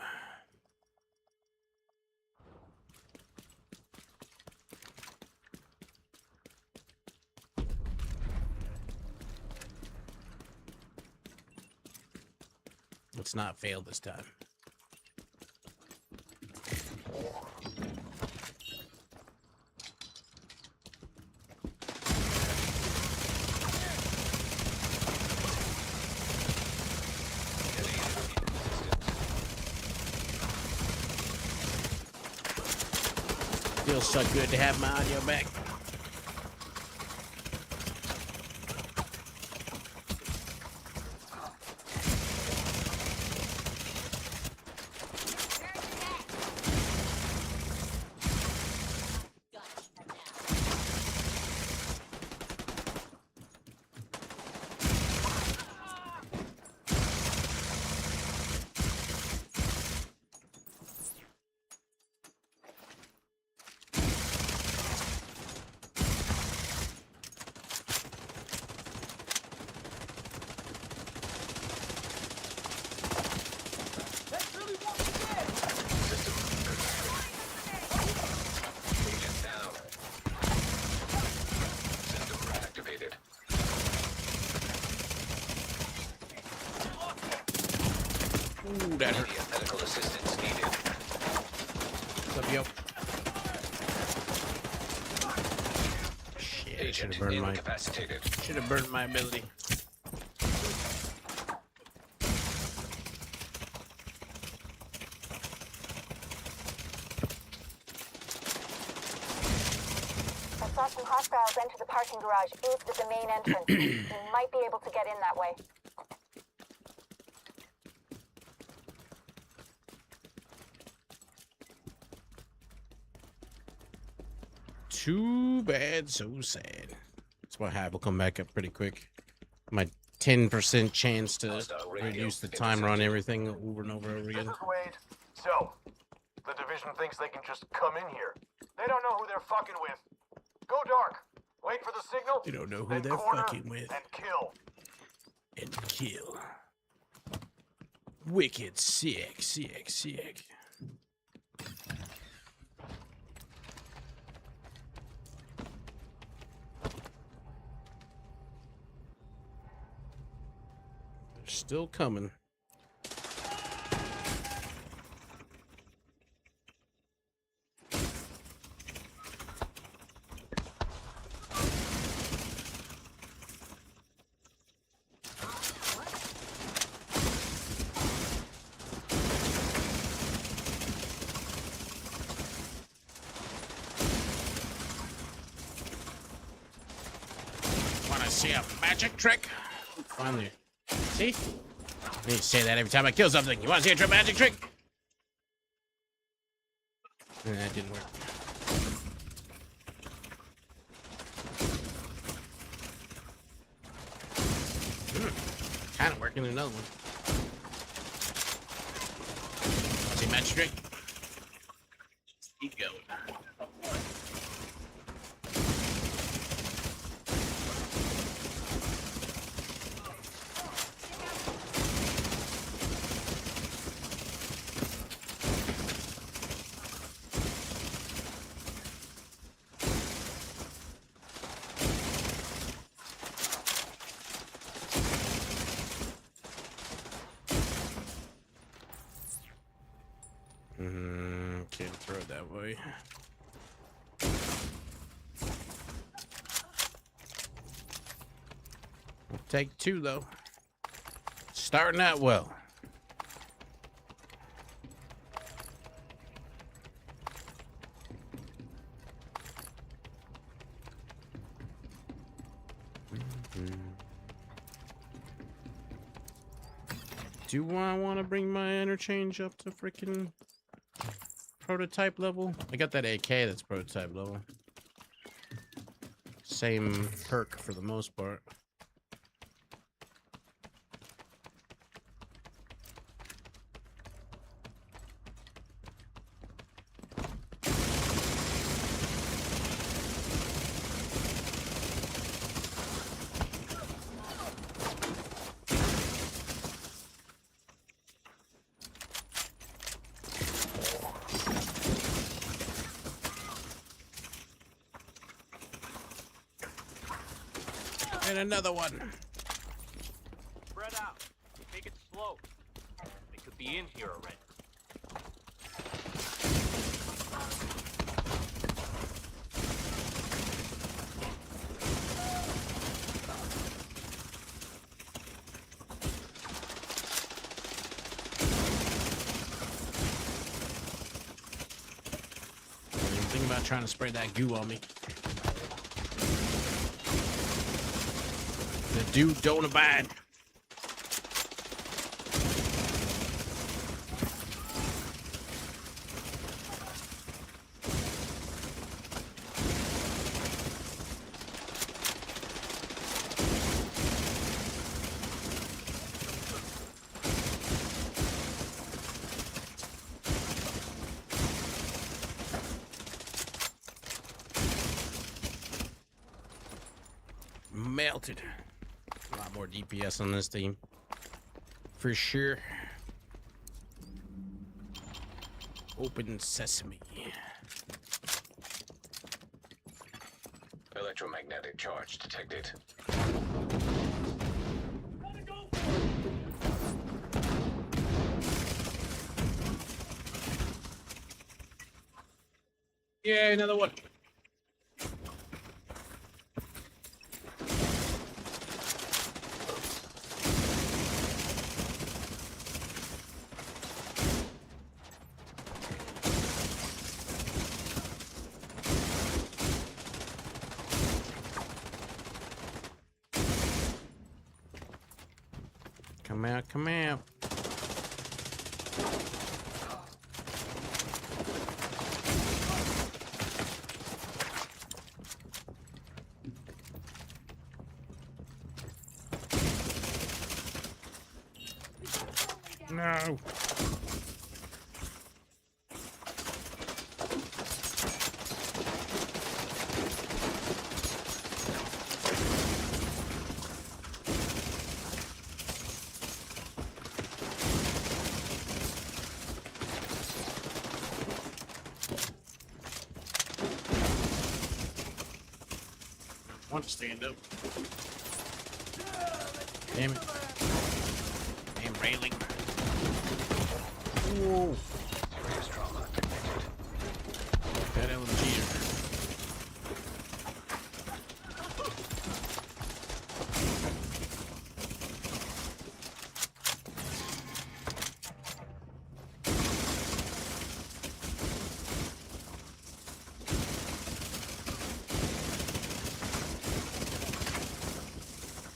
Let's not fail this time. Feels so good to have my audio back. Ooh, that hurt. Medical assistance needed. What's up, yo? Shit, I should have burned my. Incapacitated. Should have burned my ability. I saw some hostiles enter the parking garage east of the main entrance. You might be able to get in that way. Too bad, so sad. That's why Hive will come back up pretty quick. My 10% chance to reduce the timer on everything over and over and over again. This is Wade. So, the division thinks they can just come in here. They don't know who they're fucking with. Go dark. Wait for the signal. You don't know who then they're corner fucking with. And kill. And kill. Wicked sick, sick, sick. Still coming. Wanna see a magic trick? Finally. See? I need to say that every time I kill something. You want to see a magic trick? That didn't work. Kind of working. Another one. Want to see a magic trick? Just keep going. Can't throw it that way. We'll take two though. Starting out well. Do I want to bring my interchange up to freaking prototype level? I got that AK that's prototype level. Same perk for the most part. And another one. Spread out. Take it slow. They could be in here already. Don't even think about trying to spray that goo on me. The dude don't abide. Melted. A lot more DPS on this team. For sure. Open sesame. Electromagnetic charge detected. Yeah, another one. Come out, come out. No. Want to stand up. Damn it. failing. Whoa. Serious trauma detected. That LMG.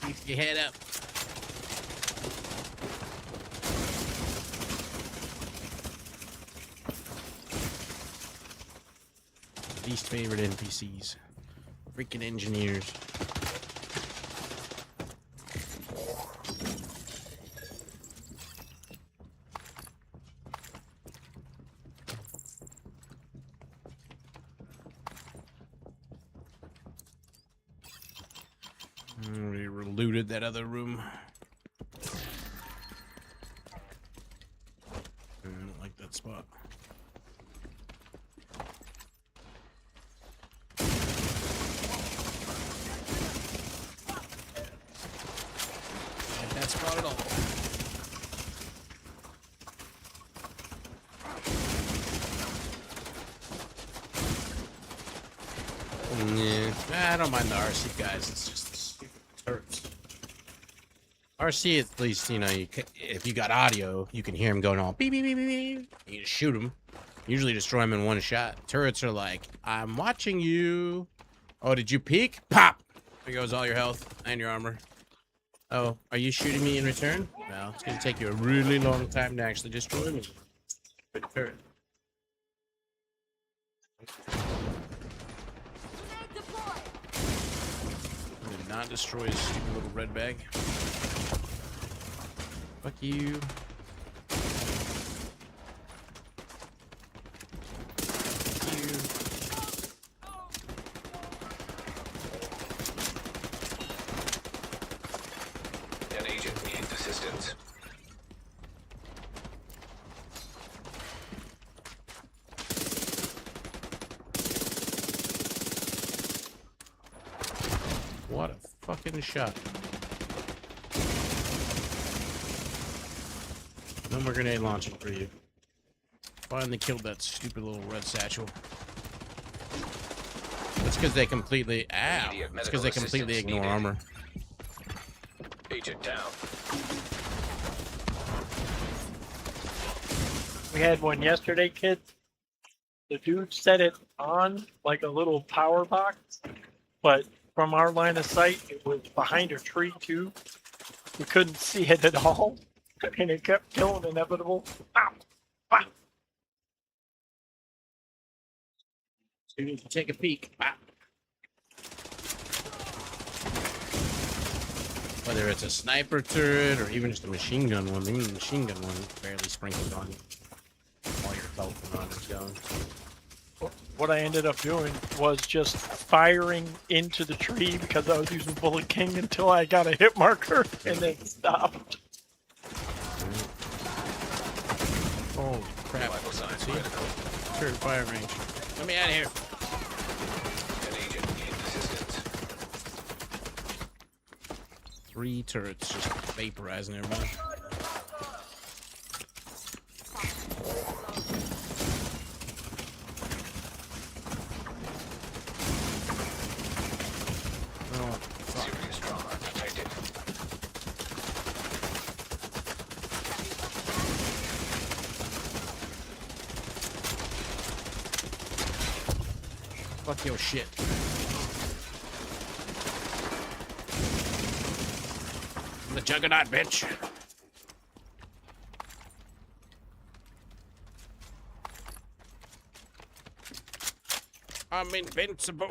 Keep your head up. Least favorite NPCs. Freaking engineers. We looted that other room. I don't like that spot. Like that spot at all. Yeah, I don't mind the RC guys. It's just the stupid turrets. RC, at least, you know, if you got audio, you can hear him going on beep, beep, beep, beep, beep. You just shoot him. Usually destroy him in one shot. Turrets are like, I'm watching you. Oh, did you peek? Pop! There goes all your health and your armor. Oh, are you shooting me in return? Well, it's going to take you a really long time to actually destroy me. Good turret. Did not destroy his stupid little red bag. Fuck you. Fuck you. An agent needs assistance. What a fucking shot. No more grenade launching for you. Finally killed that stupid little red satchel. That's because they completely... Ow! It's because they completely ignore armor. Agent down. We had one yesterday, kids. The dude set it on like a little power box, but from our line of sight, it was behind a tree too. We couldn't see it at all, and it kept killing inevitable. Ow! Wow. So you need to take a peek. Wow. Whether it's a sniper turret or even just a machine gun one, even the machine gun one barely sprinkles on you. All your health and honor's going. What I ended up doing was just firing into the tree because I was using Bullet King until I got a hit marker and then stopped. Holy crap. See? Turret fire range. Let me out of here. An agent needs assistance. 3 turrets just vaporizing everybody. Oh, fuck. Serious trauma detected. Fuck your shit. I'm the Juggernaut, bitch. I'm invincible.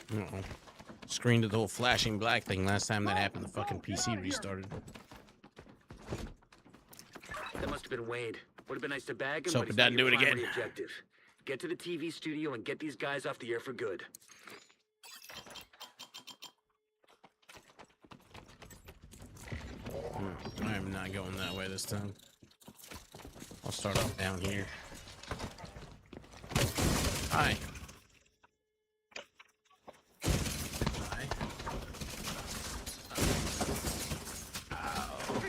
Uh-oh. Screen to the whole flashing black thing last time that happened. The fucking PC restarted. That must have been Wade. Would have been nice to bag him, Let's hope but it it's not doesn't your do it again. primary objective. Get to the TV studio and get these guys off the air for good. I am not going that way this time. I'll start off down here. Hi. Hi. Ow.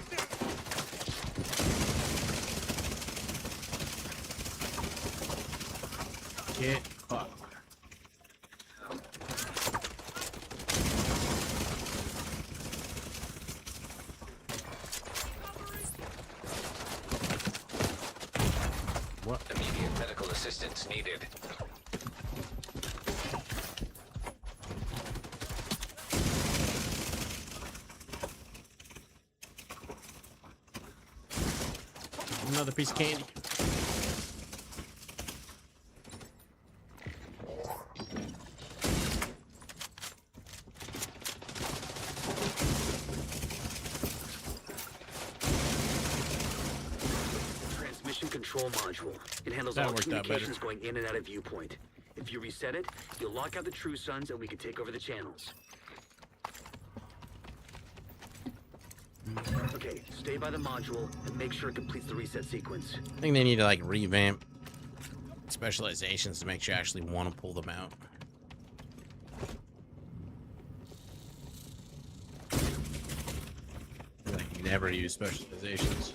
Get fucked. What? Immediate medical assistance needed. Another piece of candy. Transmission control module. It handles That all worked out better. communications going in and out of viewpoint. If you reset it, you'll lock out the True Sons and we can take over the channels. Okay, stay by the module and make sure it completes the reset sequence. I think they need to like revamp specializations to make sure you actually want to pull them out. Like never use specializations.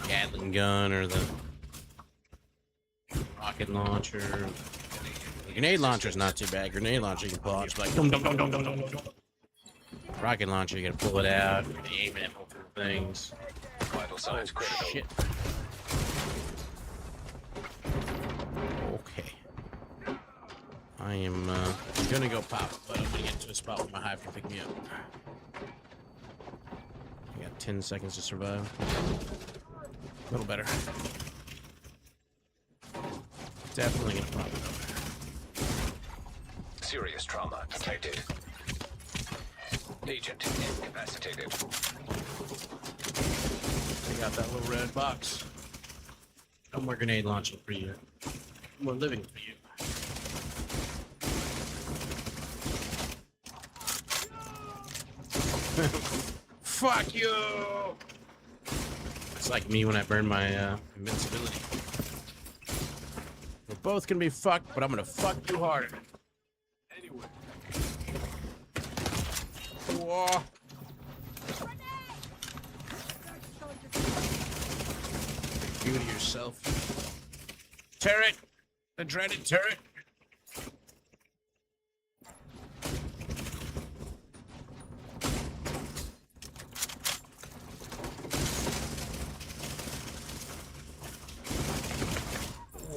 Gatling gun or the rocket launcher. The grenade launcher's not too bad. Grenade launcher you can pull out, just like dum dum dum dum dum dum dum. Rocket launcher, you gotta pull it out, aim it at multiple things. Vital signs critical. Shit. Okay. I am gonna go pop, but I'm gonna get to a spot where my hive can pick me up. I got 10 seconds to survive. A little better. Definitely gonna pop it up. Serious trauma detected. Agent incapacitated. I got that little red box. No more grenade launching for you. No more living for you. Fuck you! It's like me when I burn my invincibility. We're both gonna be fucked, but I'm gonna fuck you harder. Anyway. Whoa. You to yourself. Turret! The dreaded turret!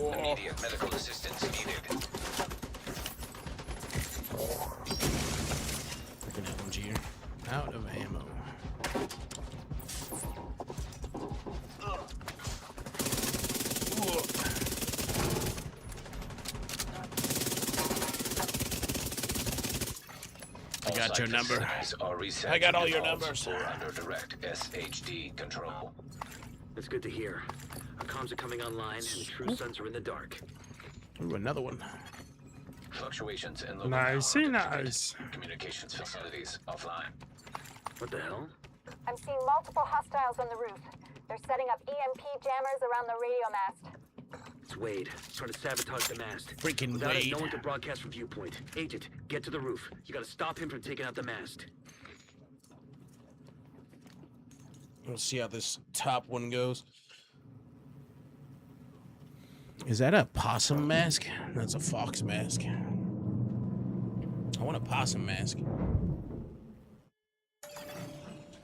Immediate medical assistance needed. Freaking LMG here. Out of ammo. I got your number. I got all your numbers. Under direct SHD control. That's good to hear. Our comms are coming online and the True Sons are in the dark. Ooh, another one. Fluctuations in local Nice, power nice. detected. Communications facilities offline. What the hell? I'm seeing multiple hostiles on the roof. They're setting up EMP jammers around the radio mast. It's Wade. Trying to sabotage the mast. Freaking Without Wade. it, no one can broadcast from viewpoint. Agent, get to the roof. You gotta stop him from taking out the mast. Let's see how this top one goes. Is that a possum mask? That's a fox mask. I want a possum mask.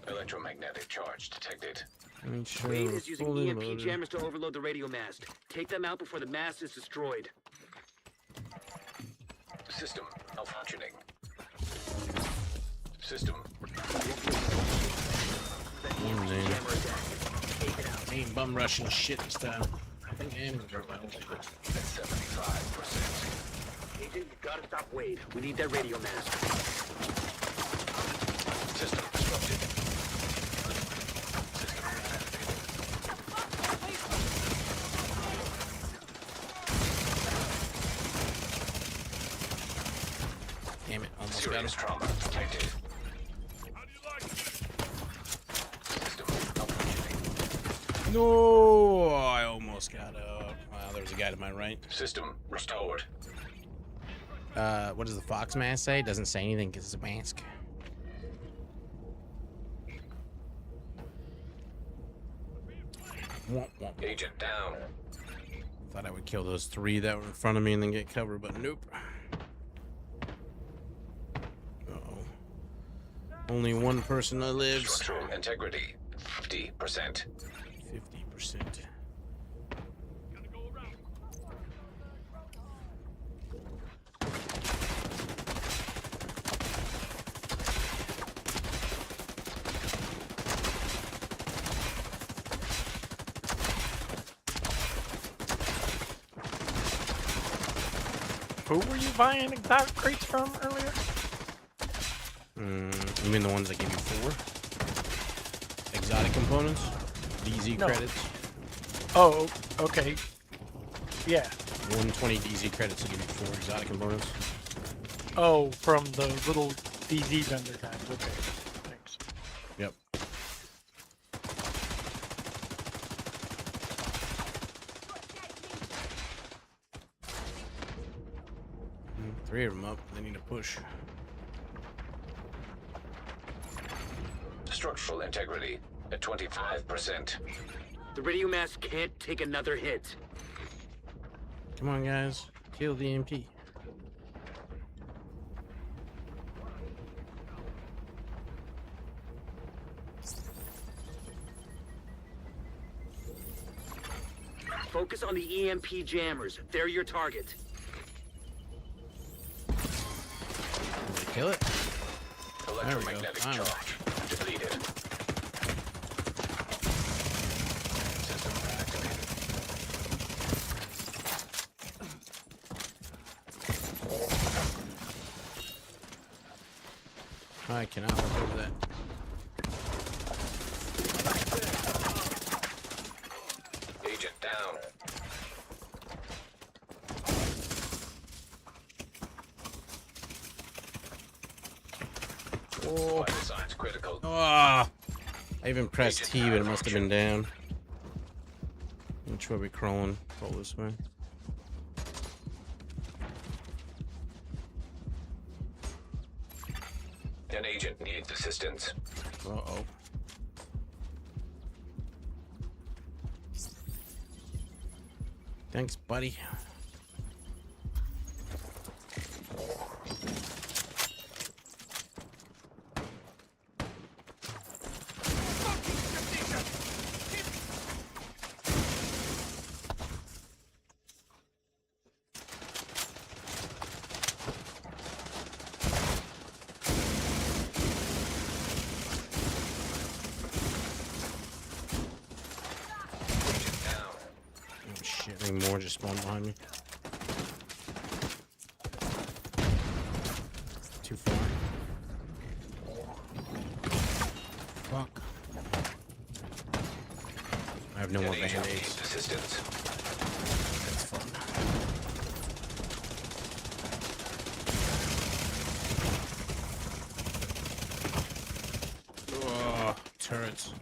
Electromagnetic charge detected. Make sure Wade we're is using fully EMP loaded. jammers to overload the radio mast. Take them out before the mast is destroyed. System malfunctioning. System. Jammer attack. Take it out. Ain't bum rushing shit this time. I think I am gonna drop my whole thing. At 75%. Agent, you gotta stop Wade. We need that radio mast. System disrupted. Damn it, almost got Serious him. trauma detected. How do you like it? No, I almost got up. Wow, there was a guy to my right. System restored. What does the fox mask say? It doesn't say anything because it's a mask. Womp, womp. Agent down. Thought I would kill those 3 that were in front of me and then get cover, but nope. Uh-oh. Only one person that lives. Structural integrity, 50%. 50%. Who were you buying exotic crates from earlier? You mean the ones that give you 4? Exotic components? DZ No. credits? Oh, okay. Yeah. 120 DZ credits to give you 4 exotic components. Oh, from the little DZ vendor guys. Okay. Thanks. Yep. Three of them up. They need to push. Structural integrity at 25%. The radio mask can't take another hit. Come on, guys. Kill the MP. Focus on the EMP jammers. They're your target. Kill it. Electromagnetic There we go. charge depleted. System activated. I cannot look over that. Agent down. Oh. Vital signs critical. I even pressed T, but it must have been down. Which way are we crawling? Crawl this way. An agent needs assistance. Uh-oh. Thanks, buddy. More just spawned behind me. Too far. Fuck. I have no more band-aids. Assistance. That's fun. Oh, turrets.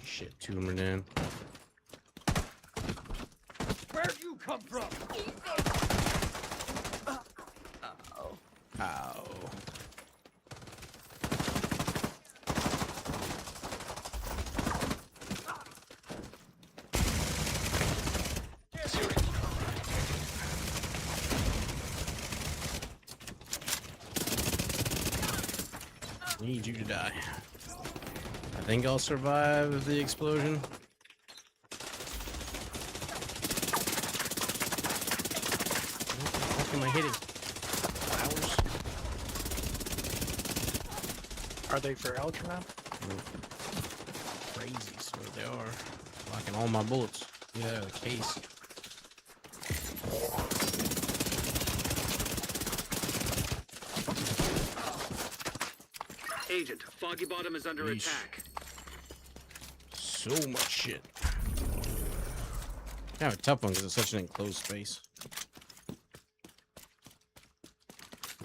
Shit, 2 of them are down. Where'd you come from? Ow. Ow. Need you to die. I think I'll survive the explosion. What am I hitting? Flowers? Are they for Algernon? Crazy, so they are. Blocking all my bullets. Get out of the case. Agent, Foggy Bottom is under Yeesh. attack. So much shit. Kind of a tough one because it's such an enclosed space.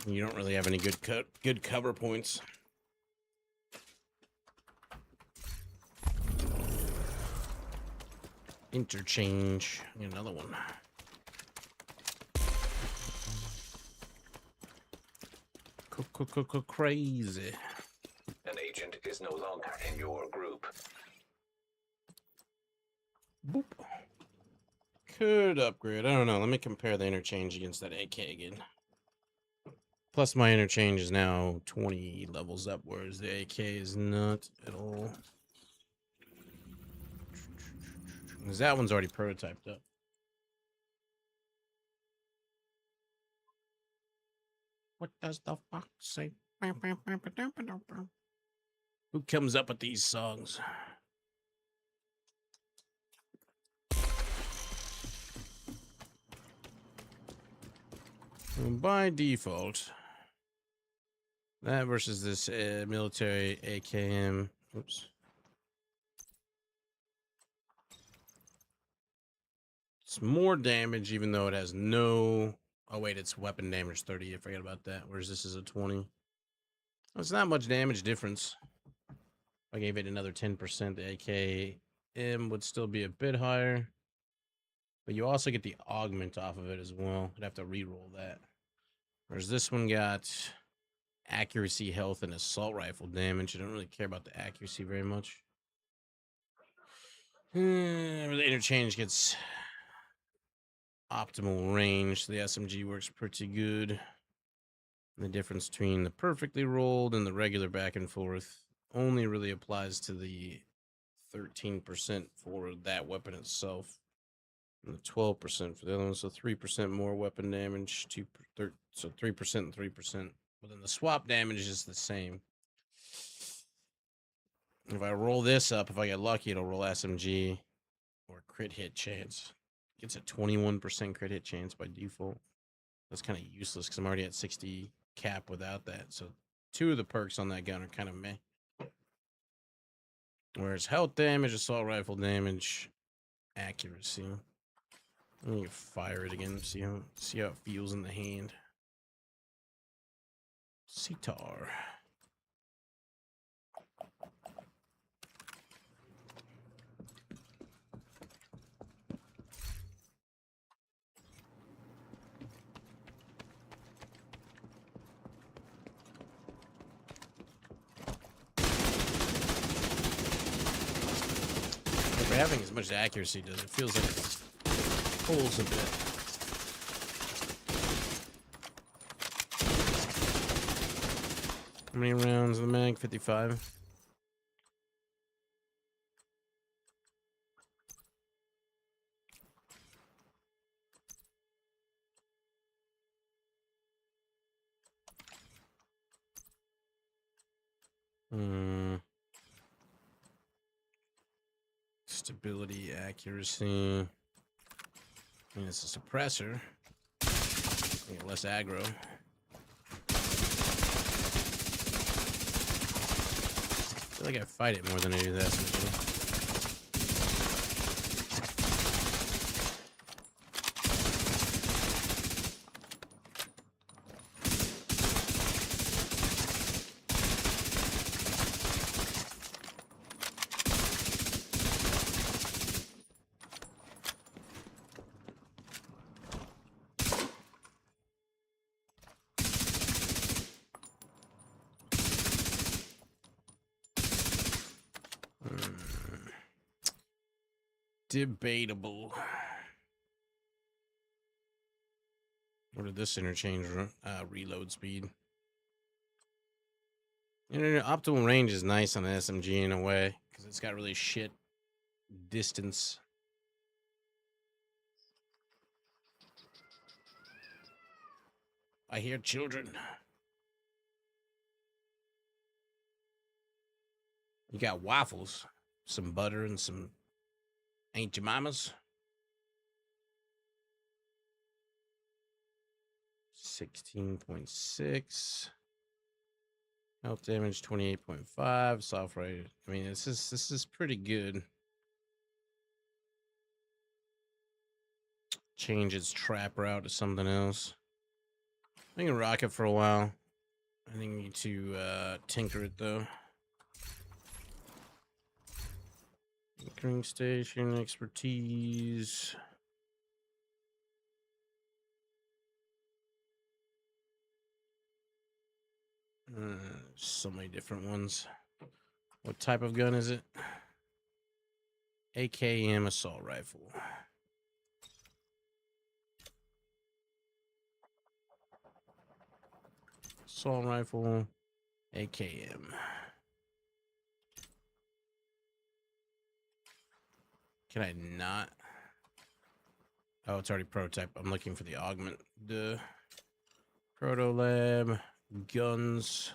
You don't really have any good cover points. Interchange. Get another one. Crazy. An agent is no longer in your group. Boop. Could upgrade. I don't know. Let me compare the interchange against that AK again. Plus, my interchange is now 20 levels up, whereas the AK is not at all. Because that one's already prototyped up. What does the fuck say? Who comes up with these songs? Well, by default, that versus this military AKM. Oops. It's more damage, even though it has no. Oh wait, it's weapon damage 30. I forgot about that. Whereas this is a 20. Well, it's not much damage difference. If I gave it another 10%, the AKM would still be a bit higher. But you also get the augment off of it as well. I'd have to re-roll that. Whereas this one got accuracy, health, and assault rifle damage. I don't really care about the accuracy very much. The interchange gets optimal range. So the SMG works pretty good. The difference between the perfectly rolled and the regular back and forth only really applies to the 13% for that weapon itself. And the 12% for the other one. So 3% more weapon damage. So 3% and 3%. But then the swap damage is the same. If I roll this up, if I get lucky, it'll roll SMG or crit hit chance. It's a 21% crit hit chance by default. That's kind of useless because I'm already at 60 cap without that. So 2 of the perks on that gun are kind of meh. Whereas health damage, assault rifle damage, accuracy. I'm gonna fire it again. See how it feels in the hand. Sitar. For having as much accuracy does it feels like it pulls a bit. How many rounds in the mag? 55. Stability, accuracy. I mean, it's a suppressor. You get less aggro. I feel like I fight it more than I do that. Debatable. What did this interchange reload speed? Optimal range is nice on the SMG in a way because it's got really shit distance. I hear children. You got waffles, some butter, and some Aunt Jemima's. 16.6. Health damage 28.5. Soft rate. I mean, this is pretty good. Change its trap route to something else. I can rock it for a while. I think we need to tinker it though. Anchoring station expertise. So many different ones. What type of gun is it? AKM assault rifle. Assault rifle, AKM. Can I not? Oh, it's already prototype. I'm looking for the augment. The proto lab guns.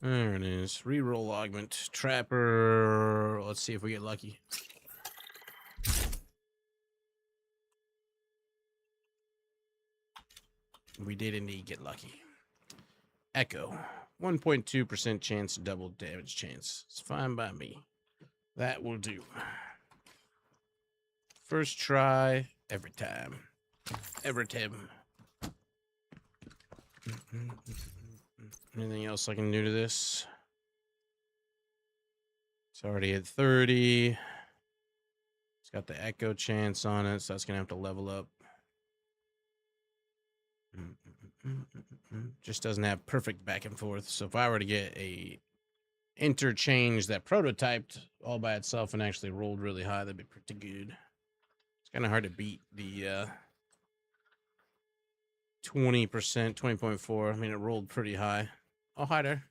There it is. Reroll augment. Trapper. Let's see if we get lucky. We did indeed get lucky. Echo. 1.2% chance, double damage chance. It's fine by me. That will do. First try, every time. Every time. Anything else I can do to this? It's already at 30. It's got the echo chance on it, so that's going to have to level up. Just doesn't have perfect back and forth. So if I were to get a interchange that prototyped all by itself and actually rolled really high, that'd be pretty good. It's kind of hard to beat the 20%, 20.4. I mean, it rolled pretty high. Oh, hi there.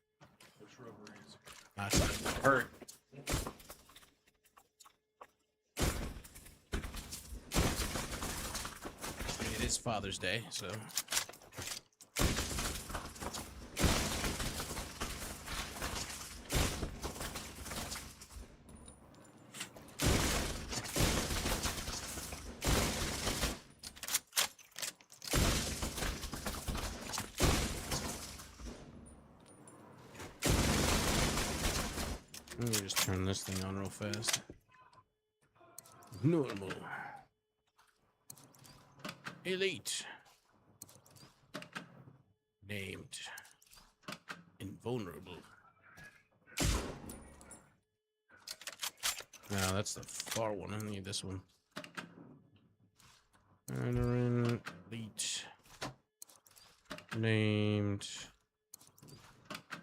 Hurt. It is Father's Day, so. Let me just turn this thing on real fast. Normal. Elite. Named. Invulnerable. No, that's the far one. I need this one. Veteran. Elite. Named.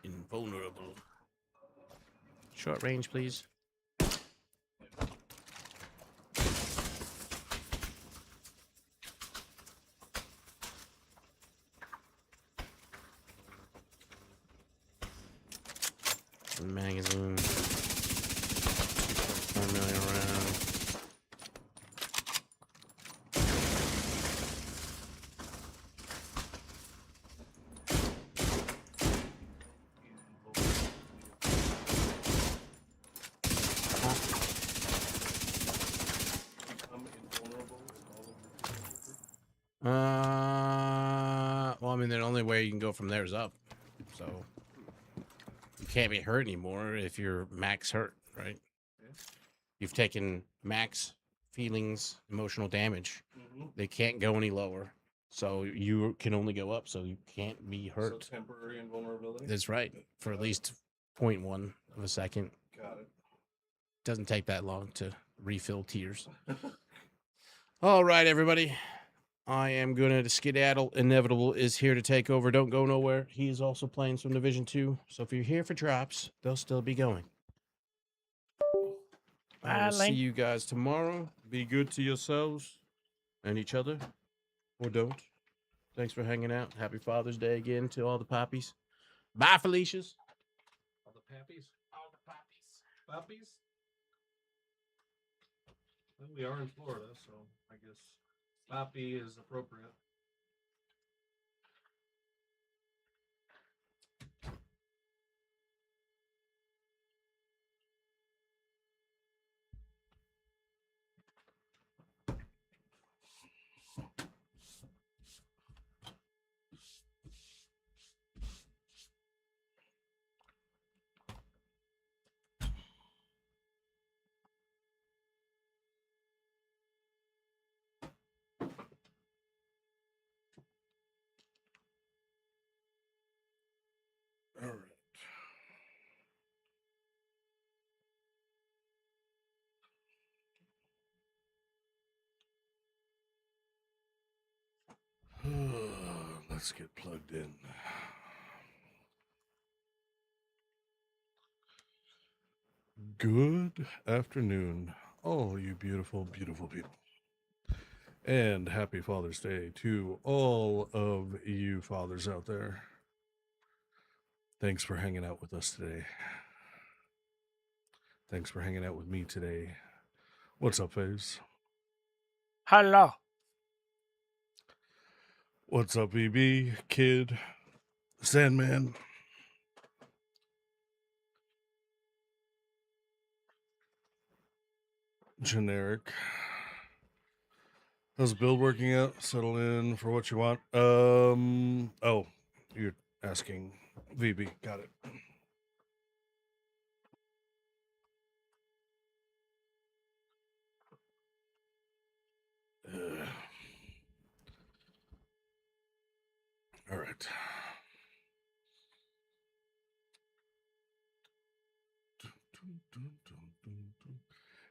Invulnerable. Short range, please. Magazine. 2.4 million rounds. Well, I mean, the only way you can go from there is up. So you can't be hurt anymore if you're max hurt, right? Yeah. You've taken max feelings, emotional damage. They can't go any lower. So you can only go up, so you can't be hurt. So temporary invulnerability? That's right. For at least 0.1 of a second. Got it. Doesn't take that long to refill tears. All right, everybody. I am going to skedaddle. Inevitable is here to take over. Don't go nowhere. He is also playing some Division 2. So if you're here for drops, they'll still be going. I will see you guys tomorrow. Be good to yourselves and each other. Or don't. Thanks for hanging out. Happy Father's Day again to all the poppies. Bye, Felicias. All the pappies? All the poppies. Poppies? Well, we are in Florida, so I guess poppy is appropriate. Let's get plugged in. Good afternoon, all you beautiful, beautiful people. And happy Father's Day to all of you fathers out there. Thanks for hanging out with us today. Thanks for hanging out with me today. What's up, FaZe? Hello. What's up, BB, Kid, Sandman? Generic. How's the build working out? Settle in for what you want. Oh, you're asking VB. Got it. All right.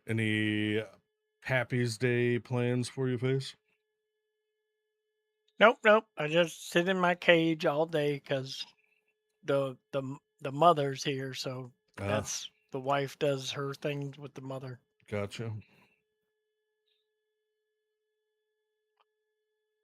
Any Happy's Day plans for you, FaZe? Nope, nope. I just sit in my cage all day because the mother's here, so that's the wife does her things with the mother. Gotcha.